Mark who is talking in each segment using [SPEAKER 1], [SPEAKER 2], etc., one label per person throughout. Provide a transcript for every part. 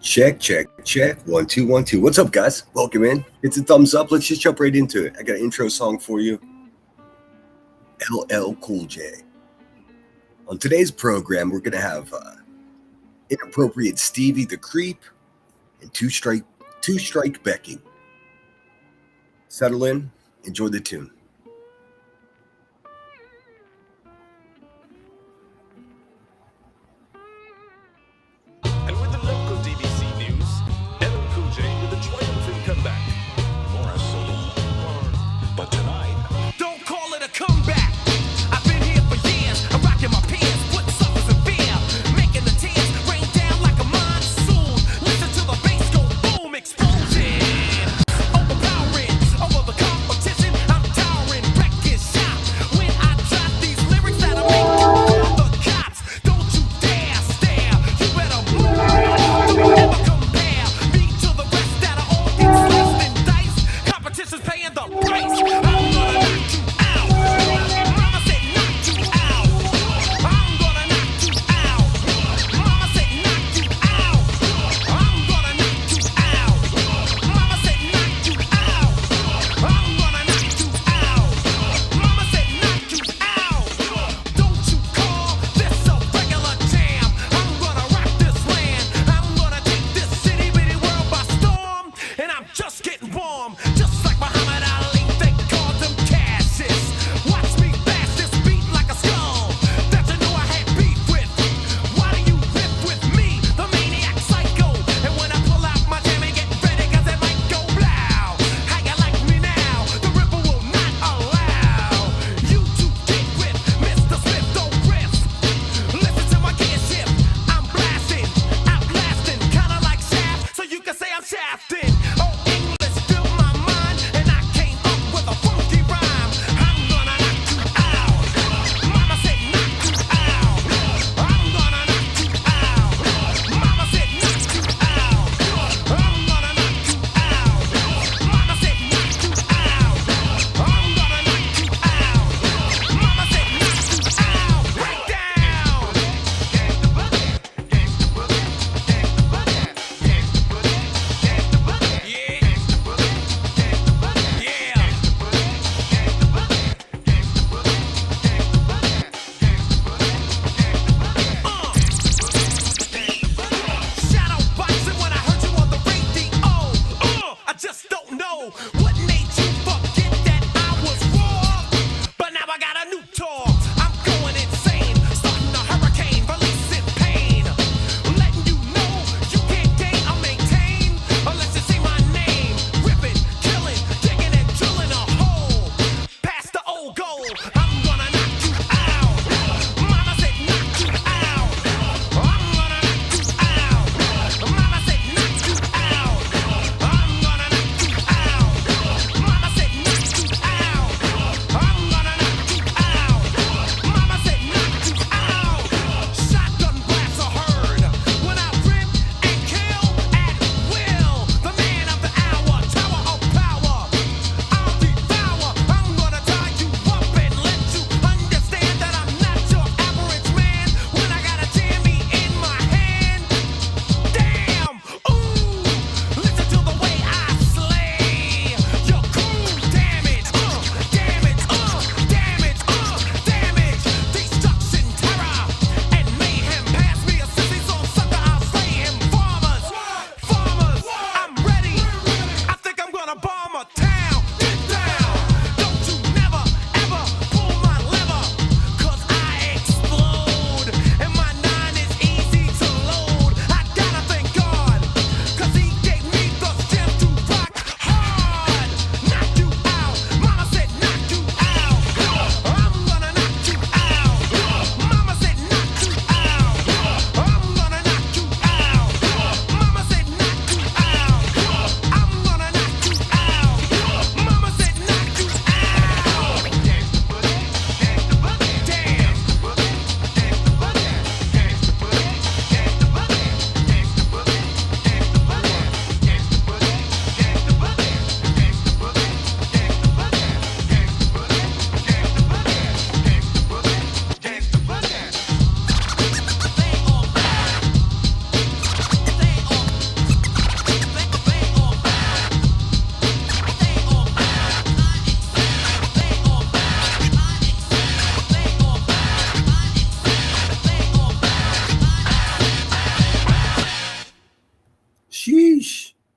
[SPEAKER 1] Check, check, check. 1, 2, 1, 2. What's up, guys? Welcome in. It's a thumbs up. Let's just jump right into it. I got an intro song for you. LL Cool J. On today's program, we're going to have inappropriate Stevie the Creep and two strike Becky. Settle in. Enjoy the tune.
[SPEAKER 2] And with the local DBC news, LL Cool J with a triumphant comeback. But tonight,
[SPEAKER 3] don't call it a comeback. I've been here for years. I'm rocking my pants, putting suckers in fear, making the tears rain down like a monsoon. Listen to the bass go boom, explosion, overpowering over the competition. I'm towering.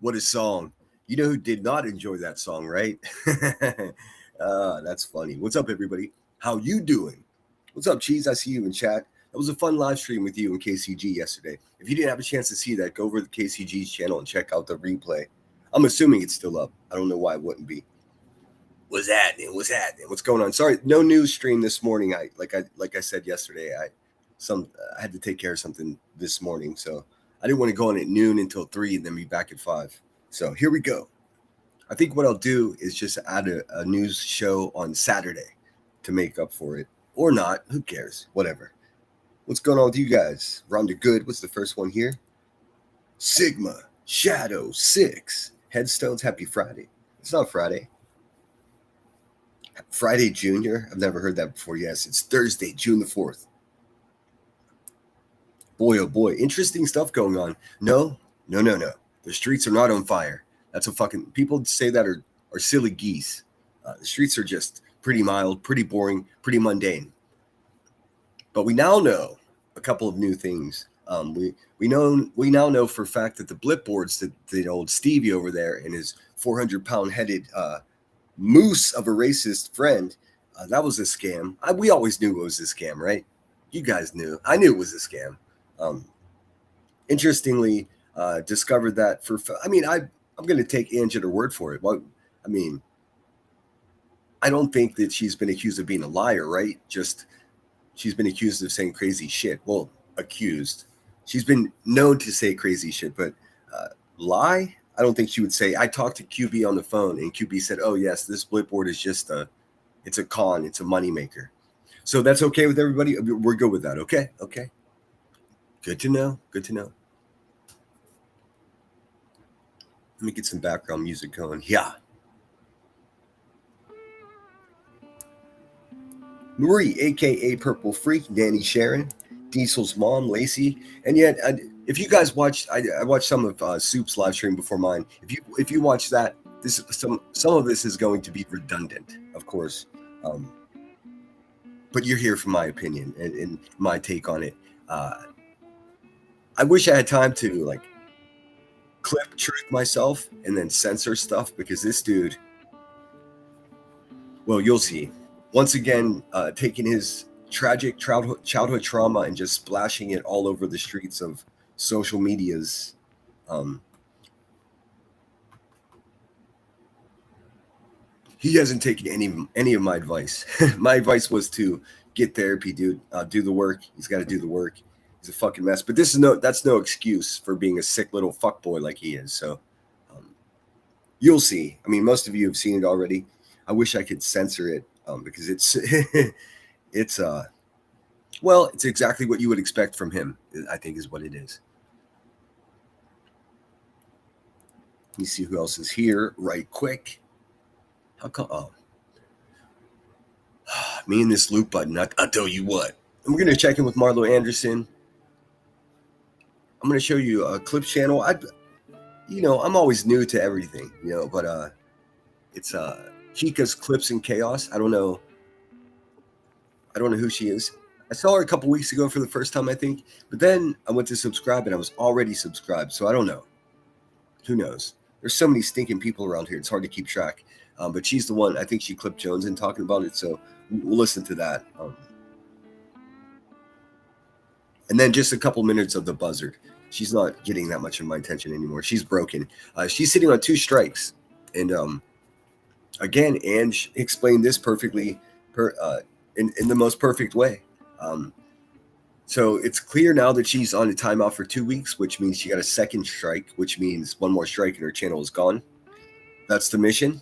[SPEAKER 1] What a song. You know who did not enjoy that song, right? That's funny. What's up, everybody? How you doing? What's up, Cheese? I see you in chat. That was a fun live stream with you and KCG yesterday. If you didn't have a chance to see that, go over to KCG's channel and check out the replay. I'm assuming it's still up. I don't know why it wouldn't be. What's happening? What's happening? What's going on? Sorry, no news stream this morning. Like I said yesterday, I had to take care of something this morning, so I didn't want to go on at noon until 3 and then be back at 5. So here we go. I think what I'll do is just add a news show on Saturday to make up for it, or not. Who cares? Whatever. What's going on with you guys? Rhonda Good. What's the first one here? Sigma Shadow 6 Headstones. Happy Friday. It's not Friday. Friday Junior. I've never heard that before. Yes, it's Thursday, June the 4th. Boy, oh boy, interesting stuff going on. No. The streets are not on fire. That's a fucking, people say that are silly geese. The streets are just pretty mild, pretty boring, pretty mundane. But we now know a couple of new things. We now know for a fact that the blip boards that the old Stevie over there and his 400-pound headed moose of a racist friend, that was a scam. We always knew it was a scam, right? You guys knew. I knew it was a scam. Interestingly, discovered that I'm going to take Ange at her word for it. Well, I don't think that she's been accused of being a liar, right? Just she's been accused of saying crazy shit. Well, accused. She's been known to say crazy shit, but lie? I don't think she would say. I talked to QB on the phone, and QB said, "Oh yes, this blip board is just it's a con, it's a moneymaker." So that's okay with everybody. We're good with that. Okay. Good to know. Let me get some background music going. Yeah. Marie, a.k.a. Purple Freak, Danny Sharon, Diesel's mom, Lacey. And yet, if you guys watched, I watched some of Soup's live stream before mine. If you watch that, some of this is going to be redundant, of course. But you're here for my opinion and my take on it. I wish I had time to clip truth myself and then censor stuff, because this dude, well, you'll see. Once again, taking his tragic childhood trauma and just splashing it all over the streets of social medias. He hasn't taken any of my advice. My advice was to get therapy, dude. Do the work. He's got to do the work. He's a fucking mess. But that's no excuse for being a sick little fuckboy like he is. So you'll see. Most of you have seen it already. I wish I could censor it because it's it's exactly what you would expect from him, I think, is what it is. Let me see who else is here right quick. How come? Oh, me and this loop button. I'll tell you what. And we're gonna check in with Marlo Anderson. I'm gonna show you a clip channel. I'm always new to everything, but it's Kika's Clips and Chaos. I don't know who she is. I saw her a couple weeks ago for the first time, I think. But then I went to subscribe and I was already subscribed. So I don't know. Who knows? There's so many stinking people around here. It's hard to keep track. But she's the one. I think she clipped Jones in talking about it. So we'll listen to that. And then just a couple minutes of the buzzard. She's not getting that much of my attention anymore. She's broken. She's sitting on 2 strikes. And again, Ange explained this perfectly in the most perfect way. So it's clear now that she's on a timeout for 2 weeks, which means she got a second strike, which means one more strike and her channel is gone. That's the mission.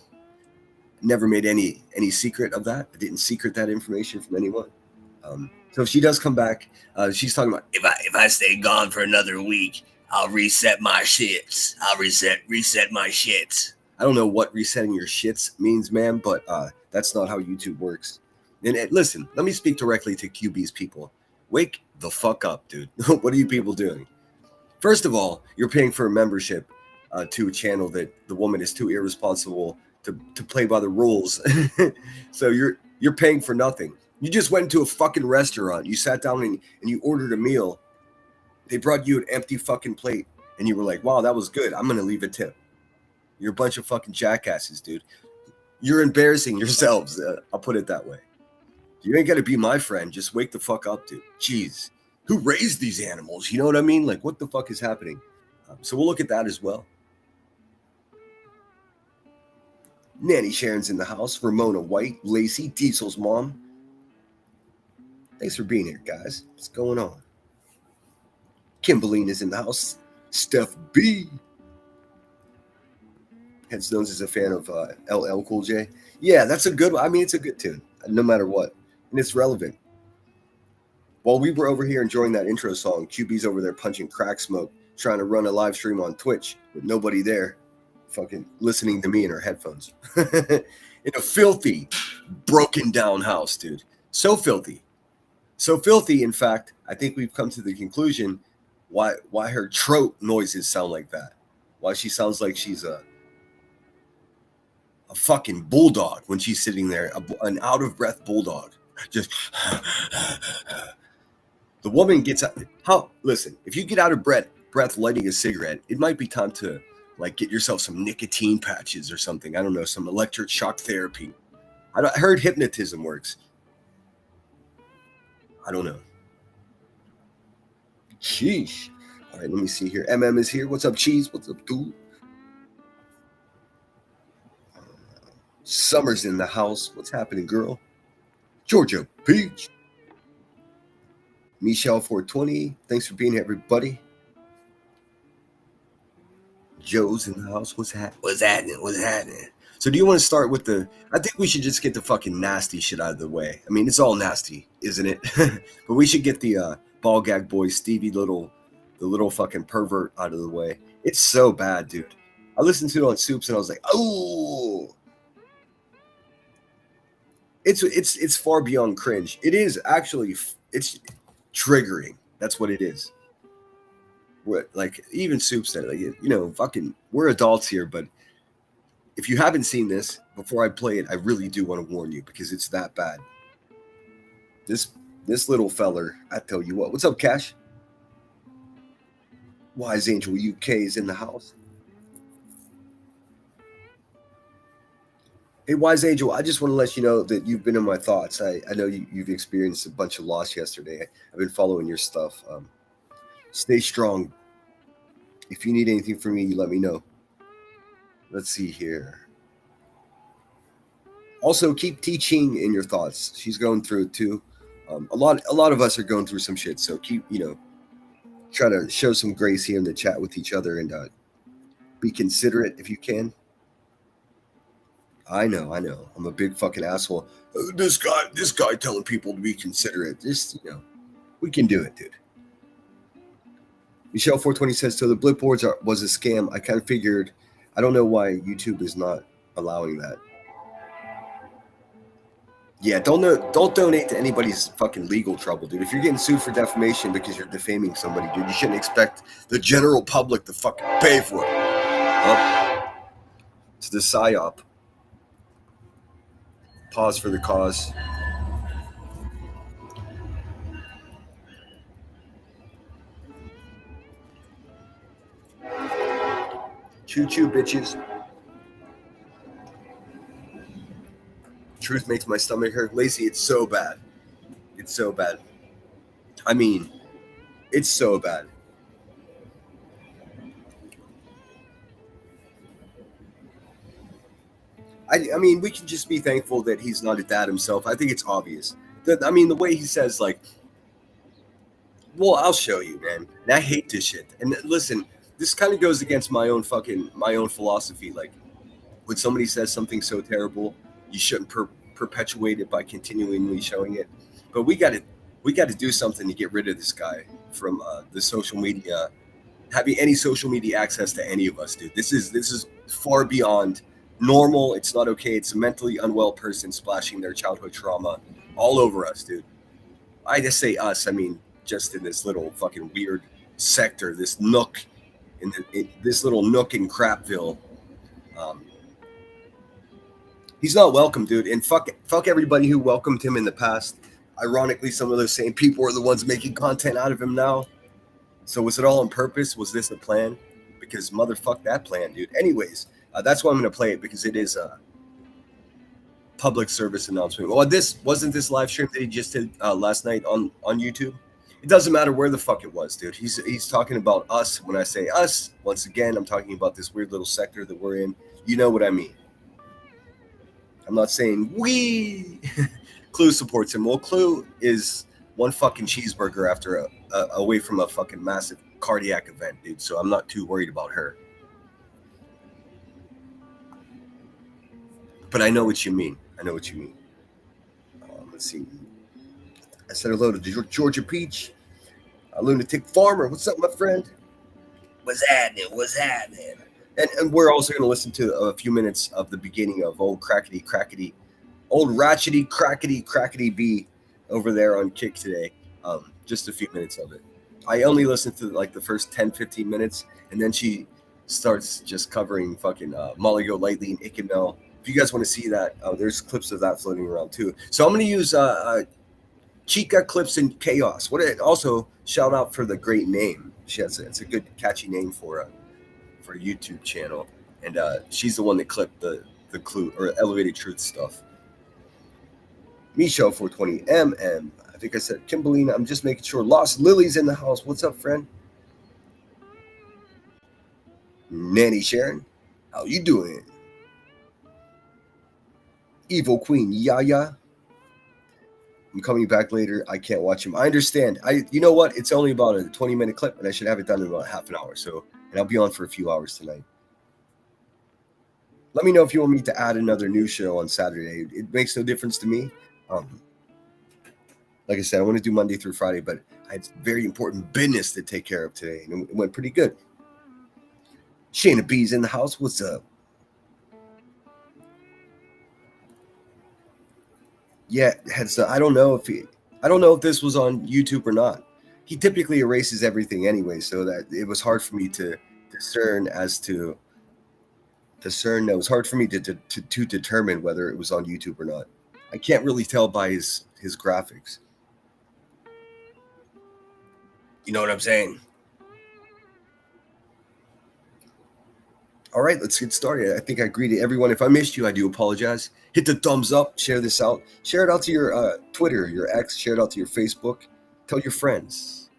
[SPEAKER 1] Never made any secret of that. I didn't secret that information from anyone. So if she does come back, she's talking about if I stay gone for another week, I'll reset my shits. I'll reset my shits. I don't know what resetting your shits means, man, but that's not how YouTube works. And listen, let me speak directly to QB's people. Wake the fuck up, dude. What are you people doing? First of all, you're paying for a membership to a channel that the woman is too irresponsible to play by the rules. So you're paying for nothing. You just went into a fucking restaurant. You sat down and you ordered a meal. They brought you an empty fucking plate. And you were like, wow, that was good. I'm going to leave a tip. You're a bunch of fucking jackasses, dude. You're embarrassing yourselves. I'll put it that way. You ain't got to be my friend. Just wake the fuck up, dude. Jeez. Who raised these animals? You know what I mean? Like, what the fuck is happening? So we'll look at that as well. Nanny Sharon's in the house. Ramona White, Lacey, Diesel's mom. Thanks for being here, guys. What's going on? Kimberline is in the house. Steph B. Headstones is a fan of LL Cool J. Yeah, that's a good one. I mean, it's a good tune, no matter what. And it's relevant. While we were over here enjoying that intro song, QB's over there punching crack smoke, trying to run a live stream on Twitch with nobody there, fucking listening to me in her headphones. In a filthy, broken down house, dude. So filthy. So filthy, in fact, I think we've come to the conclusion why her throat noises sound like that. Why she sounds like she's a fucking bulldog when she's sitting there, an out-of-breath bulldog. Just... The woman gets out. Listen, if you get out of breath lighting a cigarette, it might be time to like get yourself some nicotine patches or something. I don't know, some electric shock therapy. I heard hypnotism works. I don't know. Sheesh. All right, let me see here. MM is here. What's up, Cheese? What's up, dude? Summer's in the house. What's happening, girl? Georgia Peach. Michelle 420. Thanks for being here, everybody. Joe's in the house. What's happening? So do you want to start with I think we should just get the fucking nasty shit out of the way. I mean, it's all nasty, isn't it? But we should get the ball gag boy, Stevie, the little fucking pervert out of the way. It's so bad, dude. I listened to it on Soups and I was like, oh. It's far beyond cringe. It is actually, it's triggering. That's what it is. What, like, even Soup said, like, you know, fucking, we're adults here, but if you haven't seen this, before I play it, I really do want to warn you because it's that bad. This little feller, I tell you what. What's up, Cash? Wise Angel UK is in the house. Hey, Wise Angel, I just want to let you know that you've been in my thoughts. I know you've experienced a bunch of loss yesterday. I've been following your stuff. Stay strong. If you need anything from me, you let me know. Let's see here. Also, keep teaching in your thoughts. She's going through it too. A lot of us are going through some shit. So keep, try to show some grace here in the chat with each other and be considerate if you can. I know. I'm a big fucking asshole. This guy telling people to be considerate. Just, we can do it, dude. Michelle 420 says, so the blip boards was a scam. I kind of figured. I don't know why YouTube is not allowing that. Yeah, don't donate to anybody's fucking legal trouble, dude. If you're getting sued for defamation because you're defaming somebody, dude, you shouldn't expect the general public to fucking pay for it. It's the PSYOP. Pause for the cause. Choo-choo, bitches. Truth makes my stomach hurt. Lacey, it's so bad. It's so bad. I mean, it's so bad. I mean, we can just be thankful that he's not a dad himself. I think it's obvious. The way he says, like, well, I'll show you, man. And I hate this shit. And listen, this kind of goes against my own philosophy. Like, when somebody says something so terrible, you shouldn't perpetuate it by continually showing it. But we got to do something to get rid of this guy from the social media, having any social media access to any of us, dude. This is far beyond normal. It's not okay. It's a mentally unwell person splashing their childhood trauma all over us, dude. I just say us. I mean, just in this little fucking weird sector, this nook, this little nook in Crapville. He's not welcome, dude. And fuck everybody who welcomed him in the past. Ironically, some of those same people are the ones making content out of him now. So was it all on purpose? Was this a plan? Because motherfuck that plan, dude. Anyways, That's why I'm going to play it, because it is a public service announcement. Well, this wasn't this live stream that he just did last night on YouTube. It doesn't matter where the fuck it was, dude. He's talking about us. When I say us, once again, I'm talking about this weird little sector that we're in. You know what I mean. I'm not saying we. Clue supports him. Well, Clue is one fucking cheeseburger after away from a fucking massive cardiac event, dude. So I'm not too worried about her. But I know what you mean. Let's see. I said hello to Georgia Peach, a lunatic farmer. What's up, my friend? What's happening? And we're also going to listen to a few minutes of the beginning of old ratchety crackety B over there on Kick today. Just a few minutes of it. I only listened to like the first 10-15 minutes, and then she starts just covering fucking Molly Go Lightly and Ick and Mel. If you guys want to see that, there's clips of that floating around too. So I'm going to use Chica Clips in Chaos. Also shout out for the great name. It's a good catchy name for a YouTube channel, and she's the one that clipped the Clue or Elevated Truth stuff. Michelle 420 MM. I think I said Kimberlina. I'm just making sure. Lost Lily's in the house. What's up, friend? Nanny Sharon, how you doing? Evil Queen Yaya. I'm coming back later. I can't watch him. I understand. You know what? It's only about a 20-minute clip, and I should have it done in about half an hour. So, and I'll be on for a few hours tonight. Let me know if you want me to add another news show on Saturday. It makes no difference to me. Like I said, I want to do Monday through Friday, but I had very important business to take care of today, and it went pretty good. Shayna B's in the house. What's up? Yeah, I don't know if this was on YouTube or not. He typically erases everything anyway, so that it was hard for me to discern. It was hard for me to determine whether it was on YouTube or not. I can't really tell by his graphics. You know what I'm saying? All right, let's get started. I think I greeted everyone. If I missed you, I do apologize. Hit the thumbs up. Share this out. Share it out to your Twitter, your X. Share it out to your Facebook. Tell your friends.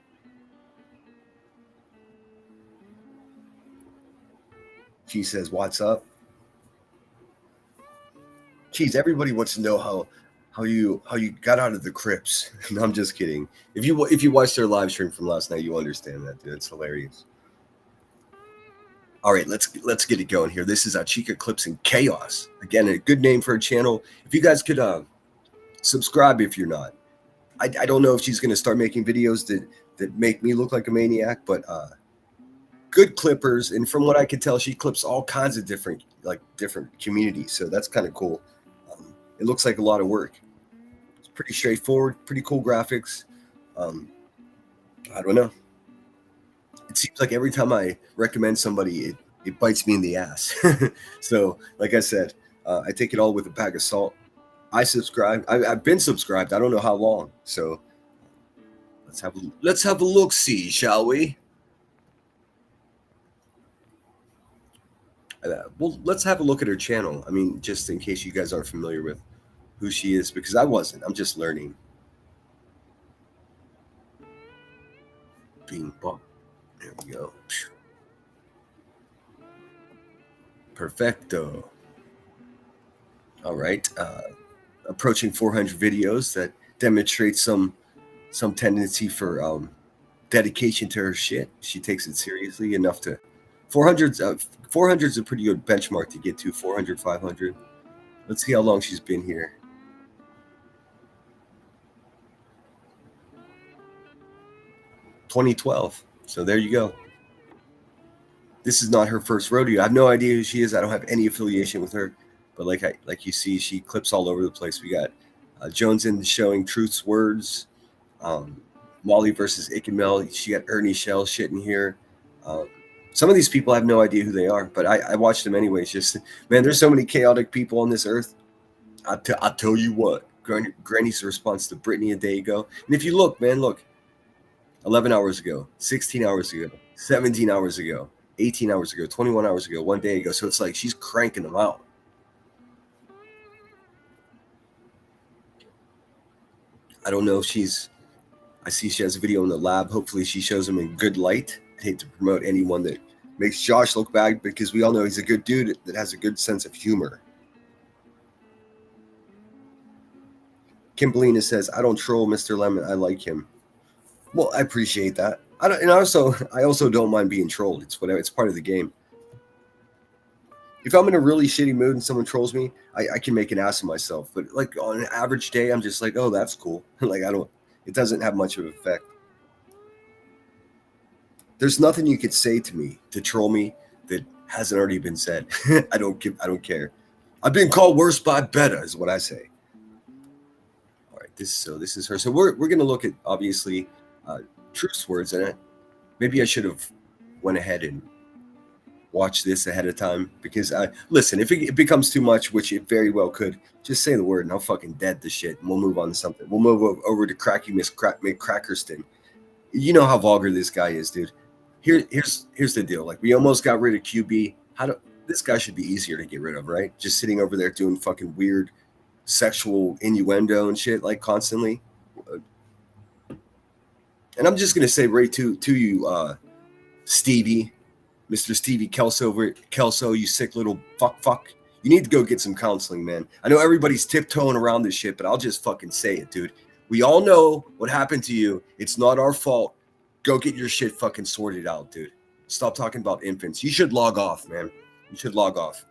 [SPEAKER 1] She says, "What's up?" Jeez, everybody wants to know how you got out of the crypts. No, I'm just kidding. If you watched their live stream from last night, you understand that, dude. It's hilarious. All right, let's get it going here. This is Chica Clips in Chaos. Again, a good name for a channel. If you guys could subscribe if you're not. I don't know if she's going to start making videos that make me look like a maniac, but good clippers. And from what I can tell, she clips all kinds of different communities. So that's kind of cool. It looks like a lot of work. It's pretty straightforward, pretty cool graphics. I don't know. It seems like every time I recommend somebody, it bites me in the ass. So, like I said, I take it all with a bag of salt. I subscribe. I've been subscribed. I don't know how long. So let's have a look. See, shall we? Well, let's have a look at her channel. I mean, just in case you guys aren't familiar with who she is, because I wasn't. I'm just learning. Bing bong. There we go. Perfecto. All right. Approaching 400 videos that demonstrate some tendency for dedication to her shit. She takes it seriously enough to 400 is a pretty good benchmark to get to. 400, 500. Let's see how long she's been here. (2012). So there you go. This is not her first rodeo. I have no idea who she is. I don't have any affiliation with her. But like you see, she clips all over the place. We got Jones in showing Truth's words. Molly versus Ick and Mel. She got Ernie Shell shit in here. Some of these people I have no idea who they are, but I watch them anyways. Just, man, there's so many chaotic people on this earth. I'll tell you what. Granny's response to Brittany a day ago. And if you look, man, look. 11 hours ago, 16 hours ago, 17 hours ago. 18 hours ago, 21 hours ago, 1 day ago. So it's like she's cranking them out. I don't know if I see she has a video in the lab. Hopefully she shows him in good light. I hate to promote anyone that makes Josh look bad, because we all know he's a good dude that has a good sense of humor. Kimberlina says, I don't troll Mr. Lemon. I like him. Well, I appreciate that. I also don't mind being trolled. It's whatever. It's part of the game. If I'm in a really shitty mood and someone trolls me, I can make an ass of myself. But like on an average day, I'm just like, oh, that's cool. Like it doesn't have much of an effect. There's nothing you could say to me to troll me that hasn't already been said. I don't care. I've been called worse by better, is what I say. All right, this is her. So we're gonna look at, obviously, Truth's words in it. Maybe I should have went ahead and watched this ahead of time, because listen, if it becomes too much, which it very well could, just say the word and I'll fucking dead the shit and we'll move on to something. We'll move over to Cracky Miss McCrackerston. You know how vulgar this guy is, dude. Here's the deal. Like, we almost got rid of QB. This guy should be easier to get rid of, right? Just sitting over there doing fucking weird sexual innuendo and shit, like, constantly. And I'm just gonna say right to you, Stevie, Mr. Stevie Kelso, you sick little fuck. You need to go get some counseling, man. I know everybody's tiptoeing around this shit, but I'll just fucking say it, dude. We all know what happened to you. It's not our fault. Go get your shit fucking sorted out, dude. Stop talking about infants. You should log off, man. You should log off.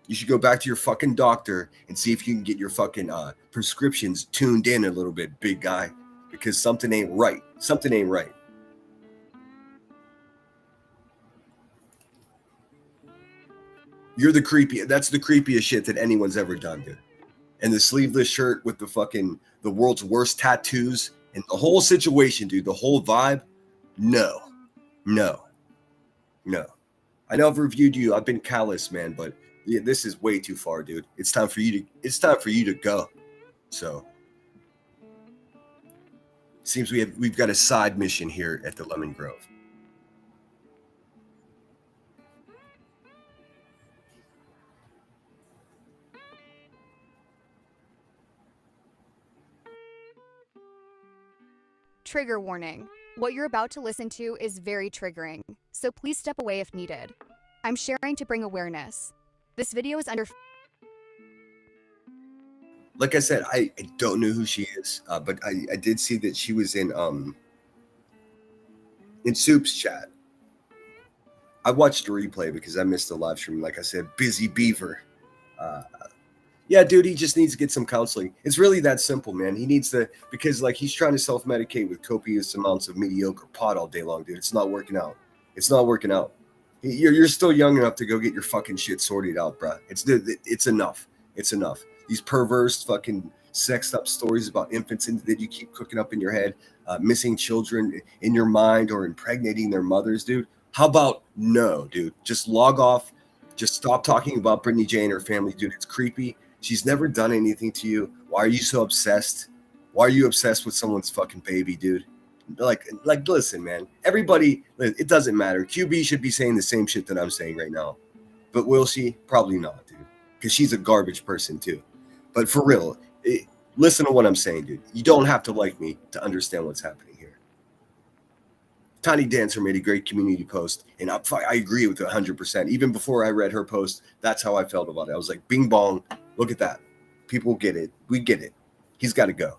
[SPEAKER 1] You should go back to your fucking doctor and see if you can get your fucking prescriptions tuned in a little bit, big guy, because something ain't right. Something ain't right. You're the creepiest. That's the creepiest shit that anyone's ever done, dude. And the sleeveless shirt with the world's worst tattoos and the whole situation, dude, the whole vibe. No. I know I've reviewed you. I've been callous, man, but yeah, this is way too far, dude. It's time for you to go. So seems we've got a side mission here at the Lemon Grove.
[SPEAKER 4] Trigger warning. What you're about to listen to is very triggering, so please step away if needed. I'm sharing to bring awareness. This video is under...
[SPEAKER 1] Like I said, I don't know who she is, but I did see that she was in Soup's chat. I watched a replay because I missed the live stream. Like I said, busy beaver. Yeah, dude, he just needs to get some counseling. It's really that simple, man. He needs to, because like he's trying to self-medicate with copious amounts of mediocre pot all day long, dude. It's not working out. You're still young enough to go get your fucking shit sorted out, bruh. It's enough. It's enough. These perverse fucking sexed up stories about infants that you keep cooking up in your head, missing children in your mind or impregnating their mothers, dude. How about no, dude? Just log off. Just stop talking about Brittany J and her family, dude. It's creepy. She's never done anything to you. Why are you so obsessed? Why are you obsessed with someone's fucking baby, dude? Like, listen, man. Everybody, it doesn't matter. QB should be saying the same shit that I'm saying right now. But will she? Probably not, dude. Because she's a garbage person, too. But for real, listen to what I'm saying, dude. You don't have to like me to understand what's happening here. Tiny Dancer made a great community post, and I agree with it 100%. Even before I read her post, that's how I felt about it. I was like, bing bong, look at that. People get it. We get it. He's got to go.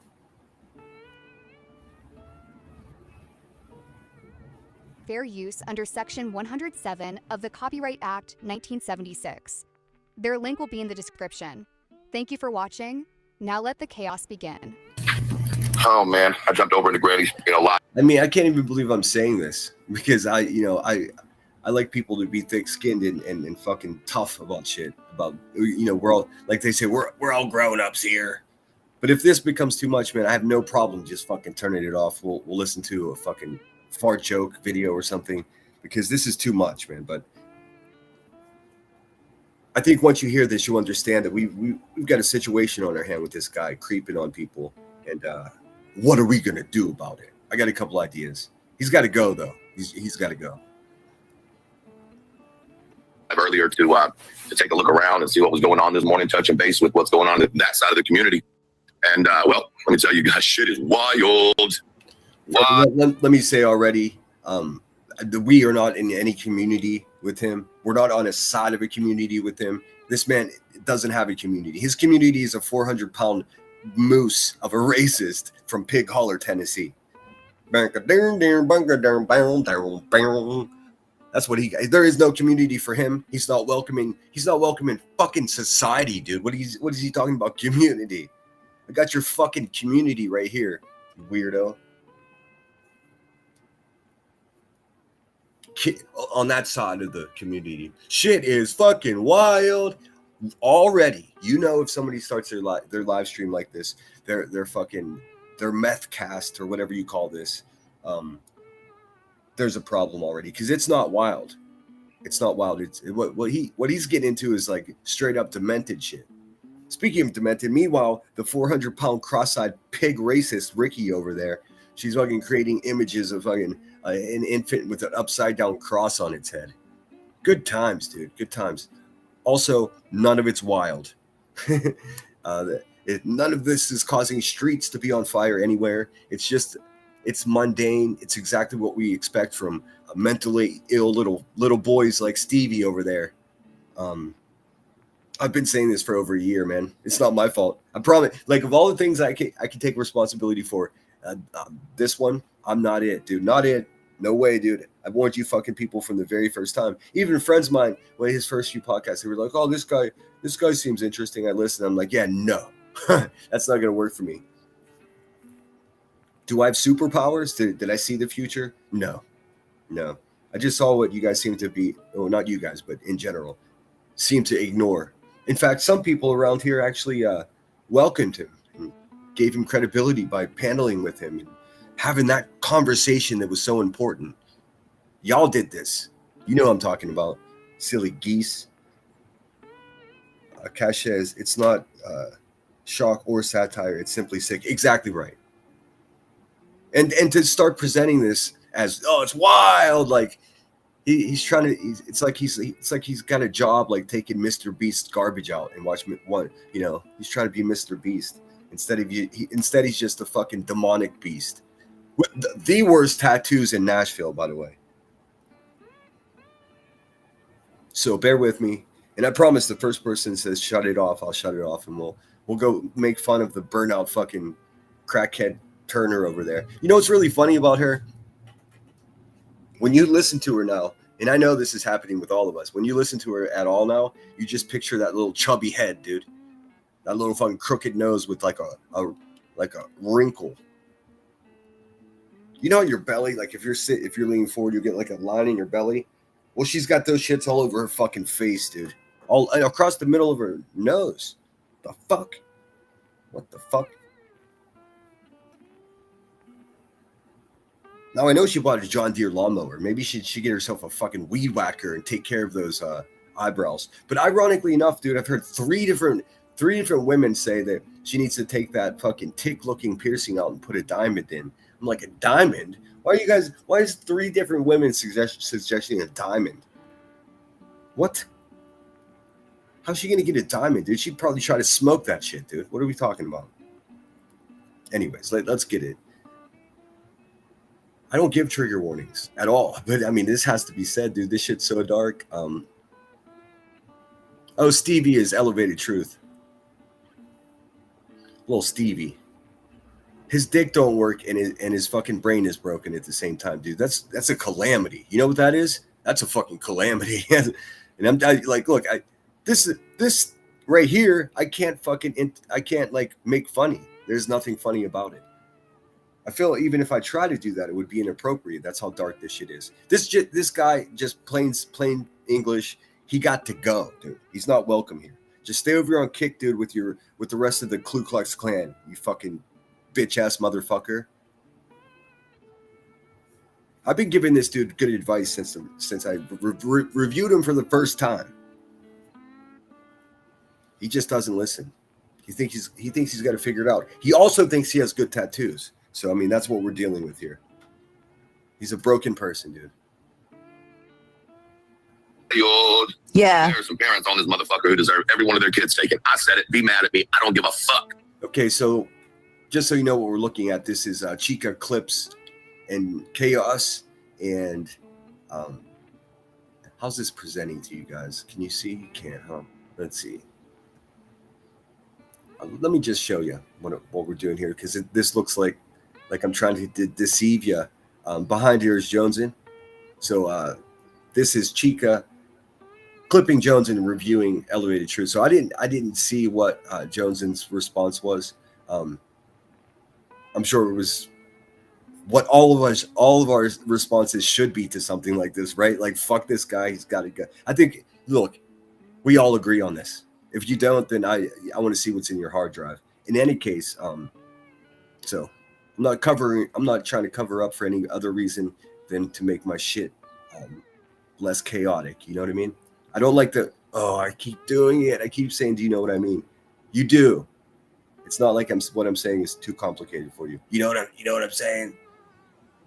[SPEAKER 4] fair use under Section 107 of the Copyright Act 1976. Their link will be in the description. Thank you for watching. Now let the chaos begin.
[SPEAKER 5] Oh man, I jumped over into Granny's lot.
[SPEAKER 1] I mean, I can't even believe I'm saying this because I like people to be thick-skinned and fucking tough about shit. About, we're all, like they say, we're all grown-ups here. But if this becomes too much, man, I have no problem just fucking turning it off. We'll listen to a fucking fart joke video or something because this is too much, man. But I think once you hear this, you'll understand that we've got a situation on our hand with this guy creeping on people. And what are we going to do about it? I got a couple ideas. He's got to go, though. He's got to go.
[SPEAKER 5] earlier to take a look around and see what was going on this morning, touching base with what's going on in that side of the community. And well, let me tell you guys, shit is wild.
[SPEAKER 1] Let me say already, we are not in any community with him. We're not on a side of a community with him. This man doesn't have a community. His community is a 400-pound moose of a racist from Pig Holler, Tennessee. That's what he got. There is no community for him. He's not welcoming fucking society, dude. What is he talking about community? I got your fucking community right here, you weirdo. On that side of the community, shit is fucking wild already. You know, if somebody starts their live stream like this, their meth cast or whatever you call this, there's a problem already, because it's not wild. It's not wild. It's what he's getting into is like straight up demented shit. Speaking of demented, meanwhile, the 400-pound cross-eyed pig racist Ricky over there, she's fucking creating images of fucking an infant with an upside-down cross on its head. Good times, dude. Good times. Also, none of it's wild. None of this is causing streets to be on fire anywhere. It's mundane. It's exactly what we expect from mentally ill little boys like Stevie over there. I've been saying this for over a year, man. It's not my fault. I promise. Like, of all the things I can take responsibility for, this one, I'm not it, dude. Not it. No way, dude. I warned you fucking people from the very first time. Even friends of mine, when his first few podcasts, they were like, "Oh, this guy seems interesting." I listened. I'm like, "Yeah, no, that's not gonna work for me." Do I have superpowers? Did I see the future? No. I just saw what you guys seem to be. Well, not you guys, but in general, seem to ignore. In fact, some people around here actually welcomed him and gave him credibility by paneling with him and having that conversation that was so important. Y'all did this. You know what I'm talking about. Silly geese. Cash says, it's not shock or satire. It's simply sick. Exactly right. And to start presenting this as, oh, it's wild, like he's trying to. It's like he's got a job like taking Mr. Beast's garbage out and watch one. You know, he's trying to be Mr. Beast instead he's just a fucking demonic beast with the worst tattoos in Nashville, by the way. So bear with me, and I promise the first person says shut it off, I'll shut it off, and we'll go make fun of the burnout fucking crackhead Turner over there. You know what's really funny about her? When you listen to her now, and I know this is happening with all of us, when you listen to her at all now, you just picture that little chubby head, dude. That little fucking crooked nose with like a wrinkle. You know your belly, like if you're leaning forward, you get like a line in your belly. Well, she's got those shits all over her fucking face, dude. All across the middle of her nose. The fuck? What the fuck? Now, I know she bought a John Deere lawnmower. Maybe she should get herself a fucking weed whacker and take care of those eyebrows. But ironically enough, dude, I've heard three different women say that she needs to take that fucking tick-looking piercing out and put a diamond in. I'm like, a diamond? Why is three different women suggesting a diamond? What? How's she going to get a diamond, dude? She'd probably try to smoke that shit, dude. What are we talking about? Anyways, let's get it. I don't give trigger warnings at all, but I mean, this has to be said, dude. This shit's so dark. Oh, Stevie is elevated truth. Little Stevie. His dick don't work and his fucking brain is broken at the same time, dude. That's a calamity. You know what that is? That's a fucking calamity. And I'm like, look, this right here, I can't like make funny. There's nothing funny about it. I feel even if I try to do that, it would be inappropriate. That's how dark this shit is. This guy just plain English. He got to go, dude. He's not welcome here. Just stay over here on Kick, dude, with the rest of the Ku Klux Klan. You fucking bitch ass motherfucker. I've been giving this dude good advice since I reviewed him for the first time. He just doesn't listen. He thinks he's got to figure it out. He also thinks he has good tattoos. So, I mean, that's what we're dealing with here. He's a broken person, dude.
[SPEAKER 6] Yeah.
[SPEAKER 5] There are some parents on this motherfucker who deserve every one of their kids taken. I said it. Be mad at me. I don't give a fuck.
[SPEAKER 1] Okay, so just so you know what we're looking at, this is Chica Clips and Chaos. And how's this presenting to you guys? Can you see? You can't, huh? Let's see. Let me just show you what we're doing here, because this looks like I'm trying to deceive you. Behind here is Jonesin. So this is Chica clipping Jones and reviewing Elevated Truth. So I didn't see what Jonesin's response was. I'm sure it was what all of our responses should be to something like this, right? Like, fuck this guy, he's got to go. I think, look, we all agree on this. If you don't, then I want to see what's in your hard drive. In any case, so I'm not trying to cover up for any other reason than to make my shit less chaotic. You know what I mean? I don't like I keep doing it. I keep saying, do you know what I mean? You do. It's not like what I'm saying is too complicated for you. You know what I'm saying?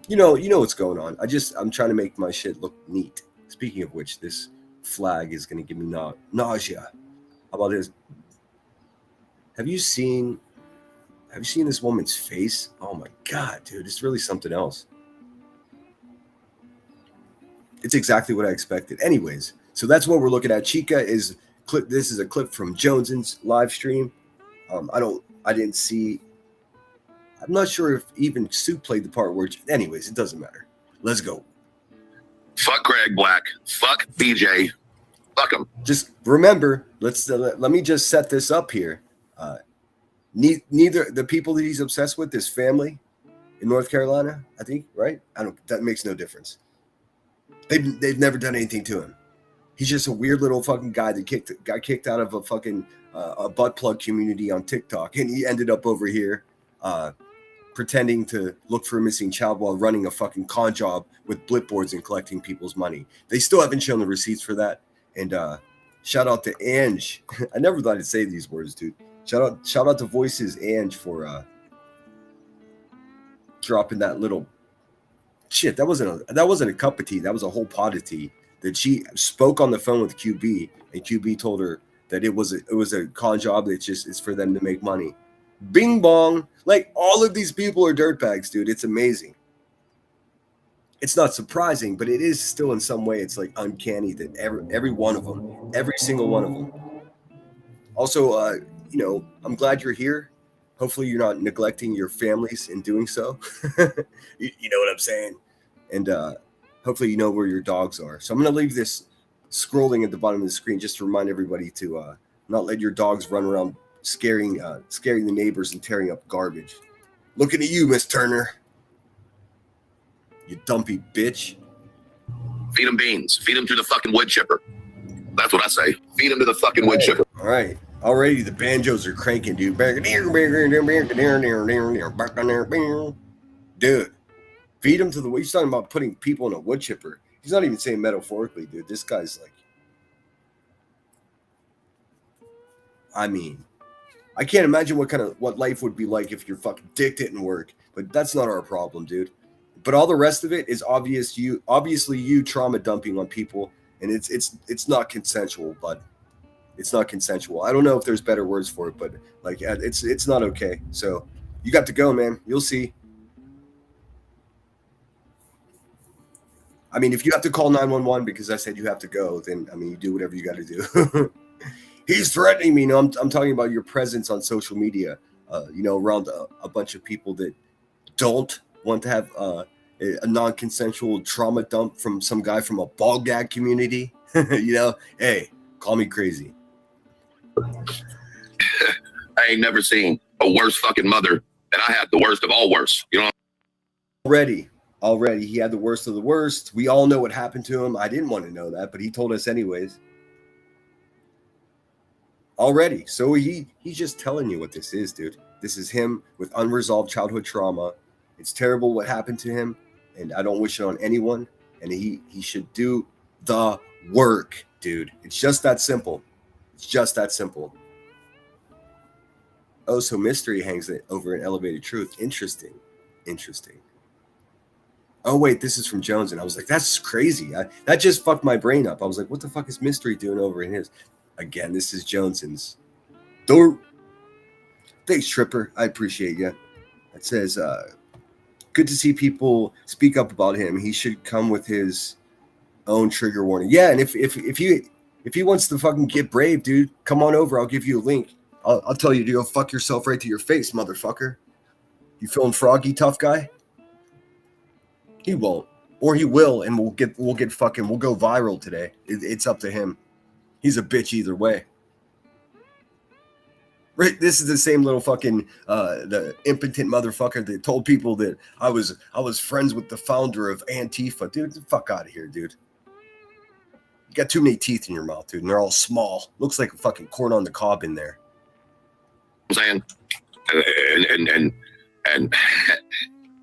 [SPEAKER 1] You know what's going on. I'm trying to make my shit look neat. Speaking of which, this flag is going to give me nausea. How about this? Have you seen this woman's face? Oh my God, dude, it's really something else. It's exactly what I expected. Anyways, so that's what we're looking at. Chica is clip. This is a clip from Jonesin's live stream. I didn't see. I'm not sure if even Sue played the part where. Anyways, it doesn't matter. Let's go.
[SPEAKER 5] Fuck Craig Black. Fuck BJ. Fuck him.
[SPEAKER 1] Just remember, let me just set this up here. Neither the people that he's obsessed with, his family in North Carolina, I think, right? That makes no difference. They've never done anything to him. He's just a weird little fucking guy that got kicked out of a fucking a butt plug community on TikTok, and he ended up over here pretending to look for a missing child while running a fucking con job with blipboards and collecting people's money. They still haven't shown the receipts for that. And shout out to Ange. I never thought I'd say these words, dude. Shout out to Voices Ange for dropping that little shit. That wasn't a cup of tea. That was a whole pot of tea that she spoke on the phone with QB, and QB told her that it was a con job that just is for them to make money. Bing bong. Like, all of these people are dirtbags, dude. It's amazing. It's not surprising, but it is still in some way, it's like uncanny that every one of them, every single one of them. Also, I'm glad you're here. Hopefully you're not neglecting your families in doing so. you know what I'm saying? And hopefully you know where your dogs are. So I'm going to leave this scrolling at the bottom of the screen just to remind everybody to not let your dogs run around scaring the neighbors and tearing up garbage. Looking at you, Miss Turner. You dumpy bitch.
[SPEAKER 5] Feed him beans. Feed him to the fucking wood chipper. That's what I say. Feed him to the fucking wood chipper.
[SPEAKER 1] All right. Already the banjos are cranking, dude. Dude, feed him to the wood. He's talking about putting people in a wood chipper. He's not even saying metaphorically, dude. This guy's like, I mean, I can't imagine what life would be like if your fucking dick didn't work. But that's not our problem, dude. But all the rest of it is obviously you trauma dumping on people, and it's not consensual, bud. It's not consensual. I don't know if there's better words for it, but like it's not okay. So you got to go, man. You'll see. I mean, if you have to call 911 because I said you have to go, then I mean you do whatever you got to do. He's threatening me. No, I'm talking about your presence on social media. Around a bunch of people that don't want to have a non-consensual trauma dump from some guy from a ball gag community. Hey, call me crazy.
[SPEAKER 5] I ain't never seen a worse fucking mother, and I had the worst of all worst. You know.
[SPEAKER 1] Already, he had the worst of the worst. We all know what happened to him. I didn't want to know that, but he told us anyways. Already, so he's just telling you what this is, dude. This is him with unresolved childhood trauma. It's terrible what happened to him, and I don't wish it on anyone. And he should do the work, dude. It's just that simple. It's just that simple. Oh, so mystery hangs it over an Elevated Truth. Interesting. Oh wait, this is from Jones, and I was like, that's crazy. That just fucked my brain up. I was like, what the fuck is Mystery doing over in his? Again, this is Joneson's. Door. Thanks, Tripper. I appreciate you. It says, good to see people speak up about him. He should come with his own trigger warning. Yeah, and if he wants to fucking get brave, dude, come on over. I'll give you a link. I'll tell you to go fuck yourself right to your face, motherfucker. You feeling froggy, tough guy? He won't, or he will, and we'll get we'll go viral today. It's up to him. He's a bitch either way. Right, this is the same little fucking the impotent motherfucker that told people that I was friends with the founder of Antifa. Dude, get the fuck out of here, dude. You got too many teeth in your mouth, dude, and they're all small. Looks like a fucking corn on the cob in there.
[SPEAKER 5] I'm saying, and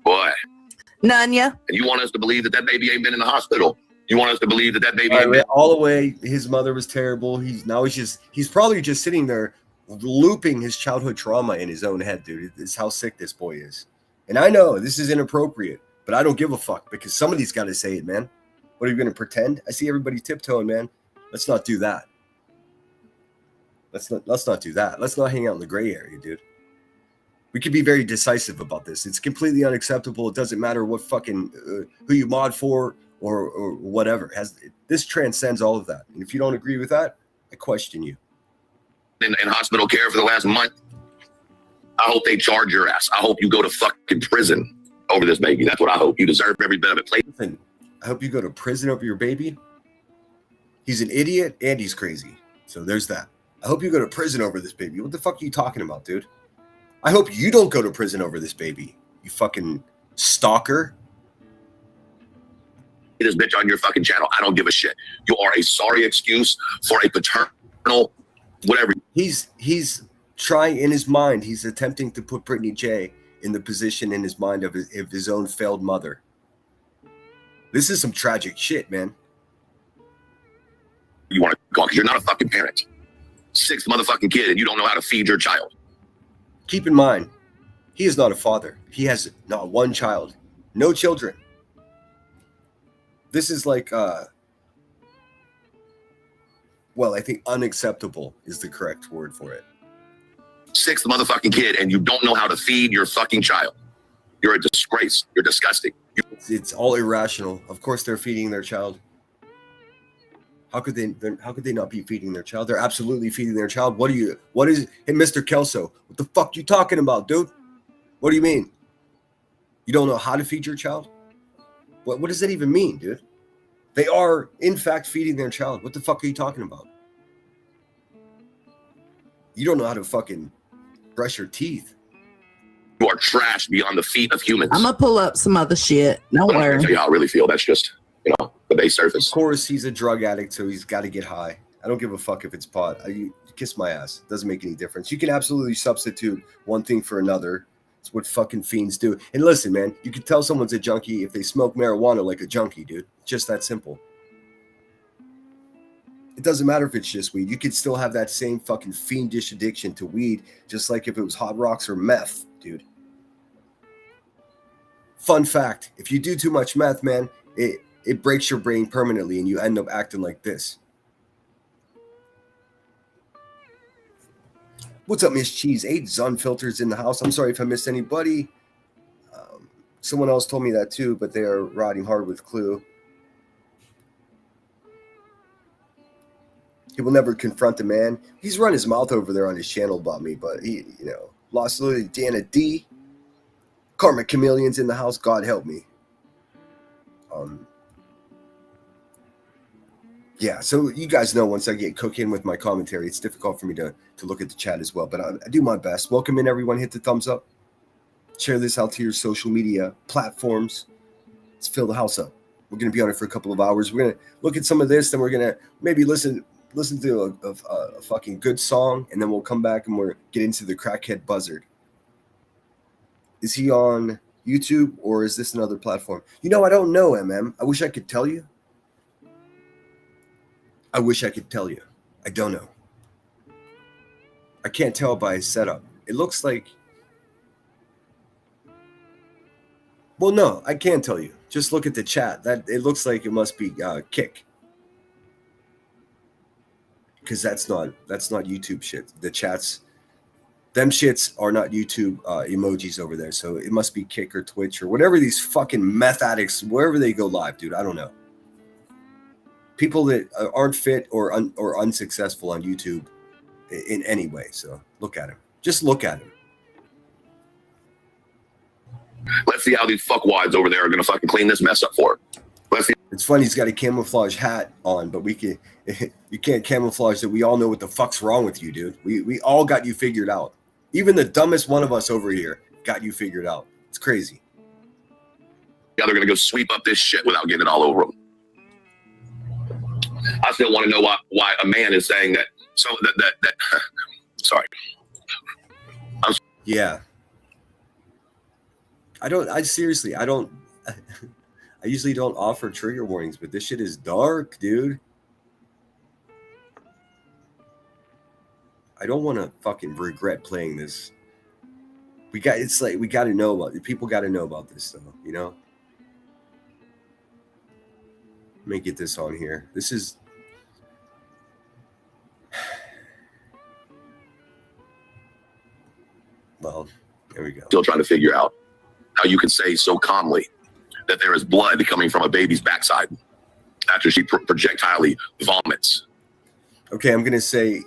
[SPEAKER 5] boy,
[SPEAKER 6] Nanya.
[SPEAKER 5] and you want us to believe that baby ain't been in the hospital? You want us to believe that baby ain't been?
[SPEAKER 1] All the way, his mother was terrible. He's probably just sitting there looping his childhood trauma in his own head, dude. It's how sick this boy is. And I know this is inappropriate, but I don't give a fuck because somebody's got to say it, man. What are you going to pretend? I see everybody tiptoeing, man. Let's not do that. Let's not do that. Let's not hang out in the gray area, dude. We could be very decisive about this. It's completely unacceptable. It doesn't matter what fucking who you mod for or whatever. This transcends all of that. And if you don't agree with that, I question you.
[SPEAKER 5] In hospital care for the last month. I hope they charge your ass. I hope you go to fucking prison over this baby. That's what I hope. You deserve every bit of it.
[SPEAKER 1] Listen, I hope you go to prison over your baby. He's an idiot and he's crazy. So there's that. I hope you go to prison over this baby. What the fuck are you talking about, dude? I hope you don't go to prison over this baby. You fucking stalker.
[SPEAKER 5] This bitch on your fucking channel. I don't give a shit. You are a sorry excuse for a paternal whatever.
[SPEAKER 1] He's trying in his mind. He's attempting to put Brittany J in the position in his mind of his own failed mother. This is some tragic shit, man.
[SPEAKER 5] You want to call because you're not a fucking parent. Sixth motherfucking kid and you don't know how to feed your child.
[SPEAKER 1] Keep in mind, he is not a father. He has not one child, no children. This is like, well, I think unacceptable is the correct word for it.
[SPEAKER 5] Sixth motherfucking kid and you don't know how to feed your fucking child. You're a disgrace. You're disgusting.
[SPEAKER 1] It's all irrational. Of course they're feeding their child. How could they not be feeding their child? They're absolutely feeding their child. Hey, Mr. Kelso, what the fuck you talking about, dude? What do you mean? You don't know how to feed your child? What does that even mean, dude? They are, in fact, feeding their child. What the fuck are you talking about? You don't know how to fucking brush your teeth.
[SPEAKER 5] You are trash beyond the feet of humans.
[SPEAKER 6] I'm gonna pull up some other shit. Don't
[SPEAKER 5] I'm not
[SPEAKER 6] worry.
[SPEAKER 5] gonna tell you how I really feel. That's just, the base surface.
[SPEAKER 1] Of course, he's a drug addict, so he's got to get high. I don't give a fuck if it's pot. You kiss my ass. It doesn't make any difference. You can absolutely substitute one thing for another. It's what fucking fiends do. And listen, man, you can tell someone's a junkie if they smoke marijuana like a junkie, dude. Just that simple. It doesn't matter if it's just weed. You could still have that same fucking fiendish addiction to weed, just like if it was hot rocks or meth, dude. Fun fact, if you do too much meth, man, it breaks your brain permanently and you end up acting like this. What's up, Miss Cheese? 8 Zun filters in the house. I'm sorry if I missed anybody. Someone else told me that too, but they are riding hard with Clue. He will never confront the man. He's run his mouth over there on his channel about me, but he, lost Lily, Dana D. Karma Chameleon's in the house. God help me. Yeah, so you guys know once I get cooking with my commentary, it's difficult for me to look at the chat as well, but I do my best. Welcome in, everyone. Hit the thumbs up. Share this out to your social media platforms. Let's fill the house up. We're going to be on it for a couple of hours. We're going to look at some of this, then we're going to maybe listen to a fucking good song, and then we'll come back and we'll get into the crackhead buzzard. Is he on YouTube or is this another platform? I don't know, MM. I wish I could tell you. I wish I could tell you. I don't know. I can't tell by his setup. It looks like... Well, no, I can tell you. Just look at the chat. That it looks like it must be kick. Because that's not YouTube shit. The chats, them shits are not YouTube emojis over there. So it must be Kick or Twitch or whatever these fucking meth addicts, wherever they go live, dude. I don't know. People that aren't fit or unsuccessful on YouTube in any way. So look at him. Just look at him.
[SPEAKER 5] Let's see how these fuckwads over there are gonna fucking clean this mess up for her. Let's see.
[SPEAKER 1] It's funny he's got a camouflage hat on, but you can't camouflage that. We all know what the fuck's wrong with you, dude. We all got you figured out. Even the dumbest one of us over here got you figured out. It's crazy.
[SPEAKER 5] Yeah, they're gonna go sweep up this shit without getting it all over them. I still want to know why a man is saying that. So that sorry.
[SPEAKER 1] Yeah. I seriously don't. I usually don't offer trigger warnings, but this shit is dark, dude. I don't want to fucking regret playing this. We got to know about it. People got to know about this stuff, you know? Let me get this on here. This is. Well, there we go.
[SPEAKER 5] Still trying to figure out how you can say so calmly that there is blood coming from a baby's backside after she projectilely vomits.
[SPEAKER 1] Okay, I'm gonna say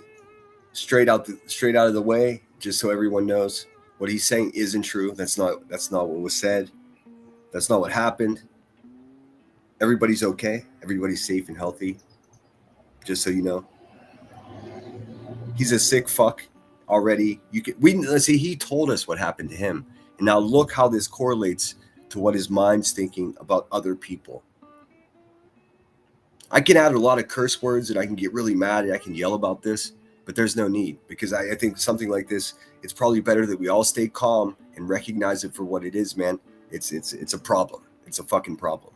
[SPEAKER 1] straight out of the way, just so everyone knows what he's saying isn't true. That's not what was said. That's not what happened. Everybody's okay. Everybody's safe and healthy. Just so you know, he's a sick fuck already. Let's see. He told us what happened to him, and now look how this correlates to what his mind's thinking about other people. I can add a lot of curse words and I can get really mad and I can yell about this, but there's no need, because I think something like this, it's probably better that we all stay calm and recognize it for what it is, man. It's a problem. It's a fucking problem.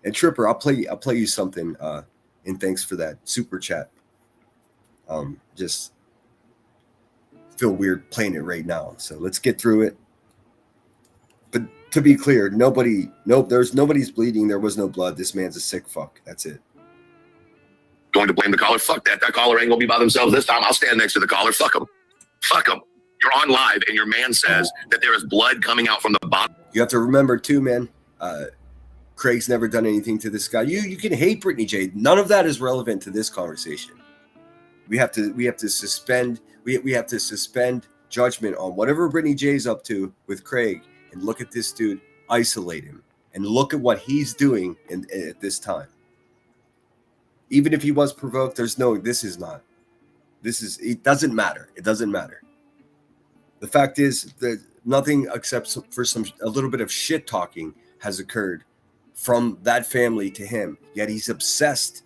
[SPEAKER 1] And Tripper, I'll play you something, and thanks for that super chat. Just feel weird playing it right now, so let's get through it. But to be clear, nobody's bleeding. There was no blood. This man's a sick fuck. That's it.
[SPEAKER 5] Going to blame the caller? Fuck that. That caller ain't gonna be by themselves this time. I'll stand next to the caller. Fuck them. Fuck them. You're on live and your man says that there is blood coming out from the bottom. You
[SPEAKER 1] have to remember too, man. Craig's never done anything to this guy. You can hate Brittany J. None of that is relevant to this conversation. We have to suspend judgment on whatever Brittany J's up to with Craig and look at this dude, isolate him, and look at what he's doing at this time. Even if he was provoked, it doesn't matter. It doesn't matter. The fact is that nothing except for a little bit of shit talking has occurred from that family to him. Yet he's obsessed.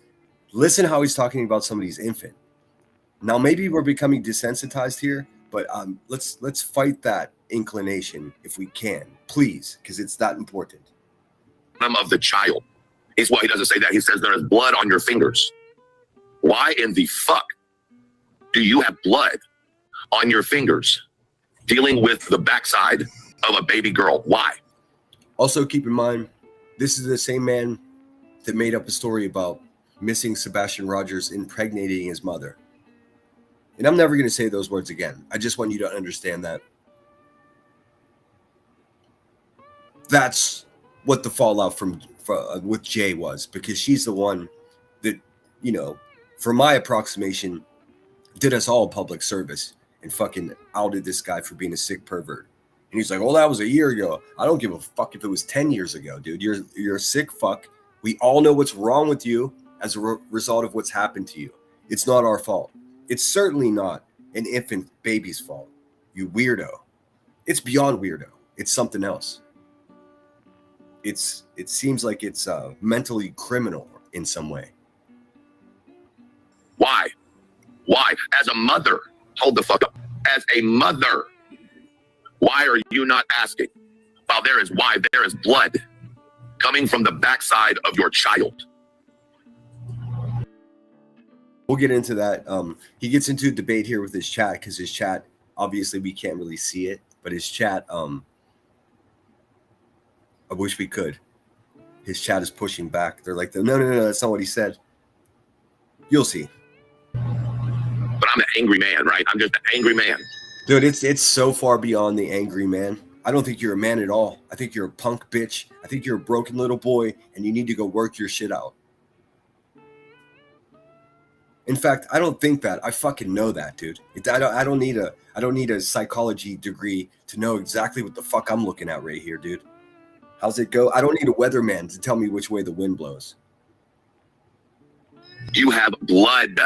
[SPEAKER 1] Listen how he's talking about somebody's infant. Now maybe we're becoming desensitized here, but let's fight that inclination if we can, please, because it's that important.
[SPEAKER 5] Of the child. He doesn't say that. He says there is blood on your fingers. Why in the fuck do you have blood on your fingers dealing with the backside of a baby girl? Why?
[SPEAKER 1] Also, keep in mind, this is the same man that made up a story about missing Sebastian Rogers impregnating his mother. And I'm never going to say those words again. I just want you to understand that. That's what the fallout with Jay was, because she's the one that, for my approximation, did us all public service and fucking outed this guy for being a sick pervert. And he's like, "Oh, that was a year ago. I don't give a fuck if it was 10 years ago, dude. You're a sick fuck. We all know what's wrong with you as a result of what's happened to you. It's not our fault. It's certainly not an infant baby's fault. You weirdo. It's beyond weirdo. It's something else. It seems like it's mentally criminal in some way."
[SPEAKER 5] Why? As a mother, hold the fuck up. As a mother, why are you not asking? There is blood coming from the backside of your child.
[SPEAKER 1] We'll get into that. He gets into a debate here with his chat, because his chat, obviously we can't really see it, but his chat I wish we could. His chat is pushing back. They're like, no, that's not what he said. You'll see.
[SPEAKER 5] But I'm an angry man, right? I'm just an angry man.
[SPEAKER 1] Dude, it's so far beyond the angry man. I don't think you're a man at all. I think you're a punk bitch. I think you're a broken little boy, and you need to go work your shit out. In fact, I don't think that. I fucking know that, dude. I don't need a psychology degree to know exactly what the fuck I'm looking at right here, dude. How's it go? I don't need a weatherman to tell me which way the wind blows.
[SPEAKER 5] You have blood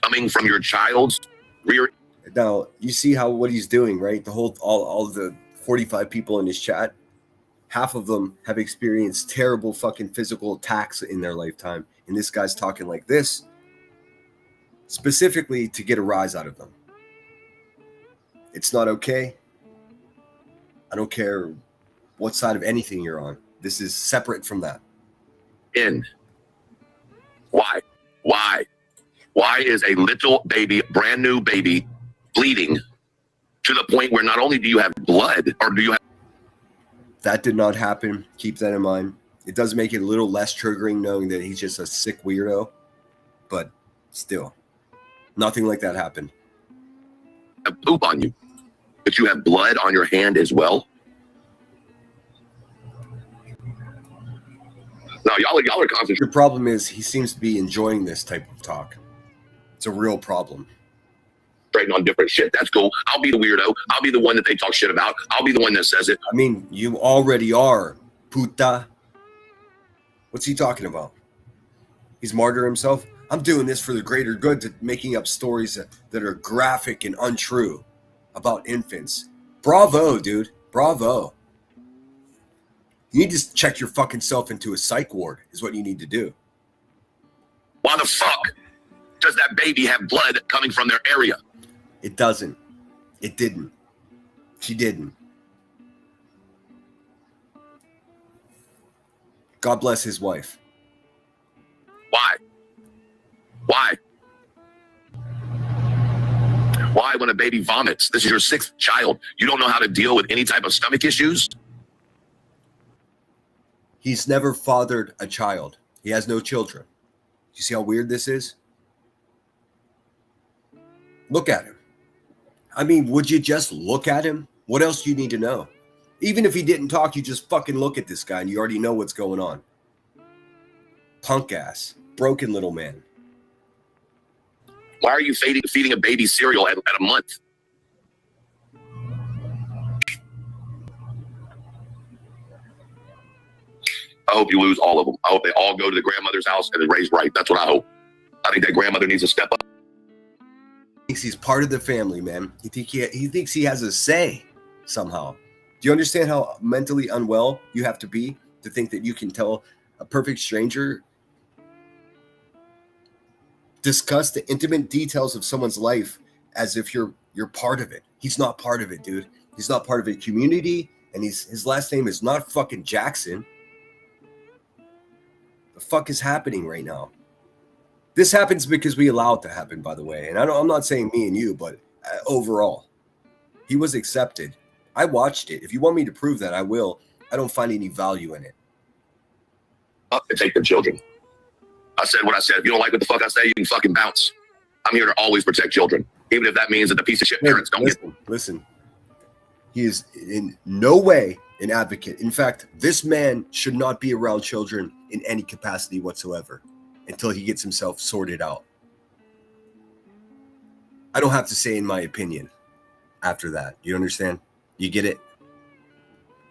[SPEAKER 5] coming from your child's rear.
[SPEAKER 1] Now, you see what he's doing, right? All of the 45 people in his chat, half of them have experienced terrible fucking physical attacks in their lifetime. And this guy's talking like this, specifically to get a rise out of them. It's not okay. I don't care what side of anything you're on. This is separate from that.
[SPEAKER 5] Why is a little baby, brand new baby, bleeding to the point where not only do you have blood, or do you have...
[SPEAKER 1] That did not happen. Keep that in mind. It does make it a little less triggering knowing that he's just a sick weirdo, but still, nothing like that happened.
[SPEAKER 5] Poop on you, but you have blood on your hand as well. No, y'all are concentrating.
[SPEAKER 1] The problem is he seems to be enjoying this type of talk. It's a real problem.
[SPEAKER 5] On different shit. That's cool. I'll be the weirdo. I'll be the one that they talk shit about. I'll be the one that says it.
[SPEAKER 1] I mean, you already are, puta. What's he talking about? He's martyr himself? I'm doing this for the greater good, to making up stories that are graphic and untrue about infants. Bravo, dude. Bravo. You need to check your fucking self into a psych ward is what you need to do.
[SPEAKER 5] Why the fuck does that baby have blood coming from their area?
[SPEAKER 1] It doesn't. It didn't. She didn't. God bless his wife.
[SPEAKER 5] Why? Why, when a baby vomits, this is your 6th child, you don't know how to deal with any type of stomach issues?
[SPEAKER 1] He's never fathered a child. He has no children. You see how weird this is? Look at him. I mean, would you just look at him? What else do you need to know? Even if he didn't talk, you just fucking look at this guy and you already know what's going on. Punk ass. Broken little man.
[SPEAKER 5] Why are you feeding a baby cereal at a month? I hope you lose all of them. I hope they all go to the grandmother's house and are raised right. That's what I hope. I think that grandmother needs to step up.
[SPEAKER 1] Thinks he's part of the family, man. He thinks he has a say somehow. Do you understand how mentally unwell you have to be to think that you can tell a perfect stranger, discuss the intimate details of someone's life as if you're part of it? He's not part of it, dude. He's not part of a community, and his last name is not fucking Jackson. The fuck is happening right now? This happens because we allow it to happen, by the way. And I'm not saying me and you, but overall, he was accepted. I watched it. If you want me to prove that, I will. I don't find any value in it.
[SPEAKER 5] Up and take their children. I said what I said. If you don't like what the fuck I say, you can fucking bounce. I'm here to always protect children, even if that means that the piece of shit parents don't get.
[SPEAKER 1] Listen. He is in no way an advocate. In fact, this man should not be around children in any capacity whatsoever until he gets himself sorted out. I don't have to say in my opinion after that. You understand? You get it?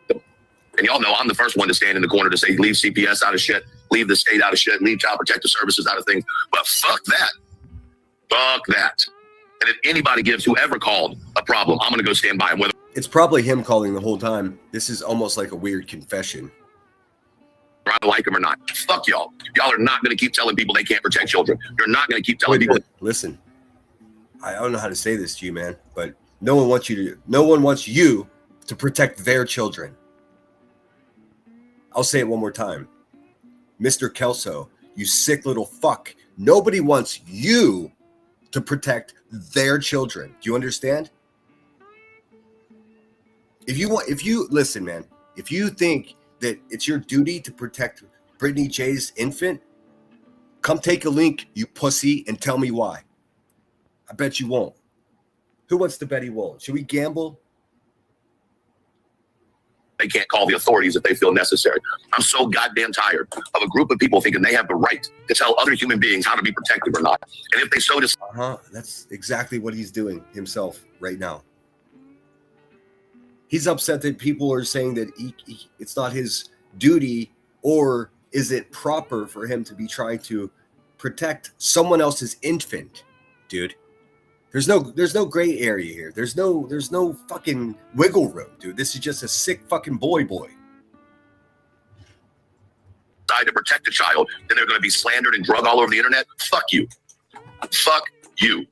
[SPEAKER 5] And y'all know I'm the first one to stand in the corner to say, leave CPS out of shit, leave the state out of shit, leave child protective services out of things. But fuck that. Fuck that. And if anybody gives whoever called a problem, I'm going to go stand by him. Whether
[SPEAKER 1] it's probably him calling the whole time. This is almost like a weird confession.
[SPEAKER 5] I like him or not. Fuck y'all. Y'all are not going to keep telling people they can't protect children. You're not going to keep telling people.
[SPEAKER 1] Listen, I don't know how to say this to you, man, but no one wants you to protect their children. I'll say it one more time. Mr. Kelso, you sick little fuck. Nobody wants you to protect their children. Do you understand? If you listen, man, if you think that it's your duty to protect Brittany J's infant? Come take a link, you pussy, and tell me why. I bet you won't. Who wants to bet he won't? Should we gamble?
[SPEAKER 5] They can't call the authorities if they feel necessary. I'm so goddamn tired of a group of people thinking they have the right to tell other human beings how to be protected or not. And if they so decide,
[SPEAKER 1] That's exactly what he's doing himself right now. He's upset that people are saying that it's not his duty, or is it proper for him to be trying to protect someone else's infant, dude? There's no gray area here. There's no fucking wiggle room, dude. This is just a sick fucking boy.
[SPEAKER 5] to protect the child, then they're going to be slandered and drug all over the internet. Fuck you. Fuck you.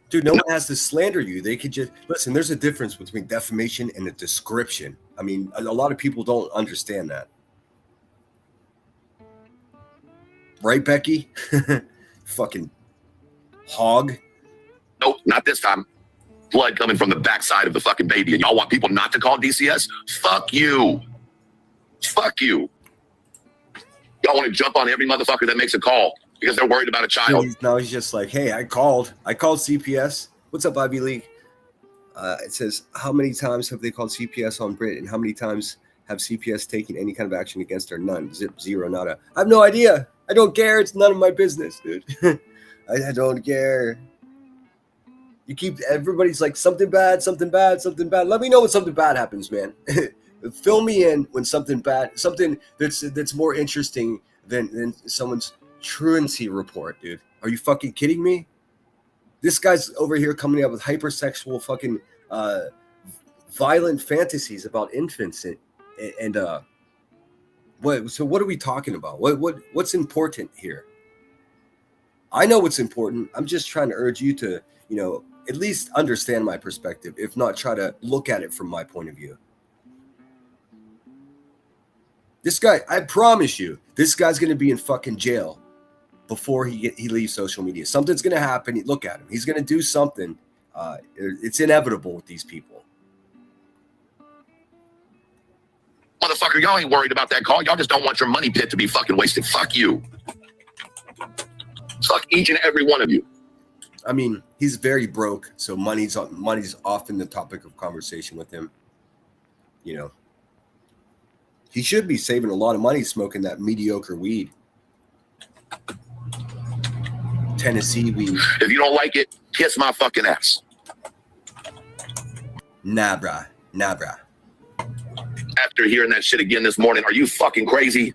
[SPEAKER 1] Dude, no one has to slander you. They could just listen. There's a difference between defamation and a description. I mean, a lot of people don't understand that. Right, Becky? Fucking hog.
[SPEAKER 5] Nope, not this time. Blood coming from the backside of the fucking baby, and y'all want people not to call DCS? Fuck you. Fuck you. Y'all want to jump on every motherfucker that makes a call because they're worried about a child.
[SPEAKER 1] Now he's just like, hey, I called CPS. What's up, Ivy League? It says, how many times have they called CPS on Brit, and how many times have CPS taken any kind of action against her? None. Zip, zero, nada. I have no idea. I don't care. It's none of my business, dude. I don't care. You keep, everybody's like, something bad, something bad, something bad. Let me know when something bad happens, man. Fill me in when something bad, something that's more interesting than someone's truancy report, dude. Are you fucking kidding me? This guy's over here coming up with hypersexual fucking violent fantasies about infants and what? So what are we talking about? What's important here? I know what's important. I'm just trying to urge you to, at least understand my perspective, if not try to look at it from my point of view. This guy, I promise you, this guy's going to be in fucking jail before he leaves social media. Something's going to happen. Look at him. He's going to do something. It's inevitable with these people.
[SPEAKER 5] Motherfucker, y'all ain't worried about that call. Y'all just don't want your money pit to be fucking wasted. Fuck you. Fuck each and every one of you.
[SPEAKER 1] I mean, he's very broke, so money's often the topic of conversation with him. He should be saving a lot of money smoking that mediocre weed. Tennessee weed.
[SPEAKER 5] If you don't like it, kiss my fucking ass.
[SPEAKER 1] Nah, brah.
[SPEAKER 5] After hearing that shit again this morning, are you fucking crazy?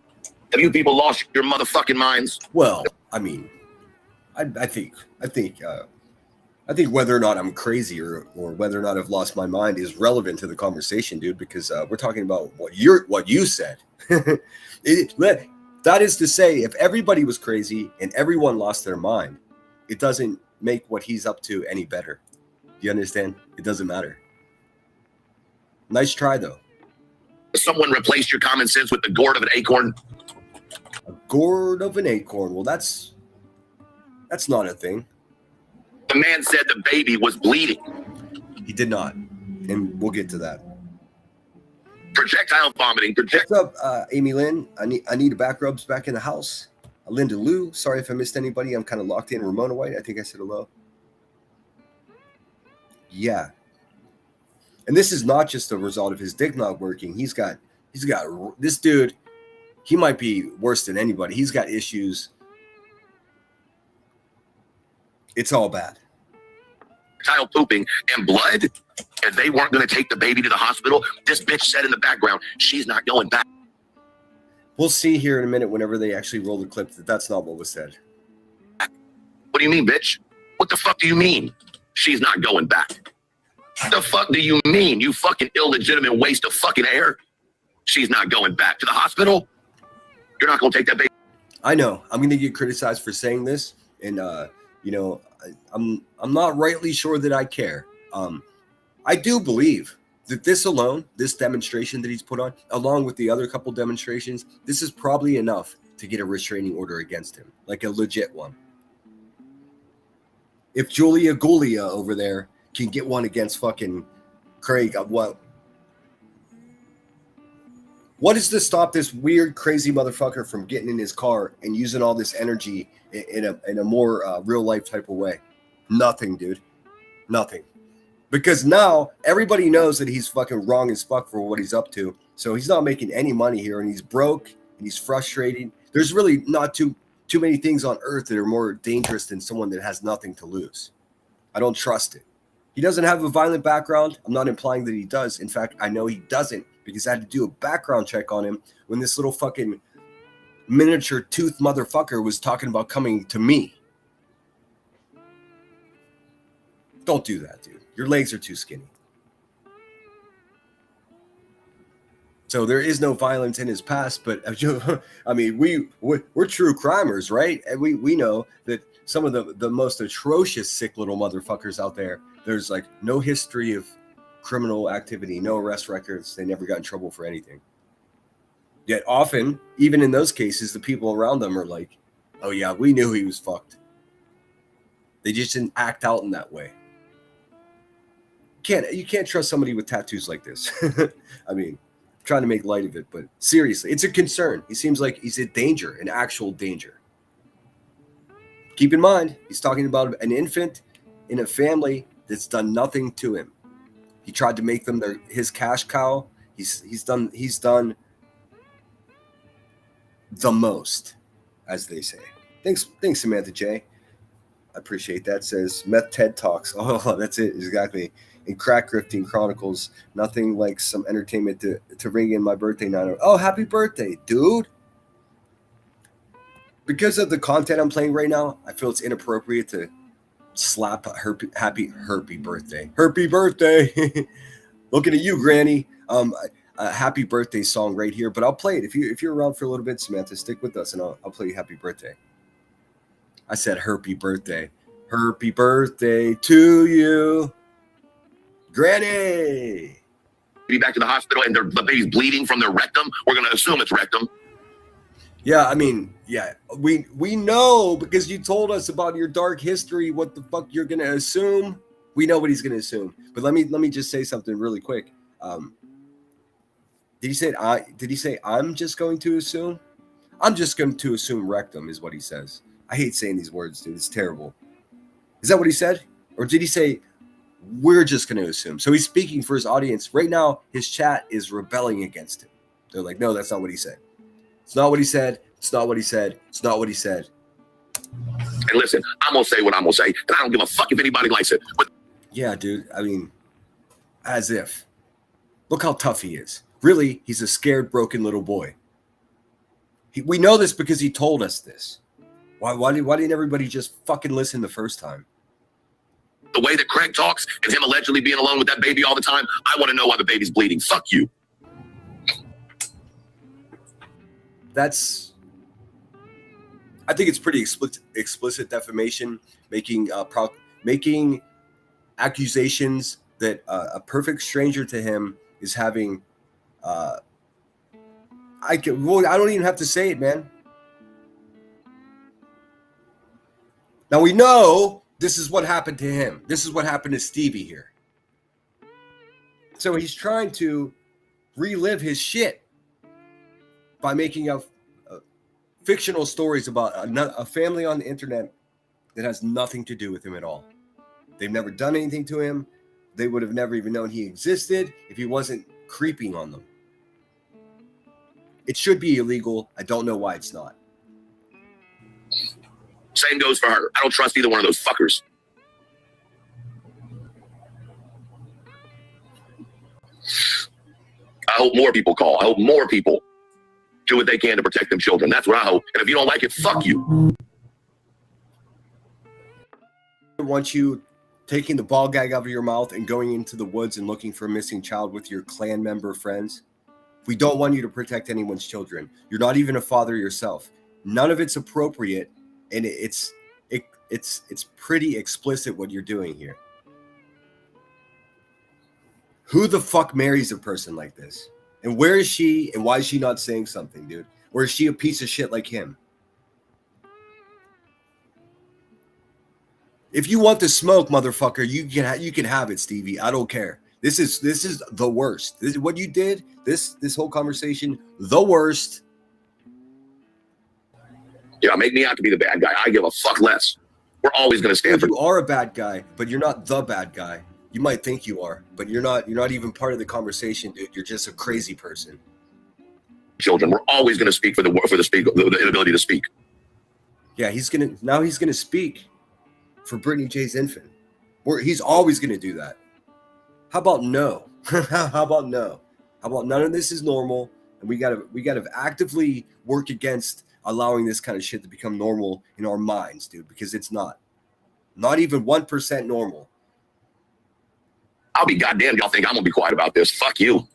[SPEAKER 5] Have you people lost your motherfucking minds?
[SPEAKER 1] Well, I mean, I think whether or not I'm crazy or whether or not I've lost my mind is relevant to the conversation, dude, because we're talking about what you said. That is to say, if everybody was crazy and everyone lost their mind, it doesn't make what he's up to any better. Do you understand? It doesn't matter. Nice try, though.
[SPEAKER 5] Someone replaced your common sense with the gourd of an acorn.
[SPEAKER 1] A gourd of an acorn. Well, that's not a thing.
[SPEAKER 5] The man said the baby was bleeding.
[SPEAKER 1] He did not, and we'll get to that.
[SPEAKER 5] Projectile vomiting.
[SPEAKER 1] What's up, Amy Lynn? I need a back rubs back in the house. Linda Lou. Sorry if I missed anybody. I'm kind of locked in. Ramona White. I think I said hello. Yeah. And this is not just a result of his dick not working. He's got this dude. He might be worse than anybody. He's got issues. It's all bad.
[SPEAKER 5] Child pooping and blood, and they weren't going to take the baby to the hospital. This bitch said in the background, she's not going back.
[SPEAKER 1] We'll see here in a minute whenever they actually roll the clip that's not what was said.
[SPEAKER 5] What do you mean, bitch? What the fuck do you mean? She's not going back. The fuck do you mean, you fucking illegitimate waste of fucking air? She's not going back to the hospital? You're not going to take that baby?
[SPEAKER 1] I know. I'm going to get criticized for saying this, and I'm not rightly sure that I care. I do believe that this demonstration that he's put on, along with the other couple demonstrations, this is probably enough to get a restraining order against him, like a legit one. If Julia Gulia over there can get one against fucking Craig, what? What is to stop this weird, crazy motherfucker from getting in his car and using all this energy in a more real life type of way? Nothing, dude. Nothing. Because now everybody knows that he's fucking wrong as fuck for what he's up to. So he's not making any money here, and he's broke and he's frustrated. There's really not too many things on earth that are more dangerous than someone that has nothing to lose. I don't trust it. He doesn't have a violent background. I'm not implying that he does. In fact, I know he doesn't, because I had to do a background check on him when this little fucking miniature tooth motherfucker was talking about coming to me. Don't do that, dude. Your legs are too skinny. So there is no violence in his past, but I mean, we're true crimers, right? And we know that some of the most atrocious sick little motherfuckers out there, there's like no history of criminal activity, no arrest records. They never got in trouble for anything. Yet often, even in those cases, the people around them are like, oh yeah, we knew he was fucked. They just didn't act out in that way. You can't trust somebody with tattoos like this. I mean, I'm trying to make light of it, but seriously, it's a concern. He seems like he's in danger, an actual danger. Keep in mind, he's talking about an infant in a family that's done nothing to him. He tried to make them his cash cow. He's done the most, as they say. Thanks, Samantha J. I appreciate that. Says Meth TED Talks. Oh, that's it, exactly. In Crack Grifting Chronicles, nothing like some entertainment to ring in my birthday night. Oh, happy birthday, dude. Because of the content I'm playing right now, I feel it's inappropriate to slap a herpy birthday. Herpy birthday. Looking at you, Granny. A happy birthday song right here, but I'll play it. If you're around for a little bit, Samantha, stick with us and I'll play you happy birthday. I said herpy birthday. Herpy birthday to you, Granny.
[SPEAKER 5] Be back to the hospital and the baby's bleeding from their rectum. We're going to assume it's rectum.
[SPEAKER 1] Yeah, I mean, yeah, we know because you told us about your dark history. What the fuck you're going to assume? We know what he's going to assume. But let me just say something really quick. Did he say I'm just going to assume? I'm just going to assume rectum is what he says. I hate saying these words, dude. It's terrible. Is that what he said? Or did he say we're just going to assume? So he's speaking for his audience. Right now, his chat is rebelling against him. They're like, no, that's not what he said. It's not what he said. It's not what he said. It's not what he said.
[SPEAKER 5] And listen, I'm going to say what I'm going to say, and I don't give a fuck if anybody likes it. But
[SPEAKER 1] yeah, dude. I mean, as if. Look how tough he is. Really, he's a scared, broken little boy. We know this because he told us this. Why didn't everybody just fucking listen the first time?
[SPEAKER 5] the way that Craig talks and him allegedly being alone with that baby all the time, I want to know why the baby's bleeding. Fuck you.
[SPEAKER 1] I think it's pretty explicit defamation, making accusations that a perfect stranger to him is having. I don't even have to say it, man. Now we know this is what happened to him. This is what happened to Stevie here. So he's trying to relive his shit by making up fictional stories about a family on the internet that has nothing to do with him at all. They've never done anything to him. They would have never even known he existed if he wasn't creeping on them. It should be illegal. I don't know why it's not.
[SPEAKER 5] Same goes for her. I don't trust either one of those fuckers. I hope more people call. I hope more people do what they can to protect them children. That's what I hope. And if you don't like it, fuck you.
[SPEAKER 1] I want you taking the ball gag out of your mouth and going into the woods and looking for a missing child with your clan member friends. We don't want you to protect anyone's children. You're not even a father yourself. None of it's appropriate, and it's pretty explicit what you're doing here. Who the fuck marries a person like this? And where is she, and why is she not saying something, dude? Or is she a piece of shit like him? If you want to smoke, motherfucker, you can have it, Stevie. I don't care. This is the worst. This is what you did. This whole conversation, the worst.
[SPEAKER 5] Yeah, make me out to be the bad guy. I give a fuck less. We're always going to stand for.
[SPEAKER 1] You are a bad guy, but you're not the bad guy. You might think you are, but you're not. You're not even part of the conversation, dude. You're just a crazy person.
[SPEAKER 5] Children. We're always going to speak for the inability to speak.
[SPEAKER 1] Yeah, he's gonna speak for Brittany J's infant. He's always gonna do that. How about no? How about no? How about none of this is normal, and we gotta actively work against allowing this kind of shit to become normal in our minds, dude, because it's not even 1% normal.
[SPEAKER 5] I'll be goddamn. Y'all think I'm gonna be quiet about this? Fuck you.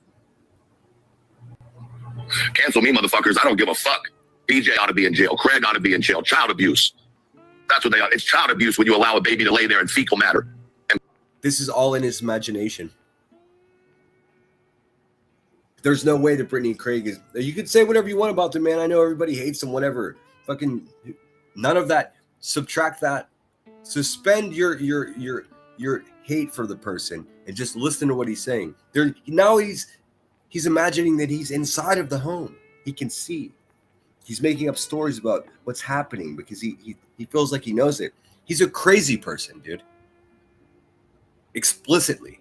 [SPEAKER 5] Cancel me, motherfuckers. I don't give a fuck. BJ ought to be in jail. Craig ought to be in jail. Child abuse. That's what they are. It's child abuse when you allow a baby to lay there in fecal matter. And
[SPEAKER 1] this is all in his imagination. There's no way that Brittany and Craig is. You could say whatever you want about them, man. I know everybody hates them, whatever. Fucking none of that. Subtract that. Suspend your hate for the person and just listen to what he's saying. Now he's imagining that he's inside of the home. He can see. He's making up stories about what's happening because he feels like he knows it. He's a crazy person, dude. Explicitly.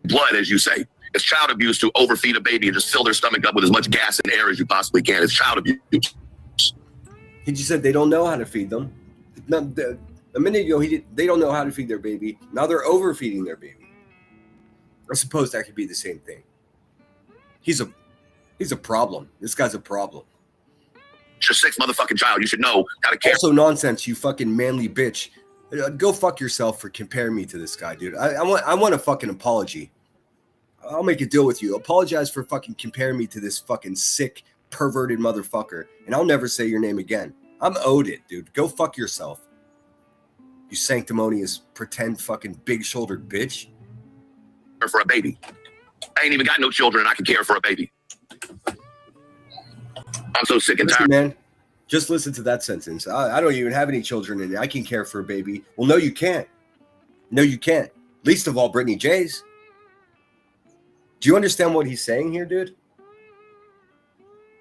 [SPEAKER 5] Blood, as you say. It's child abuse to overfeed a baby and just fill their stomach up with as much gas and air as you possibly can. It's child abuse.
[SPEAKER 1] He just said they don't know how to feed them. A minute ago, they don't know how to feed their baby. Now they're overfeeding their baby. I suppose that could be the same thing. He's a problem. This guy's a problem.
[SPEAKER 5] It's your sixth motherfucking child. You should know how to care.
[SPEAKER 1] Also nonsense, you fucking manly bitch. Go fuck yourself for comparing me to this guy, dude. I want a fucking apology. I'll make a deal with you. Apologize for fucking comparing me to this fucking sick, perverted motherfucker, and I'll never say your name again. I'm owed it, dude. Go fuck yourself. You sanctimonious, pretend fucking big-shouldered bitch.
[SPEAKER 5] For a baby. I ain't even got no children and I can care for a baby. I'm so sick and tired.
[SPEAKER 1] Man, just listen to that sentence. I don't even have any children and I can care for a baby. Well, no, you can't. No, you can't. Least of all, Brittany J's. Do you understand what he's saying here, dude?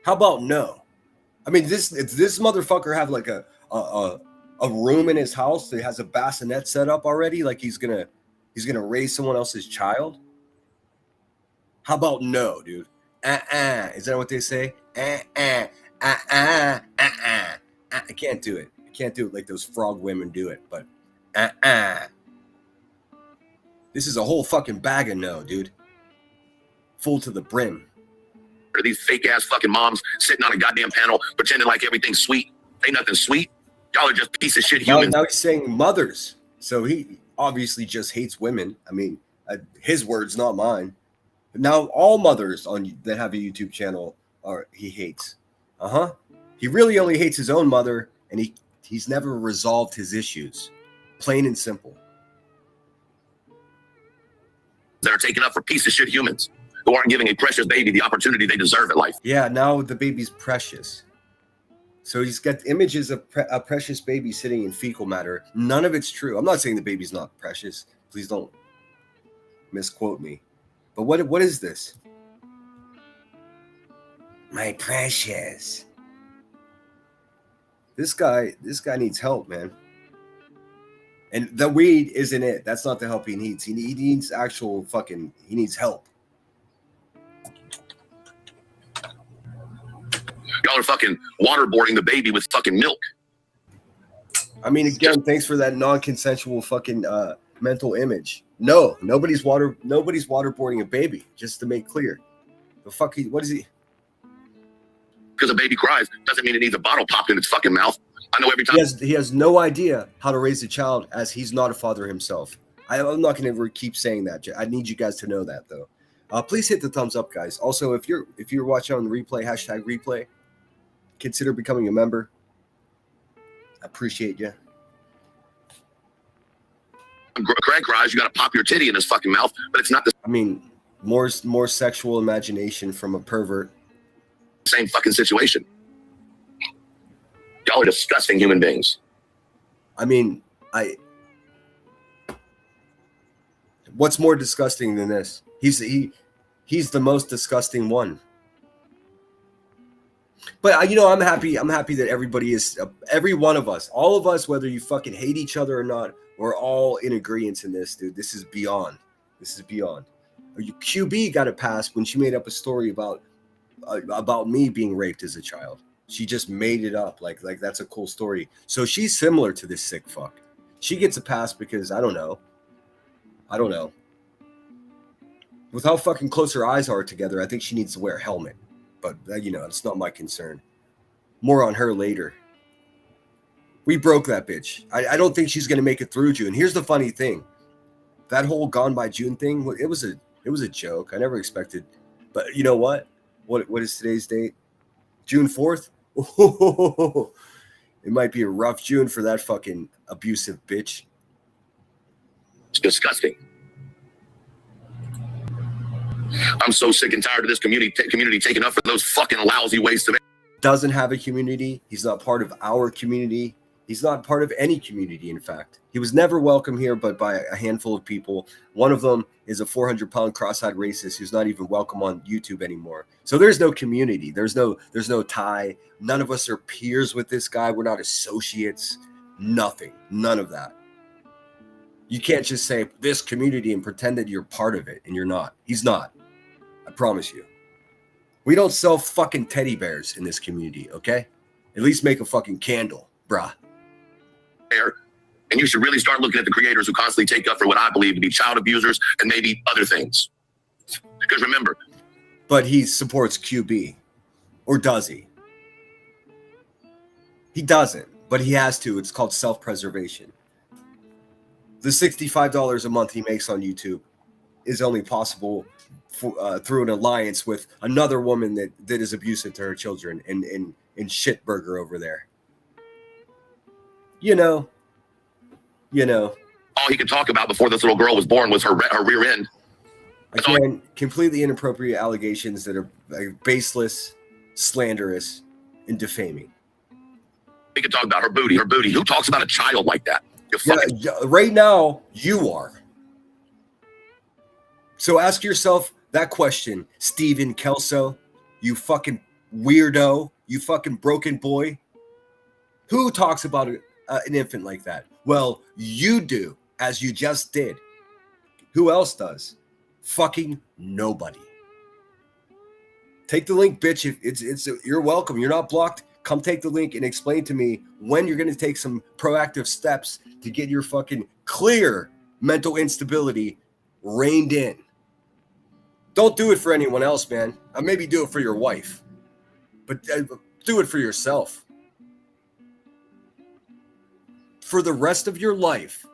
[SPEAKER 1] How about no? I mean, does this motherfucker have like a room in his house that has a bassinet set up already? Like he's gonna raise someone else's child? How about no, dude? Is that what they say? I can't do it. I can't do it like those frog women do it, but This is a whole fucking bag of no, dude. Full to the brim.
[SPEAKER 5] Are these fake ass fucking moms sitting on a goddamn panel pretending like everything's sweet? Ain't nothing sweet. Y'all are just piece of shit humans.
[SPEAKER 1] Now he's saying mothers. So he obviously just hates women. I mean, his words, not mine. But now all mothers that have a YouTube channel he hates. He really only hates his own mother, and he's never resolved his issues. Plain and simple.
[SPEAKER 5] That are taken up for piece of shit humans who aren't giving a precious baby the opportunity they deserve in life.
[SPEAKER 1] Yeah, now the baby's precious. So he's got images of a precious baby sitting in fecal matter. None of it's true. I'm not saying the baby's not precious. Please don't misquote me. But what is this? My precious. This guy needs help, man. And the weed isn't it. That's not the help he needs. He needs actual fucking, he needs help.
[SPEAKER 5] Y'all are fucking waterboarding the baby with fucking milk.
[SPEAKER 1] I mean, again, thanks for that non-consensual fucking mental image. No, nobody's waterboarding a baby, just to make clear. The fuck, what is he?
[SPEAKER 5] Because a baby cries doesn't mean it needs a bottle popped in its fucking mouth. I know every time.
[SPEAKER 1] He has no idea how to raise a child, as he's not a father himself. I'm not going to keep saying that. I need you guys to know that, though. Please hit the thumbs up, guys. Also, if you're watching on the replay, #replay, consider becoming a member. I appreciate you.
[SPEAKER 5] Craig cries, you got to pop your titty in his fucking mouth, but it's not the
[SPEAKER 1] I mean, more sexual imagination from a pervert.
[SPEAKER 5] same fucking situation. Y'all are disgusting human beings.
[SPEAKER 1] I mean, What's more disgusting than this? He's the most disgusting one. But I'm happy that everybody is, every one of us, all of us, whether you fucking hate each other or not, we're all in agreement in this, dude. This is beyond. QB got a pass when she made up a story about me being raped as a child. She just made it up like that's a cool story. So she's similar to this sick fuck. She gets a pass because I don't know. With how fucking close her eyes are together, I think she needs to wear a helmet. But it's not my concern. More on her later. We broke that bitch. I don't think she's gonna make it through June. Here's the funny thing: that whole Gone by June thing, it was a joke. I never expected. But you know what? What is today's date? June 4th. It might be a rough June for that fucking abusive bitch.
[SPEAKER 5] It's disgusting. I'm so sick and tired of this community taking up for those fucking lousy ways to.
[SPEAKER 1] Doesn't have a community. He's not part of our community. He's not part of any community, in fact. He was never welcome here but by a handful of people. One of them is a 400-pound cross-eyed racist who's not even welcome on YouTube anymore. So there's no community. There's no tie. None of us are peers with this guy. We're not associates. Nothing. None of that. You can't just say this community and pretend that you're part of it, and you're not. He's not. I promise you. We don't sell fucking teddy bears in this community, okay? At least make a fucking candle, bruh.
[SPEAKER 5] And you should really start looking at the creators who constantly take up for what I believe to be child abusers and maybe other things. Because remember.
[SPEAKER 1] But he supports QB. Or does he? He doesn't, but he has to. It's called self-preservation. The $65 a month he makes on YouTube is only possible through an alliance with another woman that is abusive to her children in Shitburger over there. You know.
[SPEAKER 5] All he could talk about before this little girl was born was her rear end.
[SPEAKER 1] Again, completely inappropriate allegations that are baseless, slanderous, and defaming.
[SPEAKER 5] He could talk about her booty. Who talks about a child like that?
[SPEAKER 1] Yeah, right now, you are. So ask yourself that question, Steven Kelso, you fucking weirdo, you fucking broken boy. Who talks about an infant like that? Well, you do, as you just did. Who else does? Fucking nobody. Take the link, bitch. It's you're welcome. You're not blocked. Come take the link and explain to me when you're going to take some proactive steps to get your fucking clear mental instability reined in. Don't do it for anyone else, man. Maybe do it for your wife, but do it for yourself. For the rest of your life,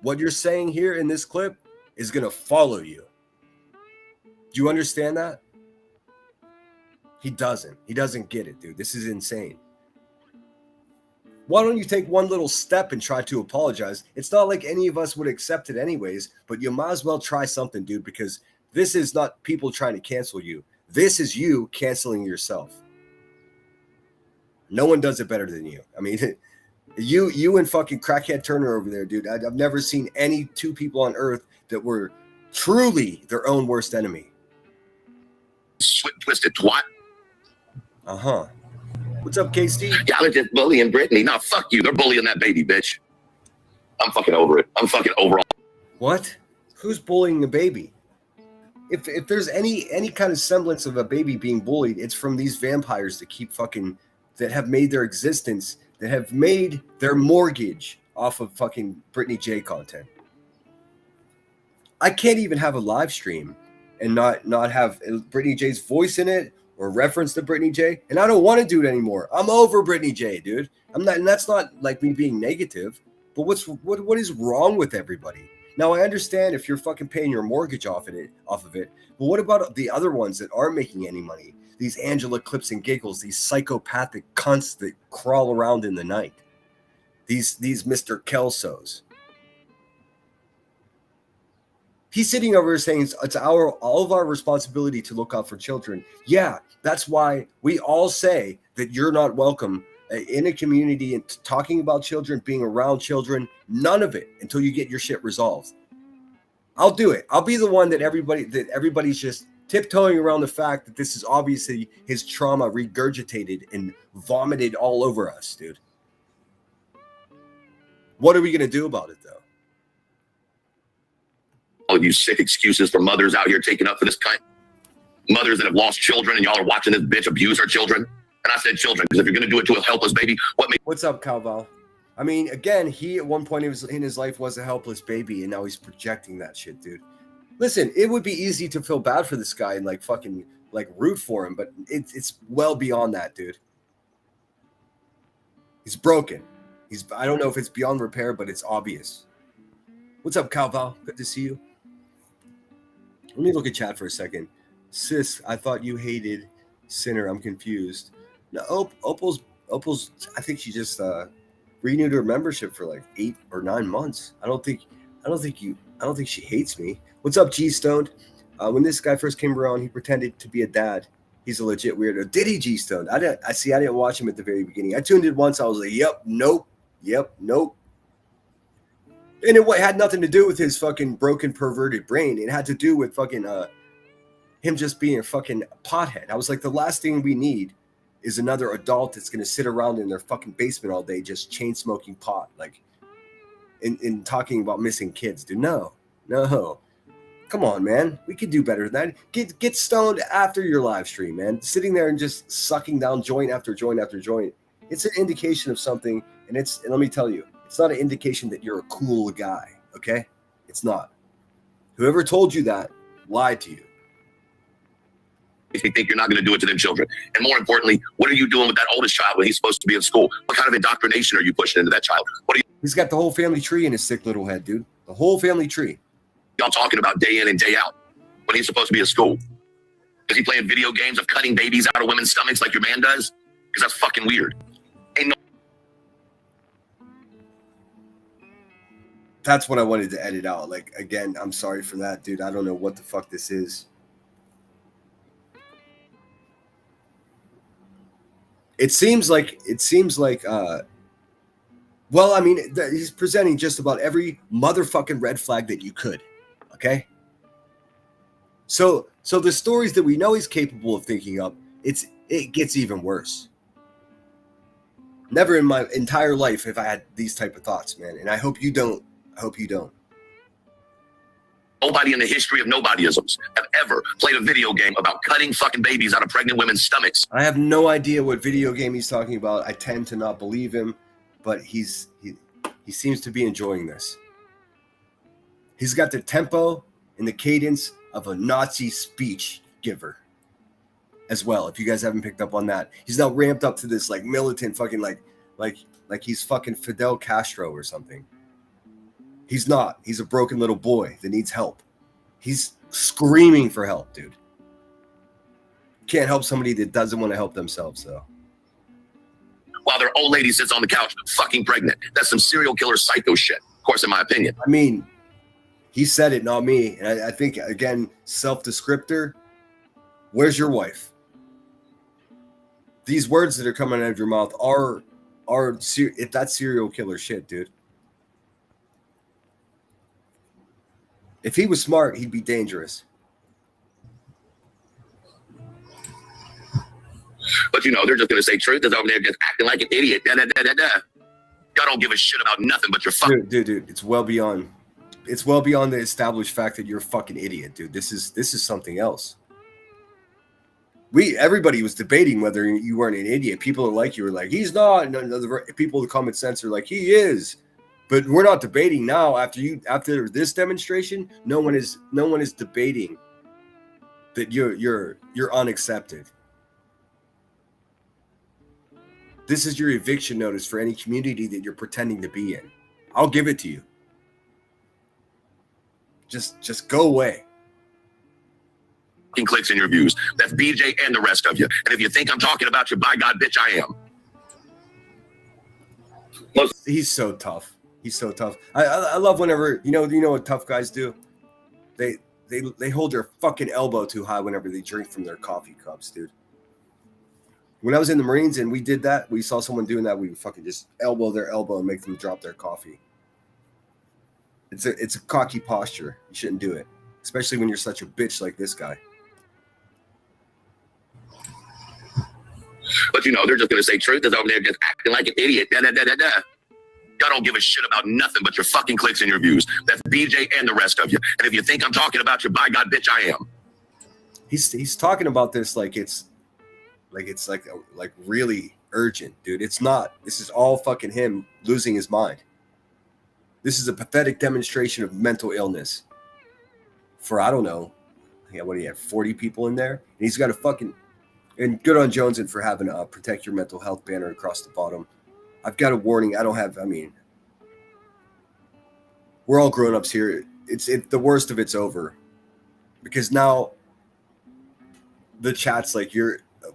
[SPEAKER 1] what you're saying here in this clip is going to follow you. Do you understand that? He doesn't. He doesn't get it, dude. This is insane. Why don't you take one little step and try to apologize? It's not like any of us would accept it anyways, but you might as well try something, dude, because this is not people trying to cancel you. This is you canceling yourself. No one does it better than you. I mean, you and fucking crackhead Turner over there, dude. I've never seen any two people on earth that were truly their own worst enemy.
[SPEAKER 5] Twisted twat.
[SPEAKER 1] Uh-huh. What's up, KC?
[SPEAKER 5] Y'all are just bullying Brittany. Nah, fuck you. They're bullying that baby, bitch. I'm fucking over it. I'm fucking over all.
[SPEAKER 1] What? Who's bullying the baby? If there's any kind of semblance of a baby being bullied, it's from these vampires that have made their existence, that have made their mortgage off of fucking Brittany J content. I can't even have a live stream and not have Brittany J's voice in it or reference to Brittany J. And I don't want to do it anymore. I'm over Brittany J, dude. I'm not, and that's not like me being negative, but what is wrong with everybody? Now I understand if you're fucking paying your mortgage off of it, but what about the other ones that aren't making any money? These Angela Clips and Giggles, these psychopathic cunts that crawl around in the night. These Mr. Kelsos. He's sitting over here saying it's all of our responsibility to look out for children. Yeah, that's why we all say that you're not welcome in a community and talking about children, being around children. None of it until you get your shit resolved. I'll do it. I'll be the one that everybody's just tiptoeing around the fact that this is obviously his trauma regurgitated and vomited all over us, dude. What are we going to do about it, though?
[SPEAKER 5] All of you sick excuses for mothers out here taking up for this kind. Mothers that have lost children, and y'all are watching this bitch abuse her children. And I said children, because if you're going to do it to a helpless baby, what makes...
[SPEAKER 1] What's up, Calval? I mean, again, he at one point in his life was a helpless baby, and now he's projecting that shit, dude. Listen, it would be easy to feel bad for this guy and like fucking like root for him, but it's well beyond that, dude. He's broken. I don't know if it's beyond repair, but it's obvious. What's up, Calval? Good to see you. Let me look at chat for a second. Sis, I thought you hated Sinner. I'm confused. No, Opal's. I think she just renewed her membership for like 8 or 9 months. I don't think she hates me. What's up, G Stoned? When this guy first came around, he pretended to be a dad. He's a legit weirdo. Did he, G Stoned? I didn't watch him at the very beginning. I tuned in once. I was like, yep, nope. And it had nothing to do with his fucking broken, perverted brain. It had to do with fucking him just being a fucking pothead. I was like, the last thing we need is another adult that's going to sit around in their fucking basement all day just chain smoking pot, like, in talking about missing kids, dude. No. Come on, man. We could do better than that. Get stoned after your live stream, man. Sitting there and just sucking down joint after joint after joint. It's an indication of something, and let me tell you, it's not an indication that you're a cool guy, okay? It's not. Whoever told you that lied to you.
[SPEAKER 5] If you think you're not going to do it to them children. And more importantly, what are you doing with that oldest child when he's supposed to be in school? What kind of indoctrination are you pushing into that child?
[SPEAKER 1] He's got the whole family tree in his sick little head, dude. The whole family tree.
[SPEAKER 5] Y'all talking about day in and day out when he's supposed to be at school? Is he playing video games of cutting babies out of women's stomachs like your man does? Because that's fucking weird.
[SPEAKER 1] That's what I wanted to edit out. Like, again, I'm sorry for that, dude. I don't know what the fuck this is. It seems like well, I mean, he's presenting just about every motherfucking red flag that you could. Okay. So the stories that we know he's capable of thinking up, it gets even worse. Never in my entire life have I had these type of thoughts, man. And I hope you don't.
[SPEAKER 5] Nobody in the history of nobodyisms have ever played a video game about cutting fucking babies out of pregnant women's stomachs.
[SPEAKER 1] I have no idea what video game he's talking about. I tend to not believe him, but he seems to be enjoying this. He's got the tempo and the cadence of a Nazi speech giver as well. If you guys haven't picked up on that, he's now ramped up to this like militant fucking like he's fucking Fidel Castro or something. He's not. He's a broken little boy that needs help. He's screaming for help, dude. Can't help somebody that doesn't want to help themselves, though.
[SPEAKER 5] While their old lady sits on the couch fucking pregnant. That's some serial killer psycho shit, of course, in my opinion.
[SPEAKER 1] I mean, he said it, not me. And I think, again, self-descriptor, where's your wife? These words that are coming out of your mouth are if that's serial killer shit, dude. If he was smart, he'd be dangerous.
[SPEAKER 5] But they're just going to say Truth is over there just acting like an idiot. Y'all don't give a shit about nothing but your fucking...
[SPEAKER 1] Dude, it's well beyond the established fact that you're a fucking idiot, dude. This is something else. Everybody was debating whether you weren't an idiot. People are like, you were like, he's not. No, people with common sense are like, he is. But we're not debating now. After this demonstration, no one is debating that you're unaccepted. This is your eviction notice for any community that you're pretending to be in. I'll give it to you. Just go away.
[SPEAKER 5] Clicks in your views. That's BJ and the rest of you. And if you think I'm talking about you, by God, bitch, I am.
[SPEAKER 1] He's so tough. He's so tough. I love whenever you know what tough guys do. They hold their fucking elbow too high whenever they drink from their coffee cups, dude. When I was in the Marines and we did that, we saw someone doing that. We would fucking just elbow their elbow and make them drop their coffee. It's a cocky posture. You shouldn't do it, especially when you're such a bitch like this guy.
[SPEAKER 5] But you know, they're just gonna say Truth is over there just acting like an idiot. Da, da, da, da, da. Y'all don't give a shit about nothing but your fucking clicks and your views. That's BJ and the rest of you. And if you think I'm talking about you, by God, bitch, I am.
[SPEAKER 1] He's talking about this like it's really urgent, dude. It's not. This is all fucking him losing his mind. This is a pathetic demonstration of mental illness. For I don't know, what do you have? 40 people in there, and he's got a fucking. And good on Joneson for having a protect your mental health banner across the bottom. I've got a warning. I don't have. I mean, we're all grown-ups here. The worst of it's over, because now the chat's like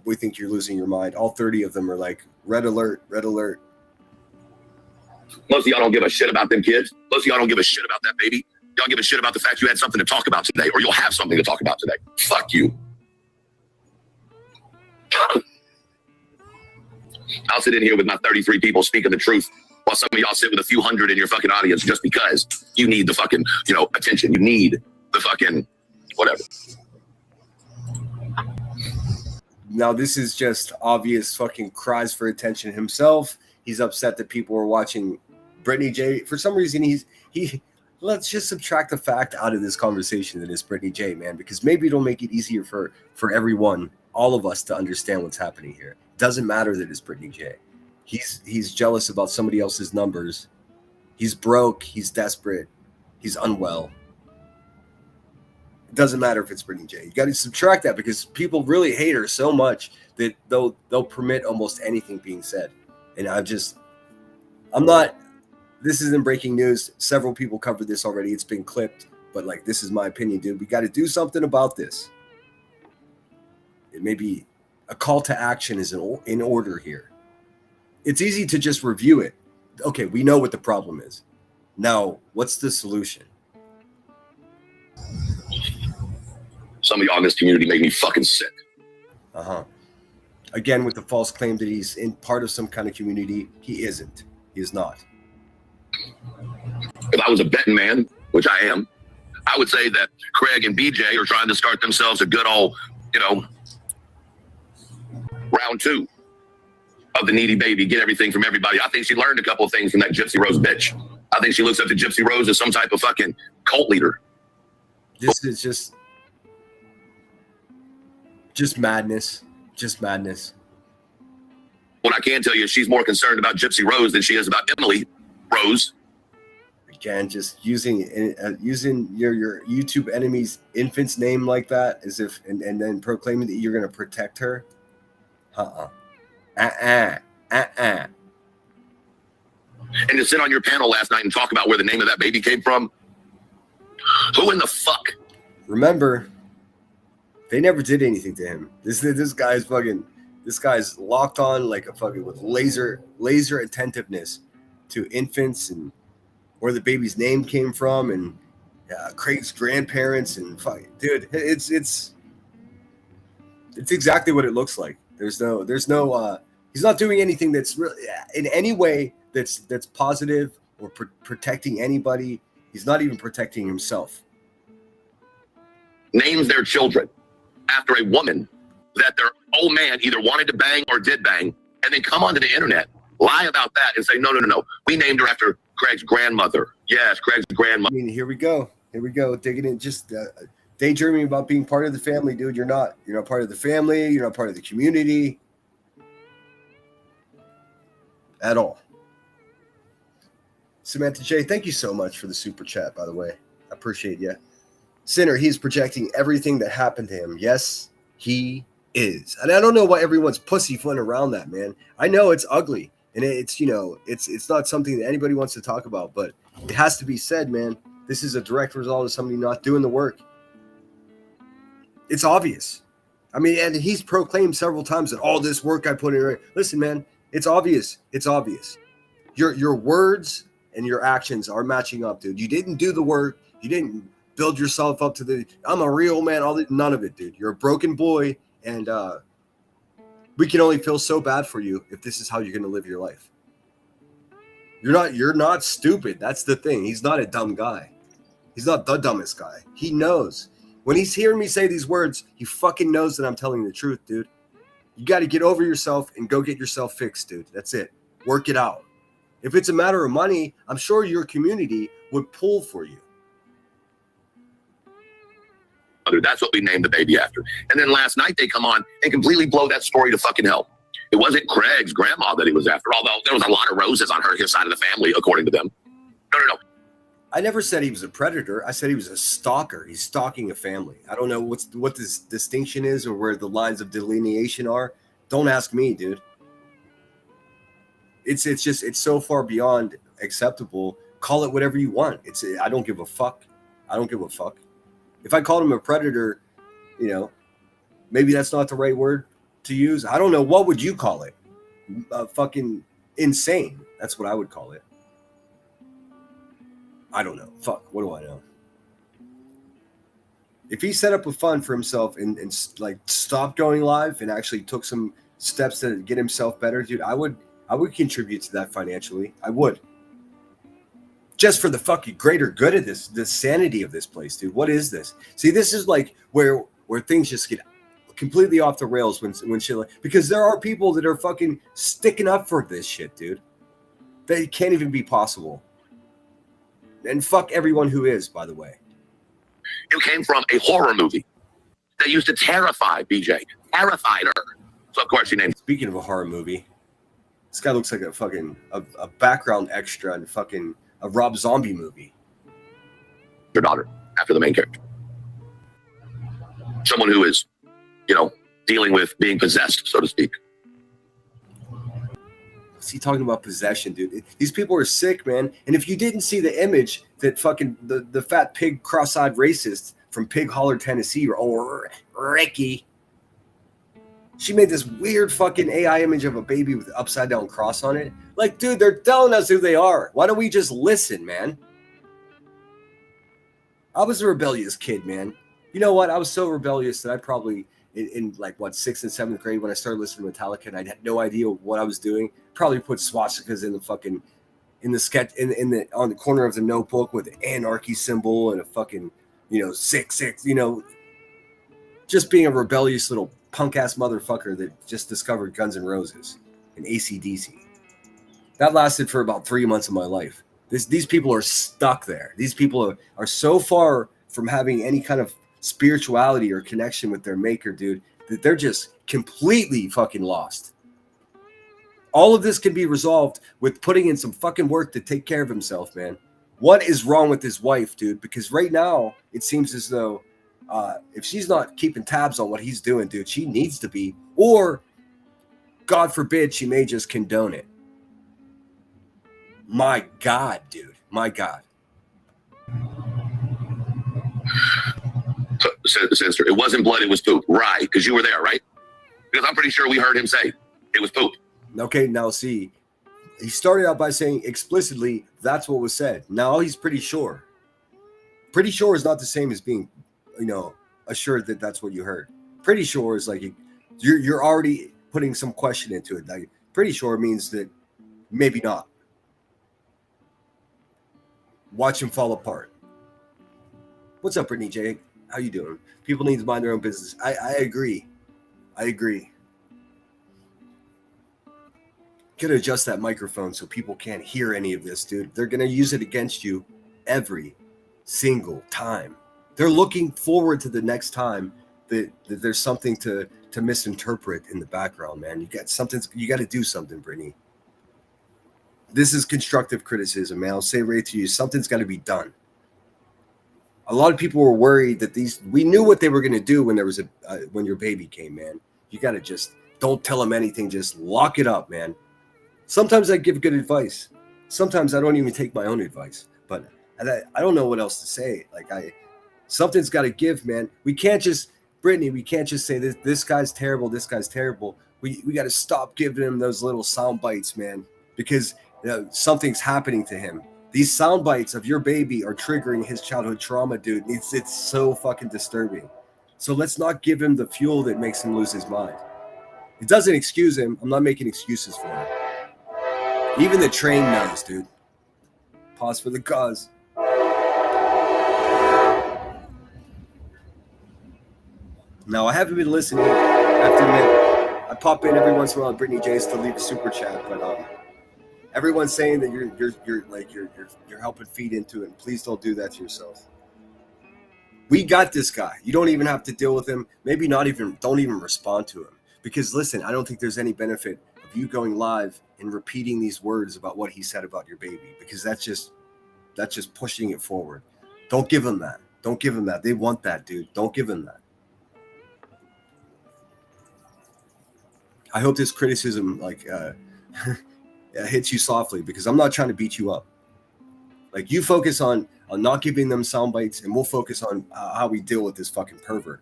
[SPEAKER 1] we think you're losing your mind. All 30 of them are like red alert, red alert.
[SPEAKER 5] Most of y'all don't give a shit about them kids. Most of y'all don't give a shit about that baby. Y'all give a shit about the fact you had something to talk about today, or you'll have something to talk about today. Fuck you. I'll sit in here with my 33 people speaking the truth, while some of y'all sit with a few hundred in your fucking audience just because you need the fucking, attention. You need the fucking whatever.
[SPEAKER 1] Now this is just obvious fucking cries for attention himself. He's upset that people are watching Brittany J. For some reason, let's just subtract the fact out of this conversation that it's Brittany J, man, because maybe it'll make it easier for everyone, all of us, to understand what's happening here. It doesn't matter that it's Brittany J. He's jealous about somebody else's numbers. He's broke. He's desperate. He's unwell. It doesn't matter if it's Brittany J. You got to subtract that, because people really hate her so much that they'll permit almost anything being said. And I'm not. This isn't breaking news. Several people covered this already. It's been clipped, but this is my opinion, dude. We got to do something about this. It may be a call to action is in order here. It's easy to just review it. Okay, we know what the problem is. Now, what's the solution?
[SPEAKER 5] Some of y'all in this community make me fucking sick.
[SPEAKER 1] Again, with the false claim that he's in part of some kind of community, he isn't. He is not.
[SPEAKER 5] If I was a betting man, which I am, I would say that Craig and BJ are trying to start themselves a good old, round 2 of the needy baby, get everything from everybody. I think she learned a couple of things from that Gypsy Rose bitch. I think she looks up to Gypsy Rose as some type of fucking cult leader.
[SPEAKER 1] This is just madness. Just madness.
[SPEAKER 5] What I can tell you is she's more concerned about Gypsy Rose than she is about Emily Rose.
[SPEAKER 1] Again, just using your YouTube enemy's infant's name like that, as if and then proclaiming that you're going to protect her.
[SPEAKER 5] And to sit on your panel last night and talk about where the name of that baby came from. Who in the fuck?
[SPEAKER 1] Remember, they never did anything to him. This guy's locked on like a fucking with laser attentiveness to infants and where the baby's name came from and Craig's grandparents and fucking dude, it's exactly what it looks like. There's no he's not doing anything that's really in any way that's positive or protecting anybody. He's not even protecting himself.
[SPEAKER 5] Names their children after a woman that their old man either wanted to bang or did bang, and then come onto the internet, lie about that, and say, no, we named her after Craig's grandmother. Yes, Craig's grandmother.
[SPEAKER 1] I mean, here we go, digging in, just daydreaming about being part of the family, dude. You're not part of the family. You're not part of the community at all. Samantha J, thank you so much for the super chat, by the way. I appreciate you. Sinner, he's projecting everything that happened to him. Yes, he is. And I don't know why everyone's pussyfooting around that, man. I know it's ugly, and it's not something that anybody wants to talk about, but it has to be said, man. This is a direct result of somebody not doing the work. It's obvious. I mean, and he's proclaimed several times that all this work I put in. Listen, man, it's obvious. It's obvious. Your words and your actions are matching up, dude. You didn't do the work. You didn't build yourself up to I'm a real man. None of it, dude. You're a broken boy, and we can only feel so bad for you if this is how you're going to live your life. You're not stupid. That's the thing. He's not a dumb guy. He's not the dumbest guy. He knows. When he's hearing me say these words, he fucking knows that I'm telling the truth, dude. You got to get over yourself and go get yourself fixed, dude. That's it. Work it out. If it's a matter of money, I'm sure your community would pull for you.
[SPEAKER 5] That's what we named the baby after. And then last night they come on and completely blow that story to fucking hell. It wasn't Craig's grandma that he was after, although there was a lot of roses on his side of the family, according to them. No.
[SPEAKER 1] I never said he was a predator. I said he was a stalker. He's stalking a family. I don't know what this distinction is or where the lines of delineation are. Don't ask me, dude. It's so far beyond acceptable. Call it whatever you want. I don't give a fuck. I don't give a fuck. If I called him a predator, maybe that's not the right word to use. I don't know. What would you call it? Fucking insane. That's what I would call it. I don't know. Fuck. What do I know? If he set up a fund for himself and like stopped going live and actually took some steps to get himself better, dude, I would contribute to that financially. I would. Just for the fucking greater good of the sanity of this place, dude. What is this? See, this is like where things just get completely off the rails when shit because there are people that are fucking sticking up for this shit, dude. That can't even be possible. And fuck everyone who is, by the way.
[SPEAKER 5] You came from a horror movie that used to terrify BJ, terrified her. So of course she named.
[SPEAKER 1] Speaking of a horror movie, this guy looks like a fucking a background extra in fucking a Rob Zombie movie.
[SPEAKER 5] Your daughter after the main character. Someone who is, dealing with being possessed, so to speak.
[SPEAKER 1] What's he talking about possession, dude? These people are sick, man. And if you didn't see the image that fucking the fat pig cross-eyed racist from Pig Holler, Tennessee, or Ricky, she made this weird fucking AI image of a baby with an upside down cross on it. Like, dude, they're telling us who they are. Why don't we just listen, man? I was a rebellious kid, man. You know what? I was so rebellious that I probably in like 6th and 7th grade when I started listening to Metallica and I had no idea what I was doing. Probably put swastikas in the sketch on the corner of the notebook with the anarchy symbol and a fucking 666. Just being a rebellious little punk ass motherfucker that just discovered Guns N' Roses and AC/DC. That lasted for about 3 months of my life. These people are stuck there. These people are so far from having any kind of spirituality or connection with their maker, dude, that they're just completely fucking lost. All of this can be resolved with putting in some fucking work to take care of himself, man. What is wrong with his wife, dude? Because right now it seems as though if she's not keeping tabs on what he's doing, dude, she needs to be, or God forbid, she may just condone it. My God, dude. My God.
[SPEAKER 5] Sister, it wasn't blood, it was poop. Right, because you were there, right? Because I'm pretty sure we heard him say it was poop.
[SPEAKER 1] Okay, now see, he started out by saying explicitly that's what was said. Now he's pretty sure. Pretty sure is not the same as being, assured that that's what you heard. Pretty sure is like you're already putting some question into it. Like, pretty sure means that maybe not. Watch him fall apart. What's up, Brittany J? How you doing? People need to mind their own business. I agree. Gotta adjust that microphone so people can't hear any of this, dude. They're gonna use it against you every single time. They're looking forward to the next time that there's something to misinterpret in the background, man. You got to do something, Brittany. This is constructive criticism, man. I'll say right to you, something's got to be done. A lot of people were worried that we knew what they were going to do when when your baby came, man. You got to just don't tell them anything. Just lock it up, man. Sometimes I give good advice. Sometimes I don't even take my own advice, but I don't know what else to say. Something's got to give, man. We can't just say this guy's terrible. This guy's terrible. We got to stop giving him those little sound bites, man, because something's happening to him. These sound bites of your baby are triggering his childhood trauma, dude. It's so fucking disturbing. So let's not give him the fuel that makes him lose his mind. It doesn't excuse him. I'm not making excuses for him. Even the train knows, dude. Pause for the cause. Now, I haven't been listening. I have to admit, I pop in every once in a while at Brittany J's to leave a super chat, but everyone's saying that you're helping feed into it. And please don't do that to yourself. We got this guy. You don't even have to deal with him. Maybe don't even respond to him. Because listen, I don't think there's any benefit of you going live and repeating these words about what he said about your baby, because that's just pushing it forward. Don't give him that. Don't give him that. They want that, dude. Don't give him that. I hope this criticism hits you softly, because I'm not trying to beat you up. Like, you focus on not giving them sound bites, and we'll focus on how we deal with this fucking pervert.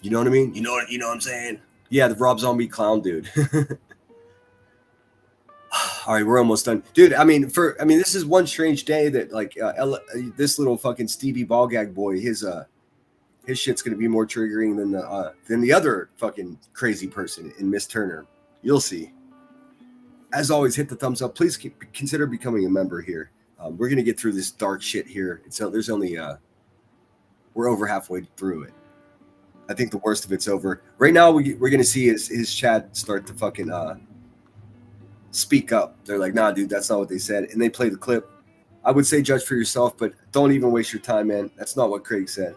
[SPEAKER 1] You know what I mean? You know what I'm saying? Yeah, the Rob Zombie clown dude. All right, we're almost done, dude. I mean, this is one strange day that this little fucking Stevie ball gag boy, his shit's gonna be more triggering than the other fucking crazy person in Miss Turner. You'll see. As always, hit the thumbs up. Please consider becoming a member here. We're gonna get through this dark shit here. There's only we're over halfway through it. I think the worst of it's over. Right now, we're gonna see his chat start to fucking speak up. They're like, nah, dude, that's not what they said, and they play the clip. I would say judge for yourself, but don't even waste your time, man. That's not what Craig said.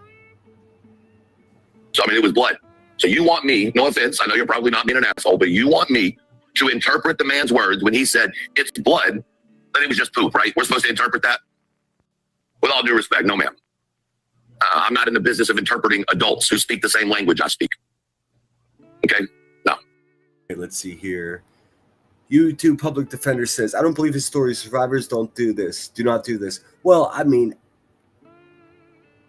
[SPEAKER 5] So, I mean, it was blood. So you want me, no offense, I know you're probably not being an asshole, but you want me to interpret the man's words when he said it's blood, that it was just poop, right? We're supposed to interpret that? With all due respect, no, ma'am. I'm not in the business of interpreting adults who speak the same language I speak. Okay? No.
[SPEAKER 1] Okay, let's see here. YouTube public defender says, I don't believe his story. Survivors don't do this. Do not do this. Well, I mean,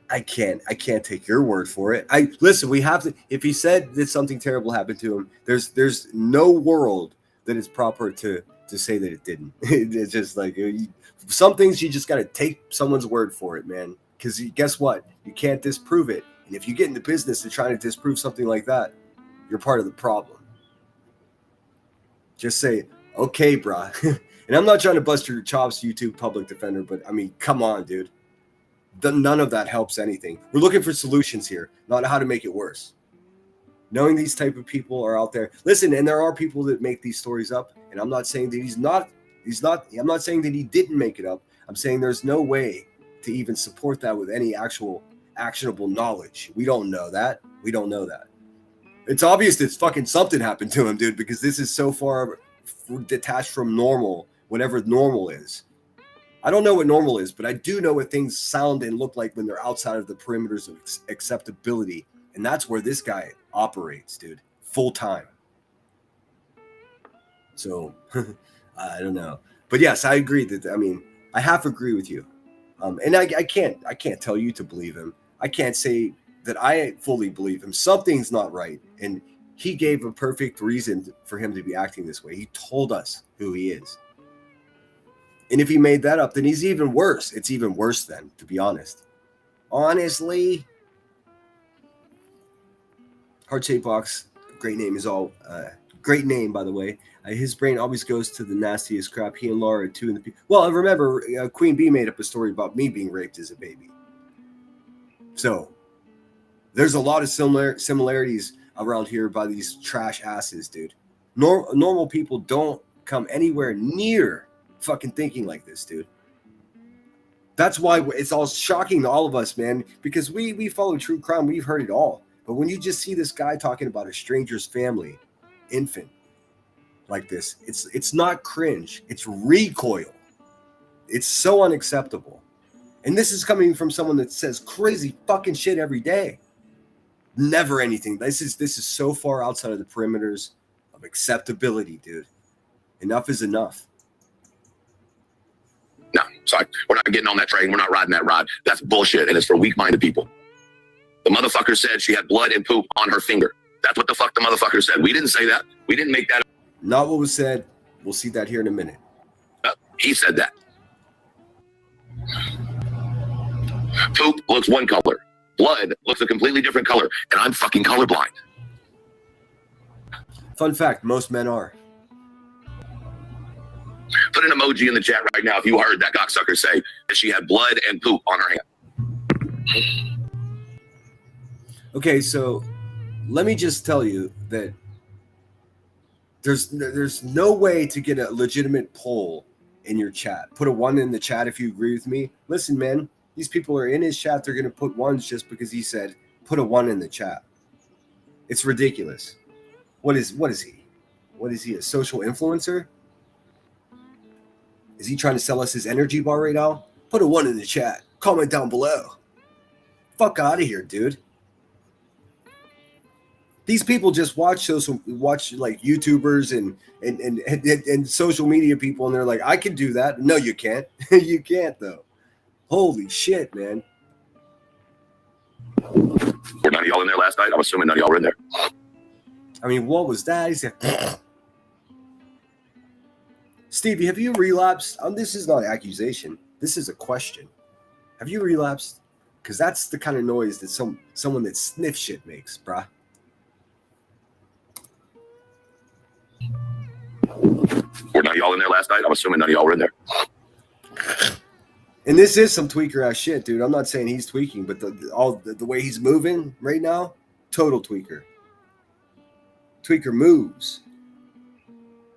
[SPEAKER 1] I can't take your word for it. Listen, we have to, if he said that something terrible happened to him, there's no world that is proper to say that it didn't. It's just like, some things you just got to take someone's word for it, man. Because guess what? You can't disprove it. And if you get in the business of trying to disprove something like that, you're part of the problem. Just say, okay, brah. And I'm not trying to bust your chops, YouTube public defender, but I mean, come on, dude. None of that helps anything. We're looking for solutions here, not how to make it worse. Knowing these type of people are out there. Listen, and there are people that make these stories up, and I'm not saying that I'm not saying that he didn't make it up. I'm saying there's no way to even support that with any actual actionable knowledge. We don't know that. It's obvious that fucking something happened to him, dude, because this is so far detached from normal, whatever normal is. I don't know what normal is, but I do know what things sound and look like when they're outside of the perimeters of acceptability. And that's where this guy operates, dude, full time. So I don't know. But yes, I agree I half agree with you. And I can't tell you to believe him. I can't say that I fully believe him. Something's not right. And he gave a perfect reason for him to be acting this way. He told us who he is. And if he made that up, then he's even worse. It's even worse then, to be honest. Honestly. Heart Shape Box, great name great name, by the way. His brain always goes to the nastiest crap. He and Laura are two in the... Well, I remember Queen Bee made up a story about me being raped as a baby. So, there's a lot of similarities around here by these trash asses, dude. Normal people don't come anywhere near fucking thinking like this, dude. That's why it's all shocking to all of us, man, because we follow true crime. We've heard it all. But when you just see this guy talking about a stranger's family, infant, like this, it's not cringe. It's recoil. It's so unacceptable. And this is coming from someone that says crazy fucking shit every day. Never anything. This is so far outside of the perimeters of acceptability, dude. Enough is enough.
[SPEAKER 5] No, sorry. We're not getting on that train. We're not riding that ride. That's bullshit, and it's for weak-minded people. The motherfucker said she had blood and poop on her finger. That's what the fuck the motherfucker said. We didn't say that. We didn't make that up.
[SPEAKER 1] Not what was said. We'll see that here in a minute.
[SPEAKER 5] He said that. Poop looks one color. Blood looks a completely different color. And I'm fucking colorblind.
[SPEAKER 1] Fun fact, most men are.
[SPEAKER 5] put an emoji in the chat right now if you heard that cocksucker say that she had blood and poop on her hand.
[SPEAKER 1] Okay, so let me just tell you that there's no way to get a legitimate poll in your chat. Put a 1 in the chat if you agree with me. Listen, man, these people are in his chat. They're going to put 1s just because he said put a 1 in the chat. It's ridiculous. What is he? What is he, a social influencer? Is he trying to sell us his energy bar right now? Put a 1 in the chat. Comment down below. Fuck out of here, dude. These people just watch like YouTubers and social media people, and they're like, I can do that. No, you can't. You can't, though. Holy shit, man.
[SPEAKER 5] Were none of y'all in there last night? I'm assuming none of y'all were in there.
[SPEAKER 1] I mean, what was that? He said, Stevie, have you relapsed? This is not an accusation. This is a question. Have you relapsed? Because that's the kind of noise that someone that sniffs shit makes, bruh.
[SPEAKER 5] Were none of y'all in there last night? I'm assuming none of y'all were in there.
[SPEAKER 1] And this is some tweaker ass shit, dude. I'm not saying he's tweaking, but the way he's moving right now, total tweaker. Tweaker moves.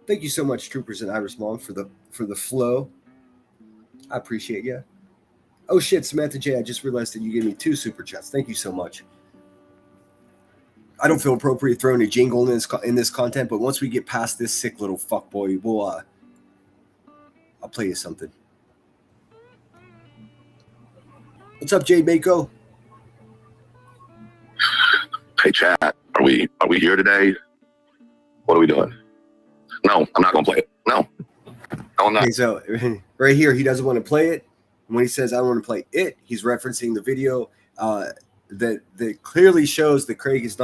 [SPEAKER 1] Thank you so much, Troopers and Iris Mom, for the flow. I appreciate you. Oh shit, Samantha J, I just realized that you gave me 2 super chats. Thank you so much. I don't feel appropriate throwing a jingle in this content, but once we get past this sick little fuckboy, I'll play you something. What's up, Jade Mako?
[SPEAKER 5] Hey, chat. Are we here today? What are we doing? No, I'm not gonna play it. No, I'm not.
[SPEAKER 1] Okay, so right here, he doesn't want to play it. And when he says I don't want to play it, he's referencing the video that clearly shows that Craig has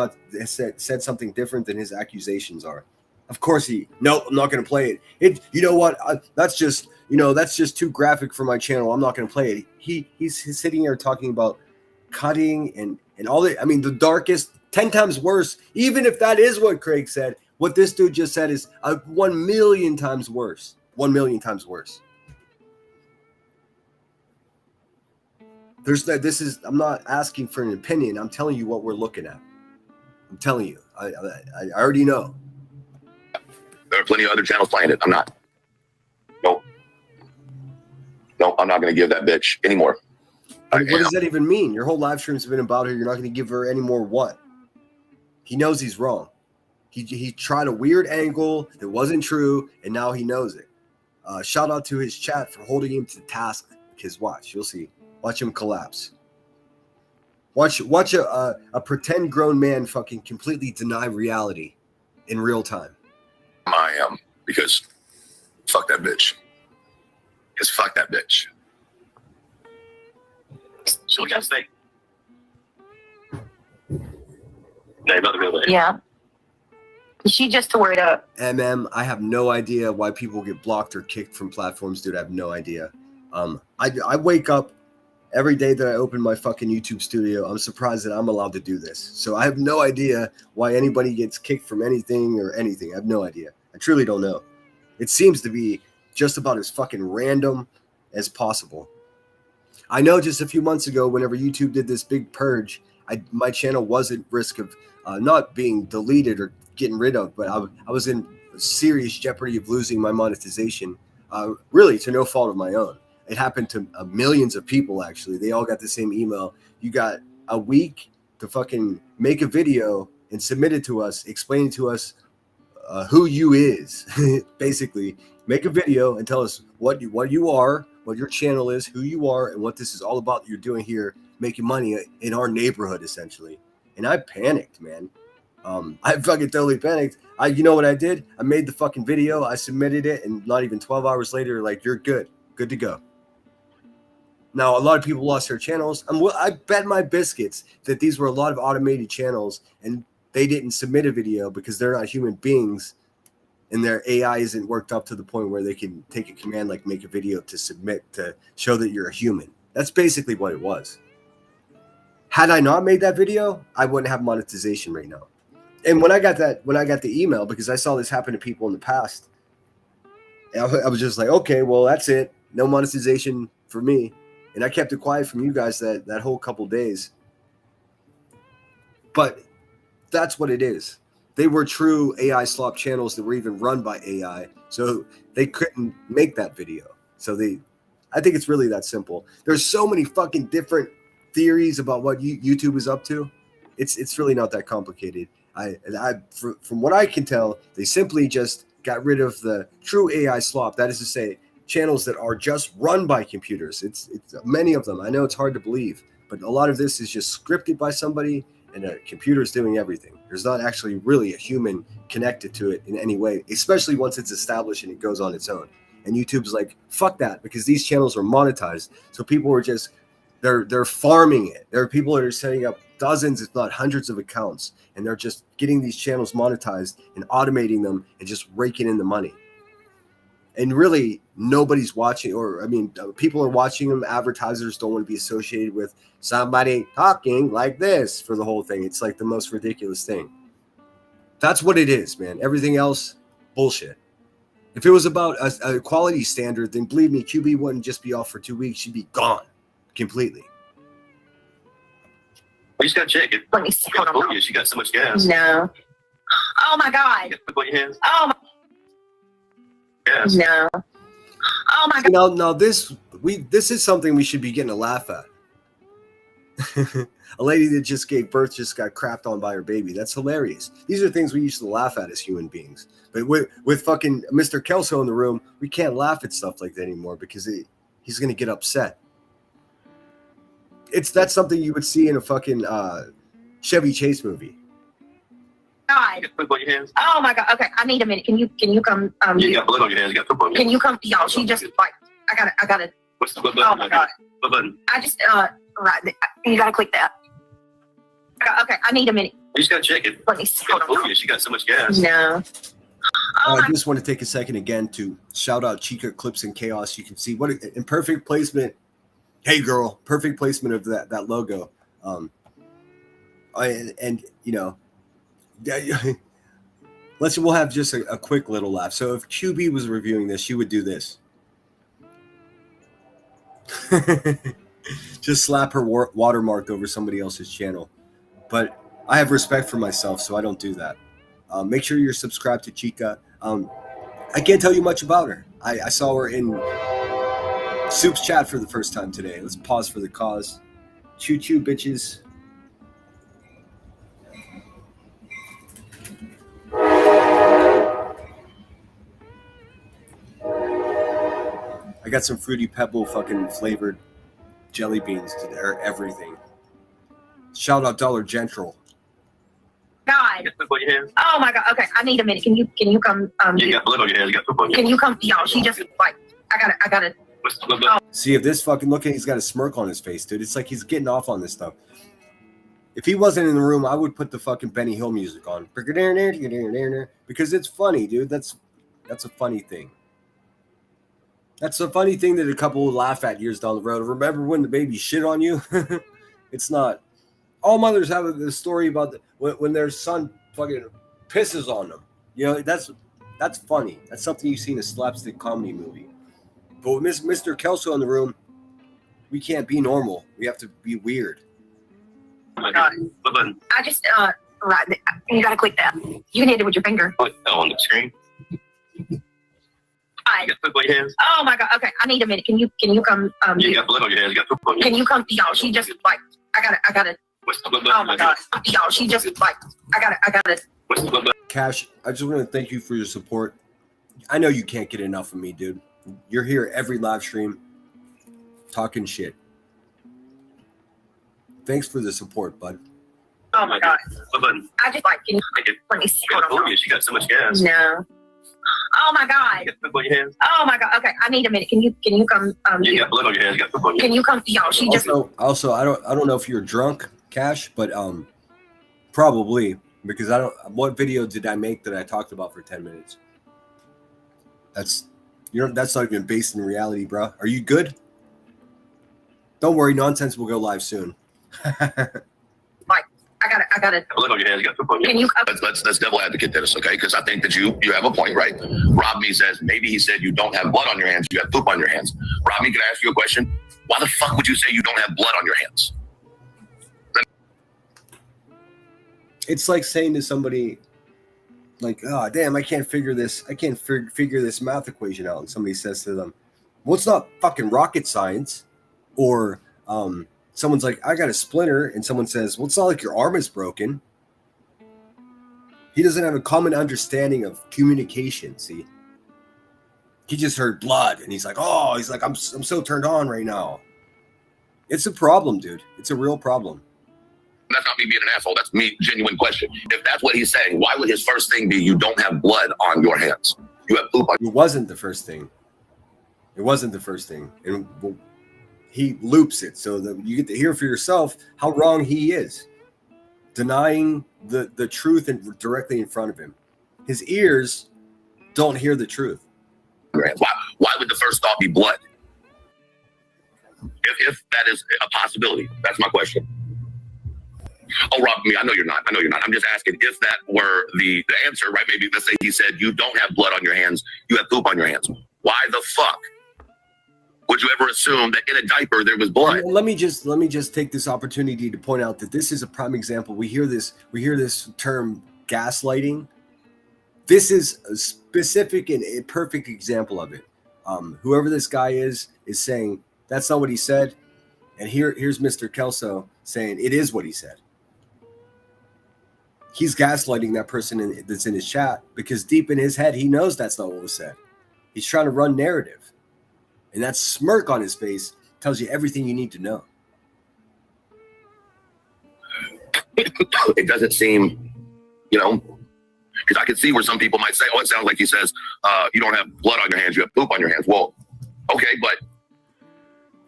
[SPEAKER 1] said something different than his accusations are. Of course nope, I'm not going to play it. You know what? That's just too graphic for my channel. I'm not going to play it. He's sitting here talking about cutting and all that. I mean, the darkest, 10 times worse. Even if that is what Craig said, what this dude just said is 1 million times worse. 1 million times worse. I'm not asking for an opinion. I'm telling you what we're looking at. I'm telling you. I already know.
[SPEAKER 5] There are plenty of other channels playing it. I'm not. Nope, I'm not going to give that bitch anymore.
[SPEAKER 1] What does that even mean? Your whole live stream's been about her. You're not going to give her any more what? He knows he's wrong. He tried a weird angle that wasn't true, and now he knows it. Shout out to his chat for holding him to task. Because watch, you'll see. Watch him collapse. Watch a pretend grown man fucking completely deny reality in real time.
[SPEAKER 5] I am, because fuck that bitch. Because fuck that bitch. So what you guys think?
[SPEAKER 7] Yeah. She just tore it up.
[SPEAKER 1] I have no idea why people get blocked or kicked from platforms, dude. I have no idea. I wake up every day that I open my fucking YouTube studio. I'm surprised that I'm allowed to do this. So I have no idea why anybody gets kicked from anything or anything. I have no idea. I truly don't know. It seems to be just about as fucking random as possible. I know just a few months ago, whenever YouTube did this big purge, my channel was at risk of not being deleted or getting rid of, but I was in serious jeopardy of losing my monetization, really to no fault of my own. It happened to millions of people, actually. They all got the same email. You got a week to fucking make a video and submit it to us, explaining to us who you is. Basically, make a video and tell us what you are, what your channel is, who you are, and what this is all about that you're doing here, making money in our neighborhood, essentially. And I panicked, man. I fucking totally panicked. You know what I did? I made the fucking video, I submitted it, and not even 12 hours later, like, you're good to go. Now, a lot of people lost their channels. I bet my biscuits that these were a lot of automated channels, and they didn't submit a video because they're not human beings, and their AI isn't worked up to the point where they can take a command like make a video to submit to show that you're a human. That's basically what it was. Had I not made that video, I wouldn't have monetization right now. And when I got the email, because I saw this happen to people in the past, And I was just like, okay, well, that's it. No monetization for me. And I kept it quiet from you guys that whole couple days. But that's what it is. They were true AI slop channels that were even run by AI. So they couldn't make that video. So I think it's really that simple. There's so many fucking different theories about what YouTube is up to. It's really not that complicated. From what I can tell, they simply just got rid of the true AI slop. That is to say, channels that are just run by computers. It's many of them. I know it's hard to believe, but a lot of this is just scripted by somebody, and a computer's doing everything. There's not actually really a human connected to it in any way, especially once it's established and it goes on its own. And YouTube's like, fuck that, because these channels are monetized. So people are just, they're farming it. There are people that are setting up dozens, if not hundreds of accounts, and they're just getting these channels monetized and automating them and just raking in the money. And really, nobody's watching, or I mean, people are watching them. Advertisers don't want to be associated with somebody talking like this for the whole thing. It's like the most ridiculous thing. That's what it is, man. Everything else, bullshit. If it was about a quality standard, then believe me, QB wouldn't just be off for 2 weeks. She'd be gone completely.
[SPEAKER 5] We just got to check it.
[SPEAKER 7] Let me see. Hold on.
[SPEAKER 5] She got so much gas.
[SPEAKER 7] No. Oh my God.
[SPEAKER 5] Put your hands.
[SPEAKER 7] Oh my.
[SPEAKER 5] Gas.
[SPEAKER 7] No. Oh my God.
[SPEAKER 1] Now this is something we should be getting a laugh at. A lady that just gave birth just got crapped on by her baby. That's hilarious. These are things we used to laugh at as human beings. But with fucking Mr. Kelso in the room, we can't laugh at stuff like that anymore because he's going to get upset. That's something you would see in a fucking Chevy Chase movie.
[SPEAKER 7] God.
[SPEAKER 5] Put your hands.
[SPEAKER 7] Oh my God. Okay, I need a minute. Can you come?
[SPEAKER 5] You got blood on your hands. You got football.
[SPEAKER 7] Can you come? Y'all, she just like I gotta.
[SPEAKER 5] What's the button?
[SPEAKER 7] Oh my God.
[SPEAKER 5] What button?
[SPEAKER 7] I just right. You gotta click that. Okay, I need a minute.
[SPEAKER 5] We just got to check it.
[SPEAKER 7] Let me see. Hold on.
[SPEAKER 5] She got so much gas.
[SPEAKER 7] No. Oh
[SPEAKER 1] I
[SPEAKER 7] my.
[SPEAKER 1] just want to take a second again to shout out Chica Clips and Chaos. You can see what in perfect placement. Hey girl, perfect placement of that logo. And you know, we'll have just a quick little laugh. So if QB was reviewing this, she would do this. Just slap her watermark over somebody else's channel. But I have respect for myself, so I don't do that. Make sure you're subscribed to Chica. I can't tell you much about her. I saw her in Soup's chat for the first time today. Let's pause for the cause. Choo choo, bitches. I got some Fruity Pebble fucking flavored jelly beans. They're everything. Shout out Dollar General.
[SPEAKER 7] God.
[SPEAKER 5] Put your hands.
[SPEAKER 7] Oh my God. Okay, I need a minute. Can you come?
[SPEAKER 5] You got blood on your hands. You got football.
[SPEAKER 7] Can you come? Y'all, she just like I gotta.
[SPEAKER 5] What's the button?
[SPEAKER 1] See, if this fucking look at, he's got a smirk on his face, dude. It's like he's getting off on this stuff. If he wasn't in the room, I would put the fucking Benny Hill music on because it's funny, dude. That's a funny thing. That's a funny thing that a couple will laugh at years down the road. Remember when the baby shit on you? It's not. All mothers have the story about when their son fucking pisses on them. You know, that's funny. That's something you see in a slapstick comedy movie. But with Mr. Kelso in the room, we can't be normal. We have to be weird.
[SPEAKER 5] Oh my God. What button?
[SPEAKER 7] I just right. You gotta click that. You can hit it with your finger.
[SPEAKER 5] Oh, on the screen.
[SPEAKER 7] Hi.
[SPEAKER 5] You got your hands.
[SPEAKER 7] Oh my God. Okay, I need a minute. Can you come?
[SPEAKER 5] You got blood on your hands. You got football.
[SPEAKER 7] Can you come? Y'all, she just like I gotta.
[SPEAKER 5] What's the button?
[SPEAKER 7] Oh my God. Y'all, she just like I gotta.
[SPEAKER 5] What's the button?
[SPEAKER 1] Cash, I just want to thank you for your support. I know you can't get enough of me, dude. You're here every live stream talking shit. Thanks for the support, bud.
[SPEAKER 7] Oh my God.
[SPEAKER 5] What button?
[SPEAKER 7] I just like. Can you, let me see. Hold on.
[SPEAKER 5] She got so much gas.
[SPEAKER 7] No. Oh my God.
[SPEAKER 5] Put your hands.
[SPEAKER 7] Oh my God. Okay, I need a minute. Can you come?
[SPEAKER 5] You got blood on your hands. You got football.
[SPEAKER 7] Can you come? Y'all, she just.
[SPEAKER 1] Also, I don't know if you're drunk, Cash, but probably because I don't. What video did I make that I talked about for 10 minutes? That's not even based in reality, bro. Are you good? Don't worry, Nonsense will go live soon.
[SPEAKER 7] Like I I got it.
[SPEAKER 5] Look on your hands. You got poop on your
[SPEAKER 7] Can
[SPEAKER 5] hands.
[SPEAKER 7] you?
[SPEAKER 5] Let's devil advocate this, okay? Because I think that you have a point, right? Rob Me says maybe he said you don't have blood on your hands, you have poop on your hands. Rob Me, can I ask you a question? Why the fuck would you say you don't have blood on your hands?
[SPEAKER 1] It's like saying to somebody, like, oh damn, I can't figure this math equation out, and somebody says to them, well, it's not fucking rocket science. Or someone's like, I got a splinter, and someone says, well, it's not like your arm is broken. He doesn't have a common understanding of communication. See, he just heard blood, and he's like, I'm so turned on right now. It's a problem, dude. It's a real problem.
[SPEAKER 5] That's not me being an asshole. That's me, genuine question. If that's what he's saying, why would his first thing be you don't have blood on your hands? You have poop on
[SPEAKER 1] It wasn't the first thing. It wasn't the first thing. And he loops it so that you get to hear for yourself how wrong he is. Denying the truth and directly in front of him. His ears don't hear the truth.
[SPEAKER 5] your hands. Why would the first thought be blood? If that is a possibility, that's my question. Oh, Rob, I know you're not. I'm just asking if that were the answer, right? Maybe let's say he said you don't have blood on your hands, you have poop on your hands. Why the fuck would you ever assume that in a diaper there was blood?
[SPEAKER 1] Let me just take this opportunity to point out that this is a prime example. We hear this term gaslighting. This is a specific and a perfect example of it. Whoever this guy is saying that's not what he said, and here's Mr. Kelso saying it is what he said. He's gaslighting that person that's in his chat because deep in his head, he knows that's not what was said. He's trying to run narrative. And that smirk on his face tells you everything you need to know.
[SPEAKER 5] It doesn't seem, because I can see where some people might say, oh, it sounds like he says, you don't have blood on your hands, you have poop on your hands. Well, okay, but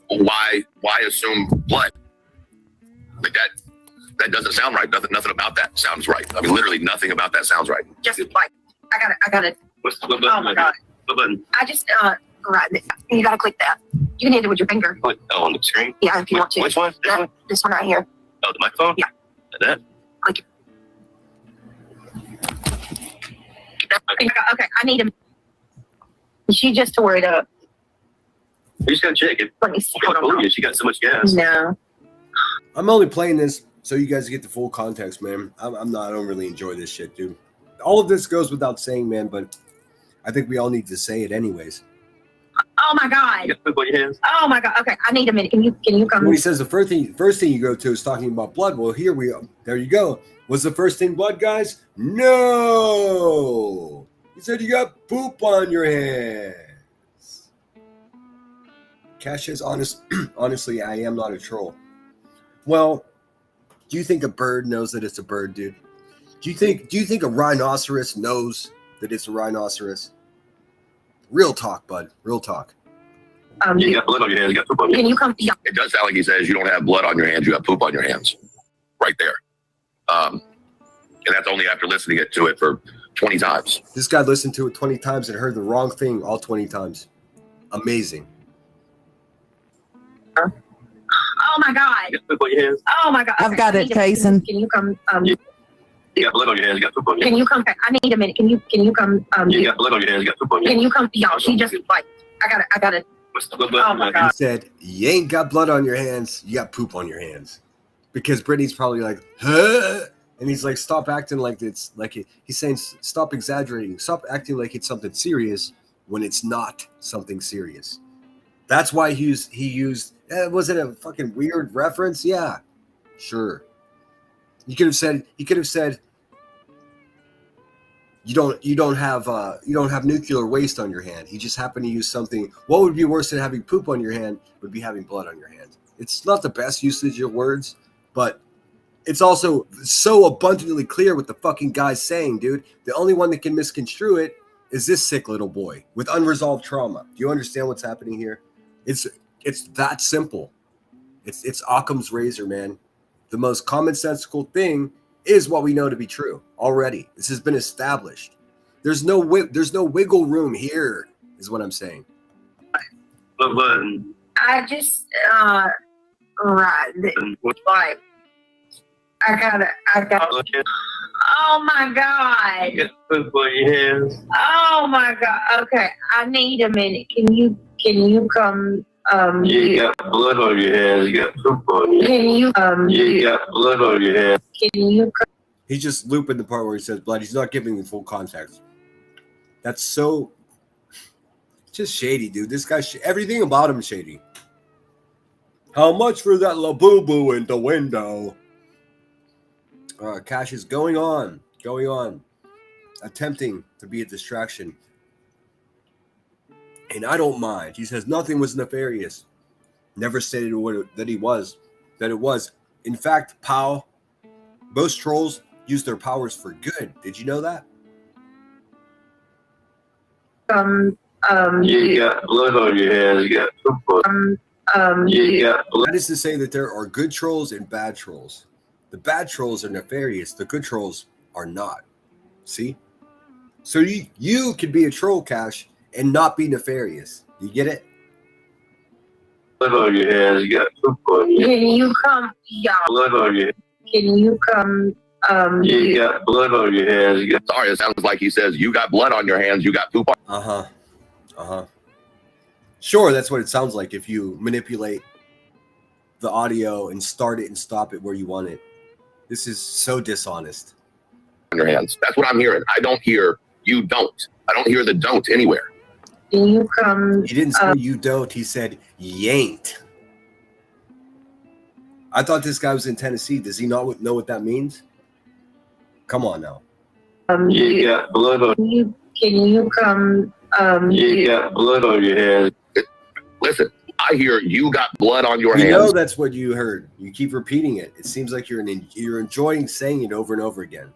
[SPEAKER 5] why assume blood? Like that doesn't sound right. Nothing about that sounds right. I mean, literally nothing about that sounds right.
[SPEAKER 7] Just like I got it.
[SPEAKER 5] What button?
[SPEAKER 7] Oh my god.
[SPEAKER 5] What button?
[SPEAKER 7] I just right. You gotta click that. You can hit it with your finger.
[SPEAKER 5] What? Oh, on the screen?
[SPEAKER 7] Yeah, if you want to.
[SPEAKER 5] Which one? This one?
[SPEAKER 7] This one right here.
[SPEAKER 5] Oh, the microphone?
[SPEAKER 7] Yeah.
[SPEAKER 5] That?
[SPEAKER 7] Click it. Okay, I need him. She just tore it up.
[SPEAKER 5] You just gotta check it.
[SPEAKER 7] Let me see. Hold on.
[SPEAKER 5] She got so much gas.
[SPEAKER 7] No.
[SPEAKER 1] I'm only playing this so you guys get the full context, man. I don't really enjoy this shit, dude. All of this goes without saying, man, but I think we all need to say it anyways.
[SPEAKER 7] Oh my god.
[SPEAKER 5] You got poop on your hands?
[SPEAKER 7] Oh my god. Okay, I need a minute. Can you come?
[SPEAKER 1] When he says the first thing you go to is talking about blood, well, here we are. There you go. Was the first thing blood, guys? No. He said you got poop on your hands. Cash says, honestly, I am not a troll. Well, do you think a bird knows that it's a bird, dude? Do you think a rhinoceros knows that it's a rhinoceros? Real talk, bud. Real talk.
[SPEAKER 5] You got blood on your hands, you got poop on your hands.
[SPEAKER 7] Can you come? Yeah.
[SPEAKER 5] It does sound like he says you don't have blood on your hands, you have poop on your hands. Right there. And that's only after listening to it for 20 times.
[SPEAKER 1] This guy listened to it 20 times and heard the wrong thing all 20 times. Amazing.
[SPEAKER 7] Oh my god.
[SPEAKER 5] You got poop on your hands?
[SPEAKER 7] Oh my god.
[SPEAKER 6] I've got
[SPEAKER 7] I
[SPEAKER 6] it,
[SPEAKER 7] need a minute.
[SPEAKER 6] Kason.
[SPEAKER 7] Can you come?
[SPEAKER 5] You got blood on your hands, you got poop on your
[SPEAKER 7] Can
[SPEAKER 5] hands.
[SPEAKER 7] you come? I need a minute. Can you come?
[SPEAKER 5] You got blood on your hands, you got poop on your
[SPEAKER 7] Can
[SPEAKER 5] hands.
[SPEAKER 7] you come? Y'all, she just like I got it.
[SPEAKER 5] What button?
[SPEAKER 7] Oh my
[SPEAKER 1] He
[SPEAKER 7] god.
[SPEAKER 1] said, you ain't got blood on your hands, you got poop on your hands. Because Brittany's probably like, huh? And he's like, stop acting like it's like it. He's saying, stop exaggerating. Stop acting like it's something serious when it's not something serious. That's why he used was it a fucking weird reference? Yeah, sure. He could have said you don't have nuclear waste on your hand. He just happened to use something. What would be worse than having poop on your hand would be having blood on your hand. It's not the best usage of words, but it's also so abundantly clear what the fucking guy's saying, dude. The only one that can misconstrue it is this sick little boy with unresolved trauma. Do you understand what's happening here? It's that simple. It's Occam's razor, man. The most commonsensical thing is what we know to be true already. This has been established. There's no wiggle room here, is what I'm saying.
[SPEAKER 5] What button?
[SPEAKER 7] I just right. Like I got. Oh my God.
[SPEAKER 8] Get poop on your hands.
[SPEAKER 7] Oh my God. Okay, I need a minute. Can you come?
[SPEAKER 8] You got blood on your hands. You got poop on you.
[SPEAKER 7] Can you
[SPEAKER 8] You got blood on your hands.
[SPEAKER 7] Can you come?
[SPEAKER 1] He's just looping the part where he says blood. He's not giving the full context. That's so just shady, dude. This guy, everything about him is shady. How much for that labubu in the window? Cash is going on, attempting to be a distraction. And I don't mind. He says nothing was nefarious. Never stated that it was. In fact, Pow, most trolls use their powers for good. Did you know that?
[SPEAKER 8] You got blood on your hands. You got poop on you. Got blood.
[SPEAKER 1] That is to say that there are good trolls and bad trolls. The bad trolls are nefarious. The good trolls are not. See? So you can be a troll, Cash, and not be nefarious. You get it?
[SPEAKER 8] Blood on your hands. You got poop on you.
[SPEAKER 7] Can you come? Yeah.
[SPEAKER 8] Blood on your.
[SPEAKER 7] Can you come?
[SPEAKER 8] You got blood on your hands. You got.
[SPEAKER 5] Sorry, it sounds like he says you got blood on your hands, you got poop on.
[SPEAKER 1] Sure, that's what it sounds like if you manipulate the audio and start it and stop it where you want it. This is so dishonest.
[SPEAKER 5] On your hands. That's what I'm hearing. I don't hear you don't. I don't hear the don't anywhere.
[SPEAKER 7] Can you come?
[SPEAKER 1] He didn't say you don't. He said yanked. I thought this guy was in Tennessee. Does he not know what that means? Come on now.
[SPEAKER 8] You got blood on.
[SPEAKER 7] Can you come?
[SPEAKER 8] You got blood on your hands.
[SPEAKER 5] Listen, I hear you got blood on your
[SPEAKER 1] You
[SPEAKER 5] hands.
[SPEAKER 1] know that's what you heard. You keep repeating it. It seems like you're enjoying saying it over and over again.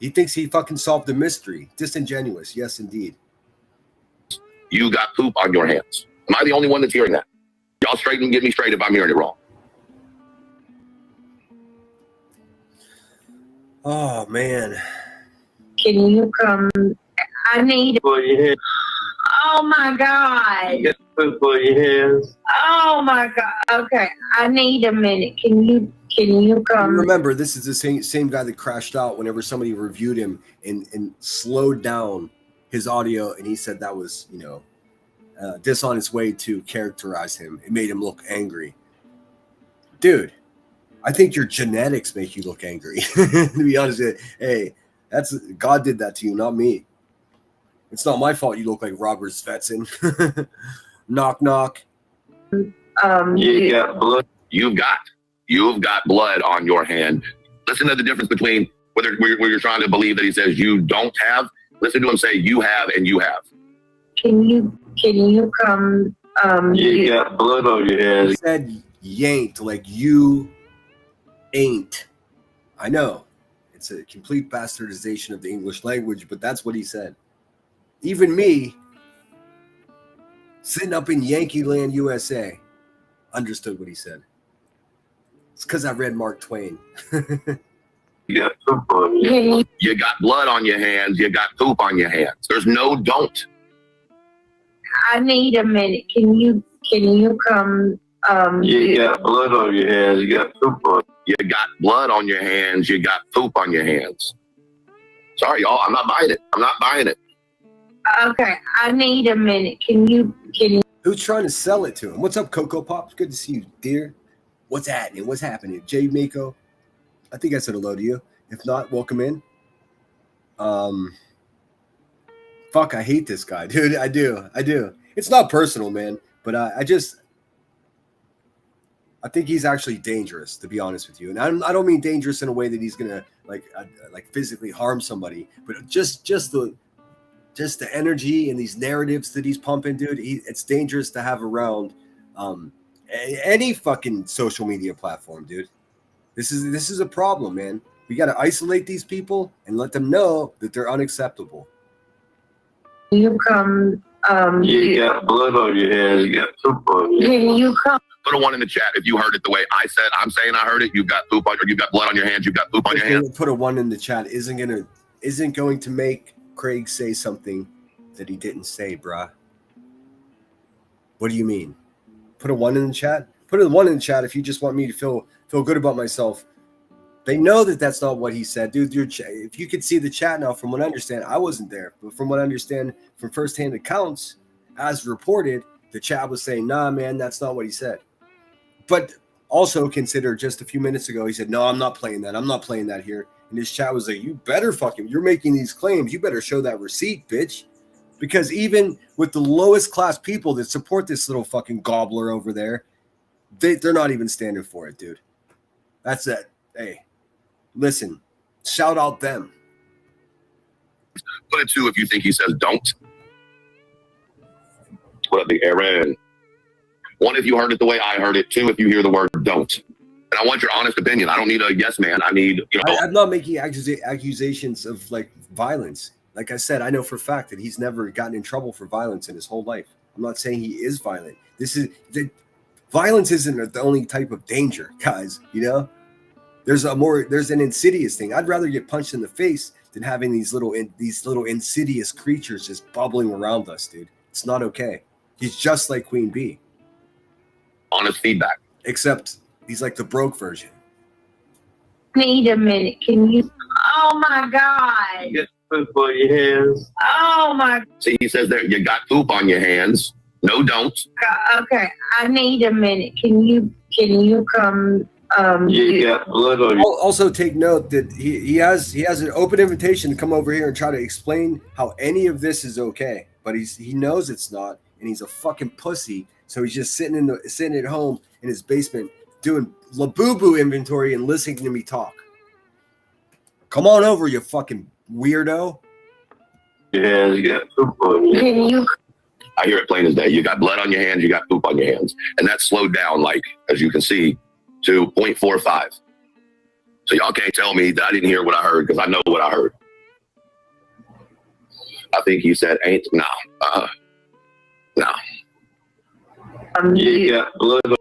[SPEAKER 1] He thinks he fucking solved the mystery. Disingenuous. Yes, indeed.
[SPEAKER 5] You got poop on your hands. Am I the only one that's hearing that? Y'all straighten and get me straight if I'm hearing it wrong.
[SPEAKER 1] Oh, man.
[SPEAKER 7] Can you come? I need.
[SPEAKER 8] On your hands.
[SPEAKER 7] Oh my God.
[SPEAKER 8] You got poop on your hands.
[SPEAKER 7] Oh my God. Okay, I need a minute. Can you come?
[SPEAKER 1] Remember, this is the same guy that crashed out whenever somebody reviewed him and slowed down his audio, and he said that was, dishonest way to characterize him. It made him look angry. Dude, I think your genetics make you look angry. To be honest with you, hey, God did that to you, not me. It's not my fault you look like Robert Svetson. Knock, knock.
[SPEAKER 8] You got blood.
[SPEAKER 5] You've got blood on your hand. Listen to the difference between where you're trying to believe that he says you don't have. Listen to him say you have and you have.
[SPEAKER 7] Can you come?
[SPEAKER 8] You got blood on your hands.
[SPEAKER 1] He said yanked, like you ain't. I know. It's a complete bastardization of the English language, but that's what he said. Even me, sitting up in Yankee Land, USA, understood what he said. It's because I read Mark Twain.
[SPEAKER 8] You got poop on you.
[SPEAKER 5] You got blood on your hands. You got poop on your hands. There's no don't.
[SPEAKER 7] I need a minute. Can you come?
[SPEAKER 8] You got blood on your hands. You got poop on.
[SPEAKER 5] You got blood on your hands. You got poop on your hands. Sorry, y'all. I'm not buying it.
[SPEAKER 7] Okay, I need a minute. Can you?
[SPEAKER 1] Who's trying to sell it to him? What's up, Coco Pops? Good to see you, dear. What's happening? What's happening? Jay Mako. I think I said hello to you. If not, welcome in. Fuck, I hate this guy, dude. I do. It's not personal, man, but I think he's actually dangerous, to be honest with you. And I don't mean dangerous in a way that he's gonna like physically harm somebody, but just the energy and these narratives that he's pumping, dude. It's dangerous to have around any fucking social media platform, dude. This is a problem, man. We got to isolate these people and let them know that they're unacceptable.
[SPEAKER 7] You come?
[SPEAKER 8] You got blood on your hands. You got poop on you.
[SPEAKER 7] Can you come?
[SPEAKER 5] Put a 1 in the chat if you heard it the way I said. I'm saying I heard it. You've got poop on, or you've got blood on your hands. You've got poop on your hands.
[SPEAKER 1] Put a 1 in the chat isn't going to make Craig say something that he didn't say, bruh. What do you mean? Put a 1 in the chat? Put a 1 in the chat if you just want me to feel feel good about myself. They know that that's not what he said, dude. If you could see the chat now, from what I understand, I wasn't there, but from what I understand from firsthand accounts, as reported, the chat was saying, "Nah, man, that's not what he said." But also consider just a few minutes ago, he said, "No, I'm not playing that. I'm not playing that here." And his chat was like, "You better fucking, you're making these claims. You better show that receipt, bitch." Because even with the lowest class people that support this little fucking gobbler over there, they're not even standing for it, dude. That's it. Hey. Listen, shout out them.
[SPEAKER 5] Put it two if you think he says don't. What up, the Aaron? One, if you heard it the way I heard it. Two, if you hear the word don't. And I want your honest opinion. I don't need a yes man. I need,
[SPEAKER 1] I'm not making accusations of like violence. Like I said, I know for a fact that he's never gotten in trouble for violence in his whole life. I'm not saying he is violent. Violence isn't the only type of danger, guys. There's an insidious thing. I'd rather get punched in the face than having these little insidious creatures just bubbling around us, dude. It's not okay. He's just like Queen Bee.
[SPEAKER 5] Honest feedback.
[SPEAKER 1] Except he's like the broke version.
[SPEAKER 7] Wait a minute. Can you? Oh my God.
[SPEAKER 8] Get poop on your hands.
[SPEAKER 7] Oh my
[SPEAKER 5] See, he says there, you got poop on your hands. No, don't.
[SPEAKER 7] God. Okay. I need a minute. Can you come?
[SPEAKER 8] You got blood on your.
[SPEAKER 1] Also, take note that he has an open invitation to come over here and try to explain how any of this is okay, but he knows it's not, and he's a fucking pussy. So he's just sitting at home in his basement doing Labubu inventory and listening to me talk. Come on over, you fucking weirdo.
[SPEAKER 8] Your hands, you got poop on your.
[SPEAKER 7] Can you?
[SPEAKER 5] I hear it plain as day. You got blood on your hands. You got poop on your hands. And that's slowed down, like, as you can see, to 0.45. So y'all can't tell me that I didn't hear what I heard, because I know what I heard. I think he said ain't. No. No.
[SPEAKER 8] You got blood on.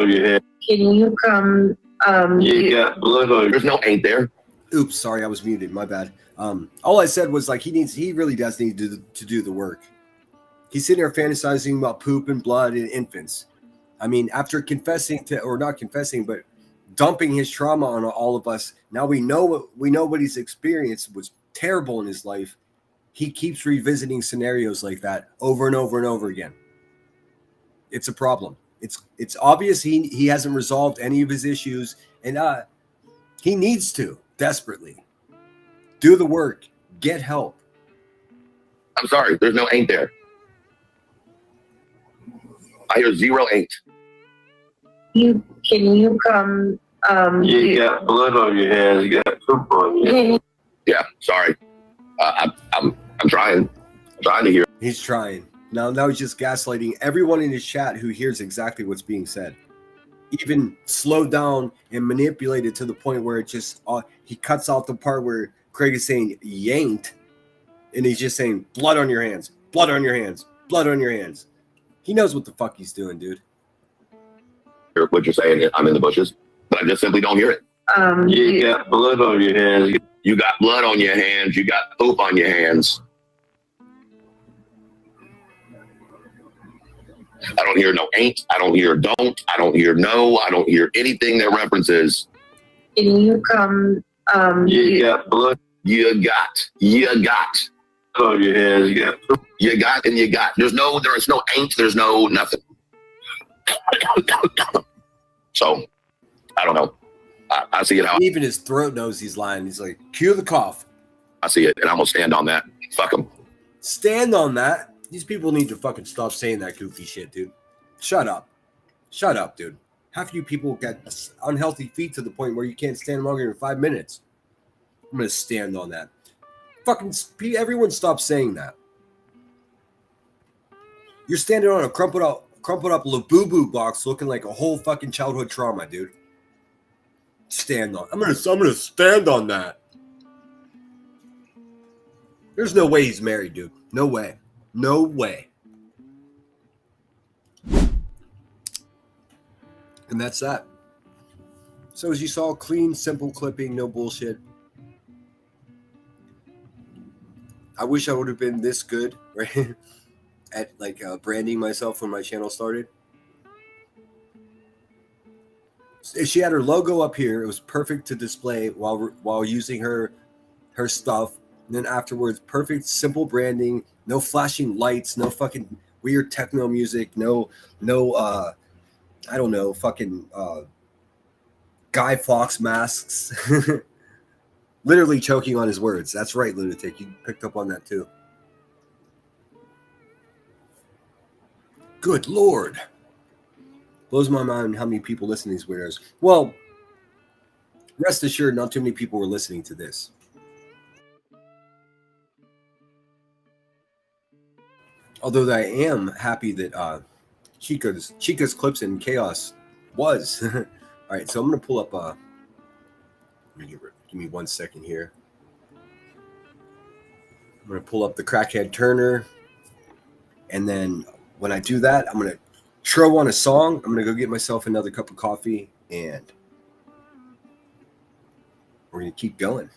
[SPEAKER 8] Your head.
[SPEAKER 7] Can you come?
[SPEAKER 8] You got blood on your.
[SPEAKER 5] There's no ain't there.
[SPEAKER 1] Oops, sorry, I was muted. My bad. All I said was like he really does need to do the work. He's sitting there fantasizing about poop and blood and infants. I mean, after confessing to, or not confessing, but dumping his trauma on all of us, now we know what he's experienced was terrible in his life. He keeps revisiting scenarios like that over and over and over again. It's a problem. It's obvious he hasn't resolved any of his issues, and he needs to desperately do the work, get help.
[SPEAKER 5] I'm sorry. There's no ain't there. I hear zero ain't.
[SPEAKER 7] Can you come?
[SPEAKER 8] You got blood on your hands. You got poop on your.
[SPEAKER 5] Yeah, sorry. I'm trying. I'm trying to hear.
[SPEAKER 1] He's trying. Now he's just gaslighting everyone in his chat who hears exactly what's being said. Even slowed down and manipulated to the point where it just he cuts out the part where Craig is saying yanked, and he's just saying blood on your hands, blood on your hands, blood on your hands. He knows what the fuck he's doing, dude.
[SPEAKER 5] Hear what you're saying. I'm in the bushes, but I just simply don't hear it.
[SPEAKER 8] You got blood on your hands.
[SPEAKER 5] You got blood on your hands. You got poop on your hands. I don't hear no ain't. I don't hear don't. I don't hear no. I don't hear anything that references.
[SPEAKER 7] Can you come?
[SPEAKER 8] You got blood.
[SPEAKER 5] You got.
[SPEAKER 8] On your hands.
[SPEAKER 5] You got and you got. There is no ain't. There's no nothing. So, I don't know. I see it how.
[SPEAKER 1] Even his throat knows he's lying. He's like, cue the cough.
[SPEAKER 5] I see it, and I'm gonna stand on that. Fuck him.
[SPEAKER 1] Stand on that. These people need to fucking stop saying that goofy shit, dude. Shut up. Shut up, dude. Half you people get unhealthy feet to the point where you can't stand longer than 5 minutes. I'm going to stand on that. Fucking everyone stop saying that. You're standing on a crumpled out crumpled up Labubu box looking like a whole fucking childhood trauma, dude. Stand on. I'm gonna stand on that. There's no way he's married, dude. No way. No way. And that's that. So as you saw, clean, simple clipping, no bullshit. I wish I would have been this good, right? At like branding myself when my channel started. She had her logo up here. It was perfect to display while using her stuff. And then afterwards, perfect, simple branding. No flashing lights. No fucking weird techno music. No. I don't know. Fucking Guy Fawkes masks. Literally choking on his words. That's right, lunatic. You picked up on that too. Good Lord. Blows my mind how many people listen to these weirdos. Well, rest assured, not too many people were listening to this. Although I am happy that Chica's Clips and Chaos was. All right, so I'm going to pull up... give me 1 second here. I'm going to pull up the Crackhead Turner. And then when I do that, I'm going to throw on a song. I'm going to go get myself another cup of coffee. And we're going to keep going.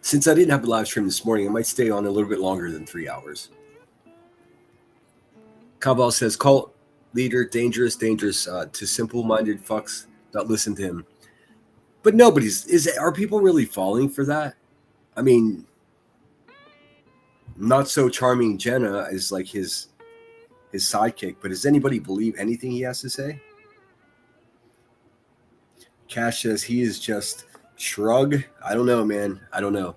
[SPEAKER 1] Since I didn't have a live stream this morning, I might stay on a little bit longer than 3 hours. Cabal says, cult leader, dangerous to simple-minded fucks that listen to him. But are people really falling for that? I mean, not so charming Jenna is like his sidekick, but does anybody believe anything he has to say? Cash says he is just shrug. I don't know, man. I don't know.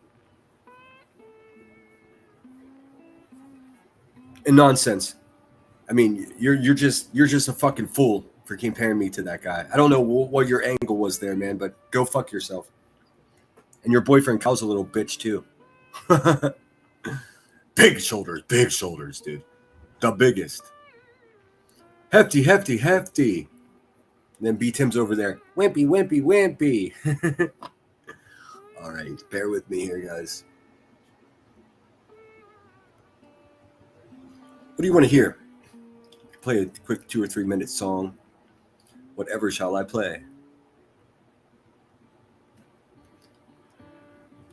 [SPEAKER 1] And nonsense. I mean, you're just a fucking fool for comparing me to that guy. I don't know what your angle was there, man, but go fuck yourself. And your boyfriend Cal's a little bitch too. Big shoulders, dude. The biggest. Hefty. And then B Tim's over there. Wimpy. All right, bear with me here, guys. What do you want to hear? Play a quick 2 or 3 minute song. Whatever shall I play?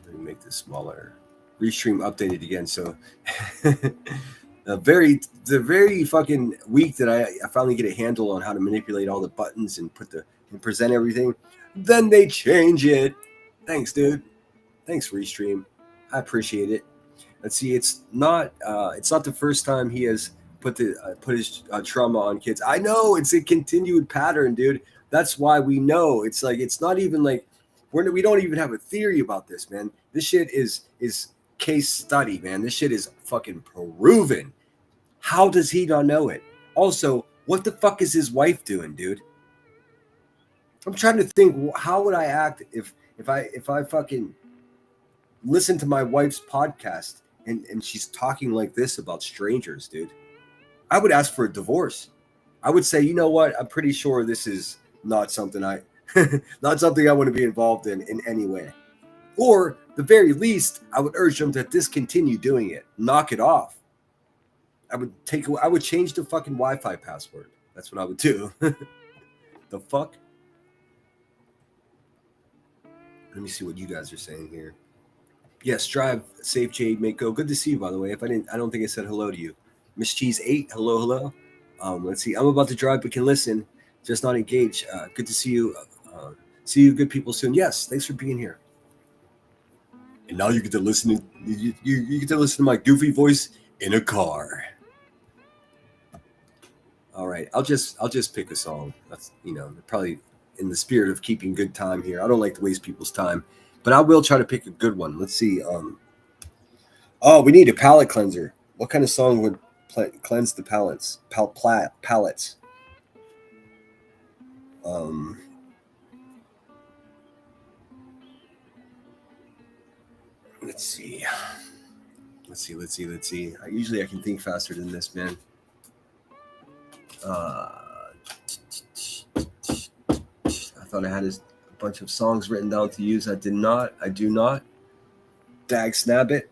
[SPEAKER 1] Let me make this smaller. Restream updated again. So the very fucking week that I finally get a handle on how to manipulate all the buttons and present everything. Then they change it. Thanks, dude. Thanks, Restream. I appreciate it. Let's see. It's not the first time he has put his trauma on kids. I know it's a continued pattern, dude. That's why we know. It's like it's not even like we don't even have a theory about this, man. This shit is case study, man. This shit is fucking proven. How does he not know it? Also, what the fuck is his wife doing, dude? I'm trying to think. How would I act if I fucking listen to my wife's podcast and she's talking like this about strangers, dude? I would ask for a divorce. I would say, you know what? I'm pretty sure this is not something I want to be involved in any way. Or the very least, I would urge them to discontinue doing it. Knock it off. I would change the fucking Wi-Fi password. That's what I would do. The fuck? Let me see what you guys are saying here. Yes, drive safe, Jade, Mako. Good to see you, by the way. I don't think I said hello to you. Miss Cheese 8, hello. Let's see. I'm about to drive, but can listen, just not engage. Good to see you. See you, good people, soon. Yes, thanks for being here. And now you get to listen. You get to listen to my goofy voice in a car. All right, I'll just pick a song. That's probably in the spirit of keeping good time here. I don't like to waste people's time, but I will try to pick a good one. Let's see. We need a palate cleanser. What kind of song would cleanse the palates? Palates. Let's see. Usually I can think faster than this, man. I thought I had a bunch of songs written down to use. I did not. I do not. Dag Snabbit.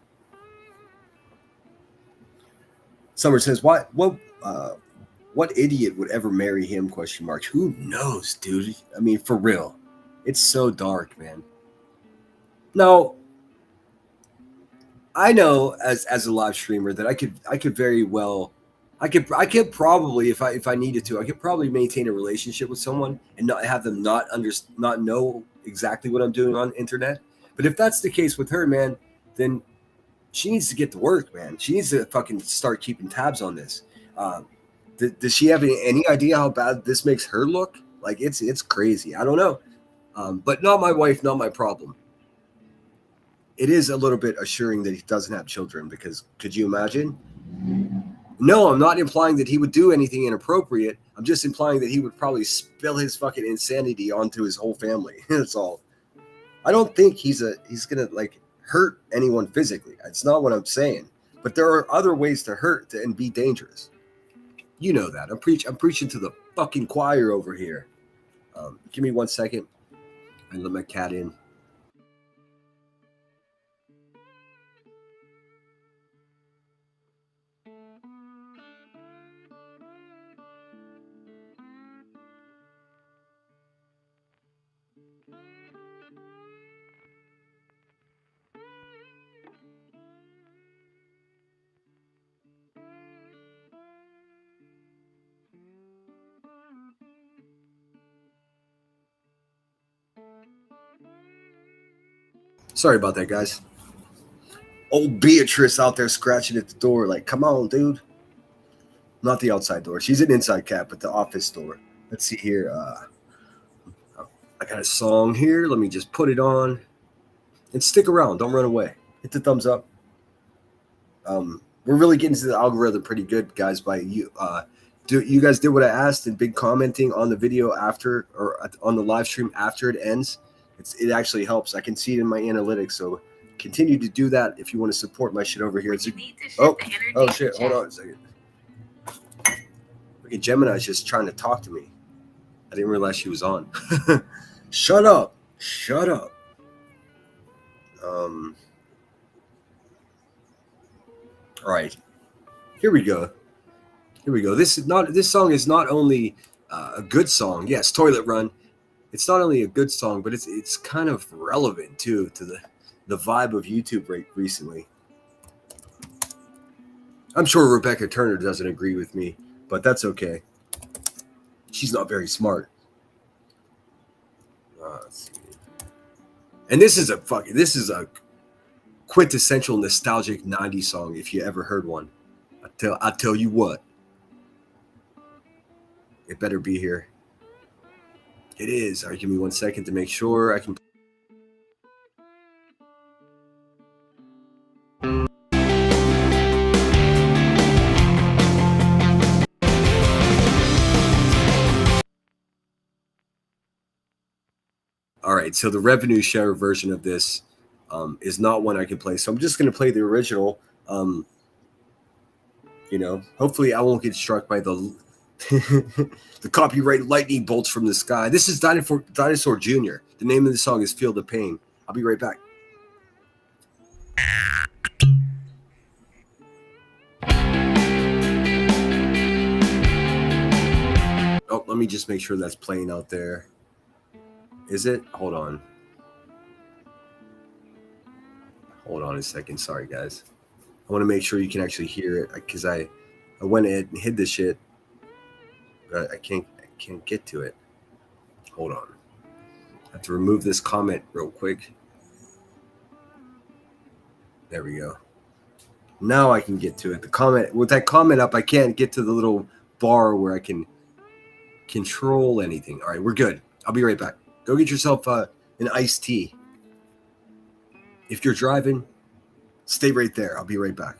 [SPEAKER 1] Summer says, what idiot would ever marry him? ? Who knows, dude? I mean, for real. It's so dark, man. Now, I know as a live streamer that I could very well, I could probably, if I needed to, I could probably maintain a relationship with someone and not have them not know exactly what I'm doing on the internet. But if that's the case with her, man, then she needs to get to work, man. She needs to fucking start keeping tabs on this. Does she have any idea how bad this makes her look? Like, it's crazy. I don't know. But not my wife, not my problem. It is a little bit assuring that he doesn't have children, because could you imagine? No, I'm not implying that he would do anything inappropriate. I'm just implying that he would probably spill his fucking insanity onto his whole family. That's all. I don't think he's gonna like hurt anyone physically. It's not what I'm saying. But there are other ways to hurt and be dangerous. You know that. I'm preaching to the fucking choir over here. Give me 1 second. I let my cat in. Sorry about that, guys. Old Beatrice out there scratching at the door like, come on, dude. Not the outside door. She's an inside cat, but the office door. Let's see here. I got a song here. Let me just put it on. And stick around. Don't run away. Hit the thumbs up. We're really getting to the algorithm pretty good, guys. By you, you guys did what I asked and big commenting on the video after, or on the live stream after it ends. It actually helps. I can see it in my analytics. So continue to do that if you want to support my shit over here. It's oh shit. Hold on a second. Okay, Gemini's just trying to talk to me. I didn't realize she was on. Shut up. Shut up. All right. Here we go. This song is not only a good song. Yes, Toilet Run. It's not only a good song, but it's kind of relevant too to the vibe of YouTube recently. I'm sure Rebecca Turner doesn't agree with me, but that's okay. She's not very smart. Let's see. And this is a quintessential nostalgic 90s song if you ever heard one. I tell you what. It better be here. It is. All right, give me 1 second to make sure I can. All right, so the revenue share version of this is not one I can play. So I'm just going to play the original. Hopefully I won't get struck by the the copyright lightning bolts from the sky. This is Dinosaur Jr. The name of the song is Feel the Pain. I'll be right back. Oh, let me just make sure that's playing out there. Is it? Hold on. Hold on a second. Sorry, guys. I want to make sure you can actually hear it because I went ahead and hid this shit. But I can't get to it. Hold on. I have to remove this comment real quick. There we go. Now I can get to it. The comment with that comment up, I can't get to the little bar where I can control anything. All right, we're good. I'll be right back. Go get yourself an iced tea. If you're driving, stay right there. I'll be right back.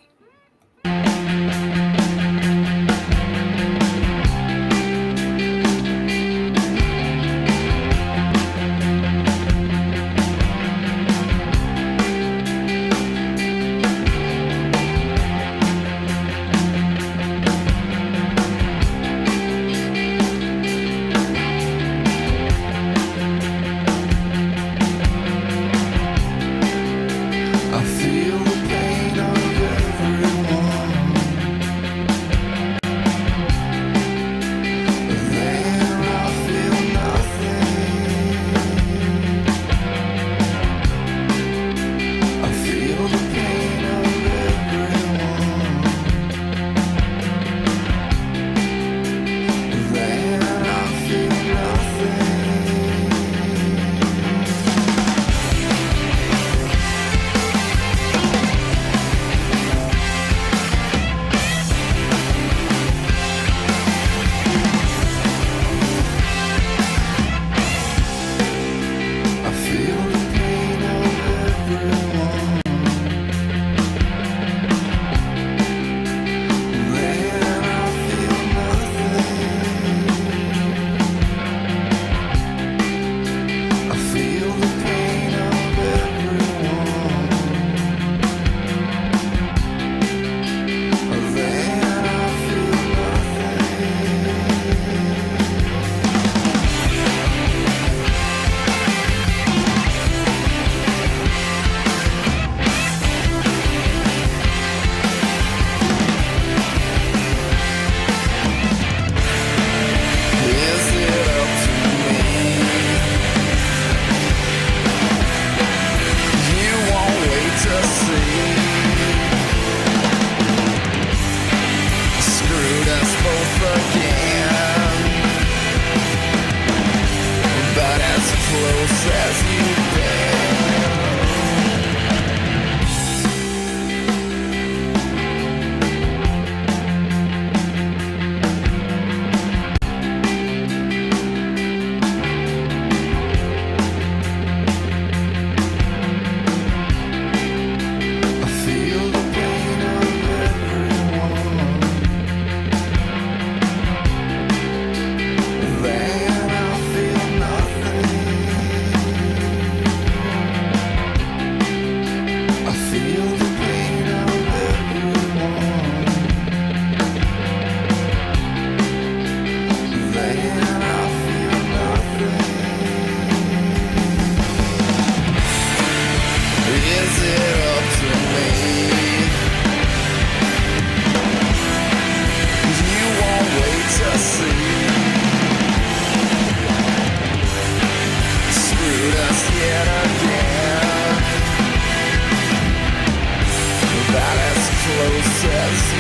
[SPEAKER 3] was you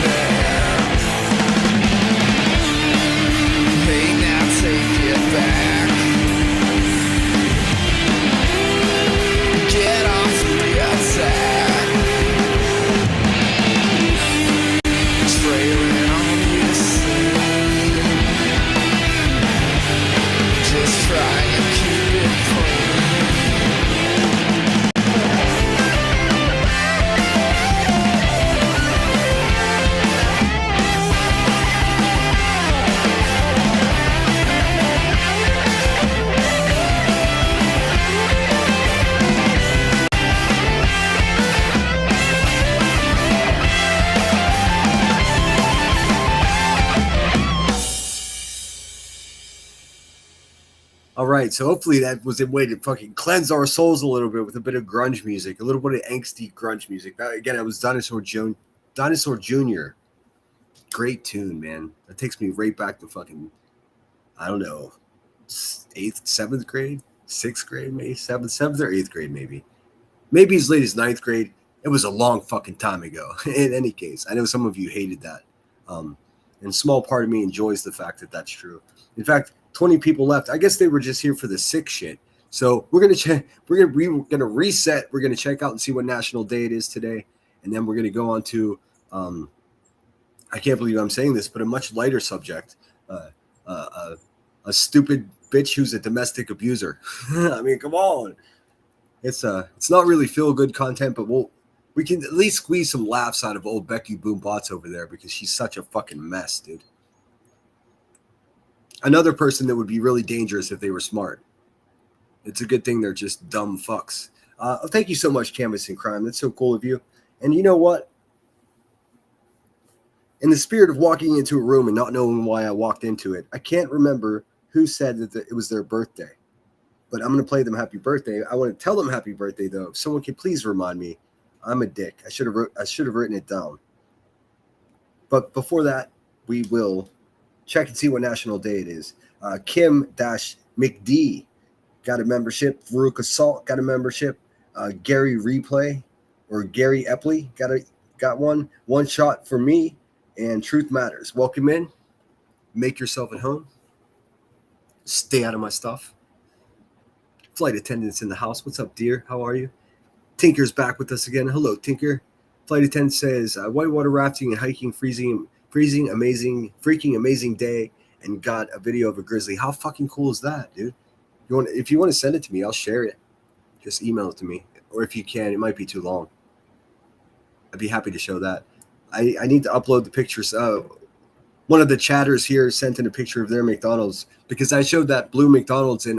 [SPEAKER 3] there. Hey, now take it back. Get off the attack. Trailing on your scene. Just try and keep it clean.
[SPEAKER 1] All right, so hopefully that was a way to fucking cleanse our souls a little bit with a bit of grunge music, a little bit of angsty grunge music. That, again, it was Dinosaur Jr. Great tune, man. That takes me right back to fucking, I don't know, 8th, 7th grade, 6th grade, maybe 7th or 8th grade, maybe as late as 9th grade. It was a long fucking time ago. In any case, I know some of you hated that, and a small part of me enjoys the fact that that's true. In fact, 20 people left. I guess they were just here for the sick shit. So we're gonna check. We're gonna reset. We're gonna check out and see what national day it is today, and then we're gonna go on to. I can't believe I'm saying this, but a much lighter subject. A stupid bitch who's a domestic abuser. I mean, come on. It's not really feel good content, but we can at least squeeze some laughs out of old Becky Boom Bots over there because she's such a fucking mess, dude. Another person that would be really dangerous if they were smart. It's a good thing they're just dumb fucks. Thank you so much, Canvas and Crime. That's so cool of you. And you know what? In the spirit of walking into a room and not knowing why I walked into it, I can't remember who said that it was their birthday. But I'm going to play them happy birthday. I want to tell them happy birthday, though. If someone can please remind me. I'm a dick. I should have written it down. But before that, we will check and see what national day it is. Kim-McD got a membership. Veruca Salt got a membership. Gary Replay or Gary Epley got one. One shot for me. And Truth Matters. Welcome in. Make yourself at home. Stay out of my stuff. Flight attendants in the house. What's up, dear? How are you? Tinker's back with us again. Hello, Tinker. Flight attendant says, whitewater rafting and hiking, freaking amazing day, and got a video of a grizzly. How fucking cool is that, dude? If you want to send it to me, I'll share it. Just email it to me. Or if you can, it might be too long. I'd be happy to show that. I need to upload the pictures. One of the chatters here sent in a picture of their McDonald's because I showed that blue McDonald's in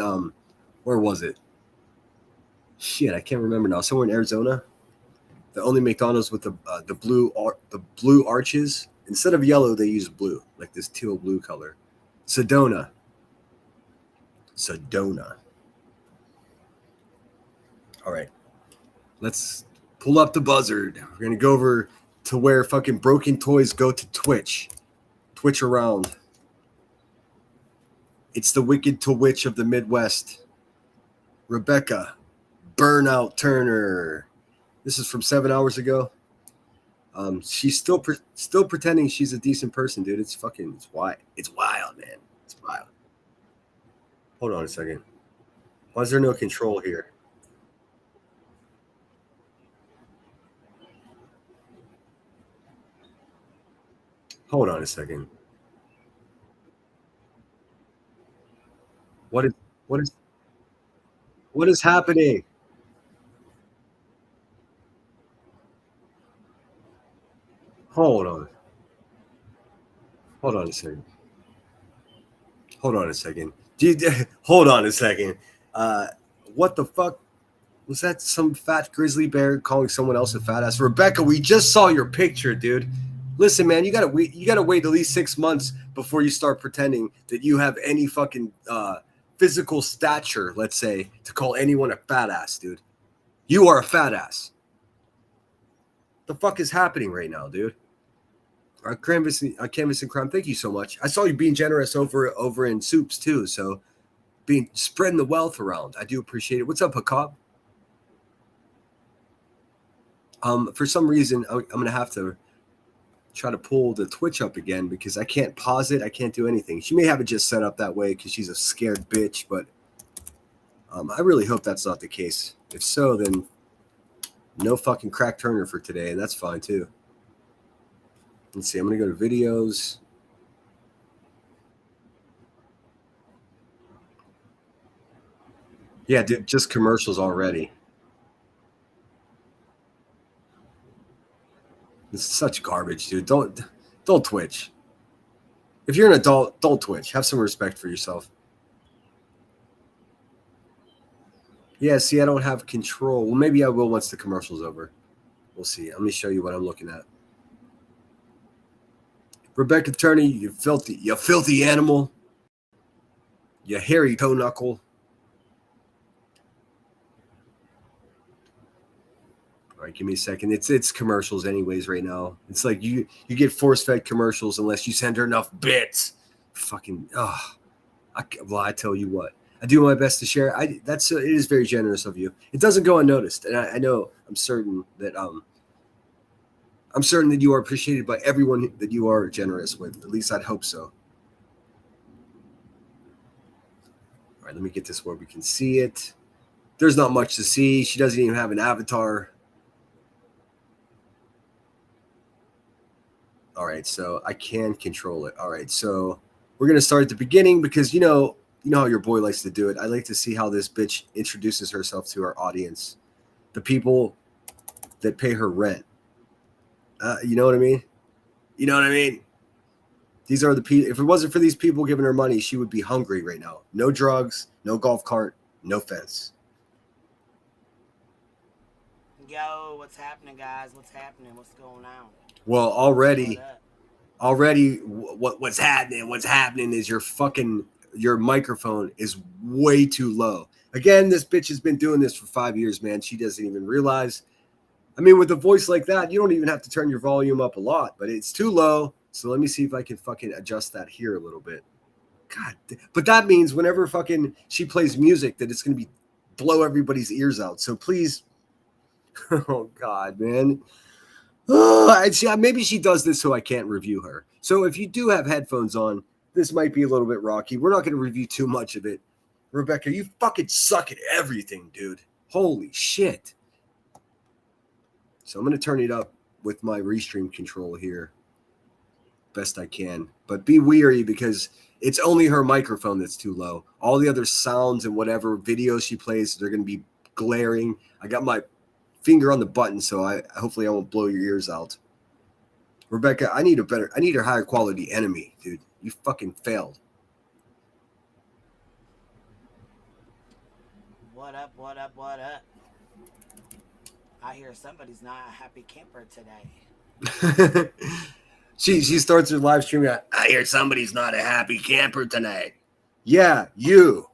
[SPEAKER 1] where was it? Shit, I can't remember now. Somewhere in Arizona. The only McDonald's with the blue arches. Instead of yellow, they use blue, like this teal blue color. Sedona. All right. Let's pull up the buzzard. We're going to go over to where fucking broken toys go to Twitch around. It's the wicked to witch of the Midwest. Rebecca Burnout Turner. This is from 7 hours ago. She's still pretending she's a decent person, dude. It's wild. It's wild, man. It's wild. Hold on a second. Why is there no control here? Hold on a second. What is happening? Hold on a second. Hold on a second. What the fuck? Was that some fat grizzly bear calling someone else a fat ass? Rebecca, we just saw your picture, dude. Listen, man, you gotta wait at least 6 months before you start pretending that you have any fucking physical stature, let's say, to call anyone a fat ass, dude. You are a fat ass. The fuck is happening right now, dude? Canvas and Crime, thank you so much. I saw you being generous over in Soups too, so spreading the wealth around. I do appreciate it. What's up, Hakab? For some reason, I'm gonna have to try to pull the Twitch up again because I can't pause it. I can't do anything. She may have it just set up that way because she's a scared bitch, but I really hope that's not the case. If so, then no fucking Crack Turner for today, and that's fine too. Let's see. I'm going to go to videos. Yeah, dude, just commercials already. It's such garbage, dude. Don't Twitch. If you're an adult, don't Twitch. Have some respect for yourself. Yeah, see, I don't have control. Well, maybe I will once the commercial's over. We'll see. Let me show you what I'm looking at. Rebecca Turney, you filthy animal. You hairy toe knuckle. All right, give me a second. It's commercials anyways right now. It's like you get force-fed commercials unless you send her enough bits. Fucking I tell you what. I do my best to share. It is very generous of you. It doesn't go unnoticed, and I know I'm certain that you are appreciated by everyone that you are generous with. At least I'd hope so. All right, let me get this where we can see it. There's not much to see. She doesn't even have an avatar. All right, so I can control it. All right, so we're going to start at the beginning because you know how your boy likes to do it. I like to see how this bitch introduces herself to our audience, the people that pay her rent. You know what I mean? You know what I mean? These are the people. If it wasn't for these people giving her money, she would be hungry right now. No drugs, no golf cart, no fence.
[SPEAKER 9] Yo, what's happening, guys? What's happening? What's going on?
[SPEAKER 1] Well, already, what's happening? What's happening is your microphone is way too low. Again, this bitch has been doing this for 5 years, man. She doesn't even realize. I mean, with a voice like that, you don't even have to turn your volume up a lot, but it's too low. So let me see if I can fucking adjust that here a little bit. God, but that means whenever fucking she plays music, that it's going to be blow everybody's ears out. So please, oh God, man. Maybe she does this so I can't review her. So if you do have headphones on, this might be a little bit rocky. We're not going to review too much of it. Rebecca, you fucking suck at everything, dude. Holy shit. So I'm going to turn it up with my restream control here. Best I can. But be weary because it's only her microphone that's too low. All the other sounds and whatever videos she plays, they're going to be glaring. I got my finger on the button, so hopefully I won't blow your ears out. Rebecca, I need a higher quality enemy, dude. You fucking failed.
[SPEAKER 9] What up, what up, what up? I hear somebody's not a happy camper today.
[SPEAKER 1] She starts her live stream. I hear somebody's not a happy camper tonight. Yeah, you.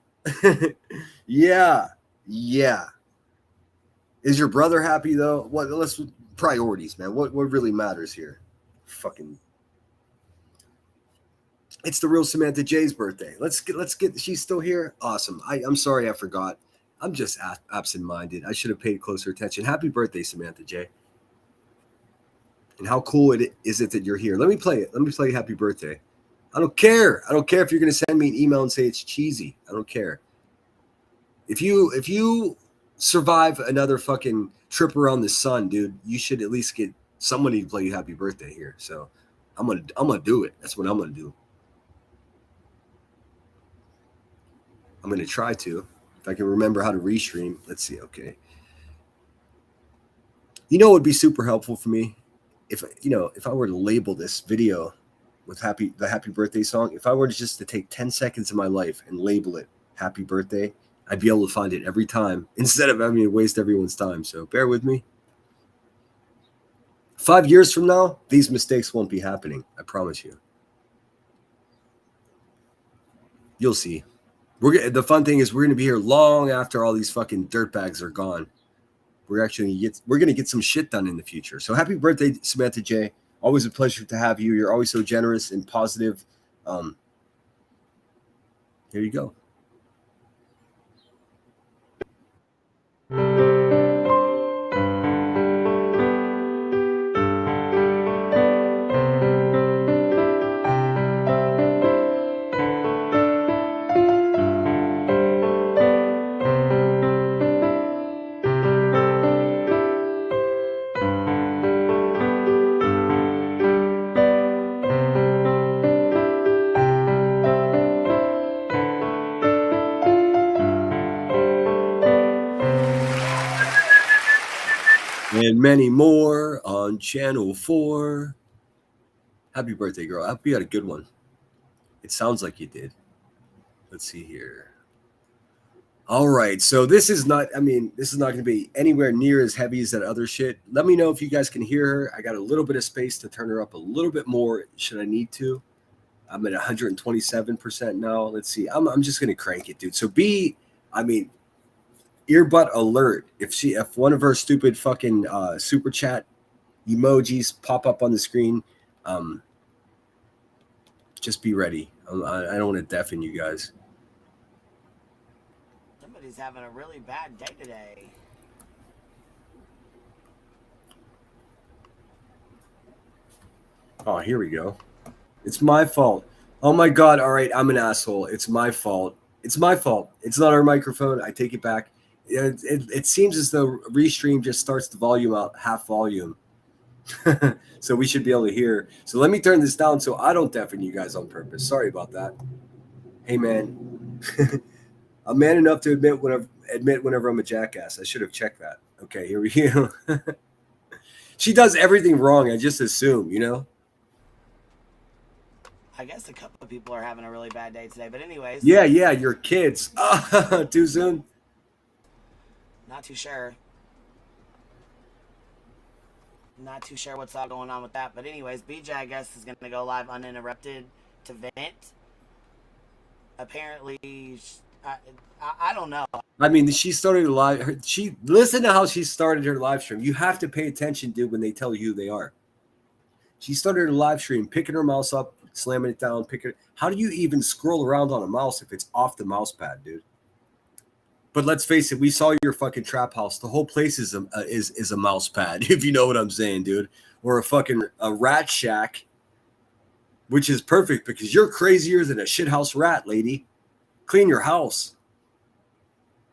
[SPEAKER 1] yeah. Is your brother happy though? Let's priorities, man. What really matters here? Fucking. It's the real Samantha J's birthday. Let's get. She's still here. Awesome. I'm sorry I forgot. I'm just absent-minded. I should have paid closer attention. Happy birthday, Samantha J. And how cool is it that you're here? Let me play it. Let me play Happy Birthday. I don't care. I don't care if you're going to send me an email and say it's cheesy. I don't care. If you survive another fucking trip around the sun, dude, you should at least get somebody to play you Happy Birthday here. So I'm gonna do it. That's what I'm gonna do. I'm gonna try to. If I can remember how to restream. Let's see. Okay. You know what would be super helpful for me? If I were to label this video with the happy birthday song, if I were to take 10 seconds of my life and label it Happy Birthday, I'd be able to find it every time instead of having to waste everyone's time. So bear with me. 5 years from now, these mistakes won't be happening. I promise you. You'll see. The fun thing is we're going to be here long after all these fucking dirtbags are gone. We're going to get some shit done in the future. So happy birthday, Samantha J. Always a pleasure to have you. You're always so generous and positive. Here you go. and many more on Channel 4. Happy birthday, girl. I hope you had a good one. It sounds like you did. Let's see here. All right. So this is not going to be anywhere near as heavy as that other shit. Let me know if you guys can hear her. I got a little bit of space to turn her up a little bit more should I need to. I'm at 127% now. Let's see. I'm just going to crank it, dude. So earbud alert. If one of her stupid fucking super chat emojis pop up on the screen, just be ready. I don't want to deafen you guys.
[SPEAKER 9] Somebody's having a really bad day today.
[SPEAKER 1] Oh, here we go. It's my fault. Oh my God. All right. I'm an asshole. It's my fault. It's my fault. It's not our microphone. I take it back. It seems as though Restream just starts the volume out half volume. So we should be able to hear. So let me turn this down so I don't deafen you guys on purpose. Sorry about that. Hey, man. I'm man enough to admit whenever I'm a jackass. I should have checked that. Okay, here we go. She does everything wrong. I just assume, you know?
[SPEAKER 9] I guess a couple of people are having a really bad day today, but anyways.
[SPEAKER 1] Yeah, your kids. Too soon?
[SPEAKER 9] Not too sure. Not too sure what's all going on with that. But anyways, BJ, I guess, is going to go live uninterrupted to vent. Apparently, I don't know.
[SPEAKER 1] I mean, she started live. Listen to how she started her live stream. You have to pay attention, dude, when they tell you who they are. She started a live stream, picking her mouse up, slamming it down, How do you even scroll around on a mouse if it's off the mouse pad, dude? But let's face it, we saw your fucking trap house. The whole place is a mouse pad, if you know what I'm saying, dude. Or a rat shack, which is perfect because you're crazier than a shithouse rat, lady. Clean your house.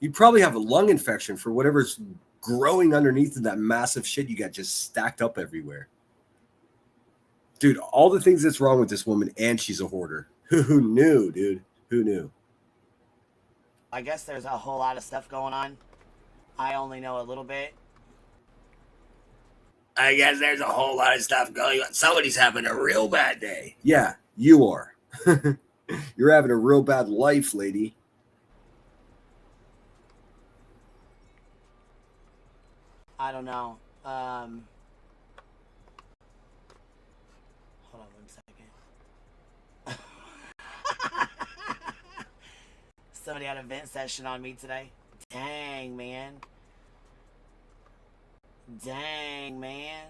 [SPEAKER 1] You probably have a lung infection for whatever's growing underneath of that massive shit you got just stacked up everywhere. Dude, all the things that's wrong with this woman, and she's a hoarder. Who knew, dude? Who knew?
[SPEAKER 9] I guess there's a whole lot of stuff going on. I only know a little bit.
[SPEAKER 1] I guess there's a whole lot of stuff going on. Somebody's having a real bad day. Yeah, you are. You're having a real bad life, lady.
[SPEAKER 9] I don't know. Hold on 1 second. Somebody had a vent session on me today. Dang, man. Dang, man.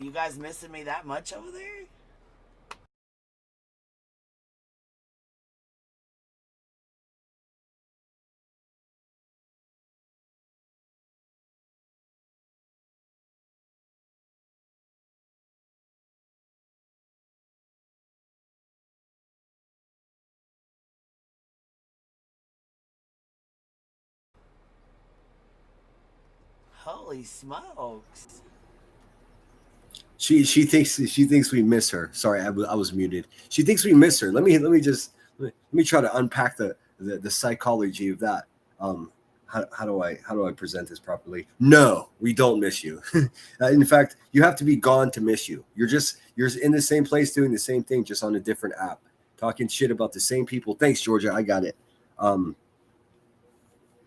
[SPEAKER 9] You guys missing me that much over there? Holy smokes.
[SPEAKER 1] She thinks we miss her. Sorry, I was muted. She thinks we miss her. Let me try to unpack the psychology of that. How do I present this properly? No, we don't miss you. In fact, you have to be gone to miss you. You're in the same place doing the same thing, just on a different app, talking shit about the same people. Thanks, Georgia. I got it.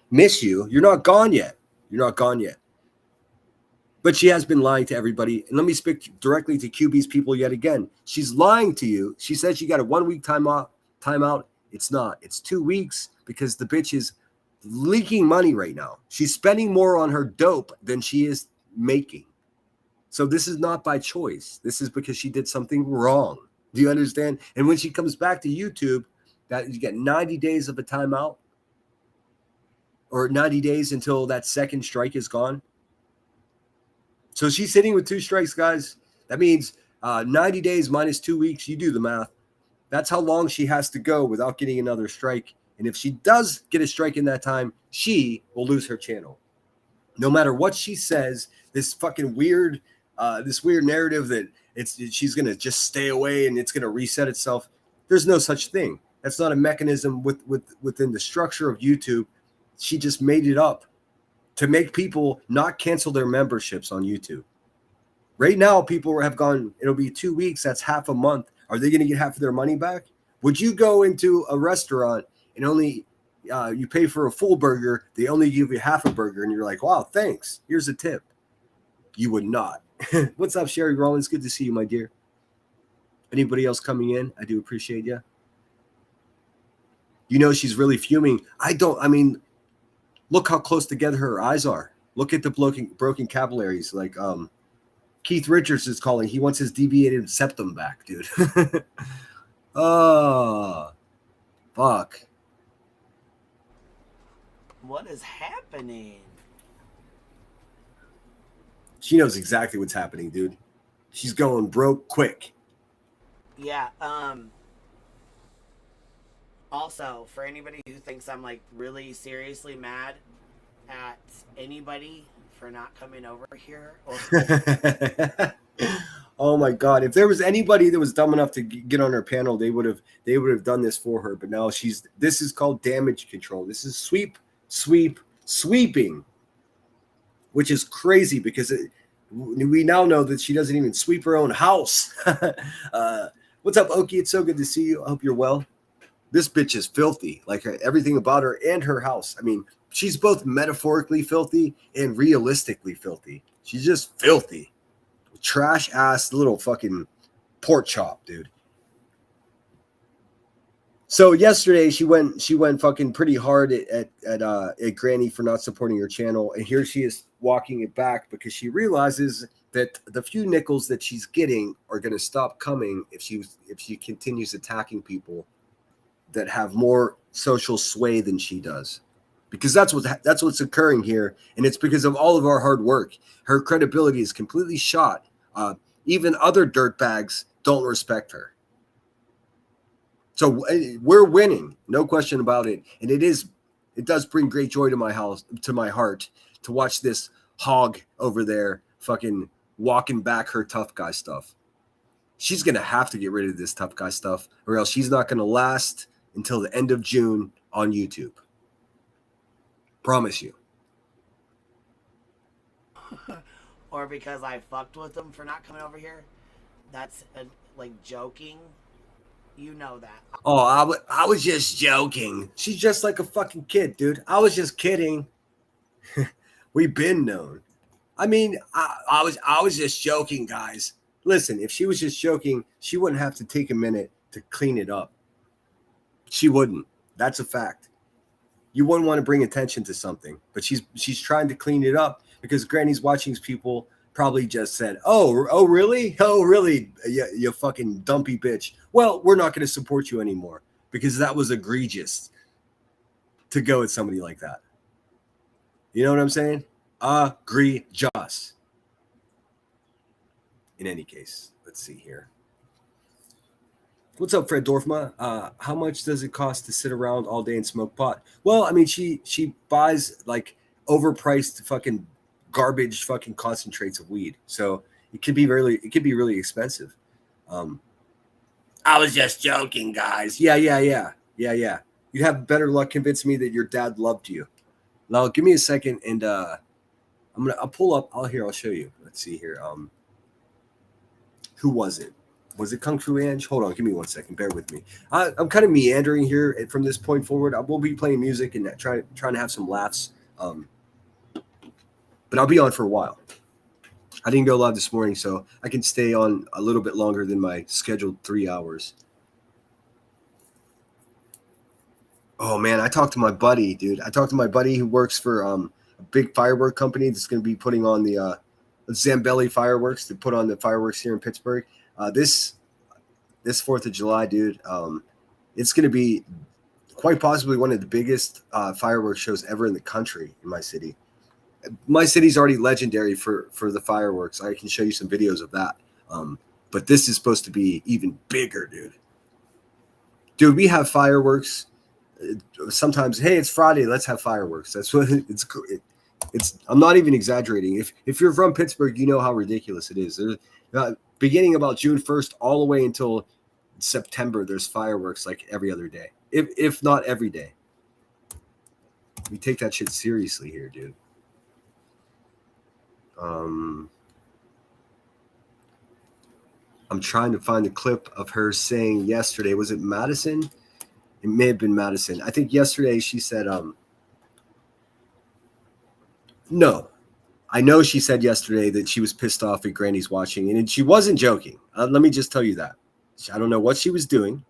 [SPEAKER 1] Miss you. You're not gone yet. You're not gone yet. But she has been lying to everybody. And let me speak directly to QB's people yet again. She's lying to you. She said she got a 1 week timeout. It's not. It's 2 weeks because the bitch is leaking money right now. She's spending more on her dope than she is making. So this is not by choice. This is because she did something wrong. Do you understand? And when she comes back to YouTube, that you get 90 days of a timeout or 90 days until that second strike is gone. So she's sitting with 2 strikes, guys. That means 90 days minus 2 weeks. You do the math. That's how long she has to go without getting another strike. And if she does get a strike in that time, she will lose her channel. No matter what she says, this fucking weird narrative that she's going to just stay away and it's going to reset itself. There's no such thing. That's not a mechanism within the structure of YouTube. She just made it up to make people not cancel their memberships on YouTube. Right now, people have gone, it'll be 2 weeks. That's half a month. Are they going to get half of their money back? Would you go into a restaurant and only you pay for a full burger, they only give you half a burger, and you're like, wow, thanks. Here's a tip. You would not. What's up, Sherry Rollins? Good to see you, my dear. Anybody else coming in? I do appreciate you. You know she's really fuming. Look how close together her eyes are. Look at the broken capillaries. Like Keith Richards is calling. He wants his deviated septum back, dude. Oh, fuck.
[SPEAKER 9] What is happening?
[SPEAKER 1] She knows exactly what's happening, dude. She's going broke quick.
[SPEAKER 9] Yeah, also, for anybody who thinks I'm like really seriously mad at anybody for not coming over here or
[SPEAKER 1] oh my god, if there was anybody that was dumb enough to get on her panel, they would have done this for her. But now this is called damage control. This is sweeping, which is crazy because we now know that she doesn't even sweep her own house. What's up, Oki? It's so good to see you. I hope you're well. This bitch is filthy, like everything about her and her house. I mean, she's both metaphorically filthy and realistically filthy. She's just filthy. Trash ass little fucking pork chop, dude. So yesterday she went fucking pretty hard at Granny for not supporting her channel, and here she is walking it back because she realizes that the few nickels that she's getting are going to stop coming if she continues attacking people that have more social sway than she does, because that's what's occurring here, and it's because of all of our hard work. Her credibility is completely shot. Even other dirtbags don't respect her. So we're winning, no question about it. And it does bring great joy to my heart to watch this hog over there fucking walking back her tough guy stuff. She's gonna have to get rid of this tough guy stuff, or else she's not gonna last until the end of June on YouTube. Promise you.
[SPEAKER 9] or because I fucked with them for not coming over here. That's like joking. You know that.
[SPEAKER 1] Oh, I was just joking. She's just like a fucking kid, dude. I was just kidding. We've been known. I mean, I was just joking, guys. Listen, if she was just joking, she wouldn't have to take a minute to clean it up. She wouldn't. That's a fact. You wouldn't want to bring attention to something, but she's trying to clean it up because Granny's watching people probably just said, oh, really? Oh, really? You fucking dumpy bitch. Well, we're not going to support you anymore because that was egregious to go with somebody like that. You know what I'm saying? Egregious. In any case, let's see here. What's up, Fred Dorfma? How much does it cost to sit around all day and smoke pot? Well, I mean, she buys like overpriced fucking garbage fucking concentrates of weed, so it could be really expensive. I was just joking, guys. Yeah. You'd have better luck convincing me that your dad loved you. Now, give me a second, and I'll pull up. I'll show you. Let's see here. Who was it? Was it Kung Fu Ange? Hold on, give me 1 second. Bear with me. I'm kind of meandering here from this point forward. I will be playing music and trying to have some laughs. But I'll be on for a while. I didn't go live this morning, so I can stay on a little bit longer than my scheduled 3 hours. Oh man, I talked to my buddy, dude. I talked to my buddy who works for a big firework company that's going to be putting on the Zambelli fireworks to put on the fireworks here in Pittsburgh. This 4th of July, dude. It's going to be quite possibly one of the biggest fireworks shows ever in the country in my city. My city's already legendary for the fireworks. I can show you some videos of that. But this is supposed to be even bigger, dude. Dude, we have fireworks. Sometimes, hey, it's Friday, let's have fireworks. That's what it's. I'm not even exaggerating. If you're from Pittsburgh, you know how ridiculous it is. There's beginning about June 1st all the way until September. There's fireworks like every other day, if not every day. We take that shit seriously here, dude. I'm trying to find a clip of her saying yesterday. Was it Madison? It may have been Madison. I think yesterday she said, no. I know she said yesterday that she was pissed off at Granny's watching, and she wasn't joking. Let me just tell you that. I don't know what she was doing,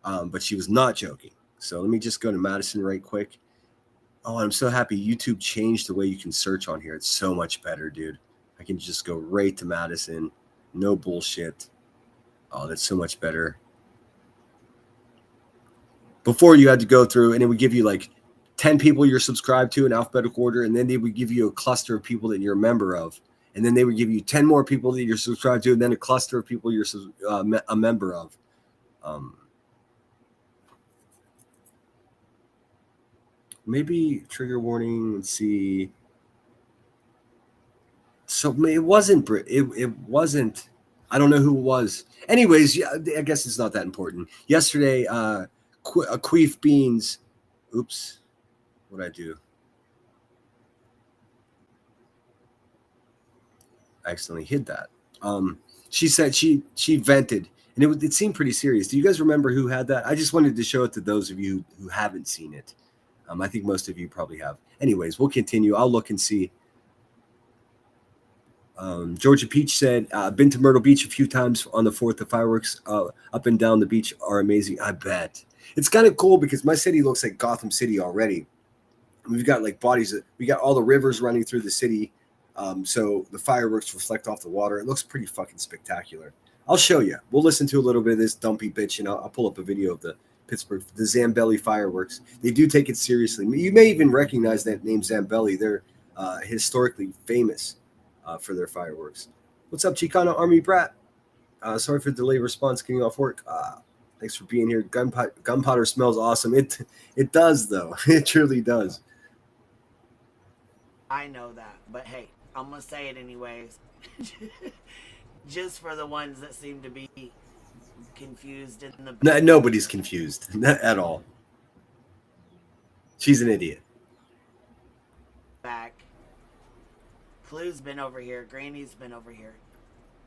[SPEAKER 1] but she was not joking. So let me just go to Madison right quick. Oh, I'm so happy YouTube changed the way you can search on here. It's so much better, dude. I can just go right to Madison. No bullshit. Oh, that's so much better. Before you had to go through, and it would give you like 10 people you're subscribed to in alphabetical order, and then they would give you a cluster of people that you're a member of, and then they would give you 10 more people that you're subscribed to, and then a cluster of people you're a member of. Maybe trigger warning. Let's see. So it wasn't. It wasn't. I don't know who it was. Anyways, yeah, I guess it's not that important. Yesterday, Queef Beans. Oops. What'd I do? I accidentally hid that. She said she vented, and it seemed pretty serious. Do you guys remember who had that? I just wanted to show it to those of you who haven't seen it. I think most of you probably have. Anyways, we'll continue. I'll look and see. Georgia Peach said, been to Myrtle Beach a few times on the 4th. The fireworks up and down the beach are amazing. I bet. It's kind of cool because my city looks like Gotham City already. We've got like bodies. We got all the rivers running through the city. So the fireworks reflect off the water. It looks pretty fucking spectacular. I'll show you. We'll listen to a little bit of this dumpy bitch, and I'll pull up a video of the Zambelli fireworks. They do take it seriously. You may even recognize that name, Zambelli. They're historically famous for their fireworks. What's up, Chicano Army Brat? Sorry for the delayed response getting off work. Thanks for being here. Gunpowder smells awesome. It does, though. It truly does.
[SPEAKER 9] I know that, but hey, I'm gonna say it anyways. Just for the ones that seem to be confused in the
[SPEAKER 1] No, nobody's confused. Not at all. She's an idiot.
[SPEAKER 9] back. Clue's been over here. Granny's been over here.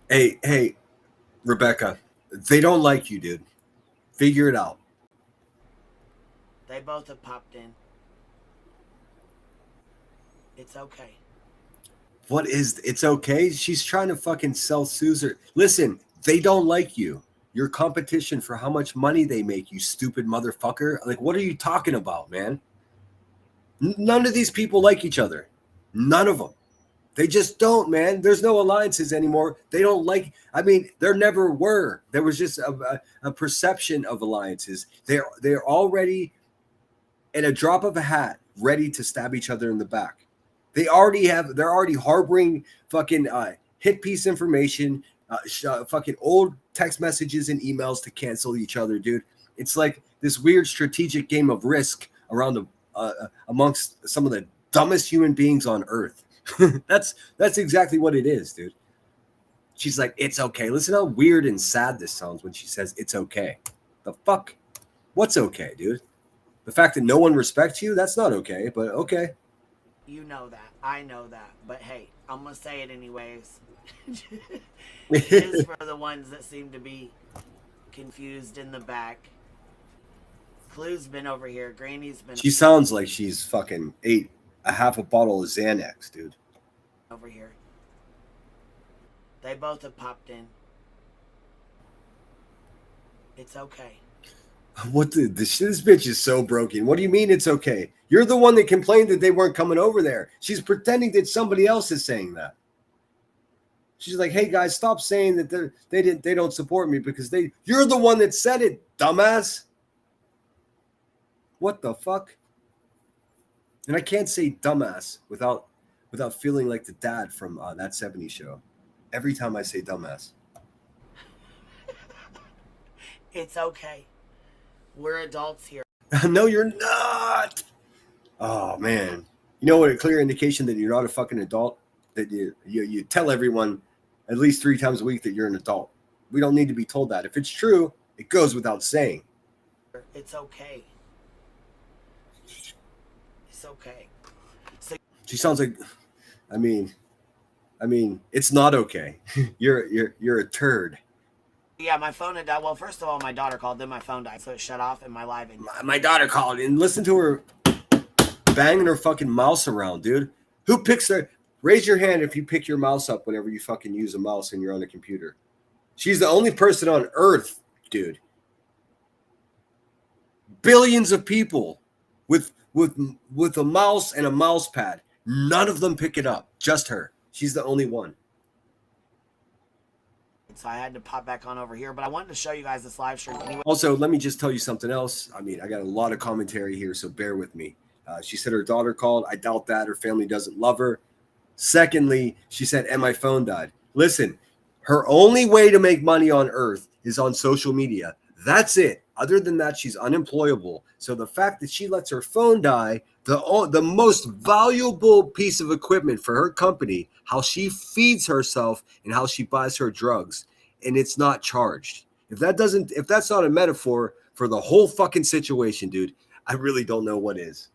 [SPEAKER 1] Hey, Rebecca. They don't like you, dude. Figure it out.
[SPEAKER 9] They both have popped in. It's okay.
[SPEAKER 1] What is it's okay? She's trying to fucking sell Suzer. Listen, they don't like you. Your competition for how much money they make, you stupid motherfucker. Like, what are you talking about, man? None of these people like each other. None of them. They just don't, man. There's no alliances anymore. They don't like, I mean, there never were. There was just a perception of alliances. They're already, at a drop of a hat, ready to stab each other in the back. They're already harboring fucking hit piece information, fucking old text messages and emails to cancel each other, dude. It's like this weird strategic game of Risk around amongst some of the dumbest human beings on earth. That's exactly what it is, dude. She's like, it's okay. Listen how weird and sad this sounds when she says it's okay. The fuck? What's okay, dude? The fact that no one respects you, that's not okay, but okay.
[SPEAKER 9] You know that. I know that. But hey, I'm going to say it anyways. Just for the ones that seem to be confused in the back. Clue's been over here. Granny's been.
[SPEAKER 1] She sounds like she's fucking ate a half a bottle of Xanax, dude.
[SPEAKER 9] Over here. They both have popped in. It's okay.
[SPEAKER 1] What this bitch is so broken. What do you mean it's okay? You're the one that complained that they weren't coming over there. She's pretending that somebody else is saying that. She's like, hey guys, stop saying that they don't support me because you're the one that said it, dumbass. What the fuck? And I can't say dumbass without feeling like the dad from that 70s show. Every time I say dumbass.
[SPEAKER 9] It's okay. We're adults here.
[SPEAKER 1] No, you're not. Oh man. You know what? A clear indication that you're not a fucking adult, that you tell everyone at least 3 times a week that you're an adult. We don't need to be told that. If it's true, it goes without saying.
[SPEAKER 9] It's okay. It's okay. So
[SPEAKER 1] She sounds like, I mean, it's not okay. You're a turd.
[SPEAKER 9] yeah, my phone had died. Well, first of all, my daughter called, then my phone died, so it shut off and my live ended.
[SPEAKER 1] My daughter called and listen to her banging her fucking mouse around, dude. Who picks their? Raise your hand if you pick your mouse up whenever you fucking use a mouse and you're on a computer. She's the only person on earth, dude. Billions of people with a mouse and a mouse pad. None of them pick it up. Just her. She's the only one.
[SPEAKER 9] So I had to pop back on over here, but I wanted to show you guys this live stream anyway.
[SPEAKER 1] Also, let me just tell you something else. I mean, I got a lot of commentary here, so bear with me. She said her daughter called. I doubt that. Her family doesn't love her. Secondly, she said, and my phone died. Listen, her only way to make money on earth is on social media. That's it. Other than that, she's unemployable. So the fact that she lets her phone die, the most valuable piece of equipment for her company, how she feeds herself and how she buys her drugs, and it's not charged. If that's not a metaphor for the whole fucking situation, dude, I really don't know what is.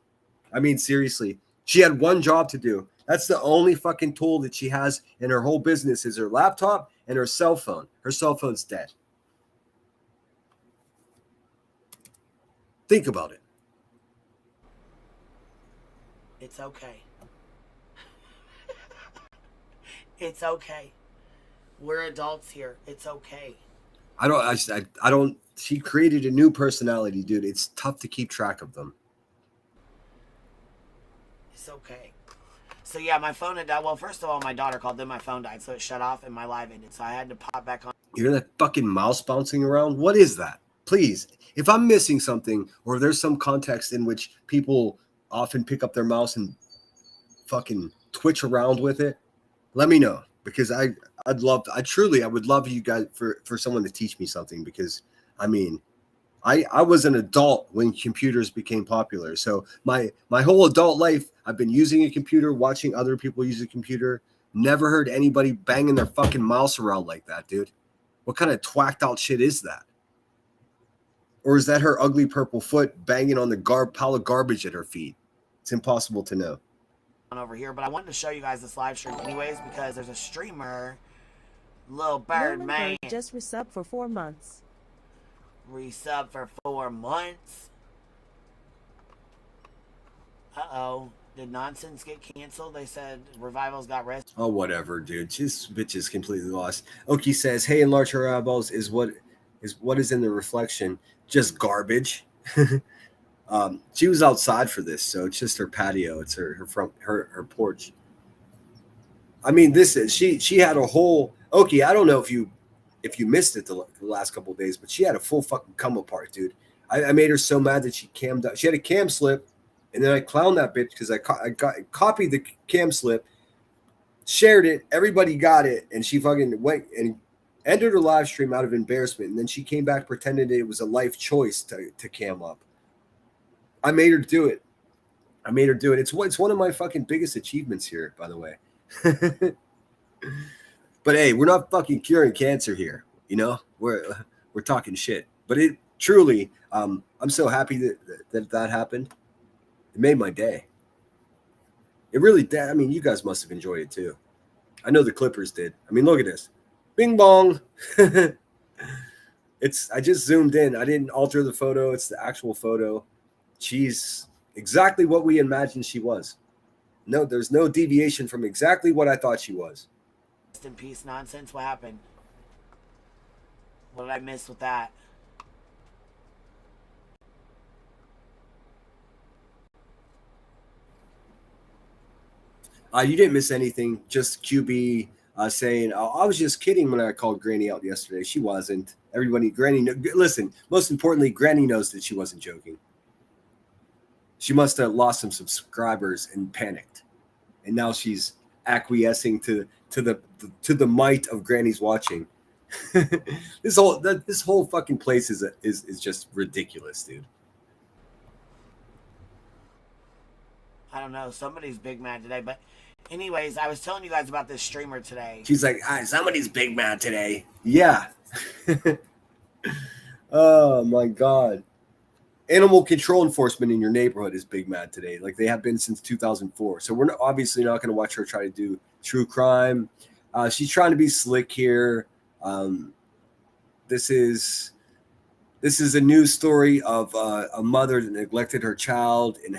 [SPEAKER 1] I mean, seriously, she had one job to do. That's the only fucking tool that she has in her whole business is her laptop and her cell phone. Her cell phone's dead. Think about it.
[SPEAKER 9] It's okay. It's okay. We're adults here. It's okay.
[SPEAKER 1] I don't. She created a new personality, dude. It's tough to keep track of them.
[SPEAKER 9] It's okay. So yeah, my phone had died. Well, first of all, my daughter called, then my phone died, so it shut off and my live ended. So I had to pop back on.
[SPEAKER 1] You hear that fucking mouse bouncing around? What is that? Please, if I'm missing something, or if there's some context in which people often pick up their mouse and fucking twitch around with it, let me know, because I would love you guys for someone to teach me something, because I mean, I was an adult when computers became popular. So my whole adult life, I've been using a computer, watching other people use a computer. Never heard anybody banging their fucking mouse around like that, dude. What kind of twacked out shit is that? Or is that her ugly purple foot banging on the pile of garbage at her feet? It's impossible to know.
[SPEAKER 9] Over here, but I wanted to show you guys this live stream anyways because there's a streamer, Lil Bird Man,
[SPEAKER 10] just resub for 4 months.
[SPEAKER 9] Resub for 4 months. Uh-oh. Did Nonsense get canceled? They said Revivals got rested.
[SPEAKER 1] Oh, whatever, dude. This bitch is completely lost. Oki says, hey, enlarge her eyeballs is what is in the reflection. Just garbage. She was outside for this, so it's just her patio. It's her front, her porch. I mean, she had a whole Oki. I don't know if you missed it the last couple of days, but she had a full fucking come apart, dude. I made her so mad that she cammed up. She had a cam slip, and then I clowned that bitch because I copied the cam slip, shared it, everybody got it, and she fucking went and ended her live stream out of embarrassment, and then she came back pretending it was a life choice to cam up. I made her do it. It's one of my fucking biggest achievements here, by the way. But hey, we're not fucking curing cancer here, you know. We're talking shit. But it truly, I'm so happy that happened. It made my day. It really did. I mean, you guys must have enjoyed it too. I know the Clippers did. I mean, look at this. Bing bong. I just zoomed in. I didn't alter the photo. It's the actual photo. She's exactly what we imagined she was. No, there's no deviation from exactly what I thought she was.
[SPEAKER 9] in peace nonsense. What happened? What did I miss with that?
[SPEAKER 1] You didn't miss anything. Just QB saying, I was just kidding when I called Granny out yesterday. She wasn't. Everybody, Granny, listen, most importantly, Granny knows that she wasn't joking. She must have lost some subscribers and panicked. And now she's acquiescing to the might of Granny's watching. This whole fucking place is just ridiculous, dude.
[SPEAKER 9] I don't know. Somebody's big mad today, but anyways, I was telling you guys about this streamer today.
[SPEAKER 1] She's like, somebody's big mad today. Yeah. Oh my God. Animal control enforcement in your neighborhood is big mad today. Like they have been since 2004. So we're obviously not going to watch her try to do true crime. She's trying to be slick here. This is a news story of a mother that neglected her child and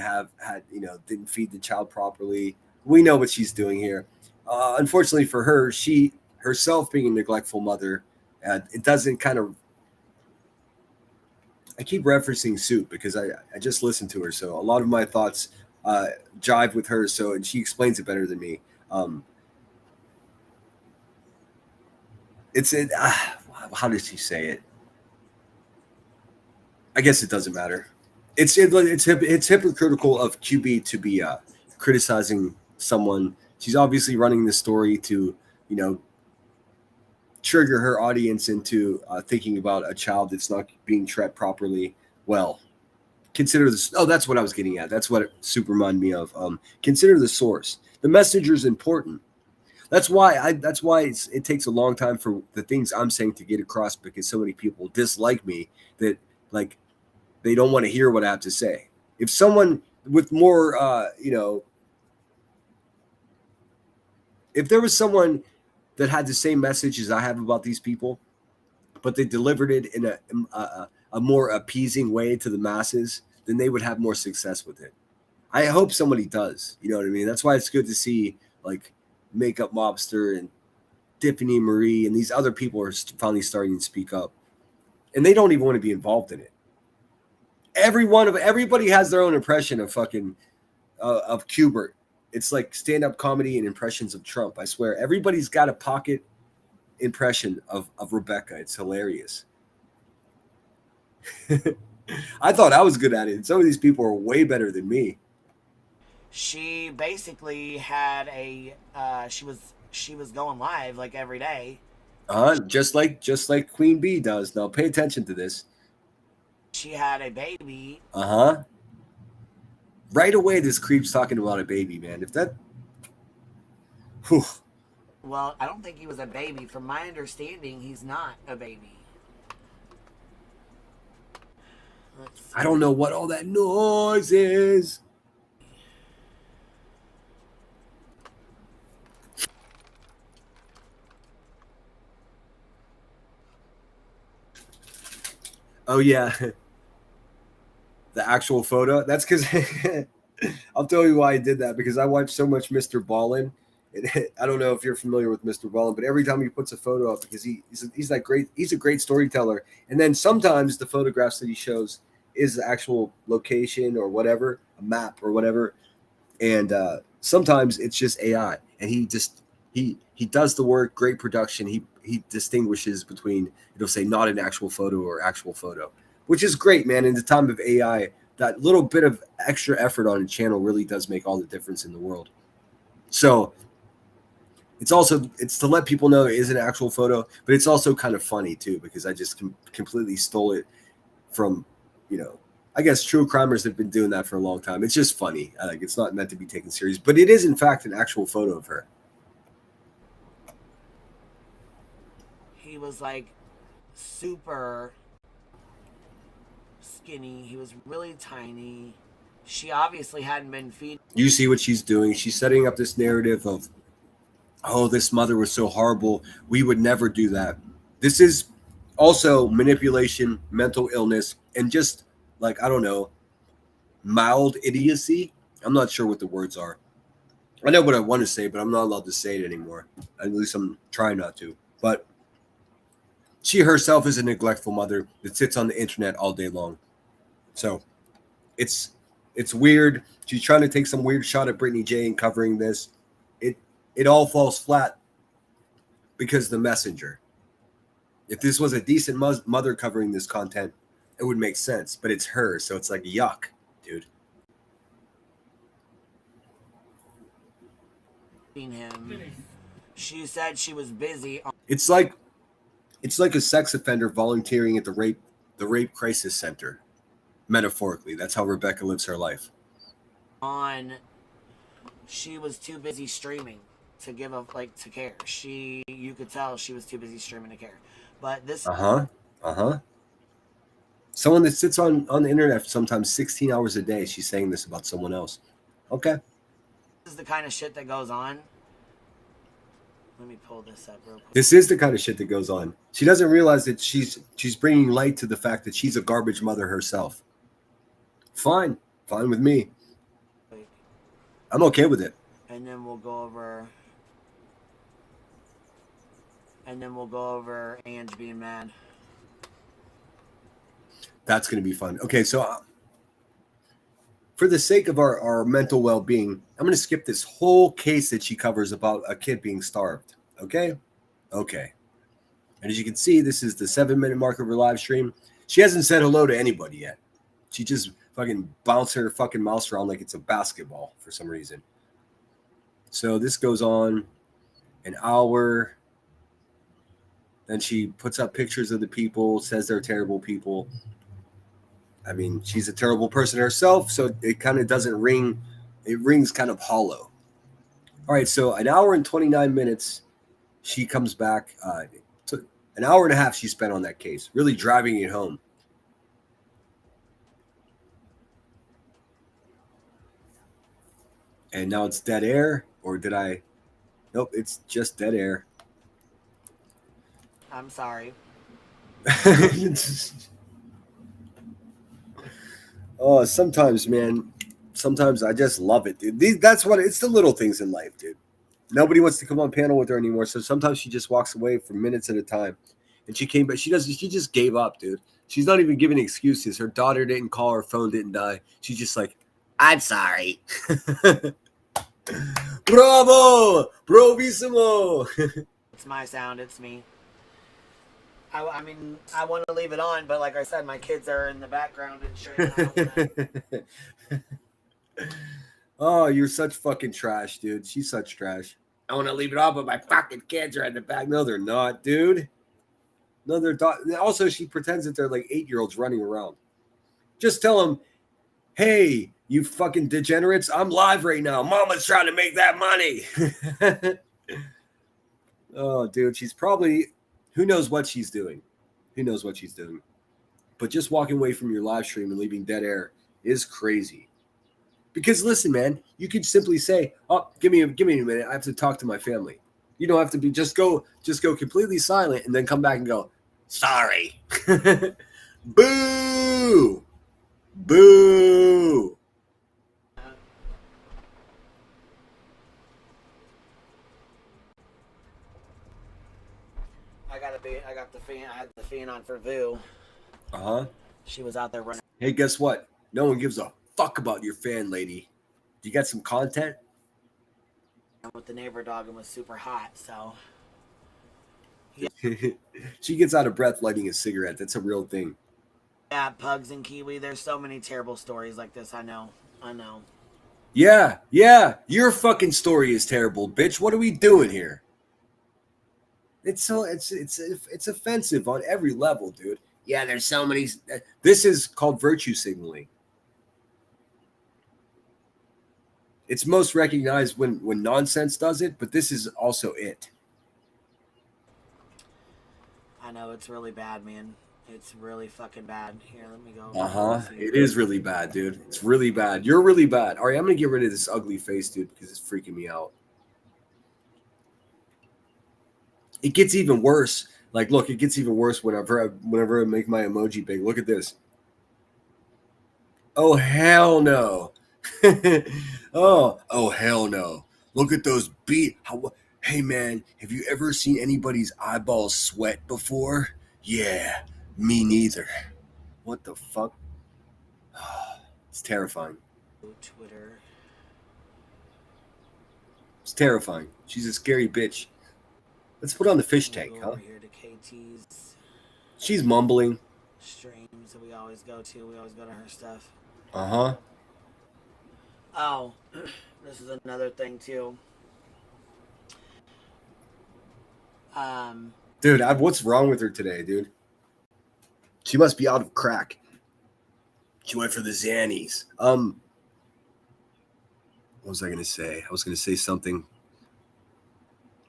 [SPEAKER 1] didn't feed the child properly. We know what she's doing here. Unfortunately for her, she herself being a neglectful mother, it doesn't kind of. I keep referencing Soup because I just listened to her, so a lot of my thoughts jive with her. So, and she explains it better than me. How does she say it? I guess it doesn't matter. It's hypocritical of QB to be criticizing someone. She's obviously running the story to, trigger her audience into thinking about a child that's not being treated properly. Well, consider this. Oh, that's what I was getting at. That's what it super reminded me of. Consider the source. The messenger is important. That's why it takes a long time for the things I'm saying to get across, because so many people dislike me that like they don't want to hear what I have to say. If someone with more, if there was someone that had the same message as I have about these people, but they delivered it in a more appeasing way to the masses, then they would have more success with it. I hope somebody does. You know what I mean? That's why it's good to see like Makeup Mobster and Tiffany Marie and these other people are finally starting to speak up, and they don't even want to be involved in it. Everybody has their own impression of fucking of Qbert. It's like stand-up comedy and impressions of Trump. I swear, everybody's got a pocket impression of Rebecca. It's hilarious. I thought I was good at it, and some of these people are way better than me.
[SPEAKER 9] She basically had she was going live like every day.
[SPEAKER 1] Just like Queen Bee does. Now pay attention to this.
[SPEAKER 9] She had a baby.
[SPEAKER 1] Right away, this creep's talking about a baby, man. If that, whew.
[SPEAKER 9] Well, I don't think he was a baby. From my understanding, he's not a baby.
[SPEAKER 1] I don't know what all that noise is. Oh yeah. The actual photo. That's because I'll tell you why I did that, because I watched so much Mr. Ballin. I don't know if you're familiar with Mr. Ballin, but every time he puts a photo up, because he's a great storyteller, and then sometimes the photographs that he shows is the actual location or whatever, a map or whatever, and sometimes it's just AI, and he does the work. Great production. He distinguishes between, it'll say not an actual photo or actual photo, which is great, man. In the time of AI, that little bit of extra effort on a channel really does make all the difference in the world. So it's to let people know it is an actual photo, but it's also kind of funny too, because I just completely stole it from, I guess true crimers have been doing that for a long time. It's just funny. Like, it's not meant to be taken serious, but it is in fact an actual photo of her.
[SPEAKER 9] He was like super skinny. He was really tiny. She obviously hadn't been feeding.
[SPEAKER 1] You see what she's doing. She's setting up this narrative of, oh, this mother was so horrible. We would never do that. This is also manipulation, mental illness, and just like, I don't know, mild idiocy. I'm not sure what the words are. I know what I want to say, but I'm not allowed to say it anymore. At least I'm trying not to. But she herself is a neglectful mother that sits on the internet all day long. So it's weird. She's trying to take some weird shot at Brittany J and covering this. It all falls flat because the messenger. If this was a decent mother covering this content, it would make sense. But it's her, so it's like yuck, dude.
[SPEAKER 9] Him. She said she was busy.
[SPEAKER 1] It's like a sex offender volunteering at the rape crisis center. Metaphorically, that's how Rebecca lives her life.
[SPEAKER 9] She was too busy streaming to give up, like, to care. You could tell she was too busy streaming to care. But this.
[SPEAKER 1] Someone that sits on the internet sometimes 16 hours a day. She's saying this about someone else. Okay.
[SPEAKER 9] This is the kind of shit that goes on. Let me pull this up real quick.
[SPEAKER 1] This is the kind of shit that goes on. She doesn't realize that she's bringing light to the fact that she's a garbage mother herself. Fine with me. I'm okay with it.
[SPEAKER 9] And then we'll go over Ange being mad.
[SPEAKER 1] That's going to be fun. Okay, so for the sake of our mental well-being, I'm going to skip this whole case that she covers about a kid being starved. Okay. And as you can see, this is the 7-minute mark of her live stream. She hasn't said hello to anybody yet. She just fucking bounced her fucking mouse around like it's a basketball for some reason. So this goes on an hour. Then she puts up pictures of the people, says they're terrible people. I mean, she's a terrible person herself, so it kind of doesn't ring. It rings kind of hollow. All right, so an hour and 29 minutes, she comes back. An hour and a half she spent on that case, really driving it home. And now it's dead air, or did I? Nope, it's just dead air.
[SPEAKER 9] I'm sorry.
[SPEAKER 1] Oh, sometimes, man. Sometimes I just love it, dude. That's what it's the little things in life, dude. Nobody wants to come on panel with her anymore, so sometimes she just walks away for minutes at a time. And she came back. She just gave up, dude. She's not even giving excuses. Her daughter didn't call. Her phone didn't die. She's just like, I'm sorry. Bravo, brovissimo.
[SPEAKER 9] It's my sound. It's me. I mean, I want to leave it on, but like I said, my kids are in the background and shit.
[SPEAKER 1] Oh, you're such fucking trash, dude. She's such trash. I want to leave it on, but my fucking kids are in the back. No, they're not, dude. No, they're not. Also, she pretends that they're like 8-year-olds running around. Just tell them, hey, you fucking degenerates, I'm live right now. Mama's trying to make that money. Oh, dude, she's probably... Who knows what she's doing? But just walking away from your live stream and leaving dead air is crazy. Because listen, man, you could simply say, "Oh, give me a minute. I have to talk to my family." You don't have to be just go completely silent and then come back and go, "Sorry." Boo! Boo!
[SPEAKER 9] I had the fan on for Vu. She was out there running.
[SPEAKER 1] Hey, guess what? No one gives a fuck about your fan lady. You got some content?
[SPEAKER 9] With the neighbor dog and was super hot, so.
[SPEAKER 1] Yeah. She gets out of breath lighting a cigarette. That's a real thing.
[SPEAKER 9] Yeah, Pugs and Kiwi. There's so many terrible stories like this. I know.
[SPEAKER 1] Yeah. Your fucking story is terrible, bitch. What are we doing here? It's offensive on every level, dude. Yeah, there's so many. This is called virtue signaling. It's most recognized when nonsense does it, but this is also it.
[SPEAKER 9] I know, it's really bad, man. It's really fucking bad. Here, let me go.
[SPEAKER 1] It is really bad, dude. It's really bad. You're really bad. All right, I'm going to get rid of this ugly face, dude, because it's freaking me out. It gets even worse. Like, look, it gets even worse whenever I make my emoji big. Look at this. Oh, hell no. oh, hell no. Look at those Hey man, have you ever seen anybody's eyeballs sweat before? Yeah, me neither. What the fuck? It's terrifying.
[SPEAKER 9] Twitter.
[SPEAKER 1] It's terrifying. She's a scary bitch. Let's put on the fish
[SPEAKER 9] We'll
[SPEAKER 1] tank,
[SPEAKER 9] go
[SPEAKER 1] huh?
[SPEAKER 9] over here to KT's
[SPEAKER 1] She's mumbling.
[SPEAKER 9] streams that we always go to. We always go to her stuff.
[SPEAKER 1] Uh-huh.
[SPEAKER 9] Oh, this is another thing too.
[SPEAKER 1] Dude, what's wrong with her today, dude? She must be out of crack. She went for the Xannies. What was I gonna say? I was gonna say something.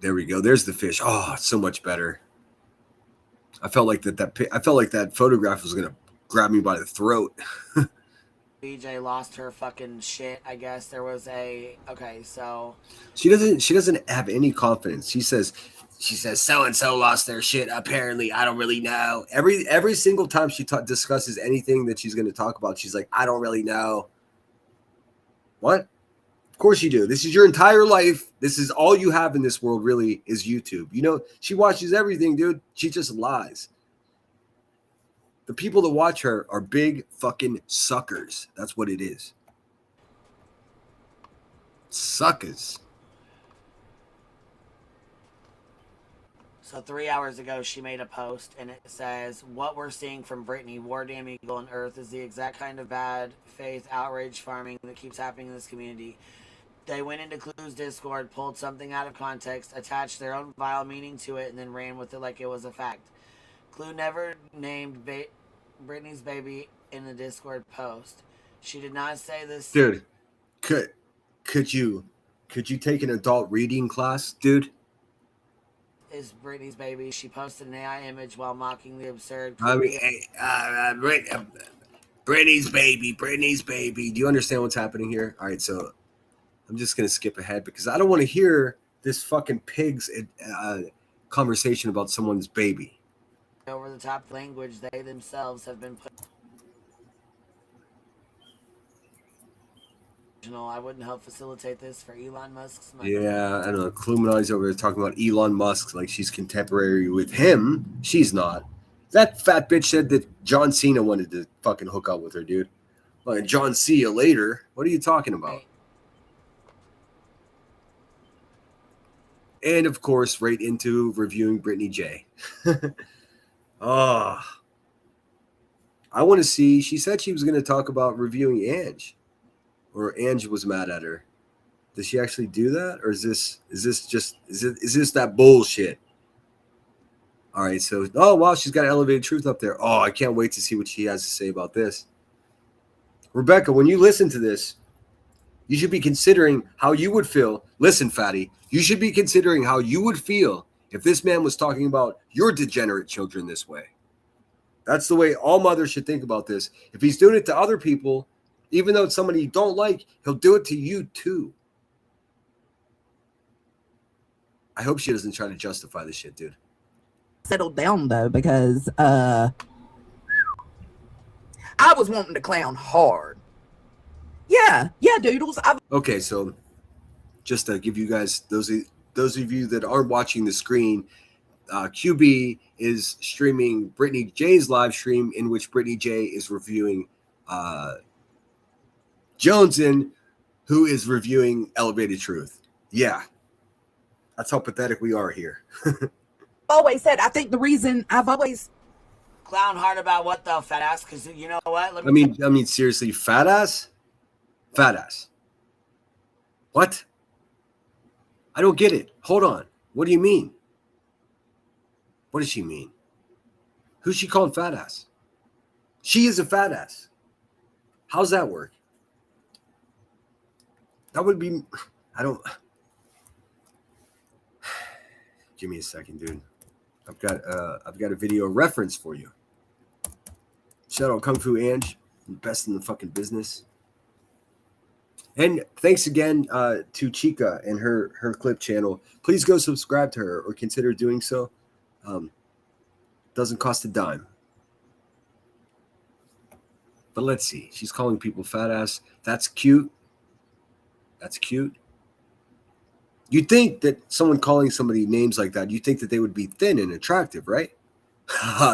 [SPEAKER 1] There we go. There's the fish. Oh, it's so much better. I felt like that photograph was gonna grab me by the throat.
[SPEAKER 9] BJ lost her fucking shit. I guess there was so
[SPEAKER 1] She doesn't have any confidence. She says so and so lost their shit. Apparently, I don't really know. Every single time she discusses anything that she's going to talk about, she's like, I don't really know. What? Of course you do. This is your entire life. This is all you have in this world. Really, is YouTube. You know, she watches everything, dude. She just lies. The people that watch her are big fucking suckers. That's what it is. Suckers.
[SPEAKER 9] So 3 hours ago, she made a post, and it says, "What we're seeing from Britney, War Damn Eagle on Earth, is the exact kind of bad faith outrage farming that keeps happening in this community. They went into Clue's Discord, pulled something out of context, attached their own vile meaning to it, and then ran with it like it was a fact. Clue never named Britney's baby in the Discord post. She did not say this."
[SPEAKER 1] Dude, could you take an adult reading class, dude?
[SPEAKER 9] Is Britney's baby. She posted an AI image while mocking the absurd.
[SPEAKER 1] I mean, Britney's baby. Do you understand what's happening here? All right, so I'm just gonna skip ahead because I don't want to hear this fucking pig's conversation about someone's baby.
[SPEAKER 9] Over the top language they themselves have been put. I wouldn't help facilitate this for Elon Musk's money.
[SPEAKER 1] Yeah, I don't know. Cluminati's over there talking about Elon Musk like she's contemporary with him. She's not. That fat bitch said that John Cena wanted to fucking hook up with her, dude. Like, John, see you later. What are you talking about?
[SPEAKER 9] Right.
[SPEAKER 1] And of course, right into reviewing Brittany J. I want to see. She said she was going to talk about reviewing Ange, or Ange was mad at her. Does she actually do that, or is this that bullshit? All right, so wow, she's got Elevated Truth up there. Oh, I can't wait to see what she has to say about this. Rebecca, when you listen to this, you should be considering how you would feel. Listen, fatty, you should be considering how you would feel if this man was talking about your degenerate children this way. That's the way all mothers should think about this. If he's doing it to other people, even though it's somebody you don't like, he'll do it to you too. I hope she doesn't try to justify this shit, dude.
[SPEAKER 6] Settled down though, because I was wanting to clown hard. Yeah, Doodles.
[SPEAKER 1] Okay, so just to give you guys those of you that aren't watching the screen, QB is streaming Brittany J's live stream in which Brittany J is reviewing Jonesin, who is reviewing Elevated Truth. Yeah, that's how pathetic we are here.
[SPEAKER 6] Always said, I think the reason I've always
[SPEAKER 9] Clown hard about what though, fat ass? Because you know what?
[SPEAKER 1] I mean, seriously, fat ass. What? I don't get it. Hold on. What do you mean? What does she mean? Who's she calling fat ass? She is a fat ass. How's that work? That would be. I don't. Give me a second, dude. I've got a video reference for you. Shout out Kung Fu Ange, best in the fucking business. And thanks again to Chica and her clip channel. Please go subscribe to her or consider doing so. Doesn't cost a dime. But let's see. She's calling people fat ass. That's cute. That's cute. You'd think that someone calling somebody names like that, you'd think that they would be thin and attractive, right?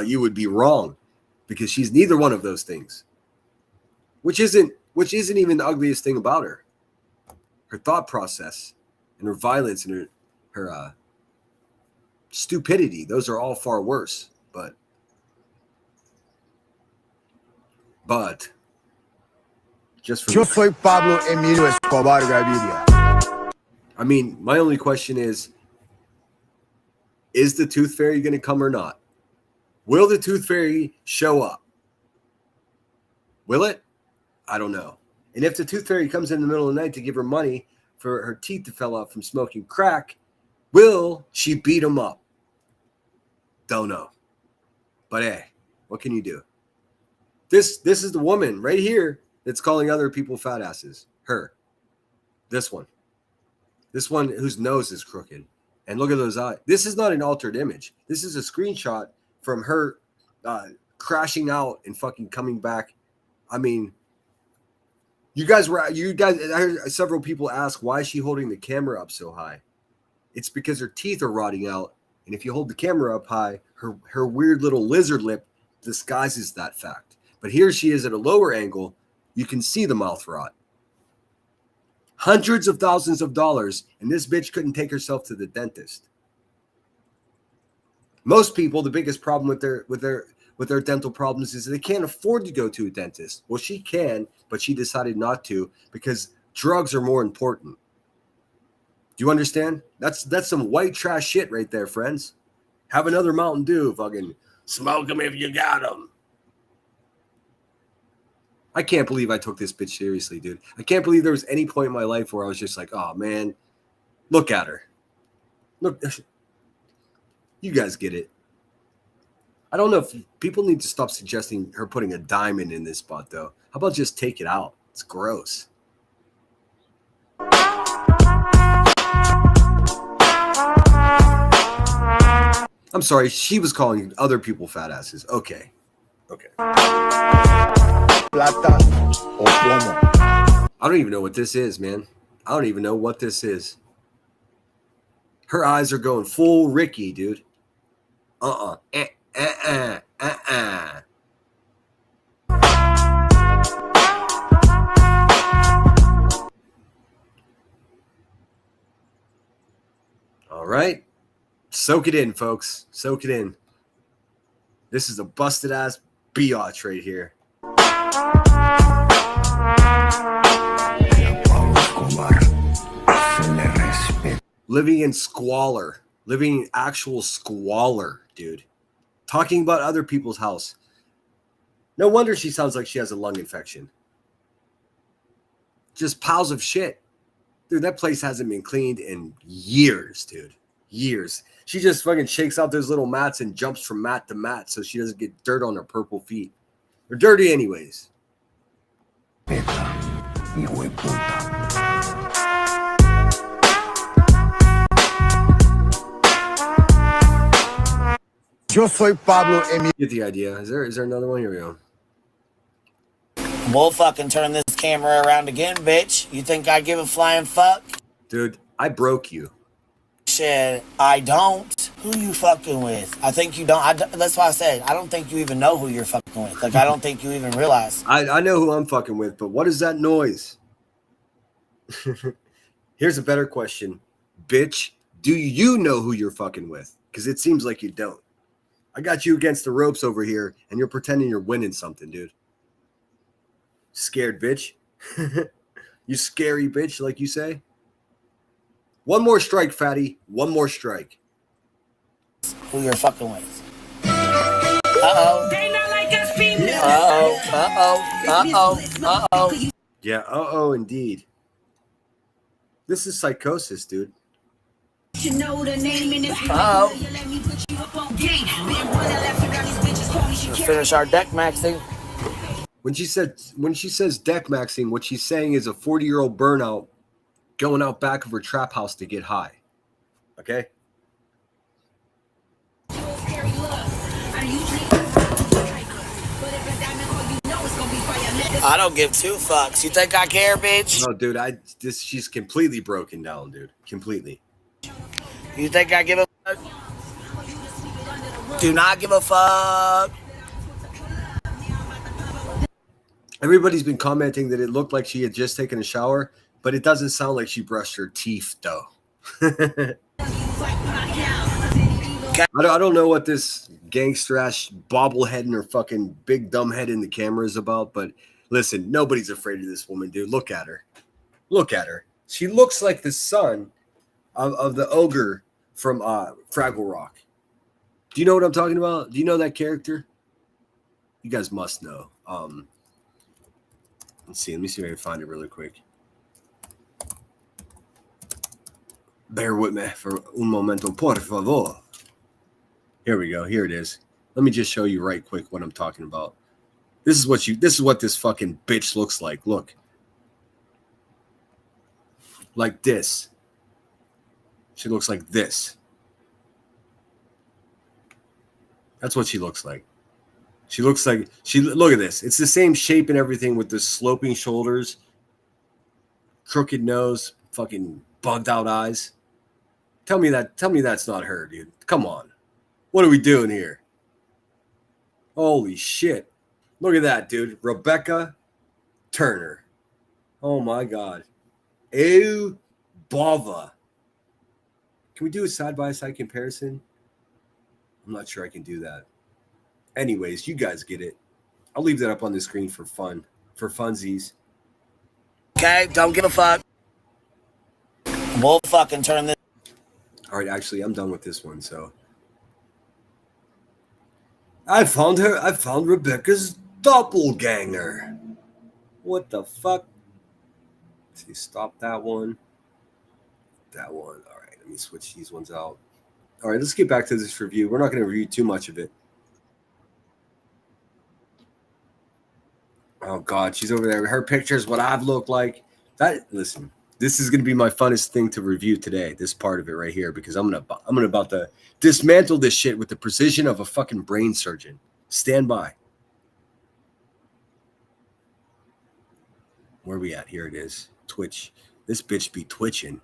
[SPEAKER 1] You would be wrong, because she's neither one of those things. Which isn't even the ugliest thing about her. Her thought process and her violence and her stupidity, those are all far worse. But just for
[SPEAKER 11] Yo soy Pablo Emilio Escobar Gaviria.
[SPEAKER 1] I mean, my only question is the Tooth Fairy going to come or not? Will the Tooth Fairy show up? Will it? I don't know. And if the Tooth Fairy comes in the middle of the night to give her money for her teeth to fell out from smoking crack, will she beat him up? Don't know. But hey, what can you do? This is the woman right here that's calling other people fat asses. Her. This one whose nose is crooked. And look at those eyes. This is not an altered image. This is a screenshot from her crashing out and fucking coming back. I mean, you guys, I heard several people ask, why is she holding the camera up so high? It's because her teeth are rotting out. And if you hold the camera up high, her weird little lizard lip disguises that fact. But here she is at a lower angle. You can see the mouth rot. Hundreds of thousands of dollars, and this bitch couldn't take herself to the dentist. Most people, the biggest problem with their dental problems is they can't afford to go to a dentist. Well, she can, but she decided not to because drugs are more important. Do you understand? That's some white trash shit right there, friends. Have another Mountain Dew, fucking smoke them if you got them. I can't believe I took this bitch seriously, dude. I can't believe there was any point in my life where I was just like, oh, man, look at her. Look, you guys get it. I don't know if people need to stop suggesting her putting a diamond in this spot, though. How about just take it out? It's gross. I'm sorry, she was calling other people fat asses. Okay.
[SPEAKER 11] Plata o plomo.
[SPEAKER 1] I don't even know what this is, man. I don't even know what this is. Her eyes are going full Ricky, dude. All right. Soak it in, folks. Soak it in. This is a busted ass biatch right here. Living in squalor. Living in actual squalor, dude. Talking about other people's house. No wonder she sounds like she has a lung infection. Just piles of shit. Dude, that place hasn't been cleaned in years, dude. Years. She just fucking shakes out those little mats and jumps from mat to mat so she doesn't get dirt on her purple feet. They're dirty anyways.
[SPEAKER 11] Yo soy Pablo Emilio.
[SPEAKER 1] Get the idea. Is there another one? Here we go.
[SPEAKER 9] We'll fucking turn this camera around again, bitch. You think I give a flying fuck?
[SPEAKER 1] Dude, I broke you.
[SPEAKER 9] Shit, I don't. Who you fucking with? I think you don't. That's why I said, I don't think you even know who you're fucking with. Like, I don't think you even realize.
[SPEAKER 1] I know who I'm fucking with, but what is that noise? Here's a better question. Bitch, do you know who you're fucking with? Because it seems like you don't. I got you against the ropes over here, and you're pretending you're winning something, dude. Scared bitch. You scary bitch, like you say. One more strike, fatty. One more strike.
[SPEAKER 9] Who you're fucking with. Uh-oh.
[SPEAKER 3] They not like us females.
[SPEAKER 9] Uh-oh.
[SPEAKER 1] Yeah, indeed. This is psychosis, dude.
[SPEAKER 3] You know the name and if you
[SPEAKER 9] Uh-oh.
[SPEAKER 3] you let me put you up on game. Been running left around these bitches call me she
[SPEAKER 9] Let's finish our deck maxing.
[SPEAKER 1] When she says deck maxing, what she's saying is a 40-year-old burnout going out back of her trap house to get high. Okay?
[SPEAKER 9] I don't give two fucks. You think I care, bitch?
[SPEAKER 1] No, dude, she's completely broken down, dude. Completely.
[SPEAKER 9] You think I give a fuck? Do not give a fuck.
[SPEAKER 1] Everybody's been commenting that it looked like she had just taken a shower, but it doesn't sound like she brushed her teeth, though. I don't know what this gangster-ass bobblehead and her fucking big dumb head in the camera is about, but listen, nobody's afraid of this woman, dude. Look at her. Look at her. She looks like the son of the ogre from Fraggle Rock. Do you know what I'm talking about? Do you know that character? You guys must know. Let's see. Let me see if I can find it really quick. Bear with me for un momento, por favor. Here we go. Here it is. Let me just show you right quick what I'm talking about. This is what this fucking bitch looks like. Look. Like this. She looks like this. That's what she looks like. She looks like look at this. It's the same shape and everything with the sloping shoulders, crooked nose, fucking bugged out eyes. Tell me that's not her, dude. Come on. What are we doing here? Holy shit. Look at that, dude. Rebecca Turner. Oh my God. Ew, bava. Can we do a side-by-side comparison? I'm not sure I can do that. Anyways, you guys get it. I'll leave that up on the screen for fun, for funsies.
[SPEAKER 9] Okay, don't give a fuck. We'll fucking turn this.
[SPEAKER 1] All right, actually, I'm done with this one, so. I found her. I found Rebecca's doppelganger. What the fuck? Let's see, stop that one. That one. All right, let me switch these ones out. All right, let's get back to this review. We're not going to review too much of it. Oh God, she's over there. Her pictures, what I've looked like. Listen, this is going to be my funnest thing to review today. This part of it right here, because I'm about to dismantle this shit with the precision of a fucking brain surgeon. Stand by. Where are we at? Here it is. Twitch. This bitch be twitching.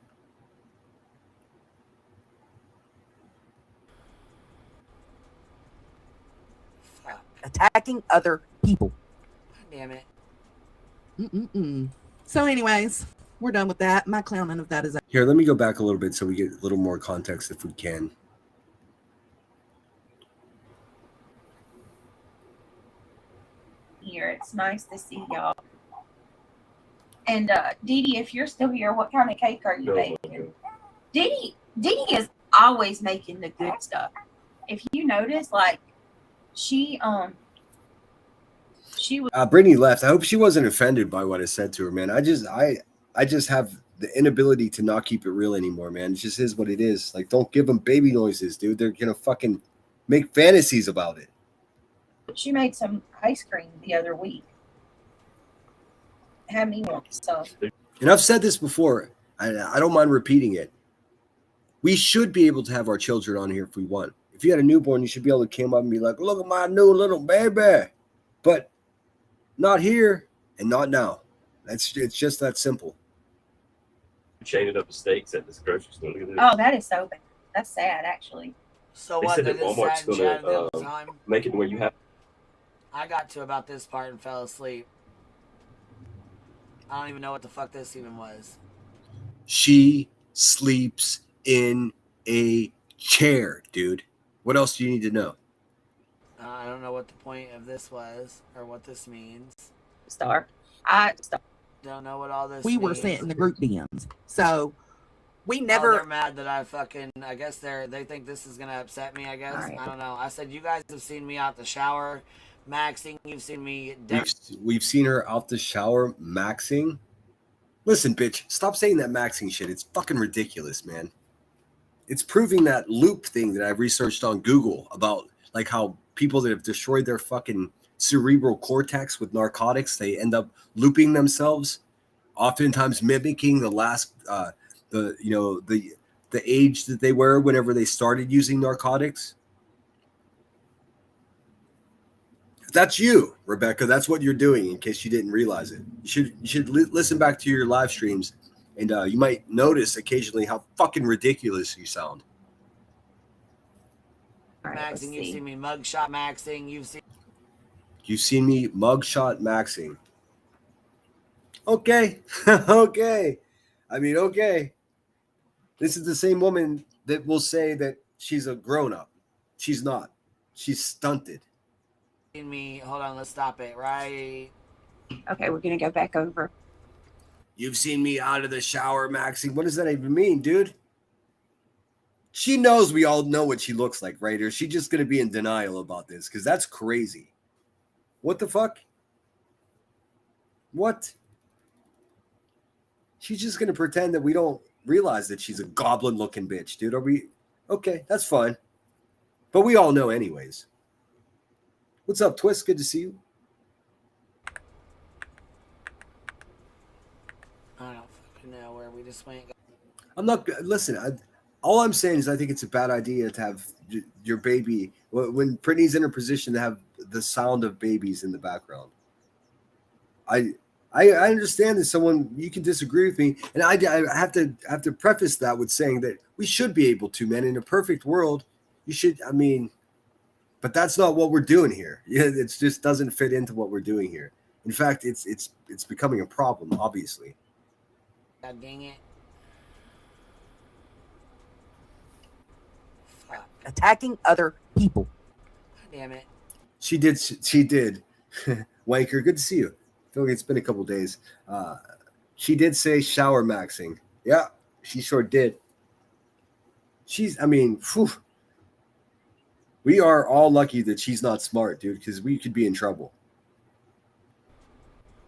[SPEAKER 6] Attacking other people.
[SPEAKER 9] Damn it.
[SPEAKER 6] So anyways, we're done with that. My clowning of that is
[SPEAKER 1] Here, let me go back a little bit so we get a little more context if we can.
[SPEAKER 7] Here, it's nice to see y'all. And Dee Dee, if you're still here, what kind of cake are you baking? Dee Dee is always making the good stuff. If you notice, like she was.
[SPEAKER 1] Brittany left. I hope she wasn't offended by what I said to her, man. I just have the inability to not keep it real anymore, man. It just is what it is. Like, don't give them baby noises, dude. They're gonna fucking make fantasies about it.
[SPEAKER 7] She made some ice cream the other week. Had me want some.
[SPEAKER 1] And I've said this before. I don't mind repeating it. We should be able to have our children on here if we want. If you had a newborn, you should be able to come up and be like, "Look at my new little baby," but not here and not now. It's just that simple.
[SPEAKER 8] Chaining up the steaks at this grocery store. Look at this.
[SPEAKER 7] Oh, that is so bad. That's sad, actually.
[SPEAKER 9] So
[SPEAKER 8] They
[SPEAKER 9] what?
[SPEAKER 8] said
[SPEAKER 9] They
[SPEAKER 8] that
[SPEAKER 9] just
[SPEAKER 8] Walmart's
[SPEAKER 9] sat and chatted the
[SPEAKER 8] gonna
[SPEAKER 9] whole time?
[SPEAKER 8] make it where you have.
[SPEAKER 9] I got to about this part and fell asleep. I don't even know what the fuck this even was.
[SPEAKER 1] She sleeps in a chair, dude. What else do you need to know?
[SPEAKER 9] I don't know what the point of this was or what this means.
[SPEAKER 7] Star.
[SPEAKER 9] Don't know what all this
[SPEAKER 6] we
[SPEAKER 9] means.
[SPEAKER 6] were sent in the group DMs. So we
[SPEAKER 9] Oh,
[SPEAKER 6] never
[SPEAKER 9] they're mad that I guess they think this is gonna upset me, I guess.
[SPEAKER 7] All right.
[SPEAKER 9] I don't know. I said you guys have seen me out the shower maxing, you've seen me
[SPEAKER 1] We've seen her out the shower maxing. Listen, bitch, stop saying that maxing shit. It's fucking ridiculous, man. It's proving that loop thing that I've researched on Google about like how people that have destroyed their fucking cerebral cortex with narcotics, they end up looping themselves, oftentimes mimicking the last the age that they were whenever they started using narcotics. That's you, Rebecca. That's what you're doing. In case you didn't realize it, you should listen back to your live streams, and you might notice occasionally how fucking ridiculous you sound.
[SPEAKER 7] All right, let's
[SPEAKER 9] maxing. You've
[SPEAKER 7] see.
[SPEAKER 9] seen me mugshot maxing. You've
[SPEAKER 1] seen me mugshot maxing. Okay. Okay. I mean, okay. This is the same woman that will say that she's a grown-up. She's not. She's stunted.
[SPEAKER 9] seen me. Hold on, let's stop it. Right.
[SPEAKER 7] Okay, we're gonna go back over.
[SPEAKER 1] You've seen me out of the shower maxing. What does that even mean, dude? She knows we all know what she looks like, right? Or is she just going to be in denial about this? Because that's crazy. What the fuck? What? She's just going to pretend that we don't realize that she's a goblin-looking bitch, dude. Are we? Okay, that's fine. But we all know anyways. What's up, Twist? Good to see you.
[SPEAKER 9] I don't fucking know where we just went.
[SPEAKER 1] I'm not. Listen, all I'm saying is I think it's a bad idea to have your baby when Brittany's in her position to have the sound of babies in the background. I understand that you can disagree with me, and I have to preface that with saying that we should be able to, man. In a perfect world, you should. I mean, but that's not what we're doing here. Yeah, it just doesn't fit into what we're doing here. In fact, it's becoming a problem, obviously.
[SPEAKER 9] God dang it. Fuck.
[SPEAKER 6] Attacking other people.
[SPEAKER 9] God damn it.
[SPEAKER 1] She did. Wanker, good to see you. I feel like it's been a couple days. She did say shower maxing. Yeah, she sure did. I mean, whew. We are all lucky that she's not smart, dude, because we could be in trouble.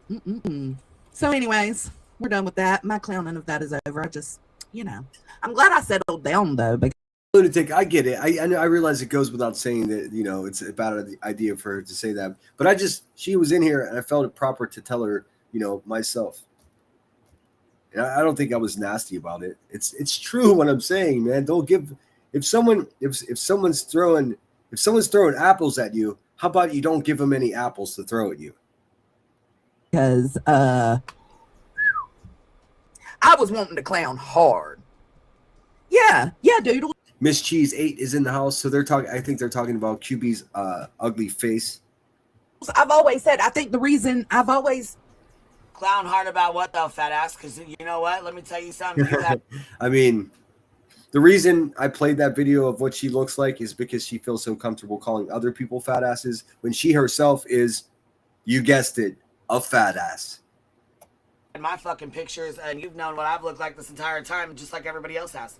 [SPEAKER 6] So anyways, we're done with that. My clowning of that is over. I just, I'm glad I settled down though. Because
[SPEAKER 1] Lunatic, I get it. I realize it goes without saying that, it's a bad idea for her to say that. But she was in here and I felt it proper to tell her, myself. And I don't think I was nasty about it. It's true what I'm saying, man. Don't give if someone's throwing apples at you, how about you don't give them any apples to throw at you?
[SPEAKER 6] Because I was wanting to clown hard. Yeah, dude.
[SPEAKER 1] Miss Cheese 8 is in the house, so I think they're talking about QB's ugly face.
[SPEAKER 6] I've always said, I think the reason I've always
[SPEAKER 9] clown hard about what though, fat ass? Because you know what? Let me tell you something.
[SPEAKER 1] I mean, the reason I played that video of what she looks like is because she feels so comfortable calling other people fat asses when she herself is, you guessed it, a fat ass.
[SPEAKER 9] And my fucking pictures, and you've known what I've looked like this entire time, just like everybody else has.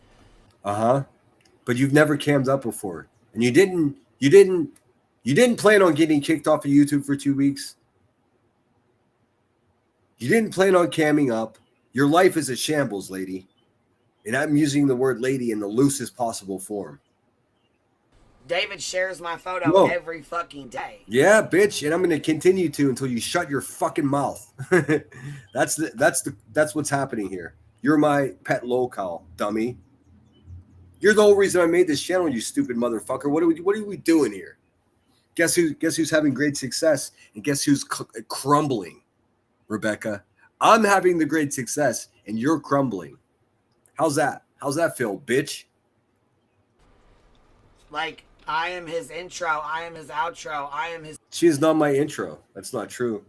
[SPEAKER 1] But you've never cammed up before, and you didn't plan on getting kicked off of YouTube for 2 weeks. You didn't plan on camming up. Your life is a shambles, lady. And I'm using the word lady in the loosest possible form.
[SPEAKER 9] David shares my photo every fucking day.
[SPEAKER 1] Yeah, bitch, and I'm going to continue to until you shut your fucking mouth. That's what's happening here. You're my pet locale, dummy. You're the whole reason I made this channel, you stupid motherfucker. What are we doing here? Guess who's having great success, and guess who's crumbling? Rebecca, I'm having the great success, and you're crumbling. How's that? How's that feel, bitch?
[SPEAKER 9] Like, I am his intro. I am his outro. I am his...
[SPEAKER 1] She is not my intro. That's not true.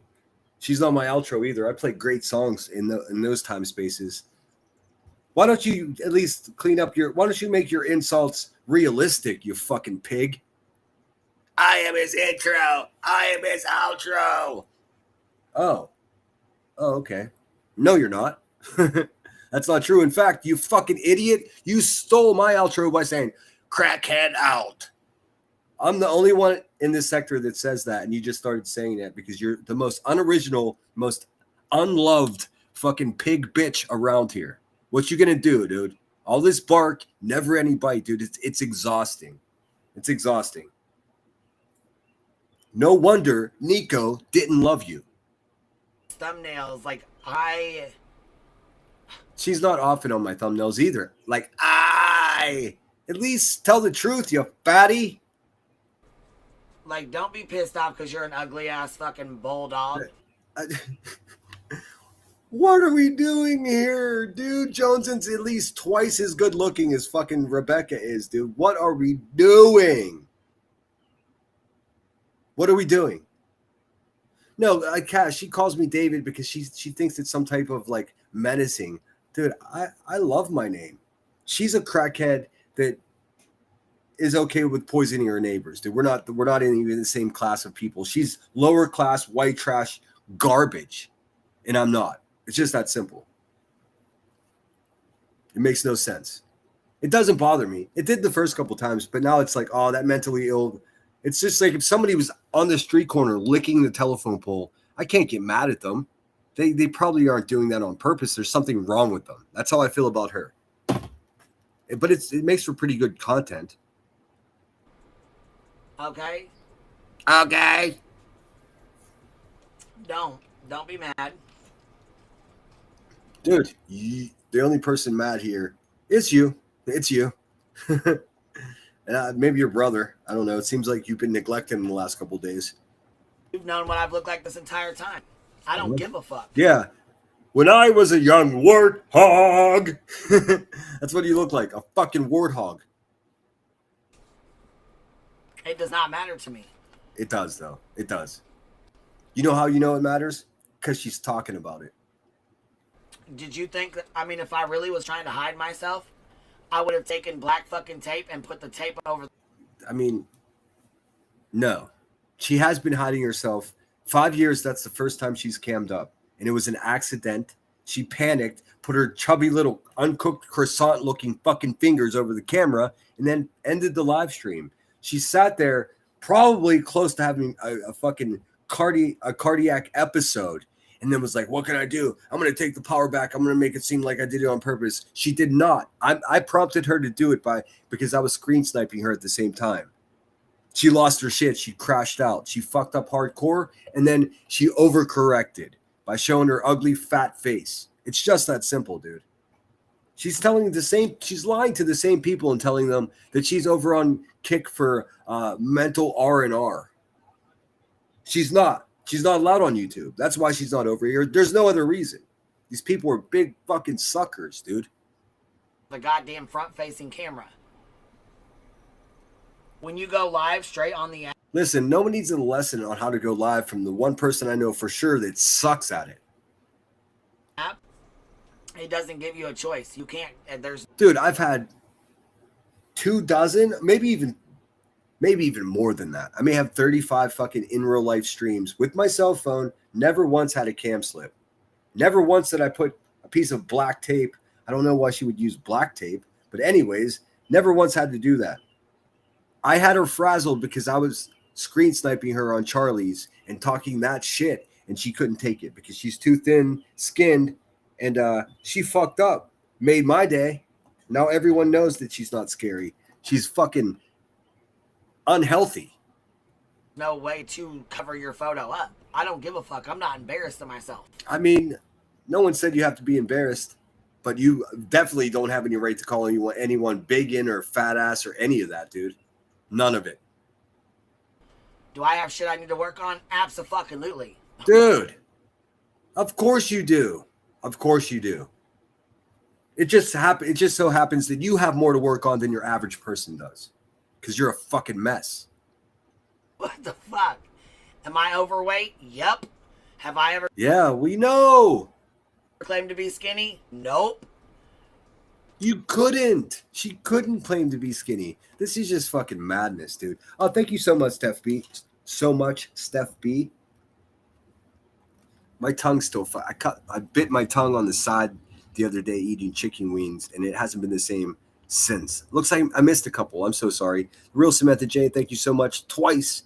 [SPEAKER 1] She's not my outro either. I play great songs in those time spaces. Why don't you at least why don't you make your insults realistic, you fucking pig? I am his intro. I am his outro. Oh, okay. No, you're not. That's not true. In fact, you fucking idiot, you stole my outro by saying, crackhead out. I'm the only one in this sector that says that, and you just started saying that because you're the most unoriginal, most unloved fucking pig bitch around here. What you gonna do, dude? All this bark, never any bite, dude. It's exhausting. It's exhausting. No wonder Nico didn't love you.
[SPEAKER 9] Thumbnails,
[SPEAKER 1] She's not often on my thumbnails either. At least tell the truth, you fatty.
[SPEAKER 9] Don't be pissed off because you're an ugly ass fucking bulldog.
[SPEAKER 1] What are we doing here, dude? Joneson's at least twice as good looking as fucking Rebecca is, dude. What are we doing? What are we doing? No, she calls me David because she thinks it's some type of like menacing. Dude, I love my name. She's a crackhead that is okay with poisoning her neighbors. Dude, we're not in even the same class of people. She's lower class, white trash, garbage, and I'm not. It's just that simple. It makes no sense. It doesn't bother me. It did the first couple times, but now it's like, oh, that mentally ill. It's just like if somebody was on the street corner licking the telephone pole, I can't get mad at them. They probably aren't doing that on purpose. There's something wrong with them. That's how I feel about her. But it makes for pretty good content.
[SPEAKER 9] Okay.
[SPEAKER 1] Okay.
[SPEAKER 9] Don't be mad.
[SPEAKER 1] Dude, the only person mad here is you. It's you. Maybe your brother. I don't know. It seems like you've been neglected in the last couple of days.
[SPEAKER 9] You've known what I've looked like this entire time. I don't give a fuck.
[SPEAKER 1] Yeah. When I was a young warthog. That's what you look like. A fucking warthog.
[SPEAKER 9] It does not matter to me.
[SPEAKER 1] It does, though. It does. You know how you know it matters? Because she's talking about it.
[SPEAKER 9] Did you think that, I mean, if I really was trying to hide myself, I would have taken black fucking tape and put the tape over.
[SPEAKER 1] I mean, no. She has been hiding herself. 5 years, that's the first time she's cammed up. And it was an accident. She panicked, put her chubby little uncooked croissant-looking fucking fingers over the camera, and then ended the live stream. She sat there probably close to having a fucking cardiac episode. And then was like, what can I do? I'm going to take the power back. I'm going to make it seem like I did it on purpose. She did not. I prompted her to do it because I was screen sniping her at the same time. She lost her shit. She crashed out. She fucked up hardcore. And then she overcorrected by showing her ugly fat face. It's just that simple, dude. She's lying to the same people and telling them that she's over on Kick for mental R&R. She's not. She's not allowed on YouTube. That's why she's not over here. There's no other reason. These people are big fucking suckers, dude.
[SPEAKER 9] The goddamn front-facing camera. When you go live straight on the app.
[SPEAKER 1] Listen, no one needs a lesson on how to go live from the one person I know for sure that sucks at it.
[SPEAKER 9] It doesn't give you a choice. You can't.
[SPEAKER 1] Dude, I've had 24, maybe even more than that. I may have 35 fucking in real life streams with my cell phone. Never once had a cam slip. Never once did I put a piece of black tape. I don't know why she would use black tape, but anyways, never once had to do that. I had her frazzled because I was screen sniping her on Charlie's and talking that shit, and she couldn't take it because she's too thin skinned, and she fucked up. Made my day. Now everyone knows that she's not scary. She's fucking unhealthy.
[SPEAKER 9] No way to cover your photo up. I don't give a fuck. I'm not embarrassed of myself.
[SPEAKER 1] I mean, no one said you have to be embarrassed, but you definitely don't have any right to call anyone biggin or fat ass or any of that, dude. None of it.
[SPEAKER 9] Do I have shit I need to work on? Abso-fucking-lutely.
[SPEAKER 1] Dude, of course you do. Of course you do. It just so happens that you have more to work on than your average person does. Because you're a fucking mess.
[SPEAKER 9] What the fuck? Am I overweight? Yep. Have I ever...
[SPEAKER 1] Yeah, we know.
[SPEAKER 9] ...claimed to be skinny? Nope.
[SPEAKER 1] You couldn't. She couldn't claim to be skinny. This is just fucking madness, dude. Oh, thank you so much, Steph B. Steph B. My tongue's still... I bit my tongue on the side the other day eating chicken wings, and it hasn't been the same since. Looks like I missed a couple. I'm so sorry. Real Samantha J, thank you so much. Twice.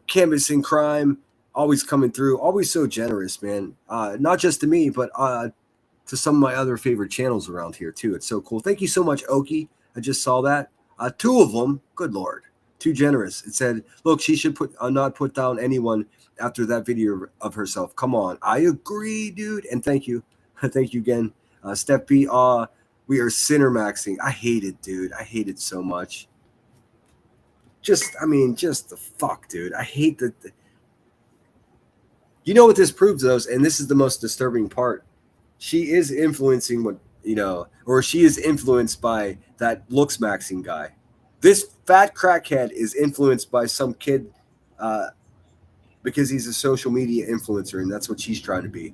[SPEAKER 1] Canvassing Crime, always coming through. Always so generous, man. Not just to me, but to some of my other favorite channels around here, too. It's so cool. Thank you so much, Oki. I just saw that. Two of them, good Lord. Too generous. It said, look, she should not put down anyone after that video of herself. Come on. I agree, dude. And thank you. Thank you again. Steph B, we are sinner maxing. I hate it, dude. I hate it so much. Just the fuck, dude. I hate that. You know what this proves, though, and this is the most disturbing part. She is influencing or she is influenced by that looks maxing guy. This fat crackhead is influenced by some kid because he's a social media influencer, and that's what she's trying to be.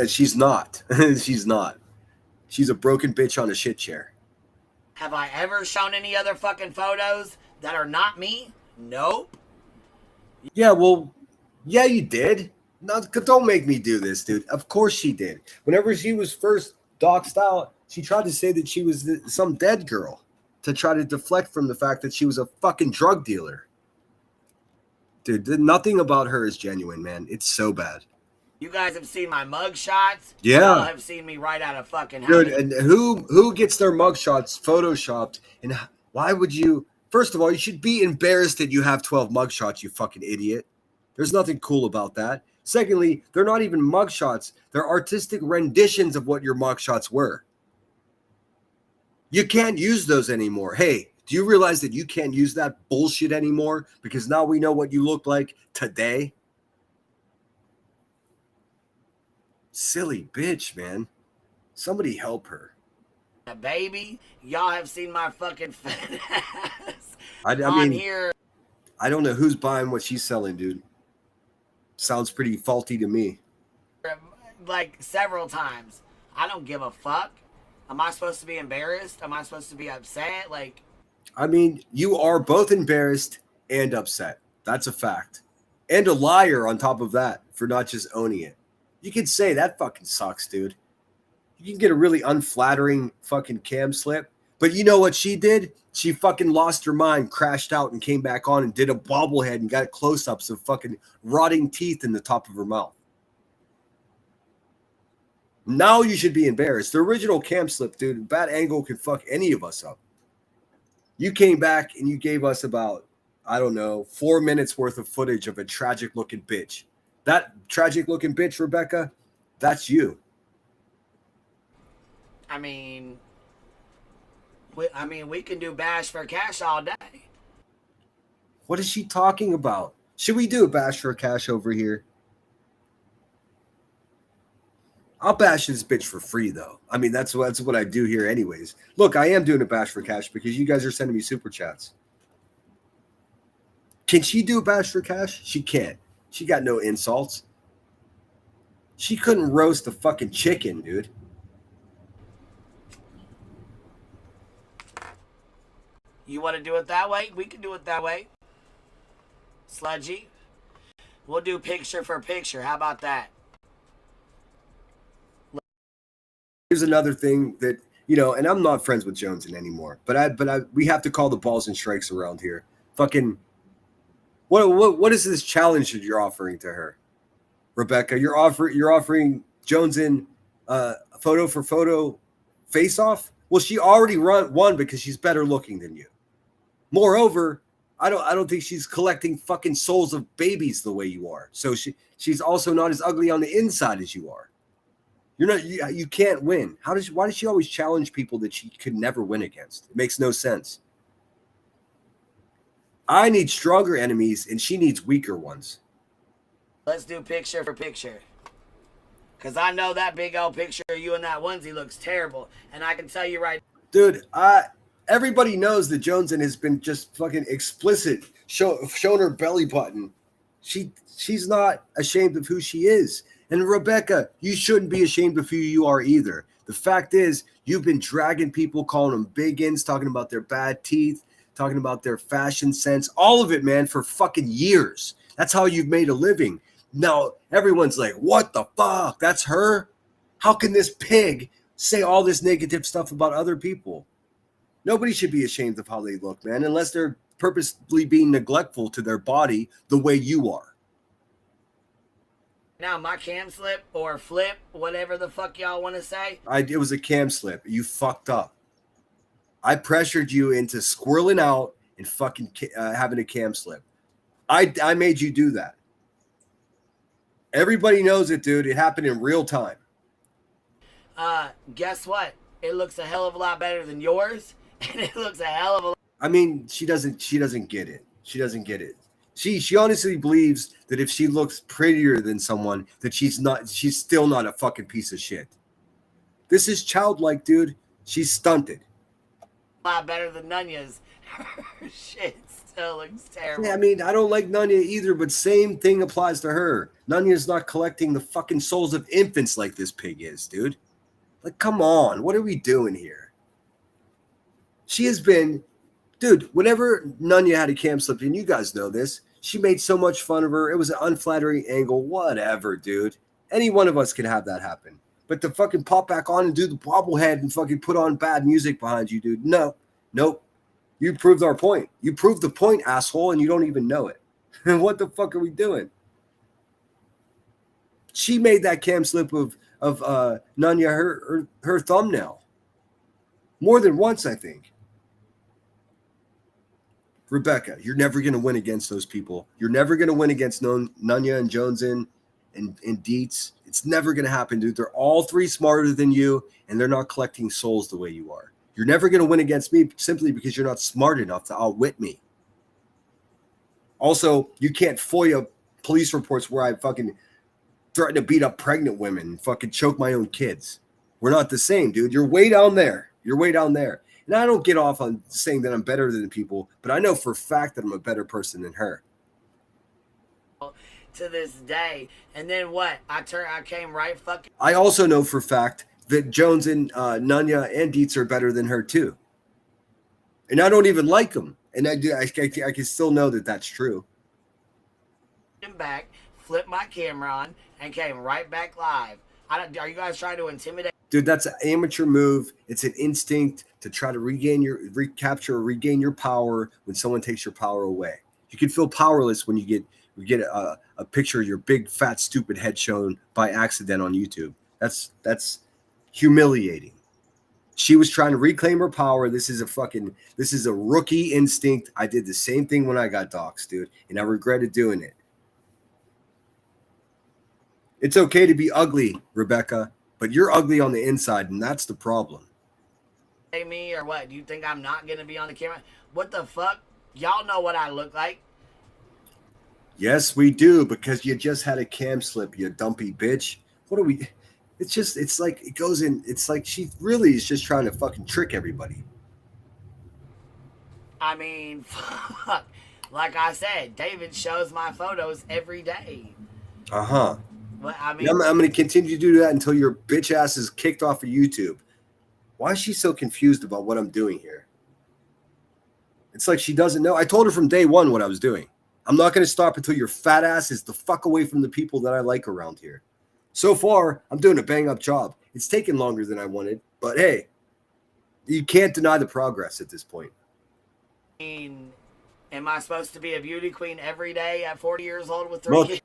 [SPEAKER 1] She's not. She's not. She's a broken bitch on a shit chair.
[SPEAKER 9] Have I ever shown any other fucking photos that are not me? Nope.
[SPEAKER 1] Yeah, well, yeah, you did. No, don't make me do this, dude. Of course she did. Whenever she was first doxed out, she tried to say that she was some dead girl to try to deflect from the fact that she was a fucking drug dealer. Dude, nothing about her is genuine, man. It's so bad.
[SPEAKER 9] You guys have seen my mug shots.
[SPEAKER 1] Yeah.
[SPEAKER 9] Y'all have seen me right out of fucking
[SPEAKER 1] Dude, and who gets their mugshots photoshopped? And why would you? First of all, you should be embarrassed that you have 12 mugshots, you fucking idiot. There's nothing cool about that. Secondly, they're not even mugshots. They're artistic renditions of what your mugshots were. You can't use those anymore. Hey, do you realize that you can't use that bullshit anymore? Because now we know what you look like today. Silly bitch, man. Somebody help her.
[SPEAKER 9] Baby, y'all have seen my fucking fat ass
[SPEAKER 1] I
[SPEAKER 9] on
[SPEAKER 1] mean,
[SPEAKER 9] here.
[SPEAKER 1] I don't know who's buying what she's selling, dude. Sounds pretty faulty to me.
[SPEAKER 9] Like several times. I don't give a fuck. Am I supposed to be embarrassed? Am I supposed to be upset? Like,
[SPEAKER 1] I mean, you are both embarrassed and upset. That's a fact. And a liar on top of that for not just owning it. You could say that fucking sucks, dude. You can get a really unflattering fucking cam slip. But you know what she did? She fucking lost her mind, crashed out, and came back on and did a bobblehead and got close-ups of fucking rotting teeth in the top of her mouth. Now you should be embarrassed. The original cam slip, dude, bad angle could fuck any of us up. You came back and you gave us about, I don't know, 4 minutes worth of footage of a tragic-looking bitch. That tragic-looking bitch, Rebecca, that's you.
[SPEAKER 9] I mean, we can do bash for cash all day.
[SPEAKER 1] What is she talking about? Should we do a bash for cash over here? I'll bash this bitch for free, though. I mean, that's what I do here anyways. Look, I am doing a bash for cash because you guys are sending me super chats. Can she do a bash for cash? She can't. She got no insults. She couldn't roast a fucking chicken, dude.
[SPEAKER 9] You want to do it that way? We can do it that way. Sludgy. We'll do picture for picture. How about that?
[SPEAKER 1] Here's another thing that, you know, and I'm not friends with Joneson anymore, but we have to call the balls and strikes around here. Fucking what is this challenge that you're offering to her? Rebecca, you're offering Joneson photo for photo face off? Well, she already won because she's better looking than you. Moreover, I don't think she's collecting fucking souls of babies the way you are. So she's also not as ugly on the inside as you are. You can't win. Why does she always challenge people that she could never win against? It makes no sense. I need stronger enemies and she needs weaker ones.
[SPEAKER 9] Let's do picture for picture. Because I know that big old picture of you in that onesie looks terrible. And I can tell you right.
[SPEAKER 1] Dude, everybody knows that Joneson has been just fucking explicit, showing her belly button. She's not ashamed of who she is. And Rebecca, you shouldn't be ashamed of who you are either. The fact is, you've been dragging people, calling them biggins, talking about their bad teeth, talking about their fashion sense, all of it, man, for fucking years. That's how you've made a living. Now, everyone's like, what the fuck? That's her? How can this pig say all this negative stuff about other people? Nobody should be ashamed of how they look, man, unless they're purposely being neglectful to their body the way you are.
[SPEAKER 9] Now, my cam slip or flip, whatever the fuck y'all want to say.
[SPEAKER 1] It was a cam slip. You fucked up. I pressured you into squirreling out and fucking having a cam slip. I made you do that. Everybody knows it, dude. It happened in real time.
[SPEAKER 9] Guess what? It looks a hell of a lot better than yours, and it looks a hell of a lot.
[SPEAKER 1] I mean, she doesn't get it. She doesn't get it. She honestly believes that if she looks prettier than someone, that she's still not a fucking piece of shit. This is childlike, dude. She's stunted.
[SPEAKER 9] a lot better than Nunya's. Her shit still looks terrible.
[SPEAKER 1] Yeah, I mean, I don't like Nunya either, but same thing applies to her. Nunya's not collecting the fucking souls of infants like this pig is, dude. Like, come on. What are we doing here? She has been, dude, whenever Nunya had a cam slip, and you guys know this, she made so much fun of her. It was an unflattering angle. Whatever, dude. Any one of us can have that happen. But to fucking pop back on and do the bobblehead and fucking put on bad music behind you, dude. No. Nope. You proved our point. You proved the point, asshole, and you don't even know it. What the fuck are we doing? She made that cam slip of Nunya her thumbnail. More than once, I think. Rebecca, you're never going to win against those people. You're never going to win against Nunya and Jonesin and Dietz. It's never going to happen, dude. They're all three smarter than you, and they're not collecting souls the way you are. You're never going to win against me simply because you're not smart enough to outwit me. Also, you can't FOIA police reports where I fucking threaten to beat up pregnant women and fucking choke my own kids. We're not the same, dude. You're way down there. You're way down there. And I don't get off on saying that I'm better than people, but I know for a fact that I'm a better person than her.
[SPEAKER 9] To this day. And then what? I came right fucking.
[SPEAKER 1] I also know for a fact that Jones and Nunya and Dietz are better than her too. And I don't even like them. And I can still know that that's true.
[SPEAKER 9] Back, flipped my camera on, and came right back live. Are you guys trying to intimidate?
[SPEAKER 1] Dude, that's an amateur move. It's an instinct to try to regain your power when someone takes your power away. You can feel powerless when you get a picture of your big, fat, stupid head shown by accident on YouTube. That's humiliating. She was trying to reclaim her power. This is a rookie instinct. I did the same thing when I got doxxed, dude, and I regretted doing it. It's okay to be ugly, Rebecca, but you're ugly on the inside, and that's the problem.
[SPEAKER 9] Me or what? Do you think I'm not gonna be on the camera? What the fuck? Y'all know what I look like.
[SPEAKER 1] Yes, we do, because you just had a cam slip, you dumpy bitch. What are we? It's like it goes in. It's like she really is just trying to fucking trick everybody.
[SPEAKER 9] I mean, fuck. Like I said, David shows my photos every day.
[SPEAKER 1] Uh-huh.
[SPEAKER 9] Well, I mean,
[SPEAKER 1] I'm going to continue to do that until your bitch ass is kicked off of YouTube. Why is she so confused about what I'm doing here? It's like she doesn't know. I told her from day one what I was doing. I'm not going to stop until your fat ass is the fuck away from the people that I like around here. So far, I'm doing a bang-up job. It's taken longer than I wanted, but hey, you can't deny the progress at this point.
[SPEAKER 9] I mean, am I supposed to be a beauty queen every day at 40 years old with 3 kids?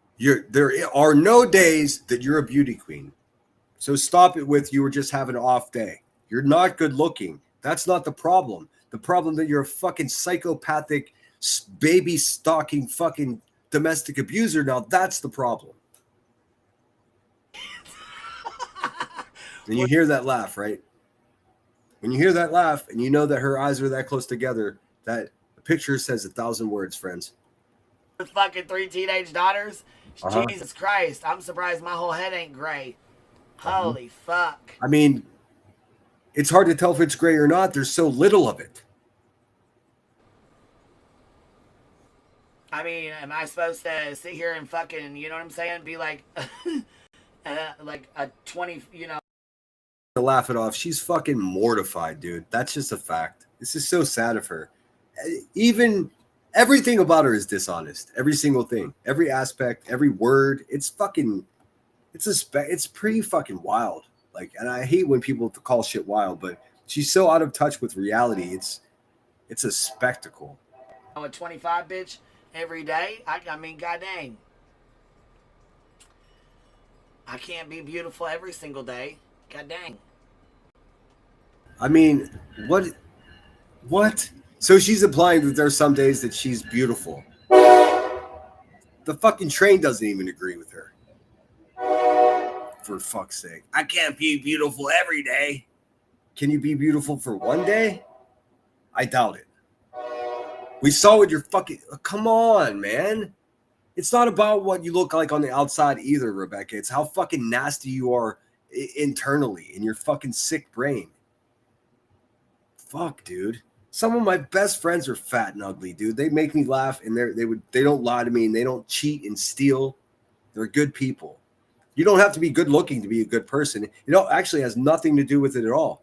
[SPEAKER 1] There are no days that you're a beauty queen. So stop it with you were just having an off day. You're not good looking. That's not the problem. The problem that you're a fucking psychopathic, baby stalking fucking domestic abuser. Now that's the problem. And you hear that laugh, right? When you hear that laugh and you know that her eyes are that close together, that picture says 1,000 words, friends.
[SPEAKER 9] With fucking 3 teenage daughters?
[SPEAKER 1] Uh-huh.
[SPEAKER 9] Jesus Christ. I'm surprised my whole head ain't gray. Holy fuck.
[SPEAKER 1] I mean, it's hard to tell if it's gray or not. There's so little of it.
[SPEAKER 9] I mean, am I supposed to sit here and fucking, you know what I'm saying? Be like, like a 20, you know.
[SPEAKER 1] To laugh it off. She's fucking mortified, dude. That's just a fact. This is so sad of her. Even everything about her is dishonest. Every single thing, every aspect, every word. It's fucking, it's pretty fucking wild. Like, and I hate when people call shit wild, but she's so out of touch with reality. It's a spectacle.
[SPEAKER 9] I'm a 25 bitch every day. I mean, god dang. I can't be beautiful every single day. God dang.
[SPEAKER 1] I mean, what? So she's implying that there's some days that she's beautiful. The fucking train doesn't even agree with her. For fuck's sake. I can't be beautiful every day. Can you be beautiful for one day? I doubt it. We saw what you're fucking... Come on, man. It's not about what you look like on the outside either, Rebecca. It's how fucking nasty you are internally in your fucking sick brain. Fuck, dude. Some of my best friends are fat and ugly, dude. They make me laugh, and they don't lie to me, and they don't cheat and steal. They're good people. You don't have to be good looking to be a good person. It actually has nothing to do with it at all.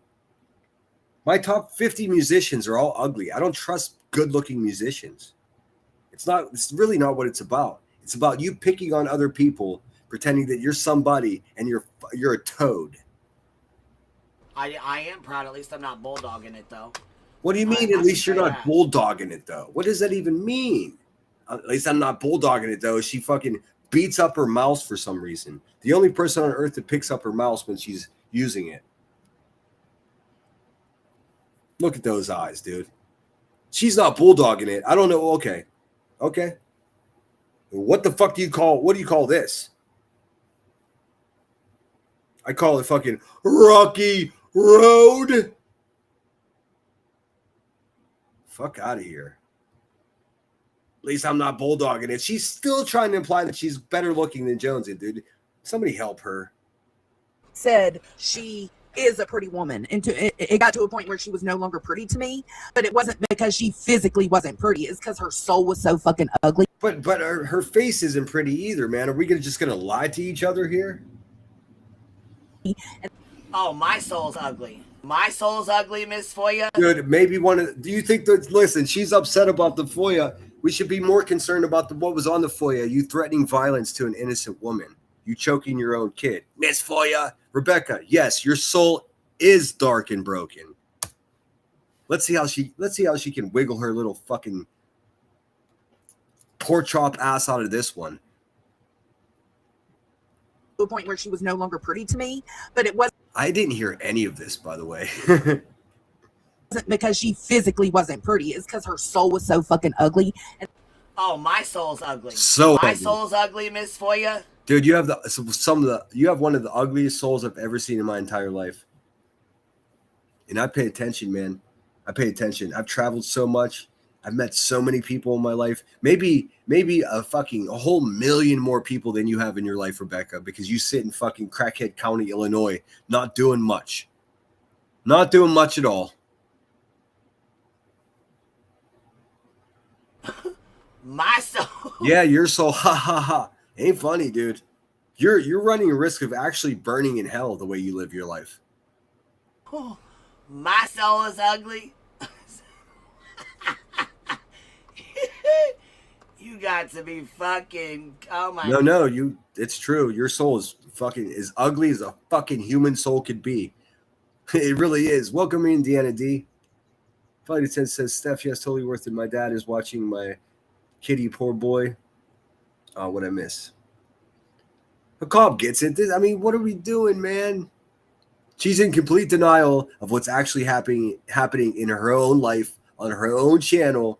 [SPEAKER 1] My top 50 musicians are all ugly. I don't trust good looking musicians. It's really not what it's about. It's about you picking on other people, pretending that you're somebody and you're a toad.
[SPEAKER 9] I am proud. At least I'm not bulldogging it, though.
[SPEAKER 1] What do you mean? At least you're not bulldogging it, though. What does that even mean? At least I'm not bulldogging it, though. She fucking beats up her mouse for some reason. The only person on earth that picks up her mouse when she's using it. Look at those eyes, dude. She's not bulldogging it. I don't know. Okay. What the fuck do you call this? I call it fucking Rocky Road. Fuck out of here. At least I'm not bulldogging it. She's still trying to imply that she's better looking than Jonesy, dude. Somebody help her.
[SPEAKER 6] Said she is a pretty woman, and it got to a point where she was no longer pretty to me. But it wasn't because she physically wasn't pretty. It's because her soul was so fucking ugly.
[SPEAKER 1] But her face isn't pretty either, man. Are we just gonna lie to each other here?
[SPEAKER 9] Oh, my soul's ugly. My soul's ugly, Miss Foya.
[SPEAKER 1] Dude, maybe do you think that, listen, she's upset about the Foya. We should be more concerned about what was on the Foya. You threatening violence to an innocent woman. You choking your own kid. Miss Foya. Rebecca, yes, your soul is dark and broken. Let's see how she can wiggle her little fucking pork chop ass out of this one.
[SPEAKER 6] To a point where she was no longer pretty to me, but it wasn't.
[SPEAKER 1] I didn't hear any of this, by the way.
[SPEAKER 6] Wasn't because she physically wasn't pretty. It's because her soul was so fucking ugly.
[SPEAKER 9] Oh, my soul's ugly.
[SPEAKER 1] So
[SPEAKER 9] my
[SPEAKER 1] ugly.
[SPEAKER 9] Soul's ugly, Miss Foya.
[SPEAKER 1] Dude, you have you have one of the ugliest souls I've ever seen in my entire life. And I pay attention, man. I pay attention. I've traveled so much. I've met so many people in my life. Maybe a whole million more people than you have in your life, Rebecca, because you sit in fucking Crackhead County, Illinois, not doing much. Not doing much at all.
[SPEAKER 9] My soul.
[SPEAKER 1] Yeah, your soul. Ha ha ha. Ain't funny, dude. You're running a risk of actually burning in hell the way you live your life.
[SPEAKER 9] Oh, my soul is ugly. You got to be fucking. Oh my.
[SPEAKER 1] No. It's true. Your soul is fucking as ugly as a fucking human soul could be. It really is. Welcome, Indiana D. Flight attendant says, Steph, yes, totally worth it. My dad is watching my kitty, poor boy. What I miss. Cobb gets it. I mean, what are we doing, man? She's in complete denial of what's actually happening in her own life on her own channel.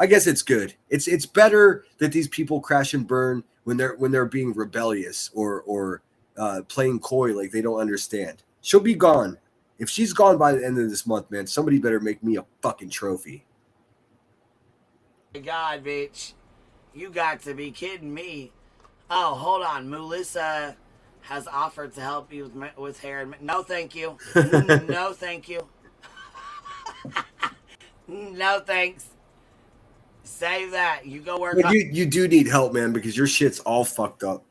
[SPEAKER 1] I guess it's good. It's better that these people crash and burn when they're being rebellious or playing coy like they don't understand. She'll be gone. If she's gone by the end of this month, man, somebody better make me a fucking trophy.
[SPEAKER 9] My God, bitch. You got to be kidding me. Oh, hold on. Melissa has offered to help you with hair. No, thank you. No, thank you. No, thanks. Save that. You go work.
[SPEAKER 1] You do need help, man, because your shit's all fucked up.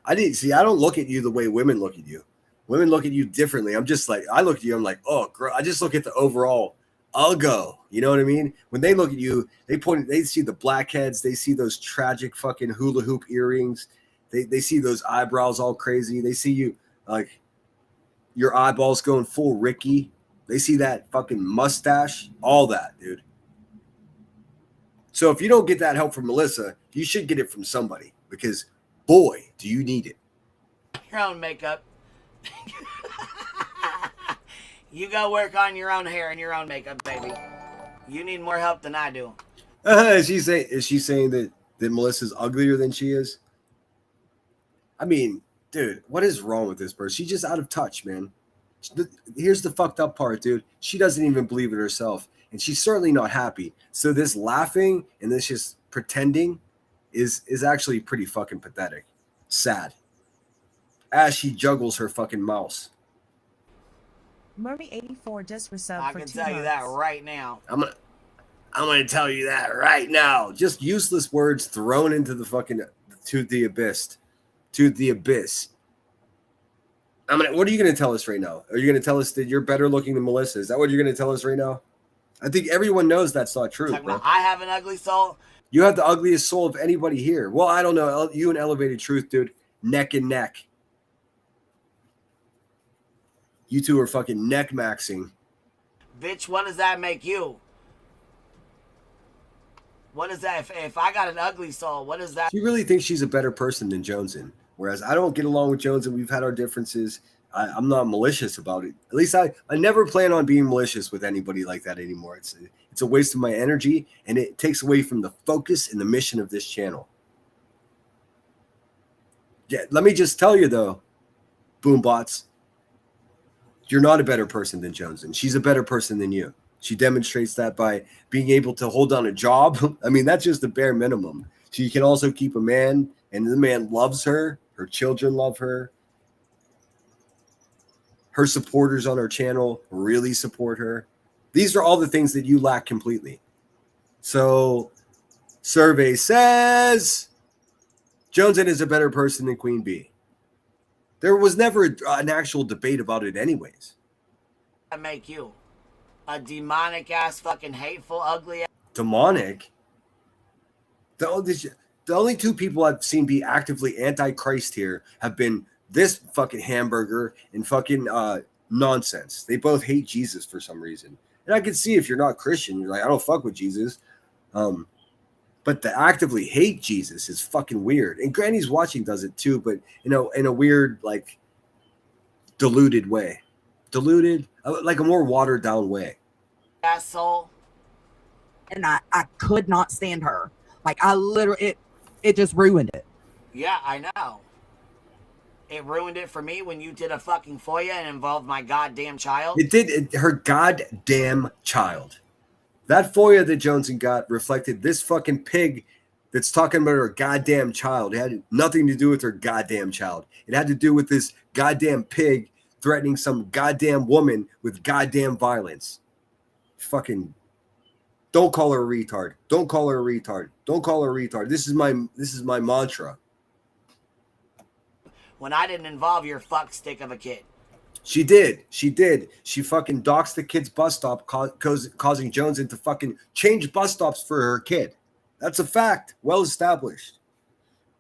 [SPEAKER 1] I don't look at you the way women look at you. Women look at you differently. I'm just like, I look at you, I'm like, oh, girl. I just look at the overall uggo. You know what I mean? When they look at you, they see the blackheads, they see those tragic fucking hula hoop earrings, they see those eyebrows all crazy, they see you like your eyeballs going full Ricky, they see that fucking mustache, all that, dude. So if you don't get that help from Melissa, you should get it from somebody, because boy, do you need it.
[SPEAKER 9] Your own makeup. You go work on your own hair and your own makeup, baby. You need more help than I do.
[SPEAKER 1] Is she saying that Melissa's uglier than she is? I mean, dude, what is wrong with this person? She's just out of touch, man. Here's the fucked up part, dude. She doesn't even believe it herself, and she's certainly not happy. So this laughing and this just pretending is actually pretty fucking pathetic. Sad. As she juggles her fucking mouse.
[SPEAKER 10] Murray84 just resubbed
[SPEAKER 9] I
[SPEAKER 10] for
[SPEAKER 9] can
[SPEAKER 10] 2
[SPEAKER 9] tell you that
[SPEAKER 10] months.
[SPEAKER 9] right now.
[SPEAKER 1] I'm gonna tell you that right now. Just useless words thrown into the fucking to the abyss. To the abyss. What are you gonna tell us right now? Are you gonna tell us that you're better looking than Melissa? Is that what you're gonna tell us right now? I think everyone knows that's not true,
[SPEAKER 9] Talking
[SPEAKER 1] bro.
[SPEAKER 9] about I have an ugly soul.
[SPEAKER 1] You have the ugliest soul of anybody here. Well, I don't know. You and Elevated Truth, dude, neck and neck. You two are fucking neck maxing.
[SPEAKER 9] Bitch, what does that make you? What is that? If I got an ugly soul, what is that?
[SPEAKER 1] She really thinks she's a better person than Jonesin. Whereas I don't get along with Jonesin. We've had our differences. I'm not malicious about it. At least I never plan on being malicious with anybody like that anymore. It's a waste of my energy, and it takes away from the focus and the mission of this channel. Yeah, let me just tell you though, Boombots, you're not a better person than Jonesin. She's a better person than you. She demonstrates that by being able to hold down a job. I mean, that's just the bare minimum. She can also keep a man, and the man loves her. Her children love her. Her supporters on her channel really support her. These are all the things that you lack completely. So, survey says Jonesin is a better person than Queen Bee. There was never an actual debate about it anyways.
[SPEAKER 9] That make you a demonic ass, fucking hateful, ugly ass.
[SPEAKER 1] Demonic? The only two people I've seen be actively anti-Christ here have been this fucking hamburger and fucking nonsense. They both hate Jesus for some reason. And I can see if you're not Christian, you're like, I don't fuck with Jesus. But to actively hate Jesus is fucking weird. And Granny's Watching does it too, but in a weird, like, diluted way. Diluted, like a more watered down way.
[SPEAKER 9] Asshole.
[SPEAKER 6] And I could not stand her. Like, I literally, it just ruined it.
[SPEAKER 9] Yeah, I know. It ruined it for me when you did a fucking FOIA and involved my goddamn child.
[SPEAKER 1] It did. Her goddamn child. That FOIA that Jonesin got reflected this fucking pig that's talking about her goddamn child. It had nothing to do with her goddamn child. It had to do with this goddamn pig threatening some goddamn woman with goddamn violence. Fucking don't call her a retard. Don't call her a retard. Don't call her a retard. This is my mantra.
[SPEAKER 9] When I didn't involve your fuck stick of a kid.
[SPEAKER 1] She did. She did. She fucking doxed the kid's bus stop, causing Jonesin to fucking change bus stops for her kid. That's a fact. Well established.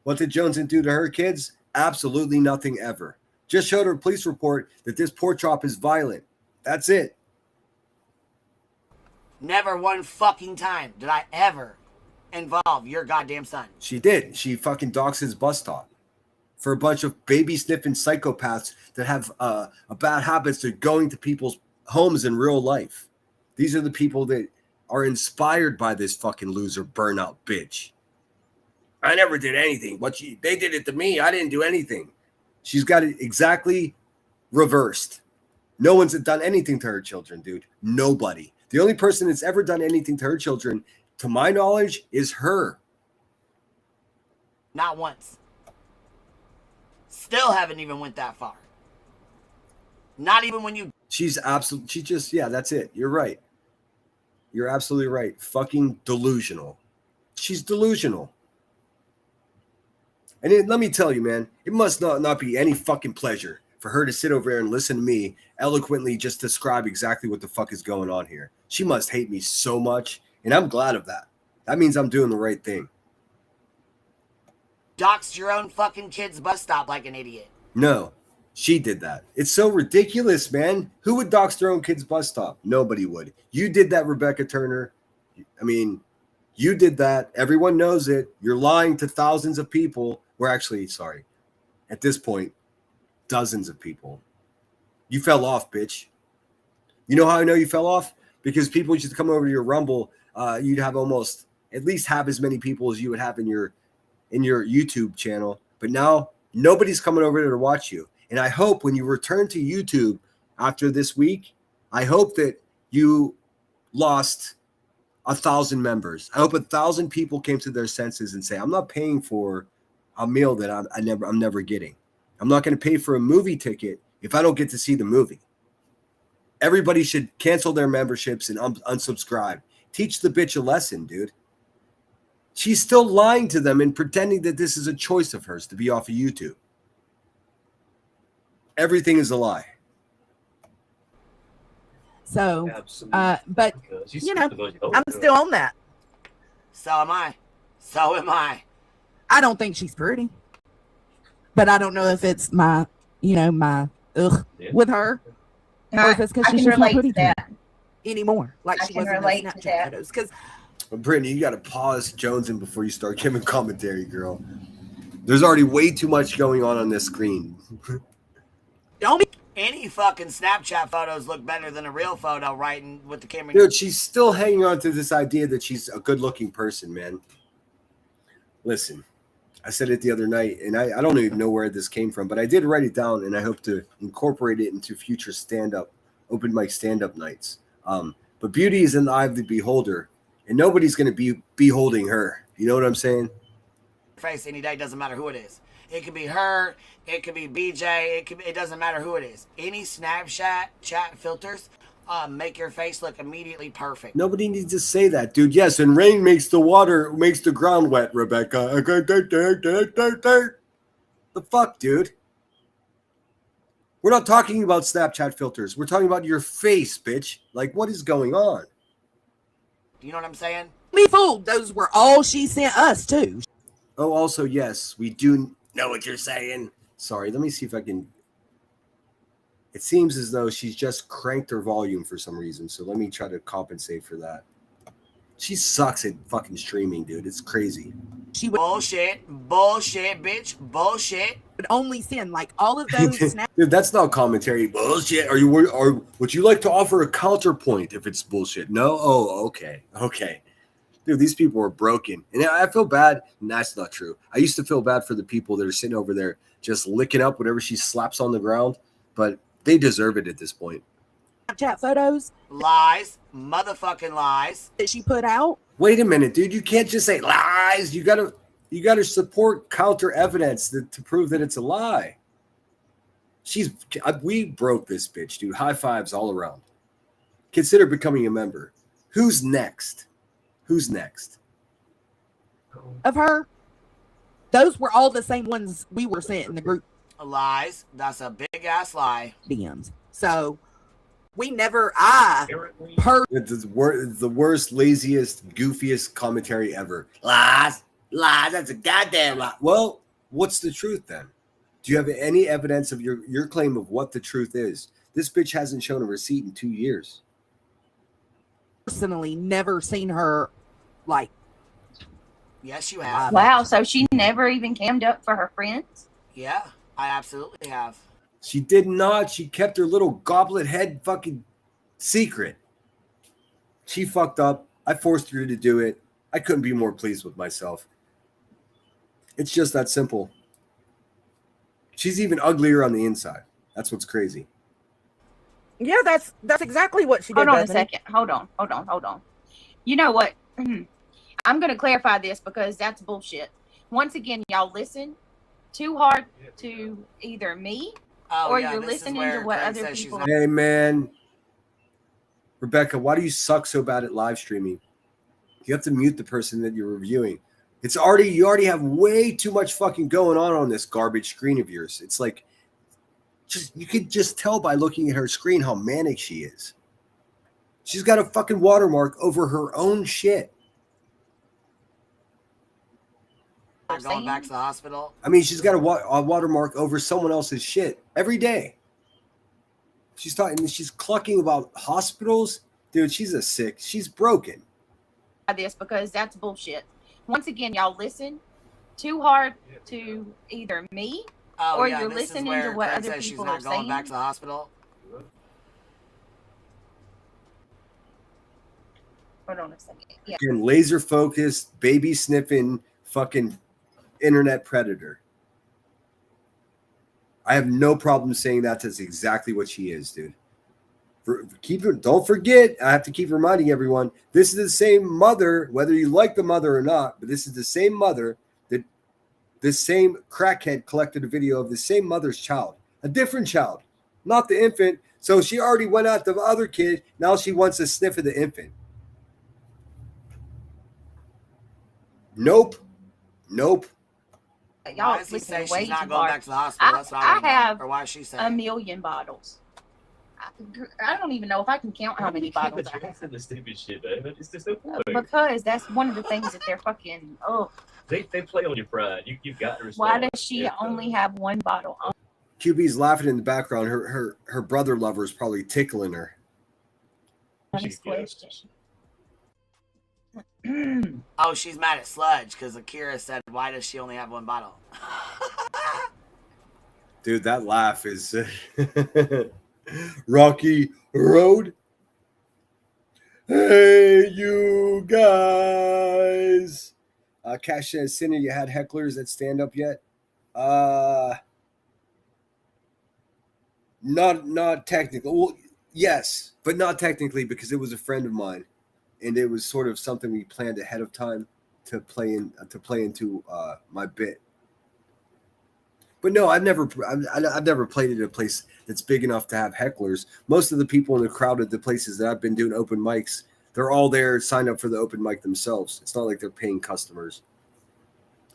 [SPEAKER 1] What did Jonesin do to her kids? Absolutely nothing ever. Just showed her a police report that this pork chop is violent. That's it.
[SPEAKER 9] Never one fucking time did I ever involve your goddamn son.
[SPEAKER 1] She did. She fucking doxed his bus stop for a bunch of baby sniffing psychopaths that have a bad habits of going to people's homes in real life. These are the people that are inspired by this fucking loser burnout bitch. I never did anything. They did it to me. I didn't do anything. She's got it exactly reversed. No one's done anything to her children, dude. Nobody. The only person that's ever done anything to her children, to my knowledge, is her.
[SPEAKER 9] Not once. Still haven't even went that far. Not even when you...
[SPEAKER 1] She's absolutely... She just... Yeah, that's it. You're right. You're absolutely right. Fucking delusional. She's delusional. And let me tell you, man, it must not be any fucking pleasure for her to sit over there and listen to me eloquently just describe exactly what the fuck is going on here. She must hate me so much, and I'm glad of that. That means I'm doing the right thing.
[SPEAKER 9] Doxed your own fucking kid's bus stop like an idiot.
[SPEAKER 1] No, she did that. It's so ridiculous, man. Who would dox their own kid's bus stop? Nobody would. You did that, Rebecca Turner. I mean, you did that. Everyone knows it. You're lying to thousands of people. We're actually, sorry, at this point, dozens of people. You fell off, bitch. You know how I know you fell off? Because people used to come over to your Rumble. You'd have almost at least half as many people as you would have in your YouTube channel. But now nobody's coming over there to watch you. And I hope when you return to YouTube after this week, I hope that you lost 1,000 members. I hope 1,000 people came to their senses and say, I'm not paying for a meal that I'm never getting. I'm not going to pay for a movie ticket if I don't get to see the movie. Everybody should cancel their memberships and unsubscribe. Teach the bitch a lesson, dude. She's still lying to them and pretending that this is a choice of hers to be off of YouTube. Everything is a lie.
[SPEAKER 6] So, but you know, I'm still on that.
[SPEAKER 9] So am I. So am I.
[SPEAKER 6] I don't think she's pretty, but I don't know if it's my, my with her, or if it's because she's not pretty to me anymore. Like she wasn't in Snapchat photos. Because
[SPEAKER 1] Brittany, you got to pause jonesing before you start giving commentary, girl. There's already way too much going on this screen.
[SPEAKER 6] Don't be.
[SPEAKER 9] Any fucking Snapchat photos look better than a real photo, right? And with the camera.
[SPEAKER 1] Dude, she's still hanging on to this idea that she's a good-looking person, man. Listen, I said it the other night, and I don't even know where this came from, but I did write it down, and I hope to incorporate it into future open mic stand-up nights. But beauty is in the eye of the beholder, and nobody's going to be beholding her. You know what I'm saying?
[SPEAKER 9] Face any day, doesn't matter who it is. It could be her, it could be BJ, it doesn't matter who it is. Any Snapchat chat filters make your face look immediately perfect.
[SPEAKER 1] Nobody needs to say that, dude. Yes, and rain makes the ground wet, Rebecca. The fuck, dude? We're not talking about Snapchat filters. We're talking about your face, bitch. Like, what is going on?
[SPEAKER 9] Do you know what I'm saying?
[SPEAKER 6] Me fooled. Those were all she sent us too.
[SPEAKER 1] Oh, also, yes, we do know what you're saying. Sorry, let me see if I can. It seems as though she's just cranked her volume for some reason, so let me try to compensate for that. She sucks at fucking streaming, dude. It's crazy.
[SPEAKER 6] She would
[SPEAKER 9] bullshit, bitch, bullshit.
[SPEAKER 6] Would only send like all of those snaps.
[SPEAKER 1] Dude, that's not commentary. Bullshit. Would you like to offer a counterpoint if it's bullshit? No? Oh, okay. Dude, these people are broken. And I feel bad. And that's not true. I used to feel bad for the people that are sitting over there just licking up whatever she slaps on the ground. But they deserve it at this point.
[SPEAKER 6] Snapchat photos.
[SPEAKER 9] Lies. Motherfucking lies.
[SPEAKER 6] That she put out.
[SPEAKER 1] Wait a minute, dude. You can't just say lies. You gotta support counter evidence to prove that it's a lie. We broke this bitch, dude. High fives all around. Consider becoming a member. Who's next?
[SPEAKER 6] Of her. Those were all the same ones we were sent in the group.
[SPEAKER 9] Lies. That's a big ass lie.
[SPEAKER 6] DMs. So we never.
[SPEAKER 1] It's the worst, laziest, goofiest commentary ever. Lies. That's a goddamn lie. Well, what's the truth then? Do you have any evidence of your claim of what the truth is? This bitch hasn't shown a receipt in 2 years.
[SPEAKER 6] Personally, never seen her like.
[SPEAKER 9] Yes, you have.
[SPEAKER 7] Wow, so she never even cammed up for her friends?
[SPEAKER 9] Yeah, I absolutely have.
[SPEAKER 1] She did not. She kept her little goblet head fucking secret. She fucked up. I forced her to do it. I couldn't be more pleased with myself. It's just that simple. She's even uglier on the inside. That's what's crazy.
[SPEAKER 6] Yeah, that's exactly what she did.
[SPEAKER 7] Hold on a second. Hold on. You know what? I'm going to clarify this because that's bullshit. Once again, y'all listen too hard to either me or you're listening to what other people.
[SPEAKER 1] Hey, man. Rebecca, why do you suck so bad at live streaming? You have to mute the person that you're reviewing. You already have way too much fucking going on this garbage screen of yours. It's like, you could just tell by looking at her screen how manic she is. She's got a fucking watermark over her own shit.
[SPEAKER 9] Going back to the hospital.
[SPEAKER 1] I mean, she's got a watermark over someone else's shit every day. She's clucking about hospitals. Dude, she's broken.
[SPEAKER 7] This because that's bullshit. Once again, y'all listen too hard to either me or you're listening to what other people are saying. She's not going back to the hospital. Hold on a second. Yeah.
[SPEAKER 1] Again, laser focused, baby sniffing, fucking internet predator. I have no problem saying that's exactly what she is, dude. Don't forget, I have to keep reminding everyone, this is the same mother, whether you like the mother or not, but this is the same mother that this same crackhead collected a video of the same mother's child, a different child, not the infant. So she already went out the other kid. Now she wants to sniff of the infant. Nope.
[SPEAKER 9] Why does he say she's not going back to the hospital? That's what I want to know. Or why is she saying?
[SPEAKER 7] 1 million bottles. I don't even know if I can count how many bottles I have.
[SPEAKER 12] This stupid shit, man. It's just so funny.
[SPEAKER 7] Because that's one of the things that they're fucking. Oh.
[SPEAKER 12] They play on your pride. You've got to respect.
[SPEAKER 7] Why does she only have one bottle?
[SPEAKER 1] QB's laughing in the background. Her brother lover is probably tickling her.
[SPEAKER 7] Next question.
[SPEAKER 9] Oh, she's mad at Sludge because Akira said, "Why does she only have one bottle?"
[SPEAKER 1] Dude, that laugh is Rocky Road. Hey, you guys. Cash says, Sinner, you had hecklers that stand up yet? Not technically. Well, yes, but not technically because it was a friend of mine, and it was sort of something we planned ahead of time to play into my bit. But no, I've never played at a place that's big enough to have hecklers. Most of the people in the crowd at the places that I've been doing open mics, they're all there, signed up for the open mic themselves. It's not like they're paying customers.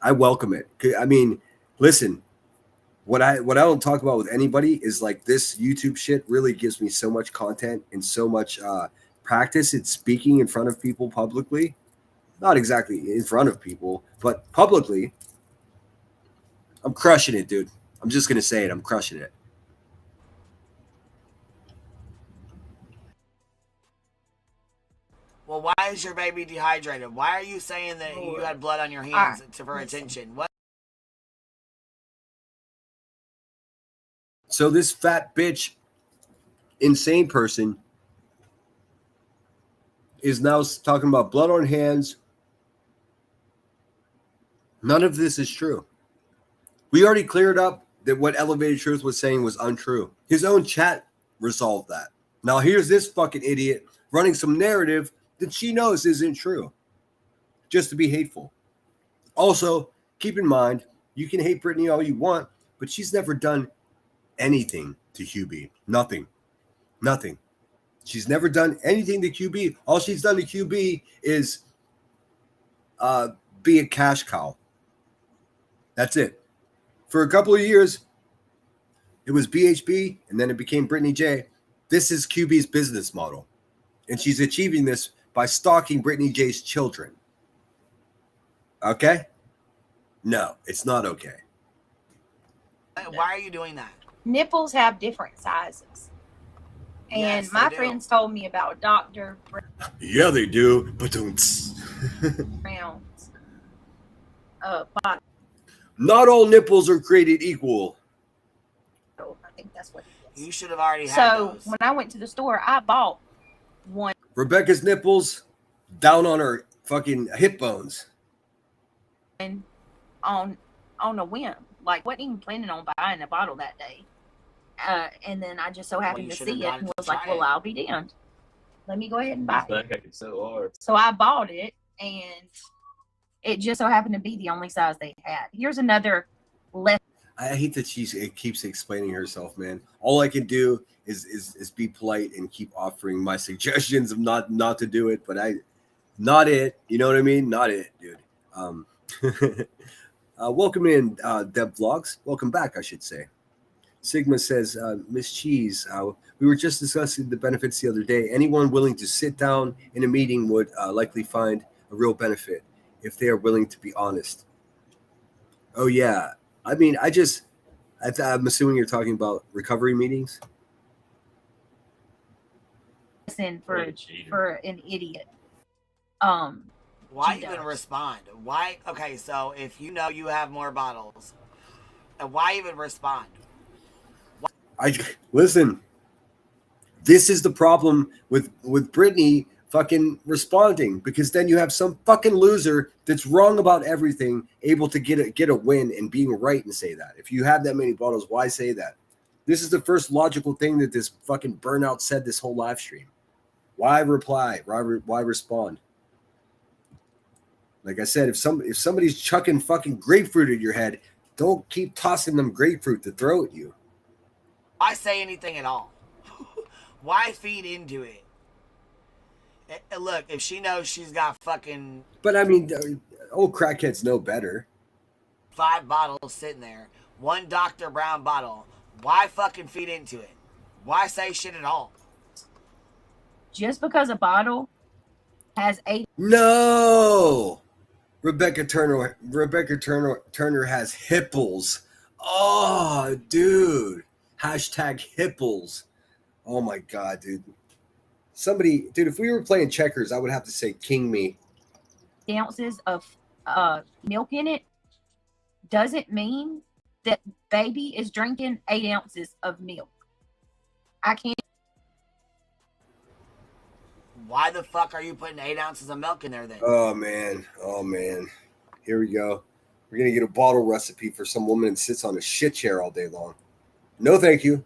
[SPEAKER 1] I welcome it. I mean, listen, what I don't talk about with anybody is like this YouTube shit really gives me so much content and so much practice at speaking in front of people publicly. Not exactly in front of people, but publicly. I'm crushing it, dude. I'm just going to say it. I'm crushing it.
[SPEAKER 9] Well, why is your baby dehydrated? Why are you saying that you had blood on your hands for attention? What?
[SPEAKER 1] So this fat bitch, insane person, is now talking about blood on hands. None of this is true. We already cleared up that what Elevated Truth was saying was untrue. His own chat resolved that. Now here's this fucking idiot running some narrative that she knows isn't true, just to be hateful. Also, keep in mind, you can hate Brittany all you want, but she's never done anything to QB. Nothing. She's never done anything to QB. All she's done to QB is be a cash cow. That's it. For a couple of years, it was BHB, and then it became Brittany J. This is QB's business model, and she's achieving this by stalking Brittany J's children. Okay? No, it's not okay.
[SPEAKER 9] Why are you doing that?
[SPEAKER 7] Nipples have different sizes. And
[SPEAKER 9] Yes,
[SPEAKER 7] my
[SPEAKER 9] they do.
[SPEAKER 7] friends told me about Dr.
[SPEAKER 1] Yeah, they do. But
[SPEAKER 7] Brown's bottle.
[SPEAKER 1] not all nipples are created equal.
[SPEAKER 7] I think that's what it is.
[SPEAKER 9] You should have already had
[SPEAKER 7] So
[SPEAKER 9] those.
[SPEAKER 7] when I went to the store, I bought one
[SPEAKER 1] Rebecca's nipples down on her fucking hip bones.
[SPEAKER 7] on a whim. Like, wasn't even planning on buying a bottle that day. And then I just so happened
[SPEAKER 9] you
[SPEAKER 7] to
[SPEAKER 9] should have
[SPEAKER 7] see it
[SPEAKER 9] got
[SPEAKER 7] and
[SPEAKER 9] it to
[SPEAKER 7] was like,
[SPEAKER 9] try
[SPEAKER 7] well,
[SPEAKER 9] it.
[SPEAKER 7] I'll be damned. Let me go ahead and buy it.
[SPEAKER 12] It's so hard.
[SPEAKER 7] So I bought it, and it just so happened to be the only size they had. Here's another lesson.
[SPEAKER 1] I hate that she keeps explaining herself, man. All I can do is be polite and keep offering my suggestions of not to do it, but not it. You know what I mean? Not it, dude. Welcome in, Deb Vlogs. Welcome back, I should say. Sigma says, Miss Cheese, we were just discussing the benefits the other day. Anyone willing to sit down in a meeting would likely find a real benefit if they are willing to be honest. Oh, yeah. I mean, I'm assuming you're talking about recovery meetings.
[SPEAKER 7] For an idiot.
[SPEAKER 9] Why
[SPEAKER 7] She
[SPEAKER 9] even
[SPEAKER 7] does.
[SPEAKER 9] respond? Why? Okay, so if you know you have more bottles, why even respond?
[SPEAKER 1] Listen. This is the problem with Brittany fucking responding, because then you have some fucking loser that's wrong about everything able to get a win and being right and say that. If you have that many bottles, why say that? This is the first logical thing that this fucking burnout said this whole live stream. Why reply? Why respond? Like I said, if somebody's chucking fucking grapefruit at your head, don't keep tossing them grapefruit to throw at you.
[SPEAKER 9] Why say anything at all? Why feed into it? Look, if she knows she's got fucking
[SPEAKER 1] But I mean, old crackheads know better.
[SPEAKER 9] 5 bottles sitting there, 1 Dr. Brown bottle, why fucking feed into it? Why say shit at all?
[SPEAKER 7] Just because a bottle has 8.
[SPEAKER 1] No, Rebecca Turner has hipples. Oh, dude. Hashtag hipples. Oh my god, dude. Somebody, dude, if we were playing checkers, I would have to say king me.
[SPEAKER 7] Ounces of milk in it doesn't mean that baby is drinking 8 ounces of milk. I can't.
[SPEAKER 9] Why the fuck are you putting 8 ounces of milk in there then?
[SPEAKER 1] Oh man. Here we go. We're gonna get a bottle recipe for some woman that sits on a shit chair all day long. No, thank you.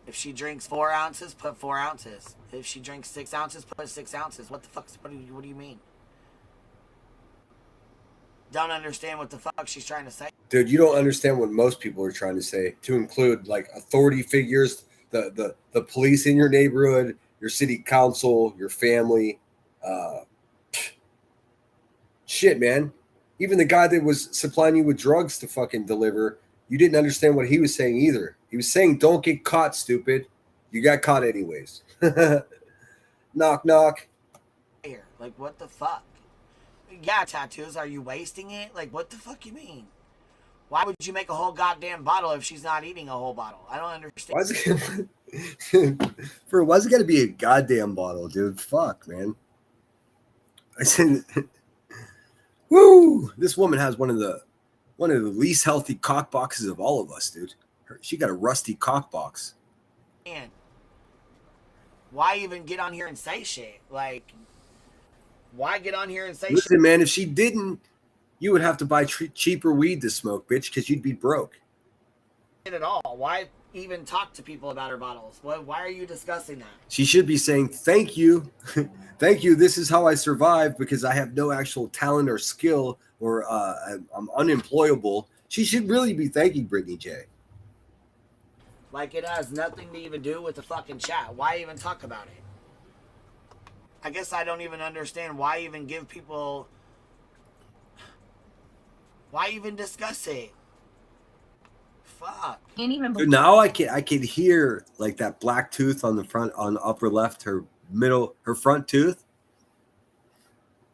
[SPEAKER 9] If she drinks 4 ounces, put 4 ounces. If she drinks 6 ounces, put 6 ounces. What the fuck? What do you mean? Don't understand what the fuck she's trying to say.
[SPEAKER 1] Dude, you don't understand what most people are trying to say, to include like authority figures, the police in your neighborhood, your city council, your family. Shit, man. Even the guy that was supplying you with drugs to fucking deliver, you didn't understand what he was saying either. He was saying, don't get caught, stupid. You got caught anyways. Knock, knock.
[SPEAKER 9] Here, like, what the fuck? Yeah, tattoos. Are you wasting it? Like, what the fuck you mean? Why would you make a whole goddamn bottle if she's not eating a whole bottle? I don't understand.
[SPEAKER 1] Why's it gonna be a goddamn bottle, dude? Fuck, man. I said, woo! This woman has one of the least healthy cock boxes of all of us, dude. She got a rusty cock box.
[SPEAKER 9] Man, why even get on here and say shit? Like, why get on here and say shit?
[SPEAKER 1] Listen, man, if she didn't, you would have to buy cheaper weed to smoke, bitch, because you'd be broke.
[SPEAKER 9] At all? Why even talk to people about her bottles? Why are you discussing that?
[SPEAKER 1] She should be saying, thank you. Thank you. This is how I survive because I have no actual talent or skill or I'm unemployable. She should really be thanking Brittany J.
[SPEAKER 9] Like, it has nothing to even do with the fucking chat. Why even talk about it? I guess I don't even understand why even give people... Why even discuss it? Fuck.
[SPEAKER 7] Can't even
[SPEAKER 1] Dude, now I can hear like that black tooth on the front, on upper left, her front tooth.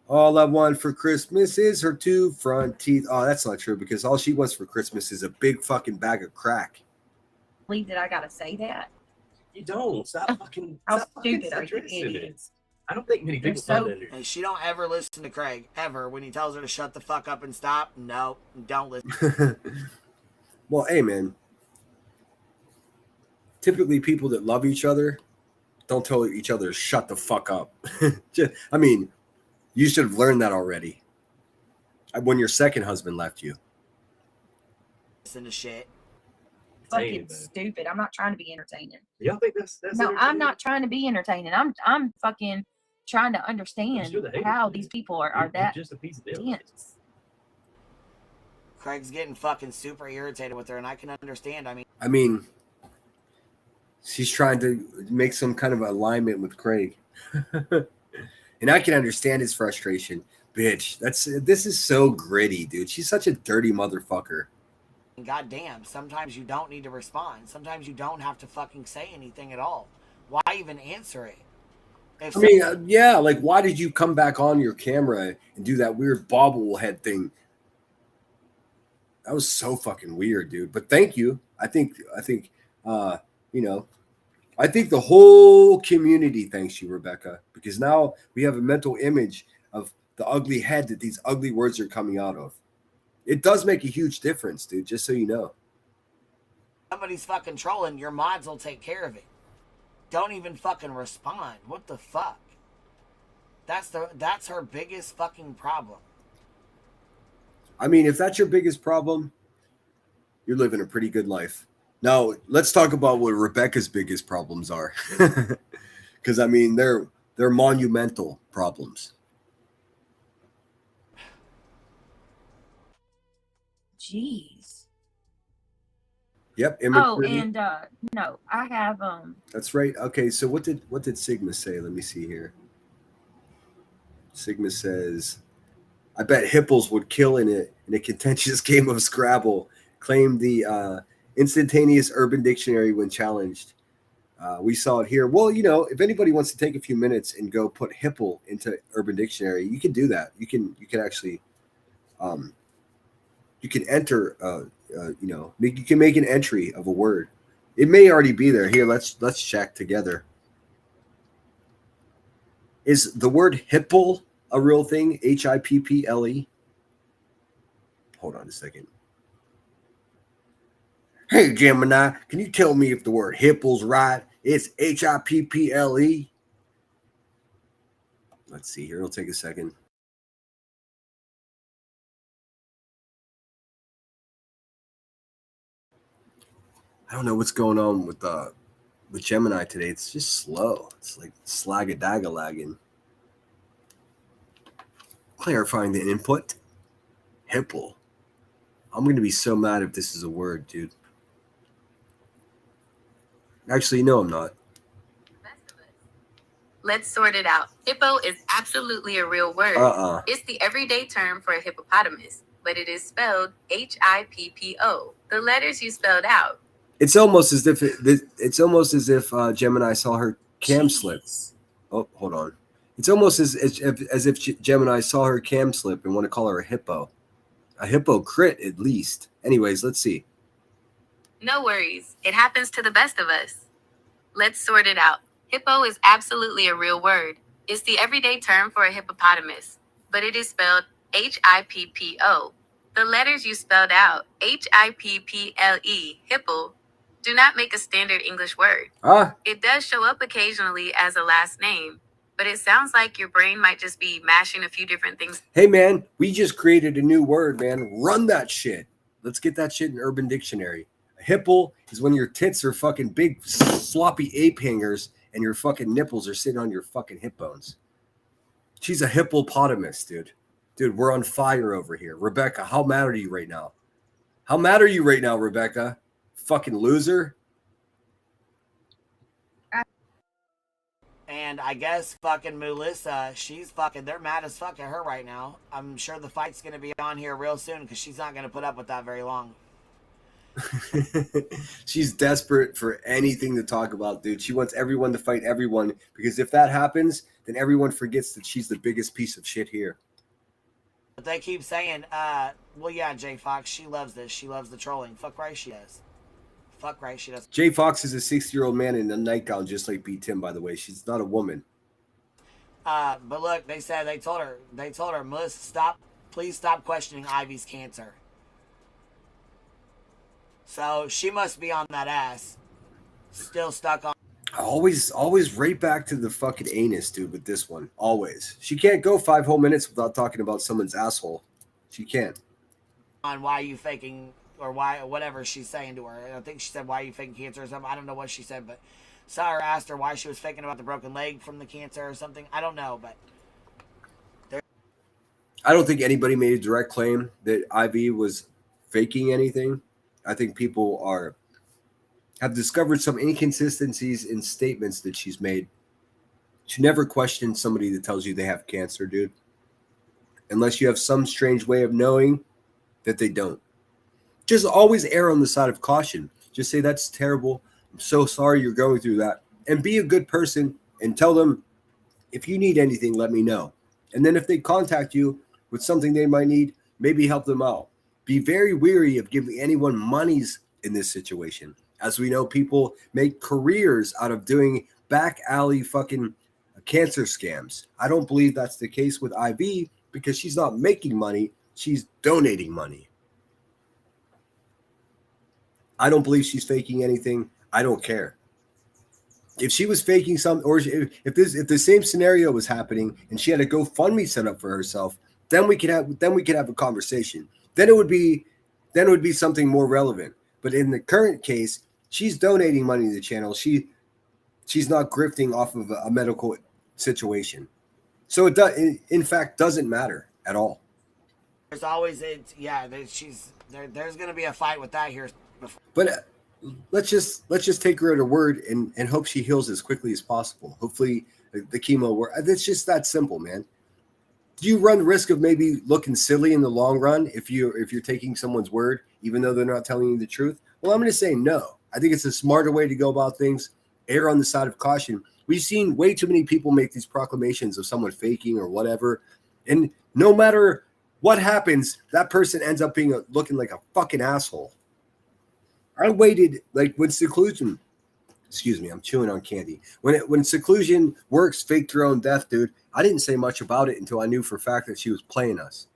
[SPEAKER 1] All I want for Christmas is her 2 front teeth. Oh, that's not true because all she wants for Christmas is a big fucking bag of crack.
[SPEAKER 7] Believe that I gotta say that.
[SPEAKER 12] You don't. Stop fucking.
[SPEAKER 7] How
[SPEAKER 12] Stop fucking
[SPEAKER 7] stupid are you
[SPEAKER 12] addressing it.
[SPEAKER 7] idiots?
[SPEAKER 12] I don't think many people find that.
[SPEAKER 9] And she don't ever listen to Craig, ever. When he tells her to shut the fuck up and stop, no, don't listen.
[SPEAKER 1] Well, hey, man. Typically, people that love each other don't tell each other to shut the fuck up. I mean, you should have learned that already. When your second husband left you.
[SPEAKER 9] Listen to shit.
[SPEAKER 7] Fucking stupid. I'm not trying to be entertaining.
[SPEAKER 12] Y'all think that's
[SPEAKER 7] No, I'm not trying to be entertaining. I'm fucking trying to understand how these people are that
[SPEAKER 12] just a piece of
[SPEAKER 7] dense.
[SPEAKER 9] Craig's getting fucking super irritated with her, and I can understand.
[SPEAKER 1] I mean, she's trying to make some kind of alignment with Craig. And I can understand his frustration. Bitch, this is so gritty, dude. She's such a dirty motherfucker.
[SPEAKER 9] God damn, sometimes you don't need to respond. Sometimes you don't have to fucking say anything at all. Why even answer it?
[SPEAKER 1] I mean, yeah, like, why did you come back on your camera and do that weird bobblehead thing? That was so fucking weird, dude. But thank you. I think, you know, I think the whole community thanks you, Rebecca, because now we have a mental image of the ugly head that these ugly words are coming out of. It does make a huge difference, dude, just so you know.
[SPEAKER 9] Somebody's fucking trolling, your mods will take care of it. Don't even fucking respond. What the fuck? That's her biggest fucking problem.
[SPEAKER 1] I mean, if that's your biggest problem, you're living a pretty good life. Now, let's talk about what Rebecca's biggest problems are. Because, I mean, they're monumental problems.
[SPEAKER 7] Jeez.
[SPEAKER 1] Yep.
[SPEAKER 7] Oh,
[SPEAKER 1] Immaturity.
[SPEAKER 7] and no, I have
[SPEAKER 1] That's right. Okay, so what did Sigma say? Let me see here. Sigma says, "I bet hippos would kill in a contentious game of Scrabble." Claimed the instantaneous Urban Dictionary when challenged. We saw it here. Well, if anybody wants to take a few minutes and go put hipple into Urban Dictionary, you can do that. You can actually, you can enter. You can make an entry of a word. It may already be there. Here, let's check together. Is the word hipple a real thing? Hipple. Hold on a second. Hey Gemini, can you tell me if the word hipple's right? It's Hipple. Let's see here. It'll take a second. I don't know what's going on with Gemini today. It's just slow. It's like slagadagalagging. Clarifying the input. Hipple. I'm going to be so mad if this is a word, dude. Actually, no, I'm not.
[SPEAKER 13] Let's sort it out. Hippo is absolutely a real word. It's the everyday term for a hippopotamus, but it is spelled Hippo. The letters you spelled out.
[SPEAKER 1] It's almost as if Gemini saw her cam slip. Oh, hold on. It's almost as if Gemini saw her cam slip and want to call her a hippo. A hypocrite, at least. Anyways, let's see.
[SPEAKER 13] No worries. It happens to the best of us. Let's sort it out. Hippo is absolutely a real word. It's the everyday term for a hippopotamus, but it is spelled Hippo. The letters you spelled out, Hipple, hippo, do not make a standard English word. It does show up occasionally as a last name, but it sounds like your brain might just be mashing a few different things.
[SPEAKER 1] Hey, man, we just created a new word, man. Run that shit. Let's get that shit in Urban Dictionary. A hipple is when your tits are fucking big, sloppy ape hangers and your fucking nipples are sitting on your fucking hip bones. She's a hippopotamus, dude. Dude, we're on fire over here. Rebecca, how mad are you right now? How mad are you right now, Rebecca? Fucking loser.
[SPEAKER 9] And I guess fucking Melissa, they're mad as fuck at her right now. I'm sure the fight's going to be on here real soon because she's not going to put up with that very long.
[SPEAKER 1] She's desperate for anything to talk about, dude. She wants everyone to fight everyone because if that happens, then everyone forgets that she's the biggest piece of shit here.
[SPEAKER 9] But they keep saying, well, yeah, Jay Fox, she loves this. She loves the trolling. Fuck right she does. Fuck right she does.
[SPEAKER 1] Jay Fox is a 60-year-old man in a nightgown, just like B. Tim, by the way. She's not a woman.
[SPEAKER 9] But look, they told her, Melissa, please stop questioning Ivy's cancer. So she must be on that ass. Still stuck on.
[SPEAKER 1] Always right back to the fucking anus, dude, with this one. Always. She can't go 5 whole minutes without talking about someone's asshole. She can't.
[SPEAKER 9] On why you faking, or why, whatever she's saying to her. I think she said, why are you faking cancer or something? I don't know what she said, but Sarah asked her why she was faking about the broken leg from the cancer or something. I don't know, but.
[SPEAKER 1] I don't think anybody made a direct claim that Ivy was faking anything. I think people have discovered some inconsistencies in statements that she's made. She never questioned somebody that tells you they have cancer, dude. Unless you have some strange way of knowing that they don't. Just always err on the side of caution. Just say, that's terrible. I'm so sorry you're going through that. And be a good person and tell them, if you need anything, let me know. And then if they contact you with something they might need, maybe help them out. Be very wary of giving anyone monies in this situation. As we know, people make careers out of doing back alley fucking cancer scams. I don't believe that's the case with IV because she's not making money. She's donating money. I don't believe she's faking anything. I don't care. If she was faking something, or if the same scenario was happening and she had a GoFundMe set up for herself, then we could have a conversation. Then it would be something more relevant. But in the current case, she's donating money to the channel. She's not grifting off of a medical situation. So it in fact doesn't matter at all.
[SPEAKER 9] There's always there's going to be a fight with that here.
[SPEAKER 1] But let's just take her at her word and hope she heals as quickly as possible. Hopefully the chemo works. It's just that simple, man. Do you run risk of maybe looking silly in the long run if you're taking someone's word, even though they're not telling you the truth? Well, I'm going to say no. I think it's a smarter way to go about things. Err on the side of caution. We've seen way too many people make these proclamations of someone faking or whatever, and no matter what happens, that person ends up looking like a fucking asshole. I waited like when seclusion. Excuse me, I'm chewing on candy. When seclusion works, faked her own death, dude. I didn't say much about it until I knew for a fact that she was playing us.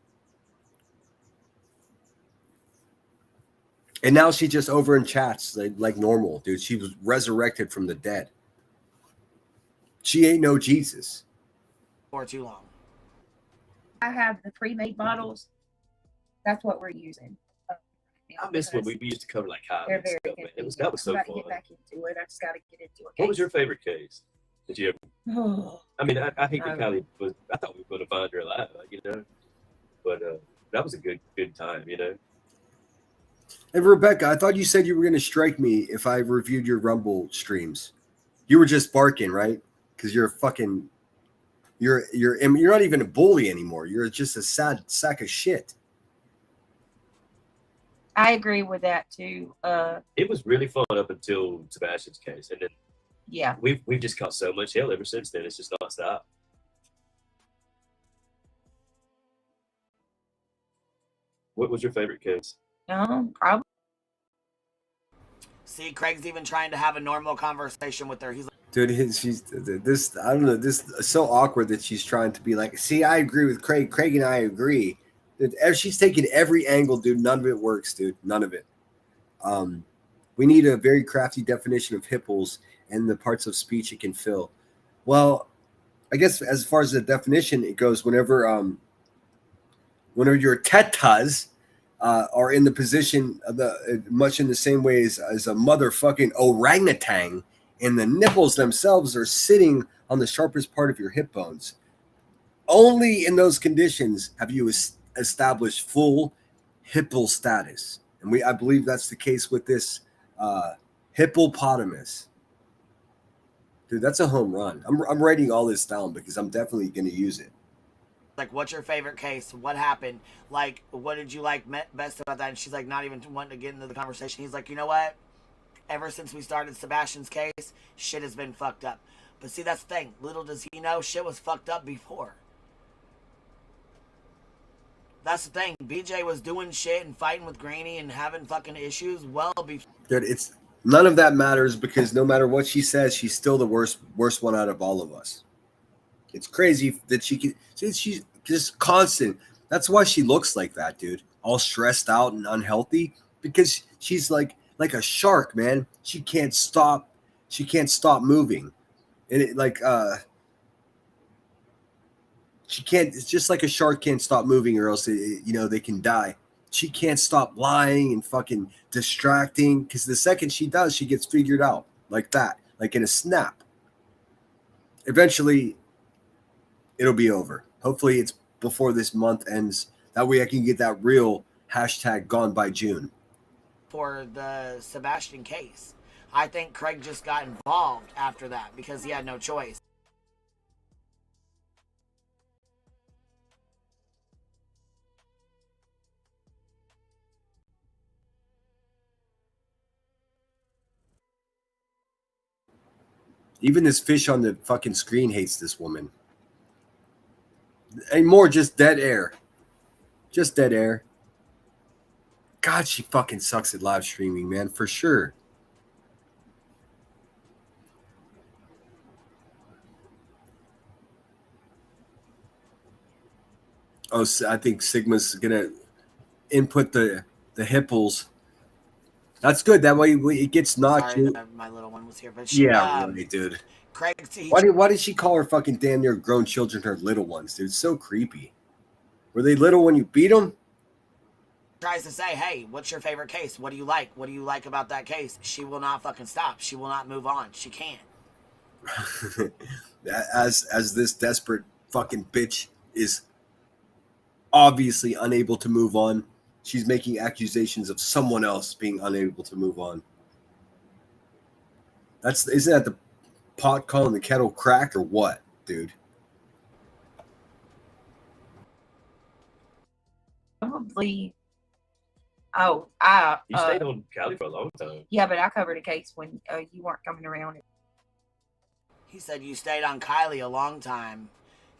[SPEAKER 1] And now she just over in chats like normal, dude. She was resurrected from the dead. She ain't no Jesus.
[SPEAKER 9] For too long.
[SPEAKER 7] I have the pre-made bottles. That's what we're using.
[SPEAKER 12] I miss when we used to cover like high
[SPEAKER 7] They're
[SPEAKER 12] and
[SPEAKER 7] very
[SPEAKER 12] stuff. Man.
[SPEAKER 7] convenient.
[SPEAKER 12] That was so
[SPEAKER 7] I'm
[SPEAKER 12] fun.
[SPEAKER 7] about to get back into it. I just got to get into it.
[SPEAKER 12] What was your favorite case? Did you ever?
[SPEAKER 7] Oh,
[SPEAKER 12] I mean, I think we kind of was. I thought we were going to find her alive, you know. But that was a good time, you know.
[SPEAKER 1] And Rebecca, I thought you said you were going to strike me if I reviewed your Rumble streams. You were just barking, right? Because you're a fucking. You're not even a bully anymore. You're just a sad sack of shit.
[SPEAKER 7] I agree with that too.
[SPEAKER 12] It was really fun up until Sebastian's case, and then
[SPEAKER 7] yeah,
[SPEAKER 12] we've just caught so much hell ever since then. It's just not stopped. What was your favorite case?
[SPEAKER 7] Probably.
[SPEAKER 9] See, Craig's even trying to have a normal conversation with her. He's like,
[SPEAKER 1] Dude, she's this. I don't know. This is so awkward that she's trying to be like, see, I agree with Craig. Craig and I agree. She's taking every angle, dude. None of it works, dude. None of it. We need a very crafty definition of hipples and the parts of speech it can fill. Well, I guess as far as the definition it goes, whenever your tetas are in the position of much in the same way as a motherfucking orangutan, and the nipples themselves are sitting on the sharpest part of your hip bones. Only in those conditions have you established full hipple status. And I believe that's the case with this hippopotamus. Dude, that's a home run. I'm writing all this down because I'm definitely going to use it.
[SPEAKER 9] like, what's your favorite case? What happened? Like, what did you like best about that? And she's like, not even wanting to get into the conversation. He's like, you know what? Ever since we started Sebastian's case, shit has been fucked up. But see, that's the thing. Little does he know, shit was fucked up before. That's the thing. BJ was doing shit and fighting with Granny and having fucking issues well before.
[SPEAKER 1] Dude, it's none of that matters because no matter what she says, she's still the worst one out of all of us. It's crazy that she can. She's just constant. That's why she looks like that, dude. All stressed out and unhealthy because she's like a shark, man. She can't stop. She can't stop moving, and she can't. It's just like a shark can't stop moving, or else they can die. She can't stop lying and fucking distracting because the second she does, she gets figured out like that, like in a snap. Eventually, it'll be over. Hopefully, it's before this month ends. That way, I can get that real hashtag gone by June.
[SPEAKER 9] For the Sebastian case, I think Craig just got involved after that because he had no choice.
[SPEAKER 1] Even this fish on the fucking screen hates this woman. And more just dead air. Just dead air. God, she fucking sucks at live streaming, man, for sure. Oh, I think Sigma's gonna input the hipples. That's good. That way it gets knocked.
[SPEAKER 9] Sorry, my little one was here, but she,
[SPEAKER 1] right, dude.
[SPEAKER 9] Craig,
[SPEAKER 1] Why did she call her fucking damn near grown children her little ones, dude? It's so creepy. Were they little when you beat them?
[SPEAKER 9] Tries to say, hey, what's your favorite case? What do you like? What do you like about that case? She will not fucking stop. She will not move on. She can't.
[SPEAKER 1] as this desperate fucking bitch is obviously unable to move on. She's making accusations of someone else being unable to move on. Isn't that the pot calling the kettle crack or what, dude?
[SPEAKER 7] Probably. Oh,
[SPEAKER 12] You stayed on Cali for a long time.
[SPEAKER 7] Yeah, but I covered a case when you weren't coming around.
[SPEAKER 9] He said you stayed on Kylie a long time.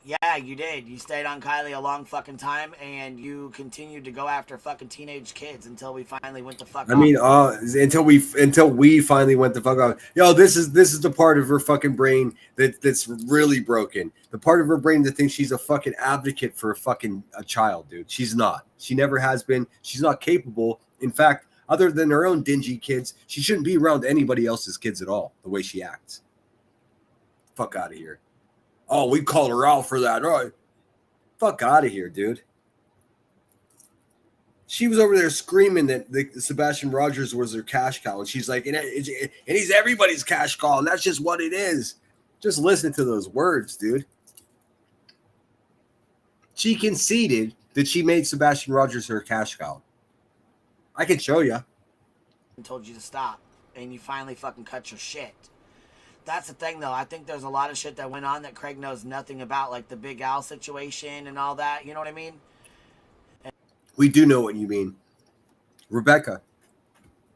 [SPEAKER 9] Yeah, you did. You stayed on Kylie a long fucking time, and you continued to go after fucking teenage kids until we finally went the fuck off.
[SPEAKER 1] I mean, until we finally went the fuck off. Yo, this is the part of her fucking brain that's really broken. The part of her brain that thinks she's a fucking advocate for a child, dude. She's not. She never has been. She's not capable. In fact, other than her own dingy kids, she shouldn't be around anybody else's kids at all. The way she acts. Fuck out of here. Oh, we called her out for that. All right. Fuck out of here, dude. She was over there screaming that Sebastian Rogers was her cash cow. And she's like, and he's everybody's cash cow. And that's just what it is. Just listen to those words, dude. She conceded that she made Sebastian Rogers her cash cow. I can show you.
[SPEAKER 9] And told you to stop. And you finally fucking cut your shit. That's the thing, though. I think there's a lot of shit that went on that Craig knows nothing about, like the Big Al situation and all that. You know what I mean?
[SPEAKER 1] We do know what you mean. Rebecca,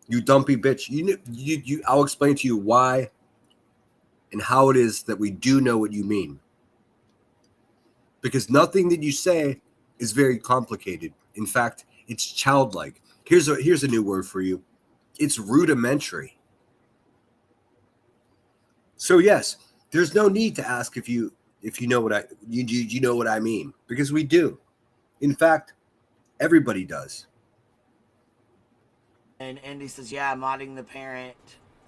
[SPEAKER 1] you dumpy bitch. You I'll explain to you why and how it is that we do know what you mean. Because nothing that you say is very complicated. In fact, it's childlike. Here's a new word for you. It's rudimentary. So yes, there's no need to ask if you know what you know what I mean, because we do. In fact, everybody does.
[SPEAKER 9] And Andy says, yeah, modding the parent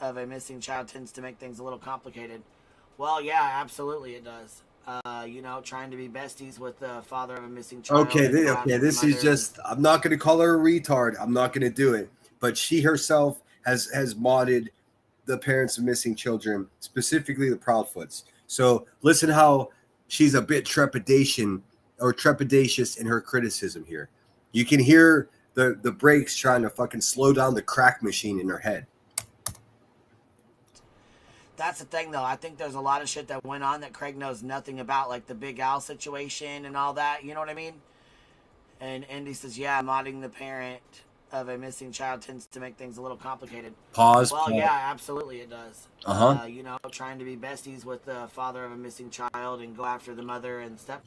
[SPEAKER 9] of a missing child tends to make things a little complicated. Well, yeah, absolutely it does. Trying to be besties with the father of a missing child.
[SPEAKER 1] Okay, this is just, I'm not going to call her a retard. I'm not going to do it. But she herself has modded the parents of missing children, specifically the Proudfoots. So listen how she's a bit trepidatious in her criticism here. You can hear the brakes trying to fucking slow down the crack machine in her head.
[SPEAKER 9] That's the thing, though. I think there's a lot of shit that went on that Craig knows nothing about, like the Big Al situation and all that. You know what I mean? And Andy says, yeah, modding the parent of a missing child tends to make things a little complicated.
[SPEAKER 1] Pause.
[SPEAKER 9] Well, yeah, absolutely it does. Trying to be besties with the father of a missing child and go after the mother and step.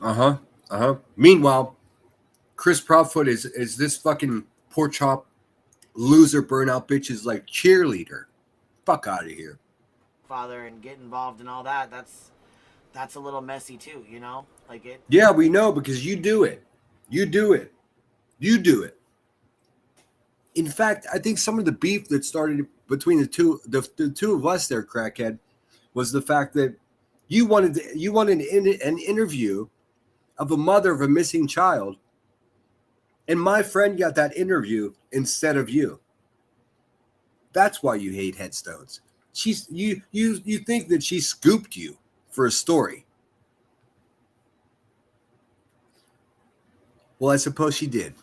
[SPEAKER 1] Meanwhile, Chris Proudfoot is this fucking pork chop loser burnout bitch is like cheerleader. Fuck out of here.
[SPEAKER 9] Father and get involved in all that. That's a little messy too, you know? Like it.
[SPEAKER 1] Yeah, we know because you do it. You do it. You do it. In fact, I think some of the beef that started between the two of us there, crackhead, was the fact that you wanted an interview of a mother of a missing child, and my friend got that interview instead of you. That's why you hate headstones. You think that she scooped you for a story. Well, I suppose she did.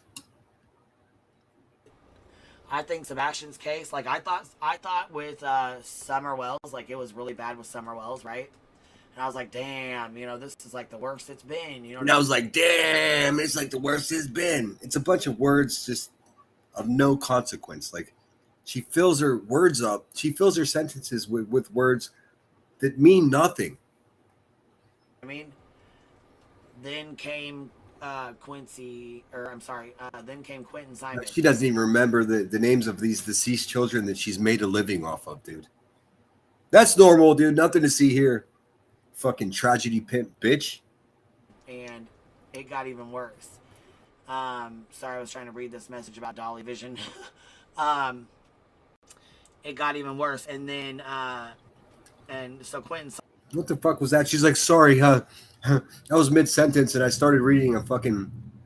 [SPEAKER 9] I think Sebastian's case, like I thought with Summer Wells, like it was really bad with Summer Wells, right? And I was like, damn, this is like the worst it's been,
[SPEAKER 1] And I was like, damn, it's like the worst it's been. It's a bunch of words just of no consequence. Like she fills her words up. She fills her sentences with words that mean nothing.
[SPEAKER 9] Then came then came Quentin Simon.
[SPEAKER 1] She doesn't even remember the names of these deceased children that she's made a living off of, dude. That's normal, dude. Nothing to see here. Fucking tragedy pimp bitch.
[SPEAKER 9] And it got even worse. Sorry, I was trying to read this message about Dolly Vision. It got even worse. And then, and so Quentin.
[SPEAKER 1] What the fuck was that? She's like, sorry, that was mid-sentence, and I started reading a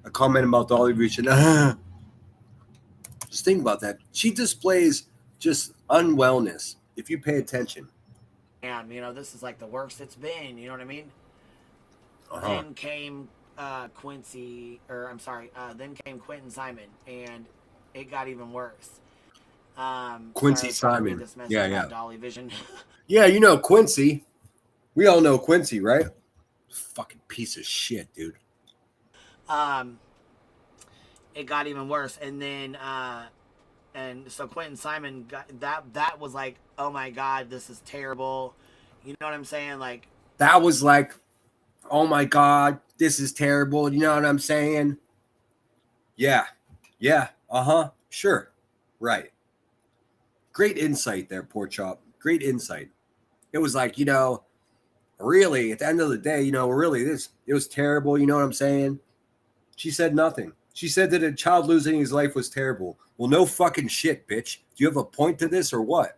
[SPEAKER 1] comment about Dolly Vision. Just think about that. She displays just unwellness if you pay attention.
[SPEAKER 9] Damn, this is like the worst it's been. You know what I mean? Then came then came Quentin Simon, and it got even worse.
[SPEAKER 1] Quincy
[SPEAKER 9] sorry if I read
[SPEAKER 1] Simon.
[SPEAKER 9] this message
[SPEAKER 1] Yeah,
[SPEAKER 9] about
[SPEAKER 1] yeah.
[SPEAKER 9] Dolly Vision.
[SPEAKER 1] Yeah, you know Quincy. We all know Quincy, right? Fucking piece of shit, dude.
[SPEAKER 9] It got even worse, and then and so Quentin Simon got that was like, oh my god, this is terrible. You know what I'm saying? Like
[SPEAKER 1] That was like, oh my god, this is terrible. You know what I'm saying? Yeah. Yeah. Uh-huh. Sure. Right. Great insight there, Pork Chop. Great insight. It was like, really, at the end of the day, really it was terrible. You know what I'm saying? She said nothing. She said that a child losing his life was terrible. Well, no fucking shit, bitch. Do you have a point to this or what?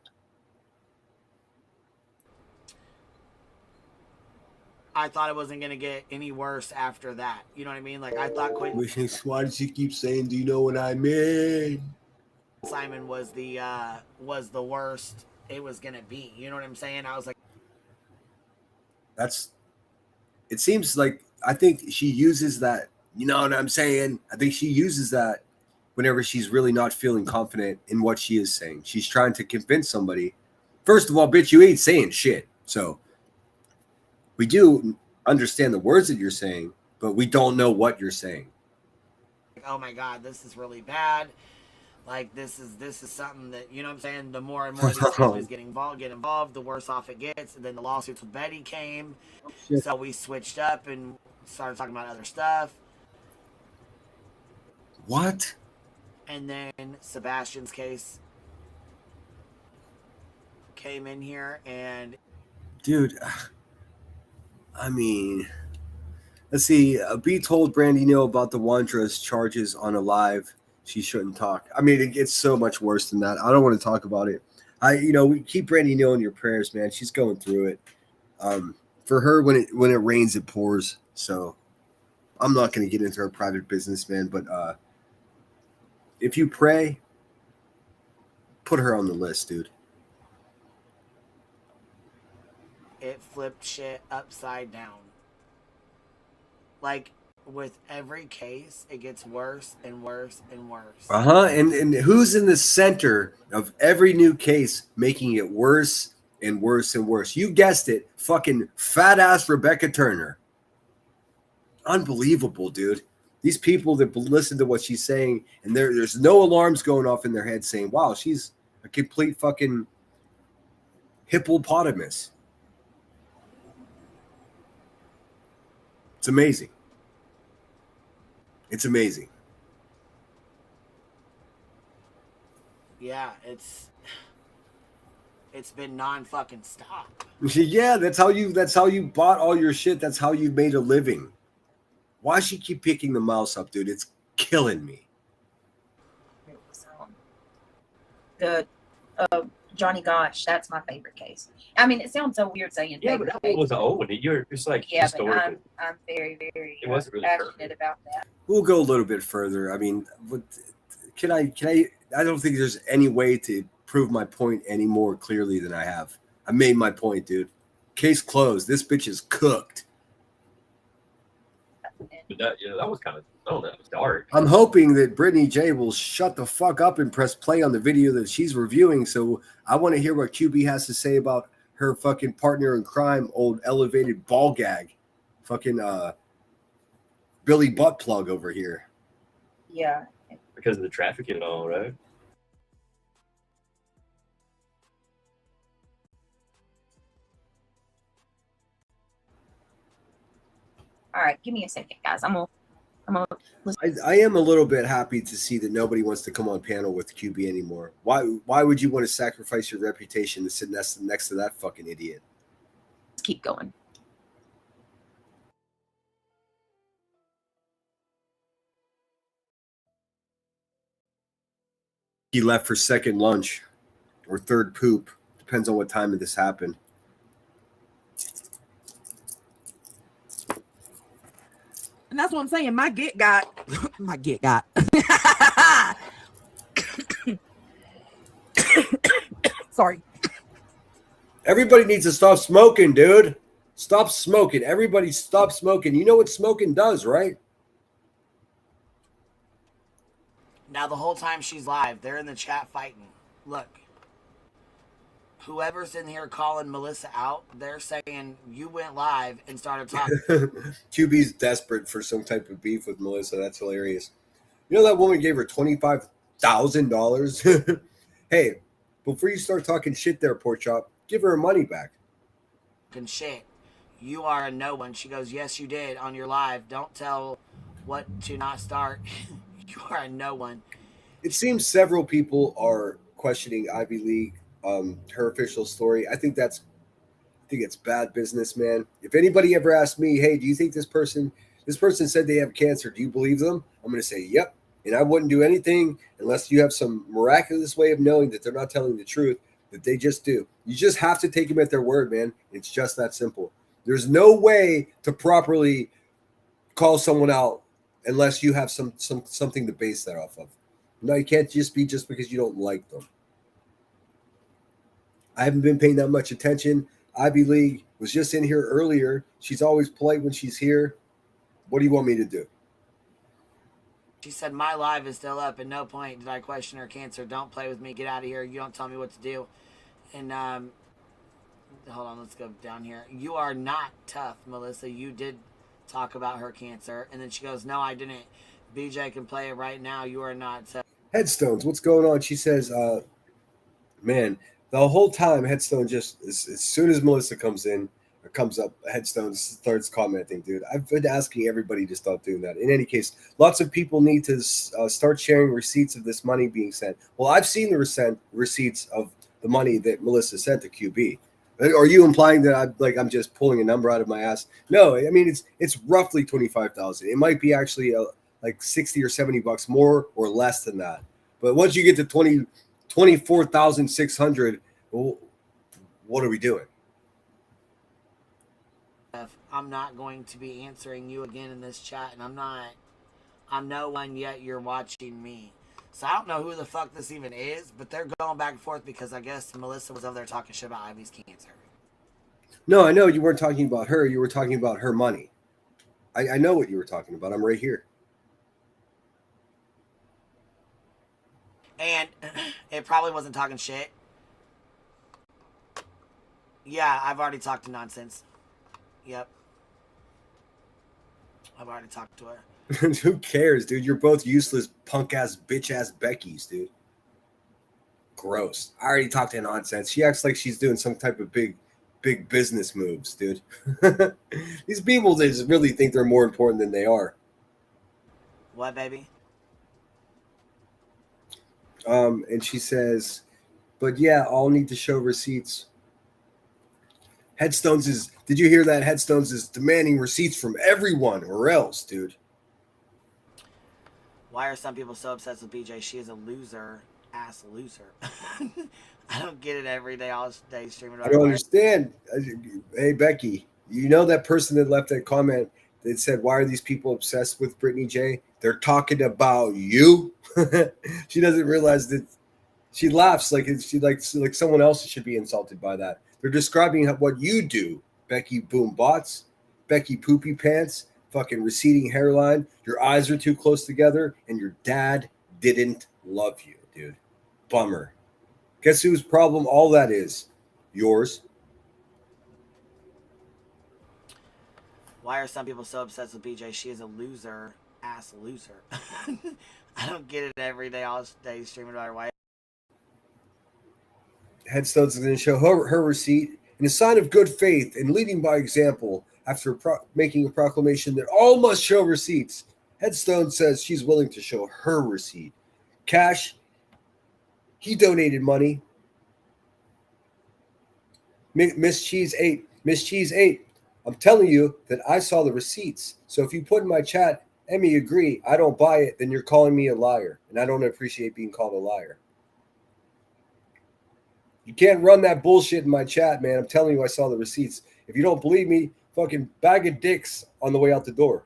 [SPEAKER 9] I thought it wasn't gonna get any worse after that. You know what I mean? Like I thought Quentin
[SPEAKER 1] Why does she keep saying, do you know what I mean?
[SPEAKER 9] Simon was the worst it was gonna be. You know what I'm saying? I was like,
[SPEAKER 1] It seems like, I think she uses that, you know what I'm saying? I think she uses that whenever she's really not feeling confident in what she is saying. She's trying to convince somebody. First of all, bitch, you ain't saying shit. So we do understand the words that you're saying, but we don't know what you're saying.
[SPEAKER 9] oh my god, this is really bad. Like this is something that, you know what I'm saying, the more and more these families get involved, the worse off it gets. And then the lawsuits with Betty came. So we switched up and started talking about other stuff.
[SPEAKER 1] What?
[SPEAKER 9] And then Sebastian's case came in here, and
[SPEAKER 1] dude, I mean, let's see. B told Brandy Neal about the Wandra's charges on a live. She shouldn't talk. I mean, it gets so much worse than that. I don't want to talk about it. We keep Brandy Neal in your prayers, man. She's going through it. For her, when it rains, it pours. So I'm not going to get into her private business, man. But if you pray, put her on the list, dude.
[SPEAKER 9] it flipped shit upside down. Like with every case, it gets worse and worse and worse.
[SPEAKER 1] And who's in the center of every new case, making it worse and worse and worse? You guessed it, fucking fat ass Rebecca Turner. Unbelievable, dude. These people that listen to what she's saying, and there's no alarms going off in their head saying, wow, she's a complete fucking hippopotamus. It's amazing. It's amazing.
[SPEAKER 9] Yeah, it's been non-fucking stop.
[SPEAKER 1] Yeah, that's how you bought all your shit. That's how you made a living. Why she keep picking the mouse up, dude? It's killing me.
[SPEAKER 7] The Johnny Gosh, that's my favorite case. I mean, it sounds so weird saying
[SPEAKER 12] yeah,
[SPEAKER 7] favorite
[SPEAKER 12] but that was old. You're just like
[SPEAKER 7] yeah, but
[SPEAKER 12] historical.
[SPEAKER 7] I'm very, very
[SPEAKER 12] It wasn't really
[SPEAKER 7] passionate
[SPEAKER 12] perfect.
[SPEAKER 7] about that.
[SPEAKER 1] We'll go a little bit further. I mean, can I? I don't think there's any way to prove my point any more clearly than I have. I made my point, dude. Case closed. This bitch is cooked.
[SPEAKER 12] But that was kind of, I don't know, it was dark.
[SPEAKER 1] I'm hoping that Brittany J will shut the fuck up and press play on the video that she's reviewing. So I want to hear what QB has to say about her fucking partner in crime, old elevated ball gag, fucking Billy Butt Plug over here.
[SPEAKER 7] Yeah.
[SPEAKER 12] Because of the trafficking and all, right?
[SPEAKER 7] All right, give me a second, guys. I'm gonna
[SPEAKER 1] I am a little bit happy to see that nobody wants to come on panel with QB anymore. Why would you want to sacrifice your reputation to sit next to that fucking idiot?
[SPEAKER 7] Let's keep going.
[SPEAKER 1] He left for second lunch or third poop. Depends on what time of this happened.
[SPEAKER 6] And that's what I'm saying. My get got. Sorry.
[SPEAKER 1] Everybody needs to stop smoking, dude. Stop smoking. Everybody stop smoking. You know what smoking does, right?
[SPEAKER 9] Now the whole time she's live, they're in the chat fighting. Look, whoever's in here calling Melissa out, they're saying you went live and started talking.
[SPEAKER 1] QB's desperate for some type of beef with Melissa. That's hilarious. You know that woman gave her $25,000? Hey, before you start talking shit there, pork chop, give her her money back.
[SPEAKER 9] Shit. You are a no one. She goes, yes, you did on your live. Don't tell what to not start. You are a no one.
[SPEAKER 1] It seems several people are questioning Ivy League, her official story. I think it's bad business, man. If anybody ever asked me, hey, do you think this person said they have cancer, do you believe them? I'm going to say, yep. And I wouldn't do anything unless you have some miraculous way of knowing that they're not telling the truth, that they just do. You just have to take them at their word, man. It's just that simple. There's no way to properly call someone out unless you have something to base that off of. No, you can't just because you don't like them. I haven't been paying that much attention. Ivy League was just in here earlier. She's always polite when she's here. What do you want me to do?
[SPEAKER 9] She said, my live is still up. At no point did I question her cancer. Don't play with me. Get out of here. You don't tell me what to do. And, hold on. Let's go down here. You are not tough, Melissa. You did talk about her cancer. And then she goes, no, I didn't. BJ can play it right now. You are not tough.
[SPEAKER 1] Headstones, what's going on? She says, man, the whole time Headstone just, as soon as Melissa comes up, Headstone starts commenting, dude. I've been asking everybody to stop doing that. In any case, lots of people need to start sharing receipts of this money being sent. Well, I've seen the receipts of the money that Melissa sent to QB. Are you implying that I'm just pulling a number out of my ass? No, I mean it's roughly 25,000. It might be actually like 60 or 70 bucks more or less than that. But once you get to 24,600, well, what are we doing?
[SPEAKER 9] I'm not going to be answering you again in this chat, and I'm no one yet. You're watching me. So I don't know who the fuck this even is, but they're going back and forth because I guess Melissa was over there talking shit about Ivy's cancer.
[SPEAKER 1] No, I know you weren't talking about her. You were talking about her money. I know what you were talking about. I'm right here.
[SPEAKER 9] And it probably wasn't talking shit. Yeah, I've already talked to nonsense. Yep. I've already talked to her.
[SPEAKER 1] Who cares, dude? You're both useless, punk-ass, bitch-ass Beckys, dude. Gross. I already talked to nonsense. She acts like she's doing some type of big business moves, dude. These people, they just really think they're more important than they are.
[SPEAKER 9] What, baby?
[SPEAKER 1] And she says, but yeah, I'll need to show receipts. Headstones is, did you hear that? Headstones is demanding receipts from everyone or else, dude.
[SPEAKER 9] Why are some people so obsessed with BJ? She is a loser, ass loser. I don't get it every day, all day streaming.
[SPEAKER 1] I don't understand. Hey, Becky, you know that person that left that comment that said, why are these people obsessed with Brittany J? They're talking about you. She doesn't realize that. She laughs like someone else should be insulted by that. They're describing what you do, Becky Boom Bots, Becky Poopy Pants, fucking receding hairline. Your eyes are too close together, and your dad didn't love you, dude. Bummer. Guess whose problem all that is? Yours.
[SPEAKER 9] Why are some people so obsessed with BJ? She is a loser, ass loser. I don't get it every day, all day streaming about her. Why?
[SPEAKER 1] Headstones is going to show her receipt in a sign of good faith and leading by example after making a proclamation that all must show receipts. Headstone says she's willing to show her receipt. Cash, he donated money. Miss Cheese 8. I'm telling you that I saw the receipts. So if you put in my chat, Emmy, agree, I don't buy it, then you're calling me a liar. And I don't appreciate being called a liar. You can't run that bullshit in my chat, man. I'm telling you, I saw the receipts. If you don't believe me, fucking bag of dicks on the way out the door.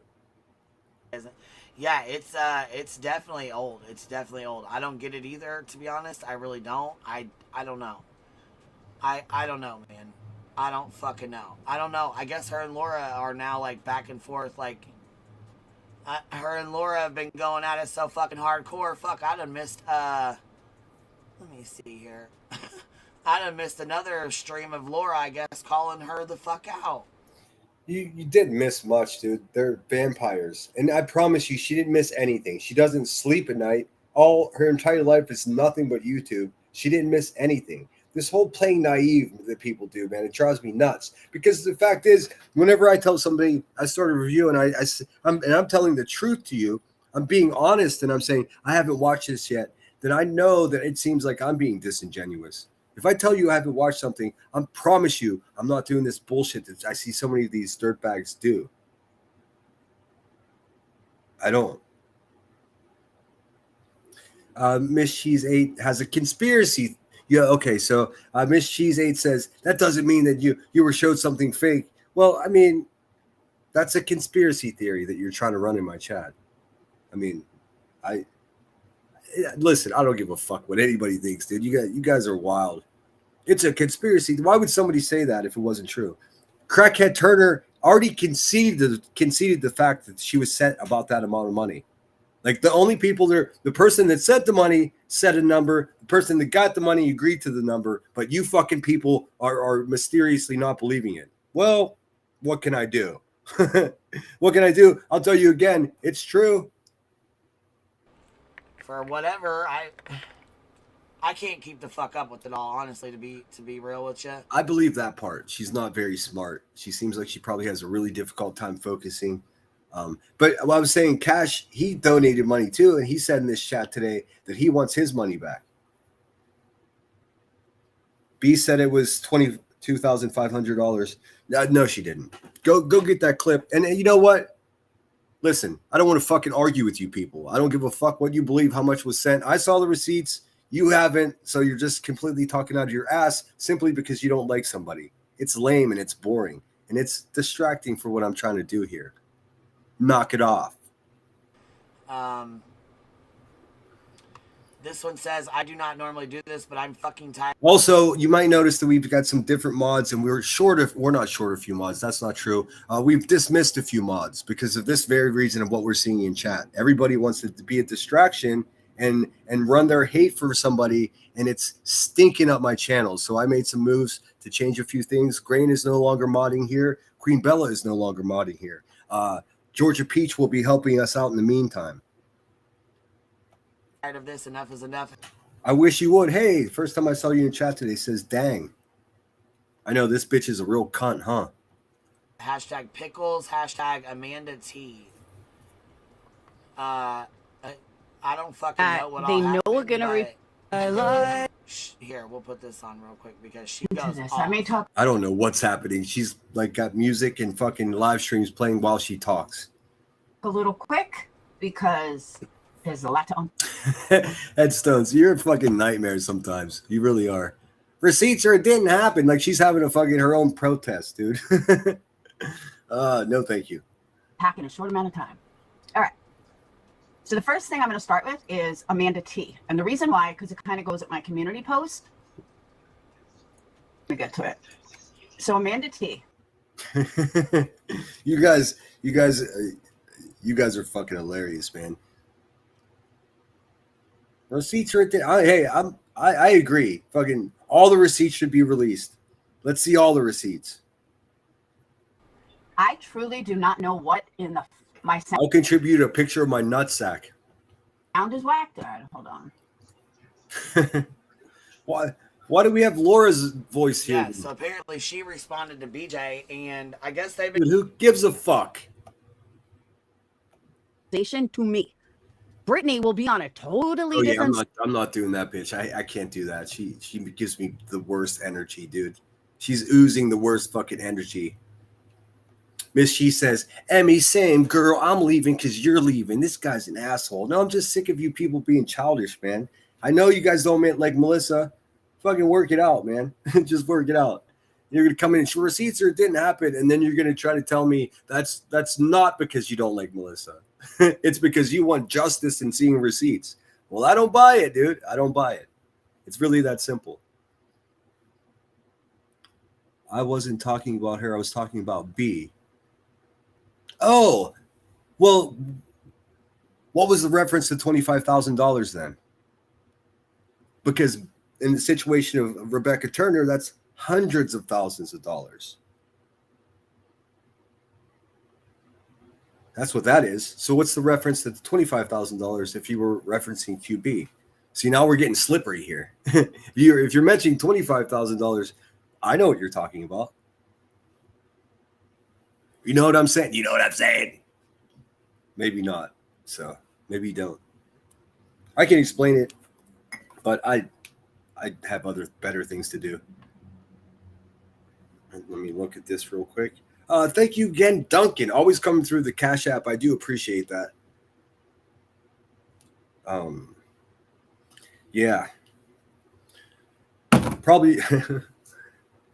[SPEAKER 9] Yeah, it's definitely old. It's definitely old. I don't get it either, to be honest. I really don't. I don't know. I don't know, man. I don't fucking know. I don't know. I guess her and Laura are now like back and forth. Like, her and Laura have been going at it so fucking hardcore. Fuck, I done missed. Let me me see here. I done missed another stream of Laura, I guess, calling her the fuck out.
[SPEAKER 1] You didn't miss much, dude. They're vampires. And I promise you, she didn't miss anything. She doesn't sleep at night. All her entire life is nothing but YouTube. She didn't miss anything. This whole playing naive that people do, man, it drives me nuts. Because the fact is, whenever I tell somebody I start a review and I'm telling the truth to you, I'm being honest and I'm saying I haven't watched this yet, then I know that it seems like I'm being disingenuous. If I tell you I haven't watched something, I promise you I'm not doing this bullshit that I see so many of these dirtbags do. I don't. Miss Cheese 8 has a conspiracy. Yeah, okay. So Miss Cheese 8 says that doesn't mean that you were showed something fake. Well, I mean, that's a conspiracy theory that you're trying to run in my chat. I mean, listen, I don't give a fuck what anybody thinks, dude. You guys are wild. It's a conspiracy. Why would somebody say that if it wasn't true? Crackhead Turner already conceded the fact that she was sent about that amount of money. Like the only people there, the person that sent the money said a number, the person that got the money agreed to the number, but you fucking people are mysteriously not believing it. Well, what can I do? What can I do? I'll tell you again, it's true.
[SPEAKER 9] For whatever, I can't keep the fuck up with it all, honestly, to be real with you.
[SPEAKER 1] I believe that part. She's not very smart. She seems like she probably has a really difficult time focusing. But I was saying, Cash, he donated money too, and he said in this chat today that he wants his money back. B said it was $22,500. No, she didn't. Go get that clip. And you know what? Listen, I don't want to fucking argue with you people. I don't give a fuck what you believe, how much was sent. I saw the receipts. You haven't, so you're just completely talking out of your ass simply because you don't like somebody. It's lame and it's boring, and it's distracting for what I'm trying to do here. Knock it off.
[SPEAKER 9] This one says, I do not normally do this, but I'm fucking tired.
[SPEAKER 1] Also, you might notice that we've got some different mods, and we're not short of a few mods. That's not true. We've dismissed a few mods because of this very reason of what we're seeing in chat. Everybody wants it to be a distraction and run their hate for somebody, and it's stinking up my channel. So I made some moves to change a few things. Grain is no longer modding here. Queen Bella is no longer modding here. Georgia Peach will be helping us out in the meantime.
[SPEAKER 9] Tired of this. Enough is enough.
[SPEAKER 1] I wish you would. Hey, first time I saw you in chat today says, dang. I know this bitch is a real cunt, huh?
[SPEAKER 9] Hashtag pickles. Hashtag Amanda T. I don't fucking know what
[SPEAKER 14] they
[SPEAKER 9] all
[SPEAKER 14] know
[SPEAKER 9] happened,
[SPEAKER 14] we're gonna
[SPEAKER 9] but here, we'll put this on real quick because she goes off.
[SPEAKER 1] I don't know what's happening. She's like got music and fucking live streams playing while she talks.
[SPEAKER 14] a little quick because there's a lot to
[SPEAKER 1] Headstones, you're a fucking nightmare sometimes. You really are. Receipts or it didn't happen. Like she's having a fucking her own protest, dude. No, thank you.
[SPEAKER 14] pack in a short amount of time. All right. So the first thing I'm going to start with is Amanda T. And the reason why, because it kind of goes with my community post. Let me get to it. So Amanda T.
[SPEAKER 1] You guys are fucking hilarious, man. Receipts are I agree. Fucking all the receipts should be released. Let's see all the receipts.
[SPEAKER 14] I truly do not know what in my sound.
[SPEAKER 1] I'll contribute a picture of my nutsack.
[SPEAKER 14] Sound is whacked. All right, hold on.
[SPEAKER 1] Why do we have Laura's voice here?
[SPEAKER 9] Yeah, so apparently she responded to BJ, and I guess they've been.
[SPEAKER 1] Dude, who gives a fuck?
[SPEAKER 14] To me, Brittany will be on a totally different.
[SPEAKER 1] I'm not doing that, bitch. I can't do that. She gives me the worst energy, dude. She's oozing the worst fucking energy. Miss She says, Emmy, same girl. I'm leaving because you're leaving. This guy's an asshole. No, I'm just sick of you people being childish, man. I know you guys don't like Melissa. Fucking work it out, man. Just work it out. You're gonna come in and receipts or it didn't happen, and then you're gonna try to tell me that's not because you don't like Melissa. It's because you want justice in seeing receipts. Well, I don't buy it, dude. I don't buy it. It's really that simple. I wasn't talking about her. I was talking about B. Oh, well, what was the reference to $25,000 then? Because in the situation of Rebecca Turner, that's hundreds of thousands of dollars. That's what that is. So what's the reference to the $25,000 if you were referencing QB? See, now we're getting slippery here. If you're mentioning $25,000, I know what you're talking about. You know what I'm saying? You know what I'm saying? Maybe not. So maybe you don't. I can explain it, but I have other better things to do. Let me look at this real quick. Thank you again, Duncan. Always coming through the Cash App. I do appreciate that. Yeah. Probably.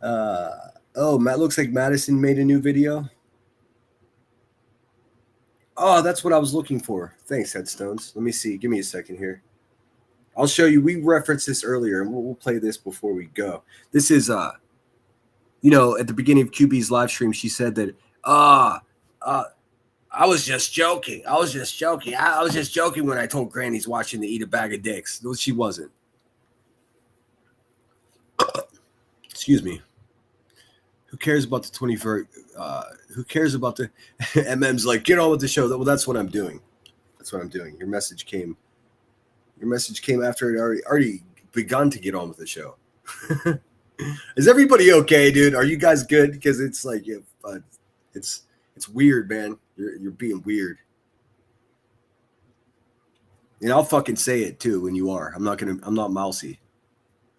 [SPEAKER 1] Matt, looks like Madison made a new video. Oh, that's what I was looking for. Thanks, Headstones. Let me see. Give me a second here. I'll show you. We referenced this earlier, and we'll play this before we go. This is, at the beginning of QB's live stream, she said that, I was just joking. I was just joking when I told Granny's watching to eat a bag of dicks. No, she wasn't. Excuse me. Who cares about the 24? Who cares about the MM's like, get on with the show. Well, that's what I'm doing. That's what I'm doing. Your message came after it already begun to get on with the show. Is everybody okay, dude? Are you guys good? Because it's like, it's weird, man. You're being weird. And I'll fucking say it too when you are. I'm not mousy.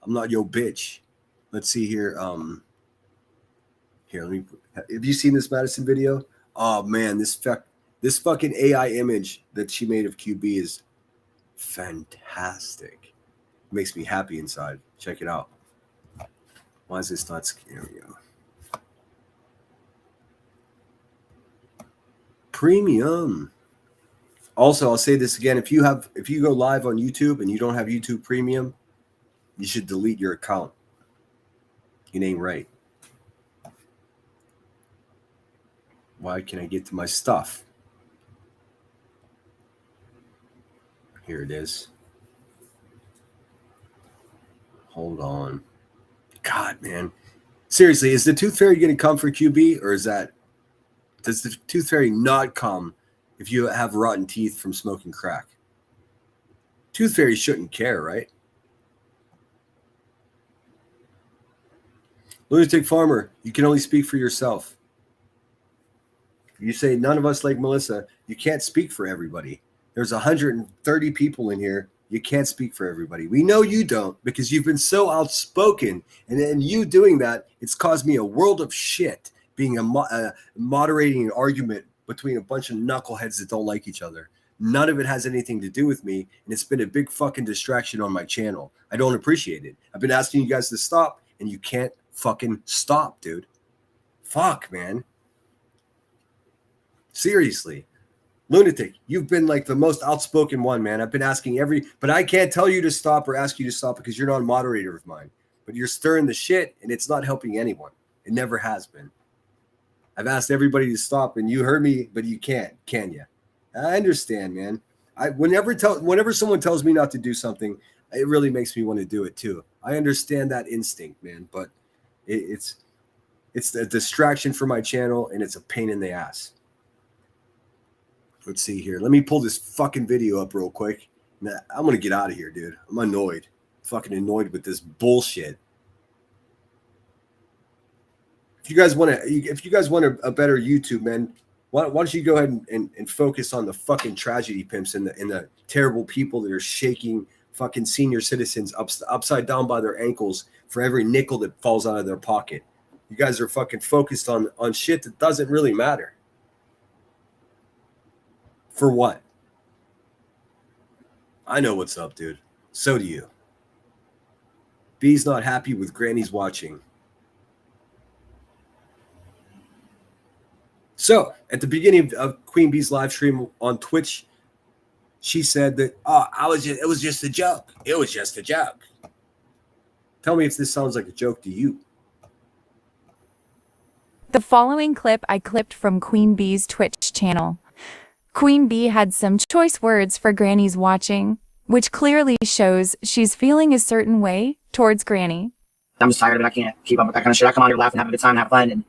[SPEAKER 1] I'm not yo bitch. Let's see here. Here, have you seen this Madison video? Oh man, this fucking AI image that she made of QB is fantastic. It makes me happy inside. Check it out. Why is this not? Here we go. Premium. Also, I'll say this again. If you go live on YouTube and you don't have YouTube Premium, you should delete your account. It ain't right. Why can't I get to my stuff? Here it is. Hold on. God, man. Seriously, is the Tooth Fairy going to come for QB, or does the Tooth Fairy not come if you have rotten teeth from smoking crack? Tooth Fairy shouldn't care, right? Lunatic Farmer, you can only speak for yourself. You say none of us like Melissa. You can't speak for everybody. There's 130 people in here. You can't speak for everybody. We know you don't because you've been so outspoken. And then you doing that, it's caused me a world of shit being moderating an argument between a bunch of knuckleheads that don't like each other. None of it has anything to do with me. And it's been a big fucking distraction on my channel. I don't appreciate it. I've been asking you guys to stop and you can't fucking stop, dude. Fuck, man. Seriously. Lunatic, you've been like the most outspoken one, man. I've been asking but I can't tell you to stop or ask you to stop because you're not a moderator of mine. But you're stirring the shit and it's not helping anyone. It never has been. I've asked everybody to stop and you heard me, but you can't, can you? I understand, man. Whenever someone tells me not to do something, it really makes me want to do it too. I understand that instinct, man, but it's a distraction for my channel and it's a pain in the ass. Let's see here. Let me pull this fucking video up real quick. I'm going to get out of here, dude. I'm annoyed. Fucking annoyed with this bullshit. If you guys want a better YouTube, man, why don't you go ahead and focus on the fucking tragedy pimps and the terrible people that are shaking fucking senior citizens upside down by their ankles for every nickel that falls out of their pocket. You guys are fucking focused on shit that doesn't really matter. For what? I know what's up, dude. So do you. B's not happy with Granny's watching. So, at the beginning of Queen Bee's live stream on Twitch, she said that, it was just a joke. It was just a joke. Tell me if this sounds like a joke to you.
[SPEAKER 15] The following clip I clipped from Queen Bee's Twitch channel. Queen Bee had some choice words for Granny's watching, which clearly shows she's feeling a certain way towards Granny.
[SPEAKER 16] I'm just tired of it. I can't keep up with that kind of shit. I come on here, laugh and have a good time, have fun, and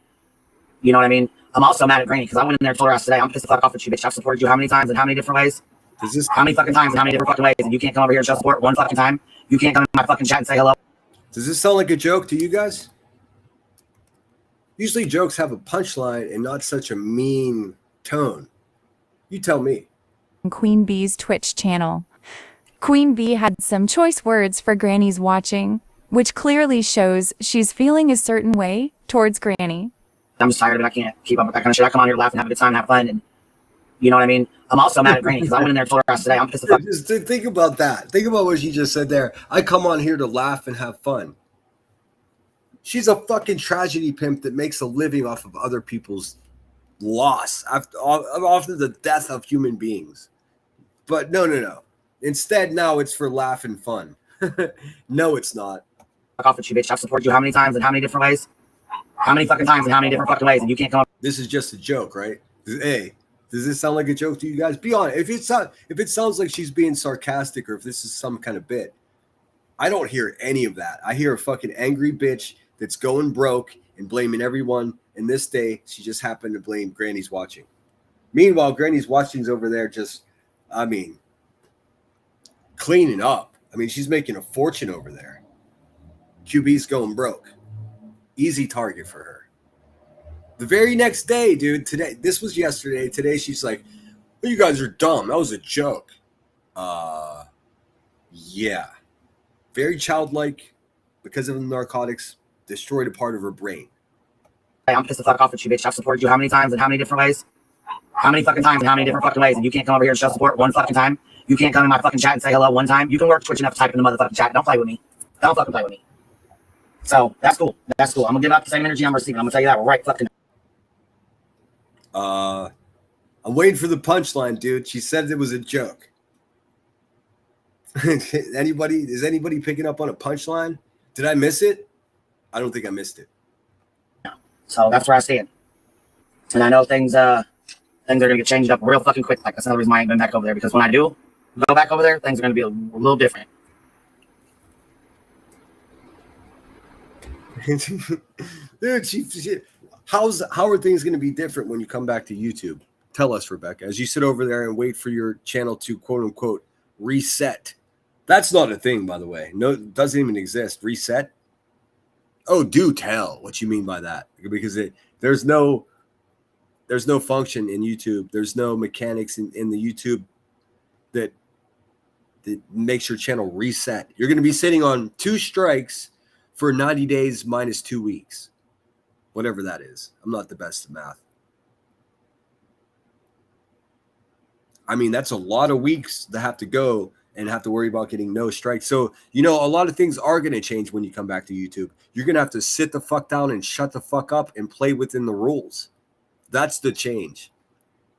[SPEAKER 16] you know what I mean? I'm also mad at Granny because I went in there and told her today, I'm pissed the fuck off with you, bitch. I've supported you how many times and how many different ways? How many fucking times and how many different fucking ways? And you can't come over here and show support one fucking time? You can't come in my fucking chat and say hello?
[SPEAKER 1] Does this sound like a joke to you guys? Usually jokes have a punchline and not such a mean tone. You tell me.
[SPEAKER 15] Queen Bee's Twitch channel. Queen Bee had some choice words for Granny's watching, which clearly shows she's feeling a certain way towards Granny.
[SPEAKER 16] I'm just tired of it. I can't keep up with that kind of shit. I come on here, laugh and have a good time, have fun, and you know what I mean? I'm also mad at Granny because I went in there and told her today, I'm pissed the fuck.
[SPEAKER 1] Just think about that. Think about what she just said there. I come on here to laugh and have fun. She's a fucking tragedy pimp that makes a living off of other people's loss, after the death of human beings. But no. Instead, now it's for laugh and fun. No, it's not.
[SPEAKER 16] Fuck off with you, bitch. I've supported you how many times and how many different ways? How many fucking times and how many different fucking ways? And you can't come up.
[SPEAKER 1] This is just a joke, right? Hey, does this sound like a joke to you guys? Be honest. If it sounds like she's being sarcastic or if this is some kind of bit, I don't hear any of that. I hear a fucking angry bitch that's going broke and blaming everyone. And this day, she just happened to blame Granny's watching. Meanwhile, Granny's watching's over there just, cleaning up. She's making a fortune over there. QB's going broke. Easy target for her. The very next day, dude, today, this was yesterday. Today, she's like, well, you guys are dumb. That was a joke. Yeah. Very childlike because of the narcotics, destroyed a part of her brain.
[SPEAKER 16] I'm pissed the fuck off with you, bitch. I've supported you how many times and how many different ways? How many fucking times and how many different fucking ways? And you can't come over here and show support one fucking time? You can't come in my fucking chat and say hello one time? You can work Twitch enough to type in the motherfucking chat. Don't play with me. Don't fucking play with me. So, that's cool. That's cool. I'm gonna give out the same energy I'm receiving. I'm gonna tell you that right fucking.
[SPEAKER 1] I'm waiting for the punchline, dude. She said it was a joke. Is anybody picking up on a punchline? Did I miss it? I don't think I missed it.
[SPEAKER 16] So that's where I stand. And I know things are gonna get changed up real fucking quick. Like that's another reason why I ain't been back over there, because when I do go back over there, things are gonna be a little different.
[SPEAKER 1] Dude, how are things going to be different when you come back to YouTube? Tell us, Rebecca, as you sit over there and wait for your channel to quote unquote reset. That's not a thing, by the way. No, it doesn't even exist. Reset. Oh, do tell what you mean by that, because there's no function in YouTube. There's no mechanics in the YouTube that makes your channel reset. You're going to be sitting on 2 strikes for 90 days minus 2 weeks. Whatever that is. I'm not the best at math. That's a lot of weeks that have to go and have to worry about getting no strikes. So, a lot of things are going to change when you come back to YouTube. You're going to have to sit the fuck down and shut the fuck up and play within the rules. That's the change.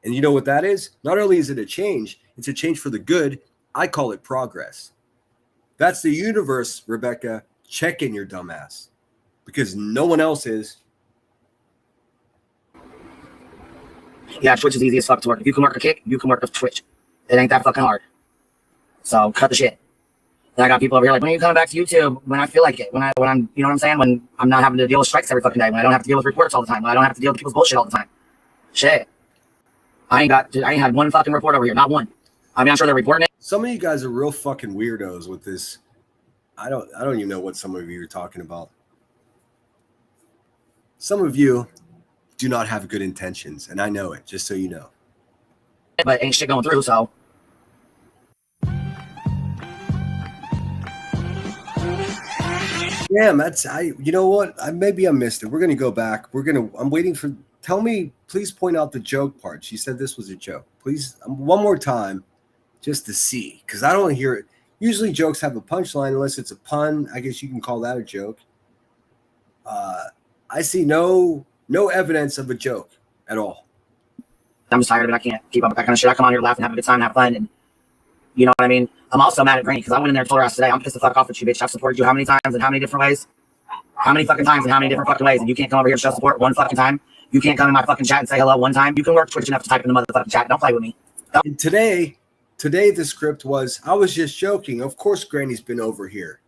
[SPEAKER 1] And you know what that is? Not only is it a change, it's a change for the good. I call it progress. That's the universe, Rebecca, checking your dumb ass, because no one else is.
[SPEAKER 16] Yeah, Twitch is easy as fuck to work. If you can work a kick, you can work a Twitch. It ain't that fucking hard. So cut the shit. And I got people over here like, when are you coming back to YouTube? When I feel like it. When I'm, you know what I'm saying? When I'm not having to deal with strikes every fucking day. When I don't have to deal with reports all the time. When I don't have to deal with people's bullshit all the time. Shit. I ain't had one fucking report over here. Not one. I'm sure they're reporting it.
[SPEAKER 1] Some of you guys are real fucking weirdos with this. I don't even know what some of you are talking about. Some of you do not have good intentions, and I know it, just so you know.
[SPEAKER 16] But ain't shit going through, so.
[SPEAKER 1] Damn, you know what? Maybe I missed it. We're gonna go back. I'm waiting for. Tell me, please point out the joke part. She said this was a joke. Please, one more time, just to see, because I don't hear it. Usually jokes have a punchline unless it's a pun. I guess you can call that a joke. I see no evidence of a joke at all.
[SPEAKER 16] I'm just tired of it. I can't keep up with that kind of shit. I come on here, laugh and have a good time, have fun, and you know what I mean? I'm also mad at Granny because I went in there and told her today, I'm pissed the fuck off with you, bitch. I've supported you how many times and how many different ways? How many fucking times and how many different fucking ways? And you can't come over here and show support one fucking time? You can't come in my fucking chat and say hello one time? You can work Twitch enough to type in the motherfucking chat. Don't play with me.
[SPEAKER 1] And today the script was, I was just joking. Of course Granny's been over here.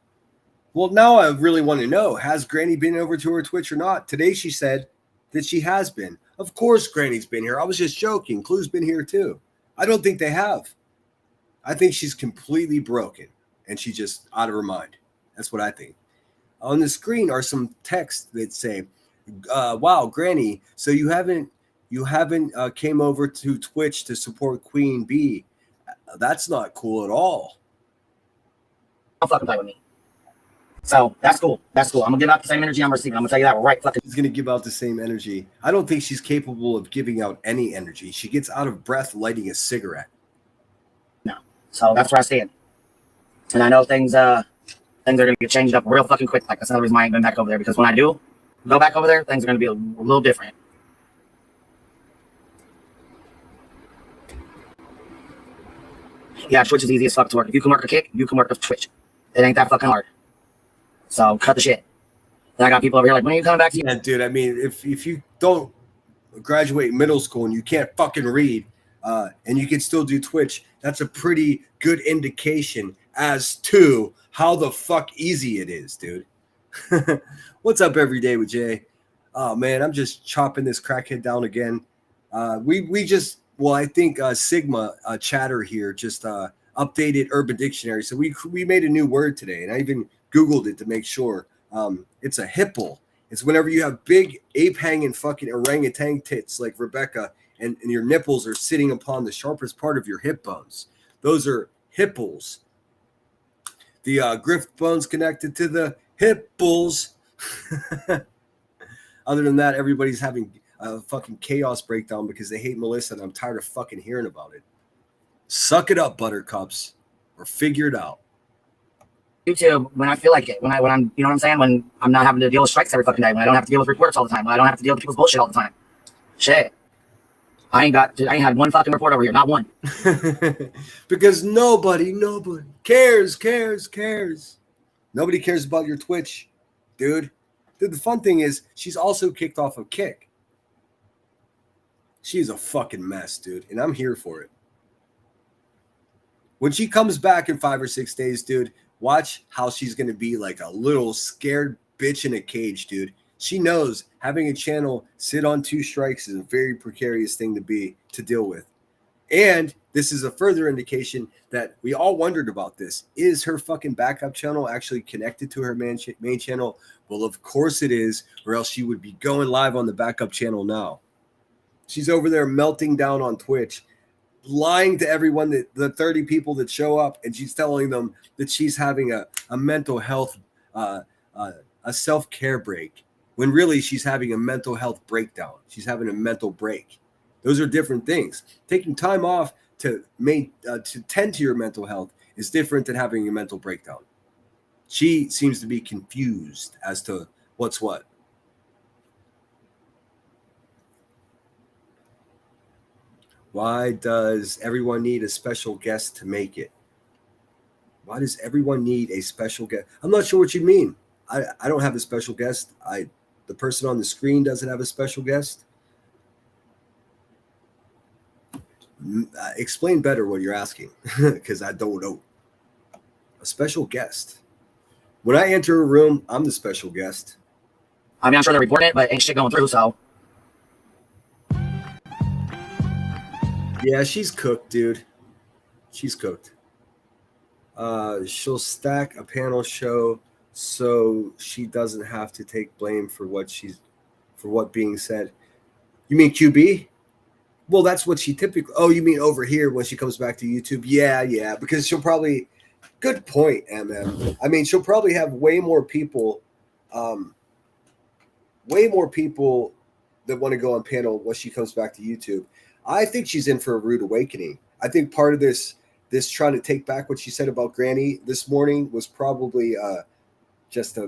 [SPEAKER 1] Well, now I really want to know, has Granny been over to her Twitch or not? Today she said that she has been. Of course Granny's been here. I was just joking. Clue's been here too. I don't think they have. I think she's completely broken and she's just out of her mind. That's what I think. On the screen are some texts that say, wow, Granny, so you haven't came over to Twitch to support Queen Bee. That's not cool at all.
[SPEAKER 16] Don't fucking play with me. So that's cool. That's cool. I'm gonna give out the same energy I'm receiving. I'm gonna tell you that right fucking.
[SPEAKER 1] She's gonna give out the same energy. I don't think she's capable of giving out any energy. She gets out of breath lighting a cigarette.
[SPEAKER 16] No. So that's where I stand. And I know things are gonna get changed up real fucking quick. Like that's another reason why I ain't been back over there, because when I do go back over there, things are gonna be a little different. Yeah, Twitch is easy as fuck to work. If you can work a kick, you can work a Twitch. It ain't that fucking hard. So cut the shit. And I got people over here like, when are you coming back to you?
[SPEAKER 1] Yeah, dude, I mean, if you don't graduate middle school and you can't fucking read and you can still do Twitch, that's a pretty good indication as to how the fuck easy it is, dude. What's up every day with Jay? Oh, man, I'm just chopping this crackhead down again. I think Sigma Chatter here just updated Urban Dictionary. So we made a new word today, and I even Googled it to make sure. It's a hipple. It's whenever you have big ape-hanging fucking orangutan tits like Rebecca, and your nipples are sitting upon the sharpest part of your hip bones. Those are hipples. The grift bones connected to the hipples. Other than that, everybody's having a fucking chaos breakdown because they hate Melissa, and I'm tired of fucking hearing about it. Suck it up, buttercups, or figure it out.
[SPEAKER 16] YouTube when I feel like it, when I'm, you know what I'm saying, when I'm not having to deal with strikes every fucking day, when I don't have to deal with reports all the time, when I don't have to deal with people's bullshit all the time. Shit, I ain't had one fucking report over here, not one.
[SPEAKER 1] Because nobody cares. Nobody cares about your Twitch, dude. The fun thing is she's also kicked off of Kick. She's a fucking mess, dude, and I'm here for it. When she comes back in 5 or 6 days, dude, watch how she's going to be like a little scared bitch in a cage, dude. She knows having a channel sit on 2 strikes is a very precarious thing to deal with. And this is a further indication that we all wondered about this. Is her fucking backup channel actually connected to her main channel? Well, of course it is, or else she would be going live on the backup channel now. She's over there melting down on Twitch, lying to everyone, that the 30 people that show up, and she's telling them that she's having a mental health, a self-care break, when really she's having a mental health breakdown. She's having a mental break. Those are different things. Taking time off to tend to your mental health is different than having a mental breakdown. She seems to be confused as to what's what. Why does everyone need a special guest to make it? Why does everyone need a special guest? I'm not sure what you mean. I don't have a special guest. The person on the screen doesn't have a special guest. Explain better what you're asking, because I don't know. A special guest. When I enter a room, I'm the special guest.
[SPEAKER 16] I mean, I'm sure they're reporting it, but ain't shit going through, so.
[SPEAKER 1] Yeah, she's cooked, dude. She's cooked. She'll stack a panel show so she doesn't have to take blame for what being said. You mean QB? Well, that's what she typically. Oh, you mean over here when she comes back to YouTube? Yeah, because she'll probably. Good point, MM. I mean, she'll probably have way more people that want to go on panel when she comes back to YouTube. I think she's in for a rude awakening. I think part of this trying to take back what she said about Granny this morning was probably just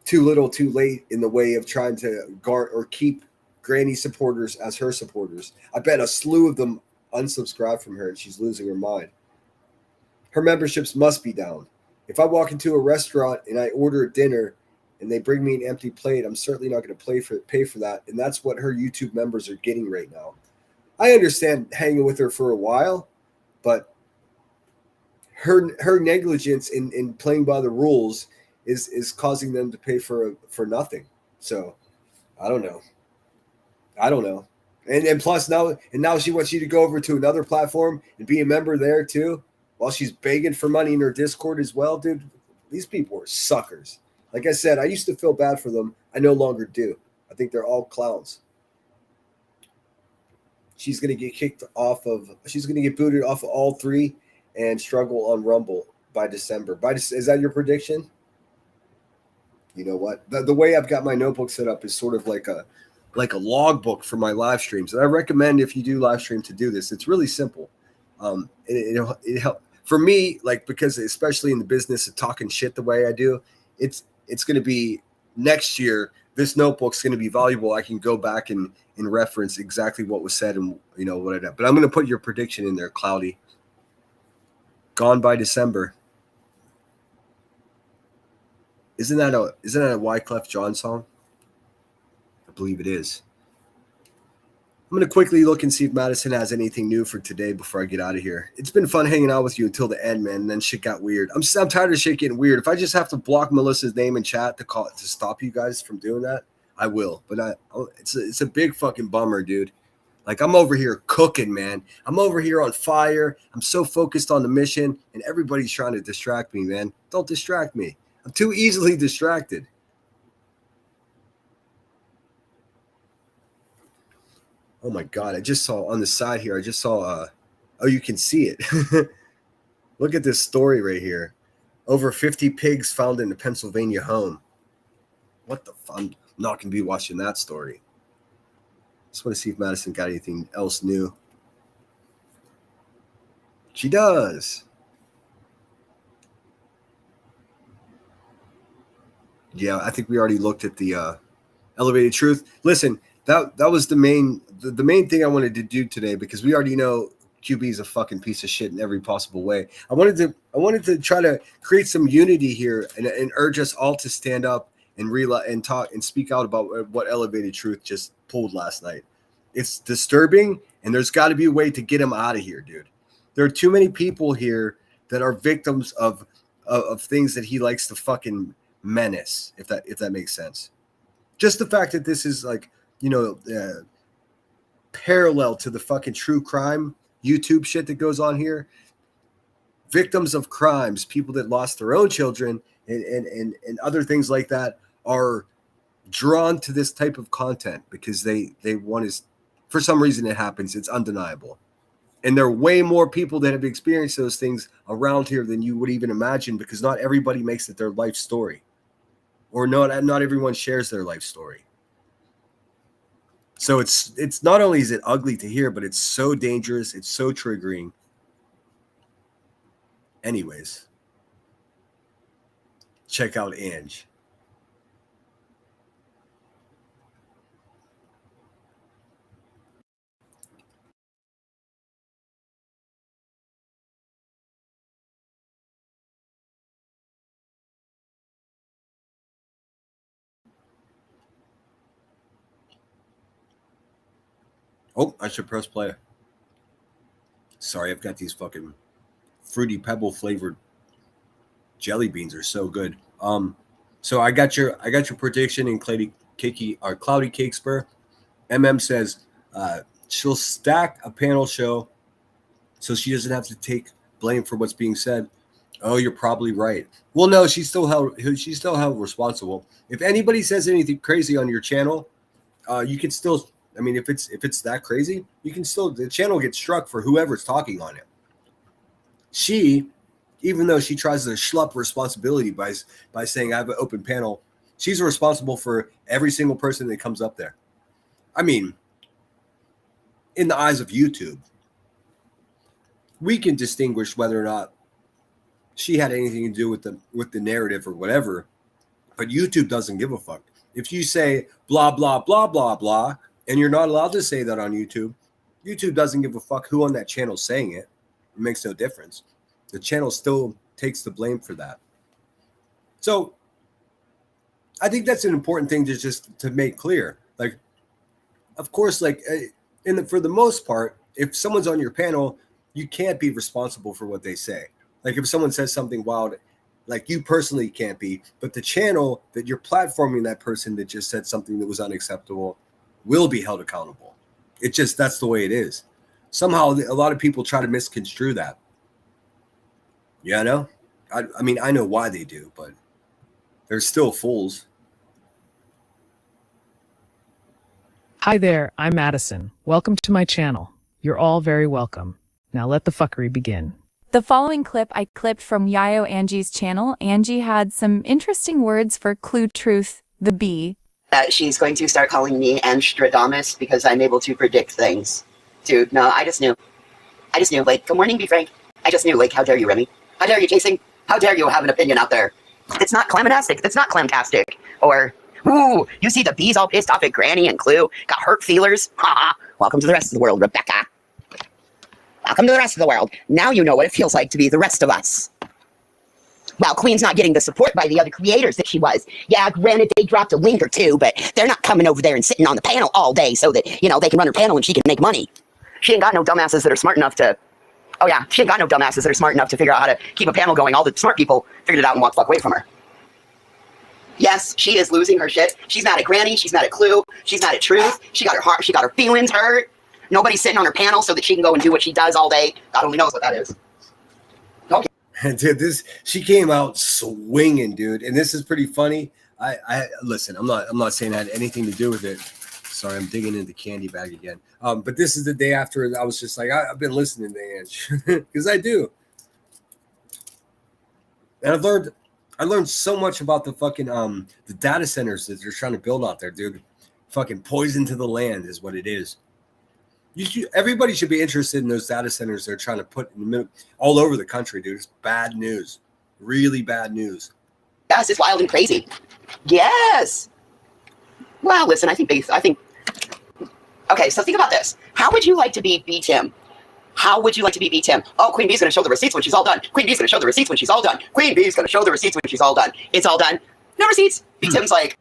[SPEAKER 1] too little, too late in the way of trying to guard or keep Granny supporters as her supporters. I bet a slew of them unsubscribe from her, and she's losing her mind. Her memberships must be down. If I walk into a restaurant and I order a dinner and they bring me an empty plate, I'm certainly not going to pay for that. And that's what her YouTube members are getting right now. I understand hanging with her for a while, but her negligence in playing by the rules is causing them to pay for nothing. So I don't know. And plus now she wants you to go over to another platform and be a member there too, while she's begging for money in her Discord as well, dude. These people are suckers. Like I said, I used to feel bad for them. I no longer do. I think they're all clowns. She's gonna get she's gonna get booted off of all three and struggle on Rumble by December. Is that your prediction? You know what? The way I've got my notebook set up is sort of like a logbook for my live streams. And I recommend, if you do live stream, to do this. It's really simple. It help for me, like, because especially in the business of talking shit the way I do, it's going to be next year. This notebook's going to be valuable. I can go back and reference exactly what was said and what I did. But I'm going to put your prediction in there, Cloudy. Gone by December. Isn't that a Wyclef Jean song? I believe it is. I'm going to quickly look and see if Madison has anything new for today before I get out of here. It's been fun hanging out with you until the end, man, and then shit got weird. I'm tired of shit getting weird. If I just have to block Melissa's name in chat to stop you guys from doing that, I will. But it's a big fucking bummer, dude. Like, I'm over here cooking, man. I'm over here on fire. I'm so focused on the mission, and everybody's trying to distract me, man. Don't distract me. I'm too easily distracted. Oh my God, I just saw on the side here, oh, you can see it. Look at this story right here. Over 50 pigs found in a Pennsylvania home. What the fuck? I'm not going to be watching that story. Just want to see if Madison got anything else new. She does. Yeah, I think we already looked at the elevated truth. Listen, that was the main thing I wanted to do today, because we already know QB is a fucking piece of shit in every possible way. I wanted to try to create some unity here and urge us all to stand up and talk and speak out about what elevated truth just pulled last night. It's disturbing, and there's got to be a way to get him out of here, dude. There are too many people here that are victims of things that he likes to fucking menace, if that makes sense. Just the fact that this is like, parallel to the fucking true crime YouTube shit that goes on here. Victims of crimes, people that lost their own children and other things like that are drawn to this type of content because they want to, for some reason it happens. It's undeniable. And there are way more people that have experienced those things around here than you would even imagine, because not everybody makes it their life story. Or not everyone shares their life story. So it's not only is it ugly to hear, but it's so dangerous. It's so triggering. Anyways, check out Ange. Oh, I should press play. Sorry, I've got these fucking Fruity Pebble flavored jelly beans. Are so good. So I got your prediction in Cloudy Cakespur. MM says she'll stack a panel show so she doesn't have to take blame for what's being said. Oh, you're probably right. Well, no, she's still held responsible. If anybody says anything crazy on your channel, you can still. I mean, if it's that crazy, you can still, the channel gets struck for whoever's talking on it. She, even though she tries to schlup responsibility by saying I have an open panel, she's responsible for every single person that comes up there. I mean, in the eyes of YouTube, we can distinguish whether or not she had anything to do with the narrative or whatever, but YouTube doesn't give a fuck. If you say blah blah blah blah blah, and you're not allowed to say that on YouTube, YouTube doesn't give a fuck who on that channel is saying it. It makes no difference. The channel still takes the blame for that. So I think that's an important thing to make clear. Like, of course, like for the most part, if someone's on your panel, you can't be responsible for what they say. Like if someone says something wild Like you personally can't be, but the channel that you're platforming that person that just said something that was unacceptable will be held accountable. It just, that's the way it is. Somehow a lot of people try to misconstrue that. Yeah, I know. I mean, I know why they do, but they're still fools.
[SPEAKER 17] Hi there, I'm Madison. Welcome to my channel. You're all very welcome. Now let the fuckery begin.
[SPEAKER 15] The following clip I clipped from Yayo Angie's channel. Angie had some interesting words for Clue Truth, the bee.
[SPEAKER 18] She's going to start calling me Anstradamus because I'm able to predict things. Dude, no, I just knew. Like, good morning, Be Frank. I just knew, like, how dare you, Remy? How dare you, Jason? How dare you have an opinion out there? It's not clamanastic. It's not clamtastic. Or, ooh, you see the bees all pissed off at Granny and Clue? Got hurt feelers? Ha! Welcome to the rest of the world, Rebecca. Welcome to the rest of the world. Now you know what it feels like to be the rest of us. Well, Queen's not getting the support by the other creators that she was. Yeah, granted, they dropped a link or two, but they're not coming over there and sitting on the panel all day so that, you know, they can run her panel and she can make money. She ain't got no dumbasses that are smart enough to... Oh, yeah, she ain't got no dumbasses that are smart enough to figure out how to keep a panel going. All the smart people figured it out and walked the fuck away from her. Yes, she is losing her shit. She's mad at Granny. She's mad at Clue. She's mad at Truth. She got her heart. She got her feelings hurt. Nobody's sitting on her panel so that she can go and do what she does all day. God only knows what that is. Okay.
[SPEAKER 1] Dude, she came out swinging, dude, and this is pretty funny. I listen. I'm not saying I had anything to do with it. Sorry, I'm digging in the candy bag again. But this is the day after I was just like, I've been listening to Ange because I do, and I learned so much about the fucking the data centers that they're trying to build out there, dude. Fucking poison to the land is what it is. Everybody should be interested in those data centers they're trying to put in the middle, all over the country, dude. It's bad news, really bad news.
[SPEAKER 18] Yes, it's wild and crazy. Yes. Well, listen, I think. Okay, so think about this. How would you like to be B-Tim? How would you like to be B-Tim? Oh, Queen Bee's going to show the receipts when she's all done. Queen Bee's going to show the receipts when she's all done. Queen Bee's going to show the receipts when she's all done. It's all done. No receipts. B-Tim's like...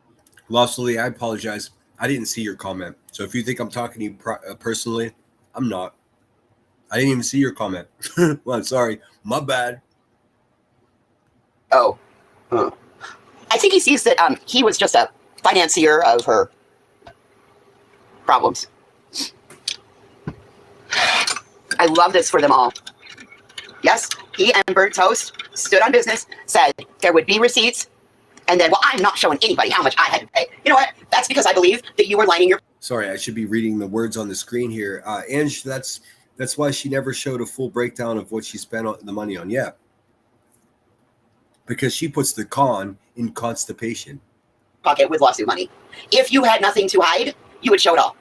[SPEAKER 1] Lostly, I apologize. I didn't see your comment. So if you think I'm talking to you personally, I'm not. I didn't even see your comment. Well, I'm sorry. My bad.
[SPEAKER 18] Oh. I think he sees that he was just a financier of her problems. I love this for them all. Yes, he and Burnt Toast stood on business, said there would be receipts, and then, well, I'm not showing anybody how much I had to pay. You know what? That's because I believe that you were lining your...
[SPEAKER 1] Sorry, I should be reading the words on the screen here. Ange, that's why she never showed a full breakdown of what she spent the money on. Yeah. Because she puts the con in constipation.
[SPEAKER 18] Pocket with lawsuit money. If you had nothing to hide, you would show it all.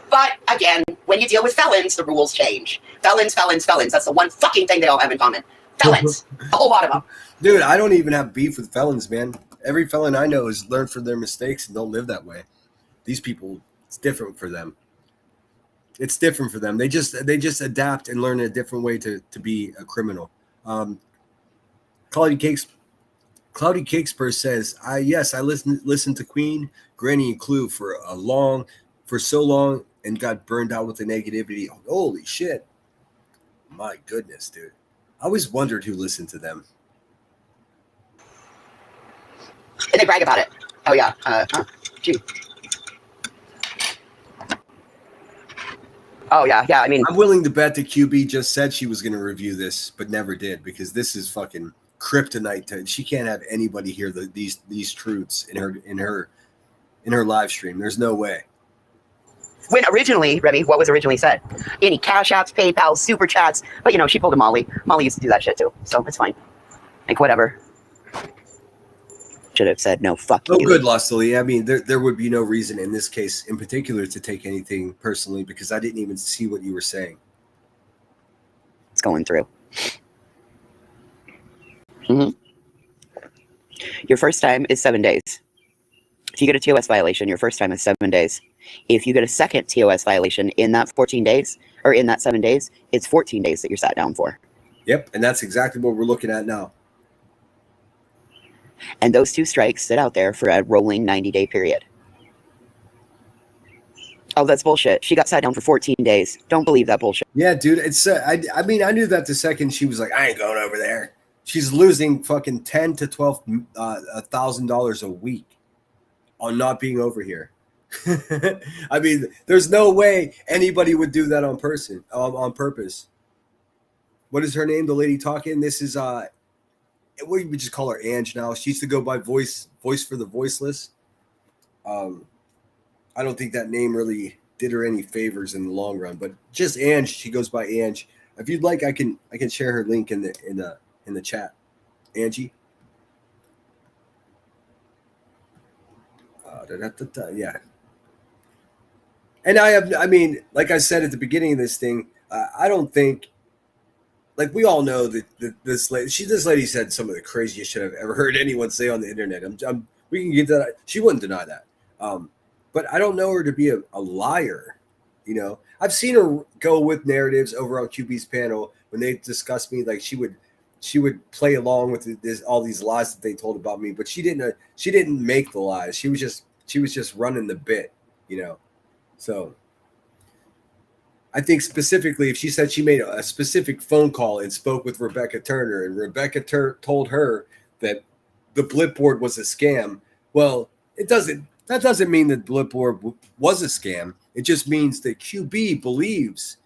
[SPEAKER 18] But again, when you deal with felons, the rules change. Felons. That's the one fucking thing they all have in common. Felons. A whole lot of them.
[SPEAKER 1] Dude, I don't even have beef with felons, man. Every felon I know has learned from their mistakes and don't live that way. These people, it's different for them. It's different for them. They just adapt and learn a different way to be a criminal. Cloudy Cakespur says, yes, I listened to Queen, Granny, and Clue for so long and got burned out with the negativity. Holy shit. My goodness, dude. I always wondered who listened to them.
[SPEAKER 18] And they brag about it. Oh, yeah. Gee. Oh, yeah. I mean...
[SPEAKER 1] I'm willing to bet that QB just said she was going to review this, but never did, because this is fucking kryptonite. She can't have anybody hear these truths in her live stream. There's no way.
[SPEAKER 18] When originally, Remy, what was originally said? Any cash apps, PayPal, super chats. But, you know, she pulled a Molly. Molly used to do that shit, too. So, it's fine. Like, whatever. Should have said, no, fuck you.
[SPEAKER 1] Oh, good, Lostly. I mean, there would be no reason in this case in particular to take anything personally because I didn't even see what you were saying.
[SPEAKER 18] It's going through. Mm-hmm. Your first time is 7 days. If you get a TOS violation, your first time is 7 days. If you get a second TOS violation in that 14 days, or in that 7 days, it's 14 days that you're sat down for.
[SPEAKER 1] Yep, and that's exactly what we're looking at now.
[SPEAKER 18] And those two strikes sit out there for a rolling 90-day period. Oh, that's bullshit. She got sat down for 14 days. Don't believe that bullshit.
[SPEAKER 1] Yeah, dude, it's I mean, I knew that the second she was like, I ain't going over there. She's losing fucking $10 to $12,000 a week on not being over here. I mean, there's no way anybody would do that on purpose. What is her name? The lady talking. This is we would just call her Ange now. She used to go by voice for the voiceless. I don't think that name really did her any favors in the long run, but just Ange. She goes by Ange. If you'd like, I can share her link in the chat. Angie. Yeah. And I mean, like I said at the beginning of this thing, I don't think, like we all know that this lady said some of the craziest shit I've ever heard anyone say on the internet. We can get that. She wouldn't deny that. But I don't know her to be a liar. You know, I've seen her go with narratives over on QB's panel when they discuss me. Like she would play along with all these lies that they told about me, but she didn't make the lies. She was just running the bit, you know. So I think specifically if she said she made a specific phone call and spoke with Rebecca Turner and Rebecca told her that the blip board was a scam, well, that doesn't mean that blip board was a scam. It just means that QB believes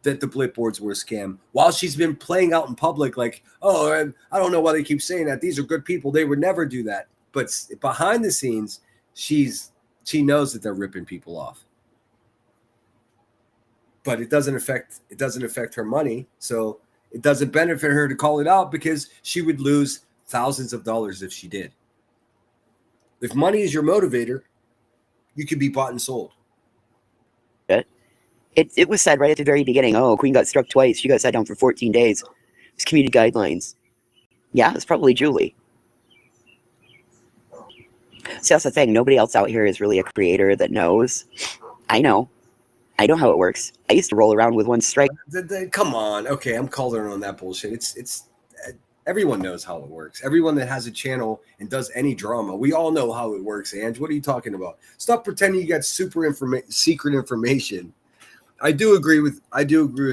[SPEAKER 1] that the blip boards were a scam while she's been playing out in public like, oh, I don't know why they keep saying that. These are good people. They would never do that. But behind the scenes, she knows that they're ripping people off. But it doesn't affect her money. So it doesn't benefit her to call it out because she would lose thousands of dollars if she did. If money is your motivator, you could be bought and sold.
[SPEAKER 18] It was said right at the very beginning, oh, Queen got struck twice. She got sat down for 14 days. It's community guidelines. Yeah, it's probably Julie. So that's the thing. Nobody else out here is really a creator that knows. I know how it works. I used to roll around with one strike.
[SPEAKER 1] Come on. Okay, I'm calling her on that bullshit. It's everyone knows how it works. Everyone that has a channel and does any drama, we all know how it works, Ange. What are you talking about? Stop pretending you got secret information. I do agree with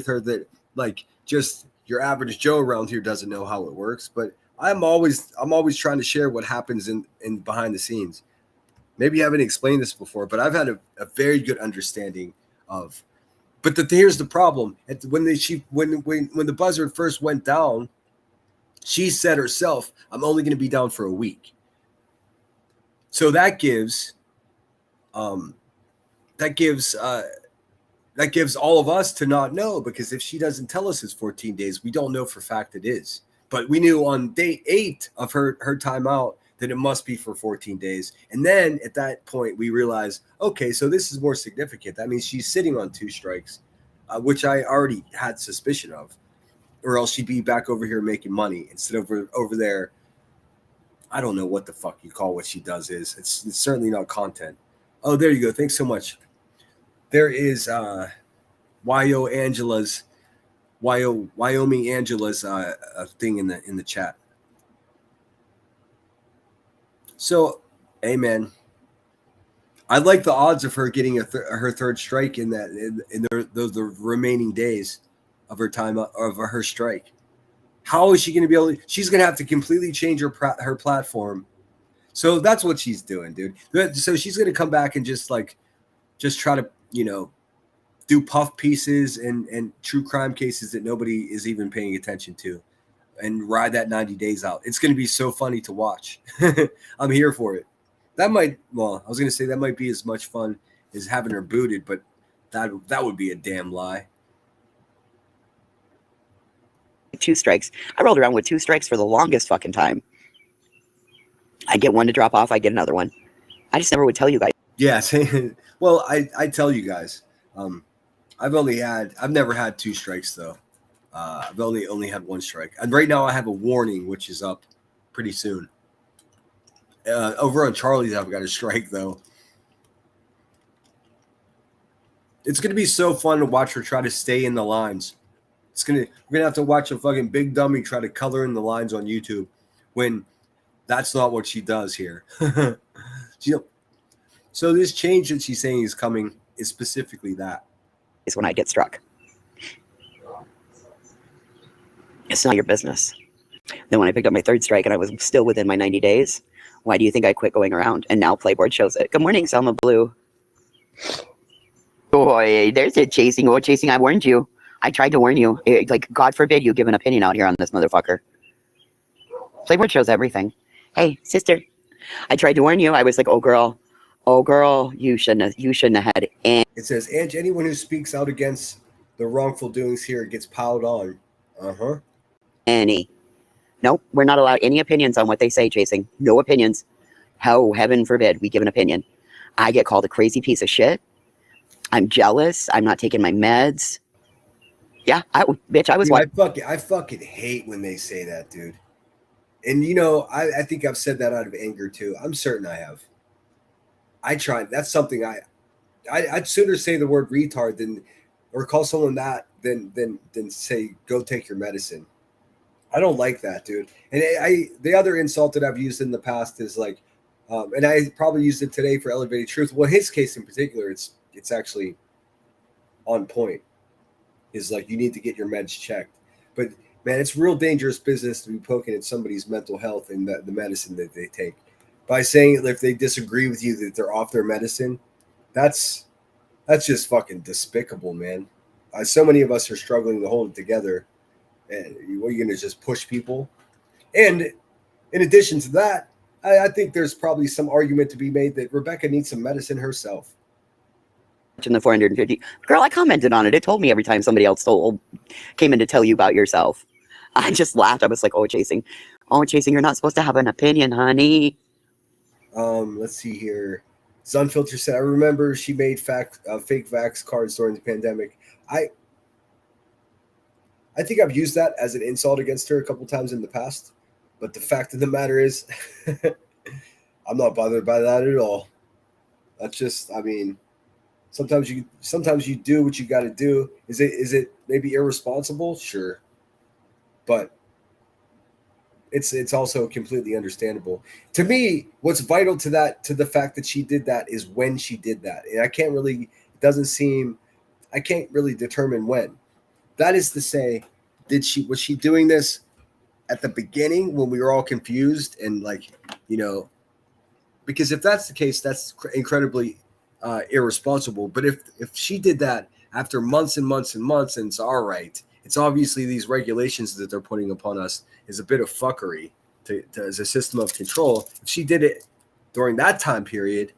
[SPEAKER 1] her that like just your average Joe around here doesn't know how it works, but I'm always trying to share what happens in behind the scenes. Maybe I haven't explained this before, but I've had a very good understanding of. But here's the problem: when the buzzard first went down, she said herself, "I'm only going to be down for a week." So that gives all of us to not know, because if she doesn't tell us it's 14 days, we don't know for fact it is. But we knew on day 8 of her timeout that it must be for 14 days. And then at that point, we realized, okay, so this is more significant. That means she's sitting on 2 strikes, which I already had suspicion of, or else she'd be back over here making money instead of over there. I don't know what the fuck you call what she does is. It's certainly not content. Oh, there you go. Thanks so much. There is Wyoming Angela's thing in the chat. So, amen. I like the odds of her getting her third strike in the remaining days of her time of her strike. How is she going to be able to? She's going to have to completely change her platform. So that's what she's doing, dude. So she's going to come back and just try to, do puff pieces and true crime cases that nobody is even paying attention to and ride that 90 days out. It's going to be so funny to watch. I'm here for it. I was going to say that might be as much fun as having her booted, but that would be a damn lie.
[SPEAKER 18] 2 strikes. I rolled around with 2 strikes for the longest fucking time. I get one to drop off. I get another one. I just never would tell you guys.
[SPEAKER 1] Yes. Well, I tell you guys, I've never had 2 strikes though. I've only had 1 strike. And right now I have a warning, which is up pretty soon. Over on Charlie's, I've got a strike though. It's going to be so fun to watch her try to stay in the lines. We're going to have to watch a fucking big dummy try to color in the lines on YouTube when that's not what she does here. So this change that she's saying is coming is specifically that.
[SPEAKER 18] Is when I get struck. It's not your business. Then when I picked up my third strike and I was still within my 90 days, why do you think I quit going around? And now Playboard shows it. Good morning, Selma Blue. Boy, there's it, Chasing. Oh, Chasing, I warned you. I tried to warn you. Like, God forbid you give an opinion out here on this motherfucker. Playboard shows everything. Hey, sister, I tried to warn you. I was like, oh girl, you shouldn't have had any.
[SPEAKER 1] It says, Ange, anyone who speaks out against the wrongful doings here gets piled on. Uh-huh.
[SPEAKER 18] Any. Nope, we're not allowed any opinions on what they say, Chasing. No opinions. How, heaven forbid, we give an opinion. I get called a crazy piece of shit. I'm jealous. I'm not taking my meds. Yeah, I was
[SPEAKER 1] dude, I fucking hate when they say that, dude. And you know, I think I've said that out of anger too. I'm certain I have. I try. That's something I'd sooner say the word retard than or call someone that than say go take your medicine. I don't like that, dude. And the other insult that I've used in the past is like, and I probably used it today for Elevated Truth. Well, his case in particular, it's actually on point. Is like you need to get your meds checked. But man, it's real dangerous business to be poking at somebody's mental health and the medicine that they take. By saying if they disagree with you that they're off their medicine, that's just fucking despicable, man. So many of us are struggling to hold it together. And what are you going to just push people? And in addition to that, I think there's probably some argument to be made that Rebecca needs some medicine herself.
[SPEAKER 18] In the 450. Girl, I commented on it. It told me every time somebody else came in to tell you about yourself. I just laughed. I was like, oh, Chasing, you're not supposed to have an opinion, honey.
[SPEAKER 1] Let's see here. Sunfilter said, I remember she made fake vax cards during the pandemic. I think I've used that as an insult against her a couple times in the past. But the fact of the matter is, I'm not bothered by that at all. That's just, I mean, sometimes you do what you got to do. Is it maybe irresponsible? Sure. But it's also completely understandable. To me, what's vital to the fact that she did that is when she did that. And I can't really determine when. That is to say, was she doing this at the beginning when we were all confused and like, you know, because if that's the case, that's incredibly irresponsible. But if she did that after months and months and months, and it's all right, it's obviously these regulations that they're putting upon us is a bit of fuckery to as a system of control. If she did it during that time period,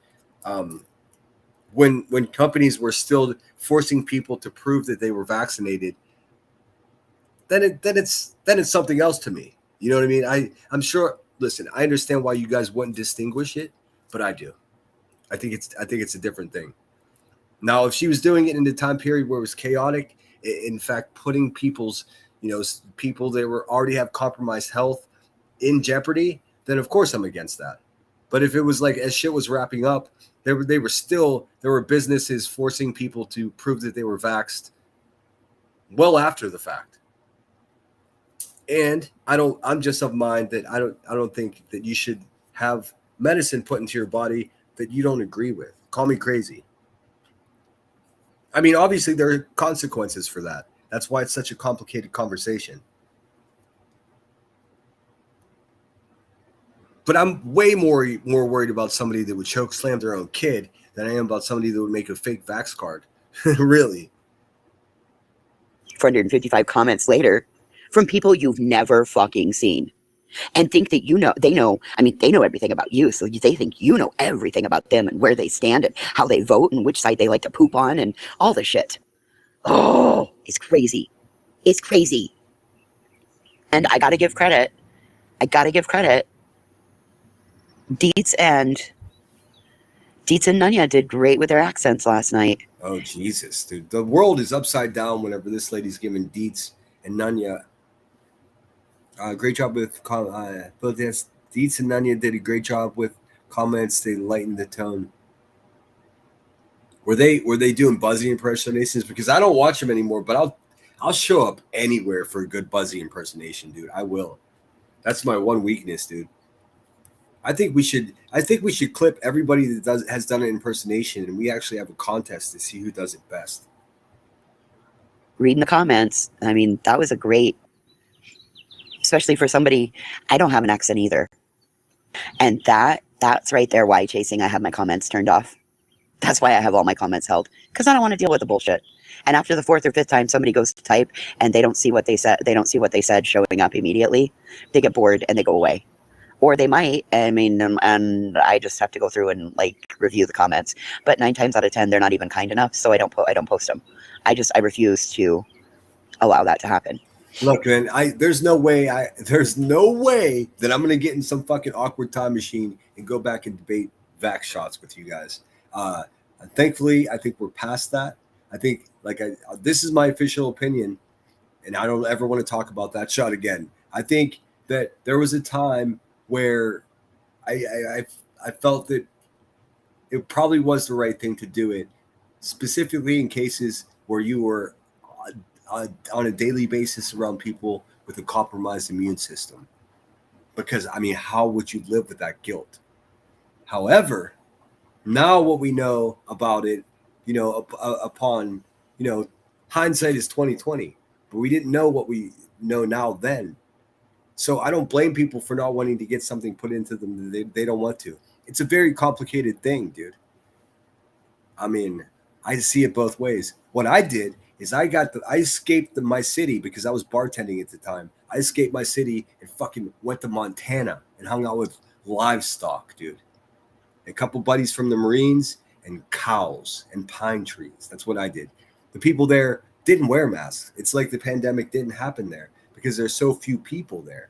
[SPEAKER 1] when companies were still forcing people to prove that they were vaccinated, then it's something else to me. You know what I mean? I'm sure. Listen, I understand why you guys wouldn't distinguish it, but I do. I think it's a different thing. Now, if she was doing it in the time period where it was chaotic, in fact, putting people that were already have compromised health in jeopardy, then of course I'm against that. But if it was like as shit was wrapping up, there were businesses forcing people to prove that they were vaxxed well after the fact. And I'm just of mind that I don't think that you should have medicine put into your body that you don't agree with. Call me crazy. I mean, obviously there are consequences for that. That's why it's such a complicated conversation. But I'm way more worried about somebody that would choke slam their own kid than I am about somebody that would make a fake vax card. Really.
[SPEAKER 18] 455 comments later from people you've never fucking seen and think that they know everything about you. So they think you know everything about them and where they stand and how they vote and which side they like to poop on and all the shit. Oh, it's crazy. It's crazy. And I gotta give credit. Dietz and Nunya did great with their accents last night.
[SPEAKER 1] Oh, Jesus, dude. The world is upside down whenever this lady's giving Dietz and Nunya. Great job with Dietz and Nunya did a great job with comments. They lightened the tone. Were they doing Buzzy impersonations? Because I don't watch them anymore, but I'll show up anywhere for a good Buzzy impersonation, dude. I will. That's my one weakness, dude. I think we should clip everybody that has done an impersonation, and we actually have a contest to see who does it best.
[SPEAKER 18] Reading the comments, I mean, that was a great especially for somebody. I don't have an accent either, and that's right there why chasing. I have my comments turned off. That's why I have all my comments held, because I don't want to deal with the bullshit. And after the fourth or fifth time somebody goes to type and they don't see what they said showing up immediately, they get bored and they go away. Or they might, and I just have to go through and like review the comments. But 9 times out of 10, they're not even kind enough, so I don't post them. I refuse to allow that to happen.
[SPEAKER 1] Look, man, there's no way that I'm gonna get in some fucking awkward time machine and go back and debate vax shots with you guys. Thankfully, I think we're past that. I think this is my official opinion, and I don't ever want to talk about that shot again. I think that there was a time where I felt that it probably was the right thing to do it, specifically in cases where you were on a daily basis around people with a compromised immune system. Because, I mean, how would you live with that guilt? However, now what we know about it, upon, hindsight is 2020, but we didn't know what we know now then. So I don't blame people for not wanting to get something put into them that they don't want to. It's a very complicated thing, dude. I mean, I see it both ways. What I did is I escaped my city because I was bartending at the time. I escaped my city and fucking went to Montana and hung out with livestock, dude. A couple buddies from the Marines and cows and pine trees. That's what I did. The people there didn't wear masks. It's like the pandemic didn't happen there because there's so few people there.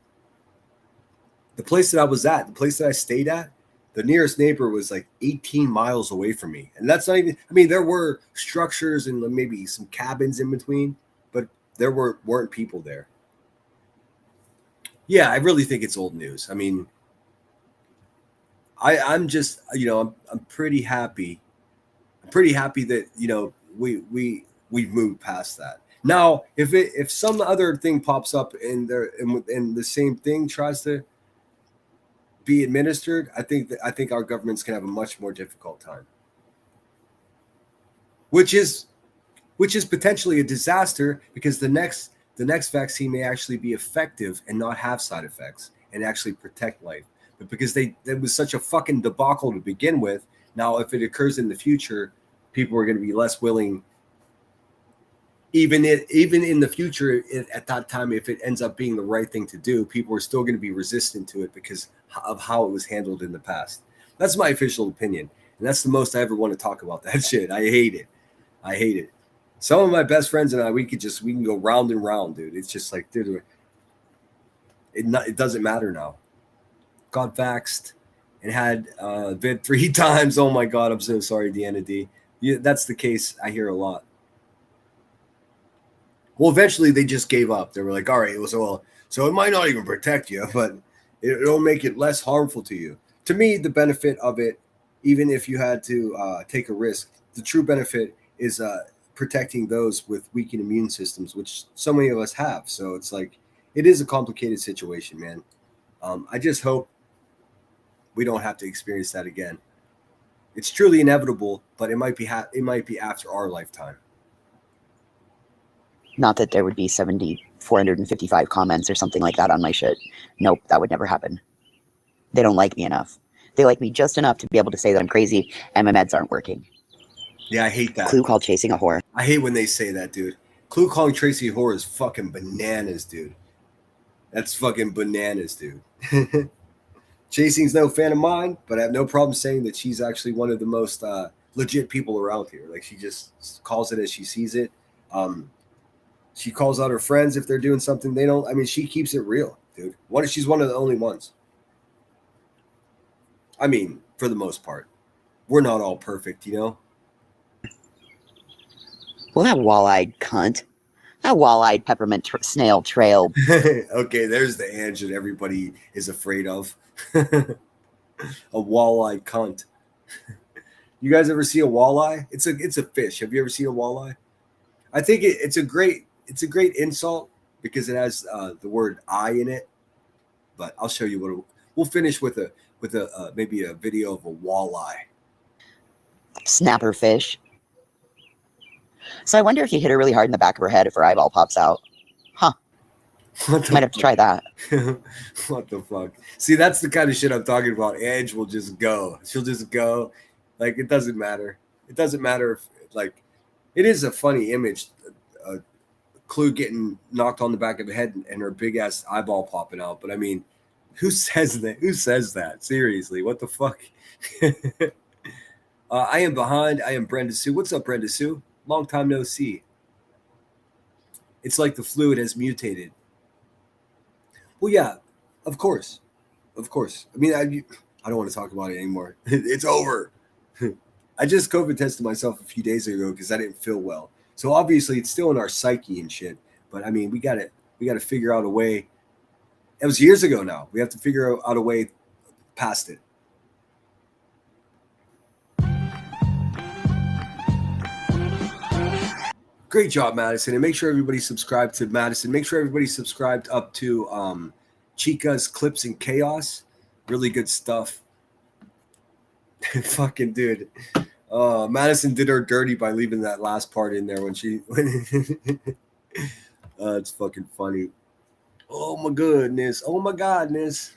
[SPEAKER 1] The place that I was at, the place that I stayed at, the nearest neighbor was like 18 miles away from me. And that's not even, I mean, there were structures and maybe some cabins in between, but there weren't people there. Yeah, I really think it's old news. I mean, I'm just, I'm pretty happy. I'm pretty happy that, we've moved past that. Now, if some other thing pops up and the same thing tries to be administered, I think our government's gonna have a much more difficult time. Which is potentially a disaster because the next vaccine may actually be effective and not have side effects and actually protect life. But because it was such a fucking debacle to begin with, now if it occurs in the future, people are going to be less willing. Even in the future, at that time, if it ends up being the right thing to do, people are still going to be resistant to it because of how it was handled in the past. That's my official opinion, and that's the most I ever want to talk about that shit. I hate it. Some of my best friends and I, we can go round and round, dude. It's just like, dude, it doesn't matter now. Got vaxxed and had vid 3 times. Oh my God, I'm so sorry, Deanna D. Yeah, that's the case I hear a lot. Well, eventually they just gave up. They were like, all right, so it might not even protect you, but it'll make it less harmful to you. To me, the benefit of it, even if you had to take a risk, the true benefit is protecting those with weakened immune systems, which so many of us have. So it's like, it is a complicated situation, man. I just hope we don't have to experience that again. It's truly inevitable, but it might be after our lifetime.
[SPEAKER 18] Not that there would be 455 comments or something like that on my shit. Nope, that would never happen. They don't like me enough. They like me just enough to be able to say that I'm crazy and my meds aren't working.
[SPEAKER 1] Yeah, I hate that.
[SPEAKER 18] Clue called chasing a whore.
[SPEAKER 1] I hate when they say that, dude. Clue calling Tracy a whore is fucking bananas, dude. That's fucking bananas, dude. Chasing's no fan of mine, but I have no problem saying that she's actually one of the most legit people around here. Like, she just calls it as she sees it. She calls out her friends if they're doing something they don't. I mean, she keeps it real, dude. She's one of the only ones. I mean, for the most part. We're not all perfect, you know?
[SPEAKER 18] Well, that wall-eyed cunt. That wall-eyed peppermint snail trail.
[SPEAKER 1] Okay, there's the Ange that everybody is afraid of. A walleye cunt. You guys ever see a walleye? It's a fish. Have you ever seen a walleye? I think it's a great insult because it has the word "I" in it. But I'll show you what we'll finish with maybe a video of a walleye.
[SPEAKER 18] Snapper fish. So I wonder if you hit her really hard in the back of her head if her eyeball pops out. Huh. Might have to try that.
[SPEAKER 1] What the fuck? See, that's the kind of shit I'm talking about. Edge will just go. She'll just go. Like, it doesn't matter. It doesn't matter if, like, it is a funny image. Clue getting knocked on the back of the head and her big ass eyeball popping out. But I mean, who says that? Who says that? Seriously, what the fuck? I am behind. I am Brenda Sue. What's up, Brenda Sue? Long time no see. It's like the flu, it has mutated. Well, yeah, of course. Of course. I mean, I don't want to talk about it anymore. It's over. I just COVID tested myself a few days ago because I didn't feel well. So obviously it's still in our psyche and shit. But I mean, we gotta figure out a way. It was years ago now. We have to figure out a way past it. Great job, Madison. And make sure everybody subscribed to Madison. Make sure everybody subscribed up to Chica's Clips and Chaos. Really good stuff. Fucking dude. Madison did her dirty by leaving that last part in there when it's fucking funny. Oh my goodness. Oh my godness.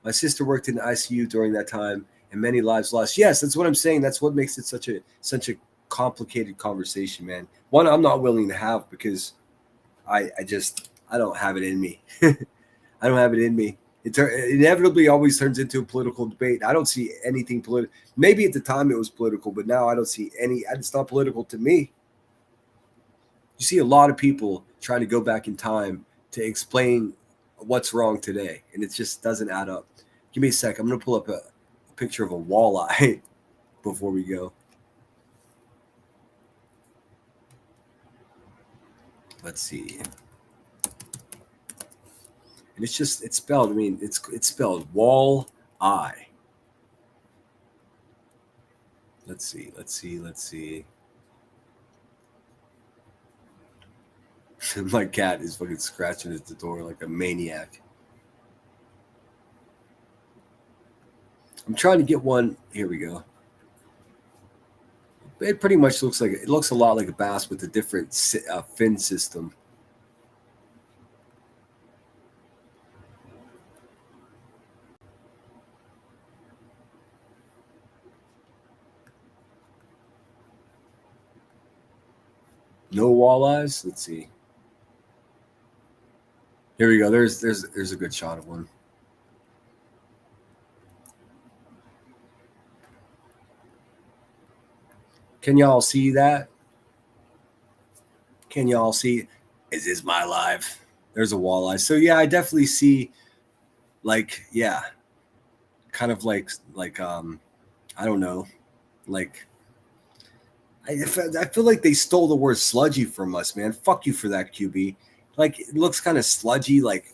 [SPEAKER 1] My sister worked in the ICU during that time and many lives lost. Yes, that's what I'm saying. That's what makes it such a complicated conversation, man. One I'm not willing to have because I don't have it in me. I don't have it in me. It inevitably always turns into a political debate. I don't see anything political. Maybe at the time it was political, but now I don't see any. It's not political to me. You see a lot of people trying to go back in time to explain what's wrong today, and it just doesn't add up. Give me a sec. I'm going to pull up a picture of a walleye before we go. Let's see. And it's spelled, I mean, it's spelled wall eye. Let's see. My cat is fucking scratching at the door like a maniac. I'm trying to get one. Here we go. It pretty much looks a lot like a bass with a different fin system. No walleyes. Let's see. Here we go. There's a good shot of one. Can y'all see that? Can y'all see? Is this my live? There's a walleye. So yeah, I definitely see kind of like I don't know, like I feel like they stole the word sludgy from us, man. Fuck you for that, QB. Like, it looks kind of sludgy, like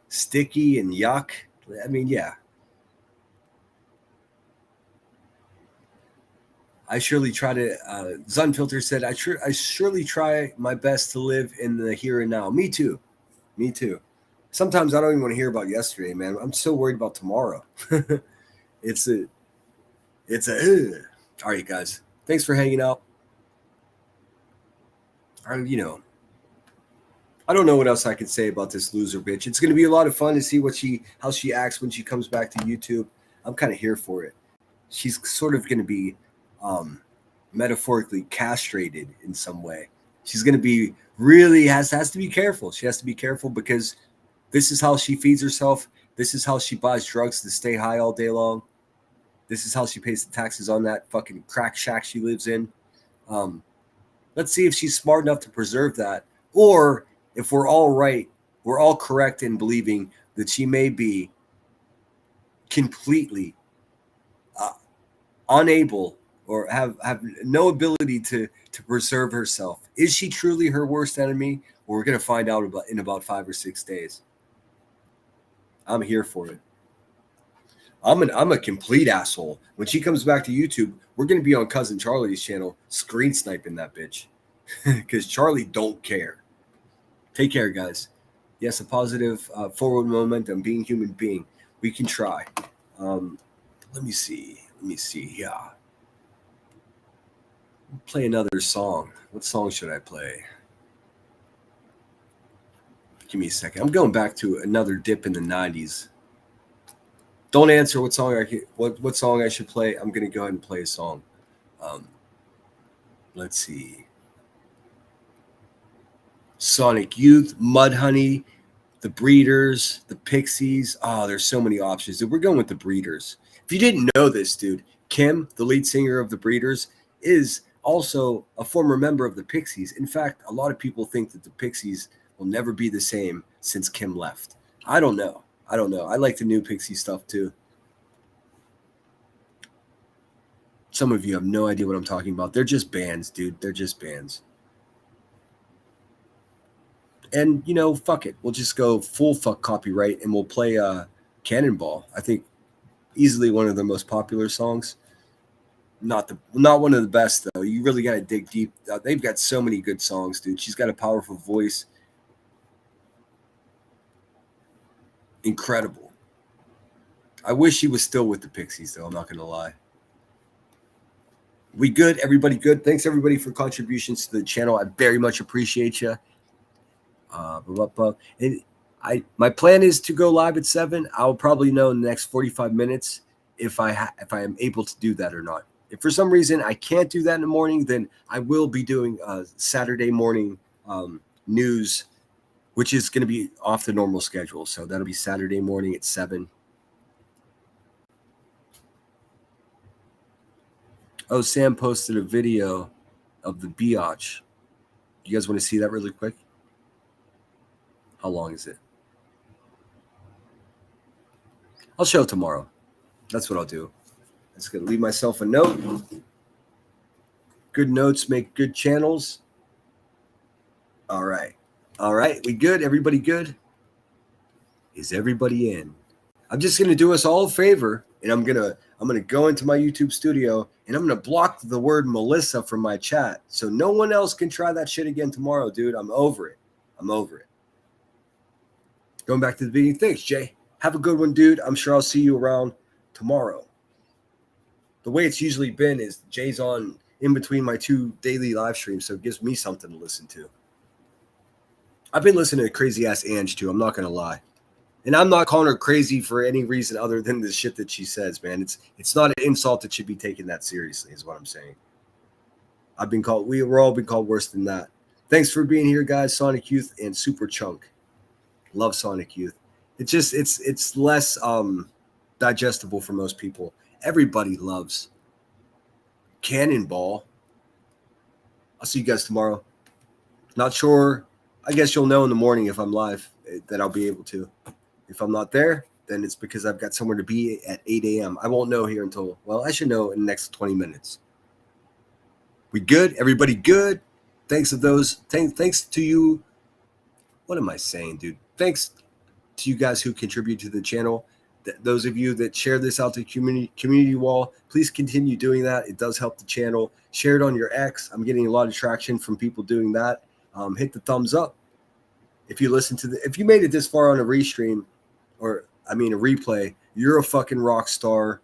[SPEAKER 1] sticky and yuck. I mean, yeah. I surely try to. Zunfilter said, I surely try my best to live in the here and now. Me too. Sometimes I don't even want to hear about yesterday, man. I'm so worried about tomorrow. It's a. All right, guys. Thanks for hanging out. I don't know what else I can say about this loser bitch. It's going to be a lot of fun to see how she acts when she comes back to YouTube. I'm kind of here for it. She's sort of going to be metaphorically castrated in some way. She's going to be really has to be careful. She has to be careful because this is how she feeds herself. This is how she buys drugs to stay high all day long. This is how she pays the taxes on that fucking crack shack she lives in. Let's see if she's smart enough to preserve that, or if we're all right, we're all correct in believing that she may be completely unable or have no ability to preserve herself. Is she truly her worst enemy? Well, we're going to find out in about 5 or 6 days. I'm here for it. I'm a complete asshole. When she comes back to YouTube, we're going to be on Cousin Charlie's channel screen sniping that bitch because Charlie don't care. Take care, guys. Yes, a positive forward momentum, being human being. We can try. Let me see. Yeah. Play another song. What song should I play? Give me a second. I'm going back to another dip in the 90s. Don't answer what song what song I should play. I'm gonna go ahead and play a song. Let's see. Sonic Youth, Mudhoney, the Breeders, the Pixies. Oh, there's so many options. Dude, we're going with the Breeders. If you didn't know this, dude, Kim, the lead singer of the Breeders, is also a former member of the Pixies. In fact, a lot of people think that the Pixies will never be the same since Kim left. I don't know. I like the new Pixie stuff too. Some of you have no idea what I'm talking about. They're just bands, dude. They're just bands. And, you know, fuck it. We'll just go full fuck copyright and we'll play Cannonball. I think easily one of their most popular songs. Not one of the best, though. You really got to dig deep. They've got so many good songs, dude. She's got a powerful voice. Incredible. I wish she was still with the Pixies, though. I'm not going to lie. We good? Everybody good? Thanks, everybody, for contributions to the channel. I very much appreciate you. My plan is to go live at 7. I'll probably know in the next 45 minutes if I am able to do that or not. If for some reason I can't do that in the morning, then I will be doing Saturday morning news, which is going to be off the normal schedule. So that'll be Saturday morning at 7. Oh, Sam posted a video of the biatch. You guys want to see that really quick? How long is it? I'll show it tomorrow. That's what I'll do. I'm just going to leave myself a note. Good notes make good channels. All right. All right. We good? Everybody good? Is everybody in? I'm just going to do us all a favor, and I'm going to go into my YouTube studio, and I'm going to block the word Melissa from my chat so no one else can try that shit again tomorrow, dude. I'm over it. Going back to the beginning. Thanks, Jay. Have a good one, dude. I'm sure I'll see you around tomorrow. The way it's usually been is Jay's on in between my 2 daily live streams, so it gives me something to listen to. I've been listening to crazy ass Ange too. I'm not gonna lie, and I'm not calling her crazy for any reason other than the shit that she says, man. It's not an insult that should be taken that seriously, is what I'm saying. We're all been called worse than that. Thanks for being here, guys. Sonic Youth and Super Chunk. Love Sonic Youth. It's less digestible for most people. Everybody loves Cannonball. I'll see you guys tomorrow. Not sure. I guess you'll know in the morning if I'm live that I'll be able to. If I'm not there, then it's because I've got somewhere to be at 8 a.m. I won't know here until, well, I should know in the next 20 minutes. We good? Everybody good? Thanks to you. What am I saying, dude? Thanks to you guys who contribute to the channel. Those of you that share this out to community wall, please continue doing that. It does help the channel. Share it on your X. I'm getting a lot of traction from people doing that. Hit the thumbs up. If you made it this far on a restream, a replay, you're a fucking rock star.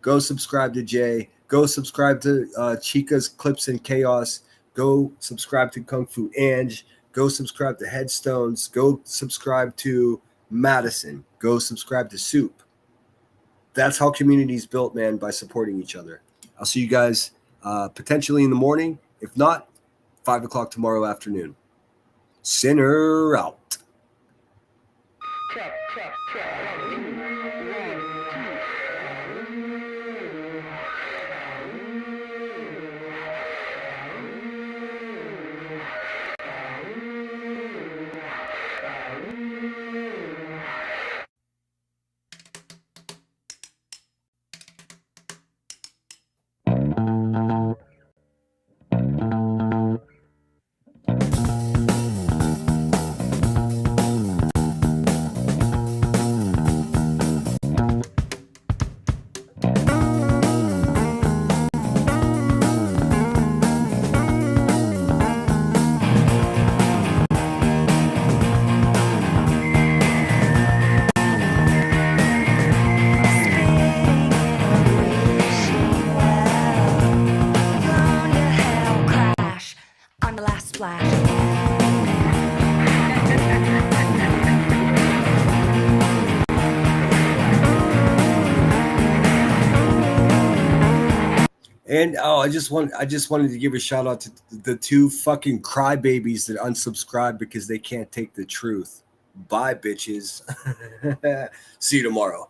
[SPEAKER 1] Go subscribe to Jay. Go subscribe to Chica's Clips and Chaos. Go subscribe to Kung Fu Ange. Go subscribe to Headstones. Go subscribe to Madison. Go subscribe to Soup. That's how community is built, man, by supporting each other. I'll see you guys potentially in the morning. If not, 5 o'clock tomorrow afternoon. Sinner out. And I just wanted to give a shout out to the 2 fucking crybabies that unsubscribed because they can't take the truth. Bye, bitches. See you tomorrow.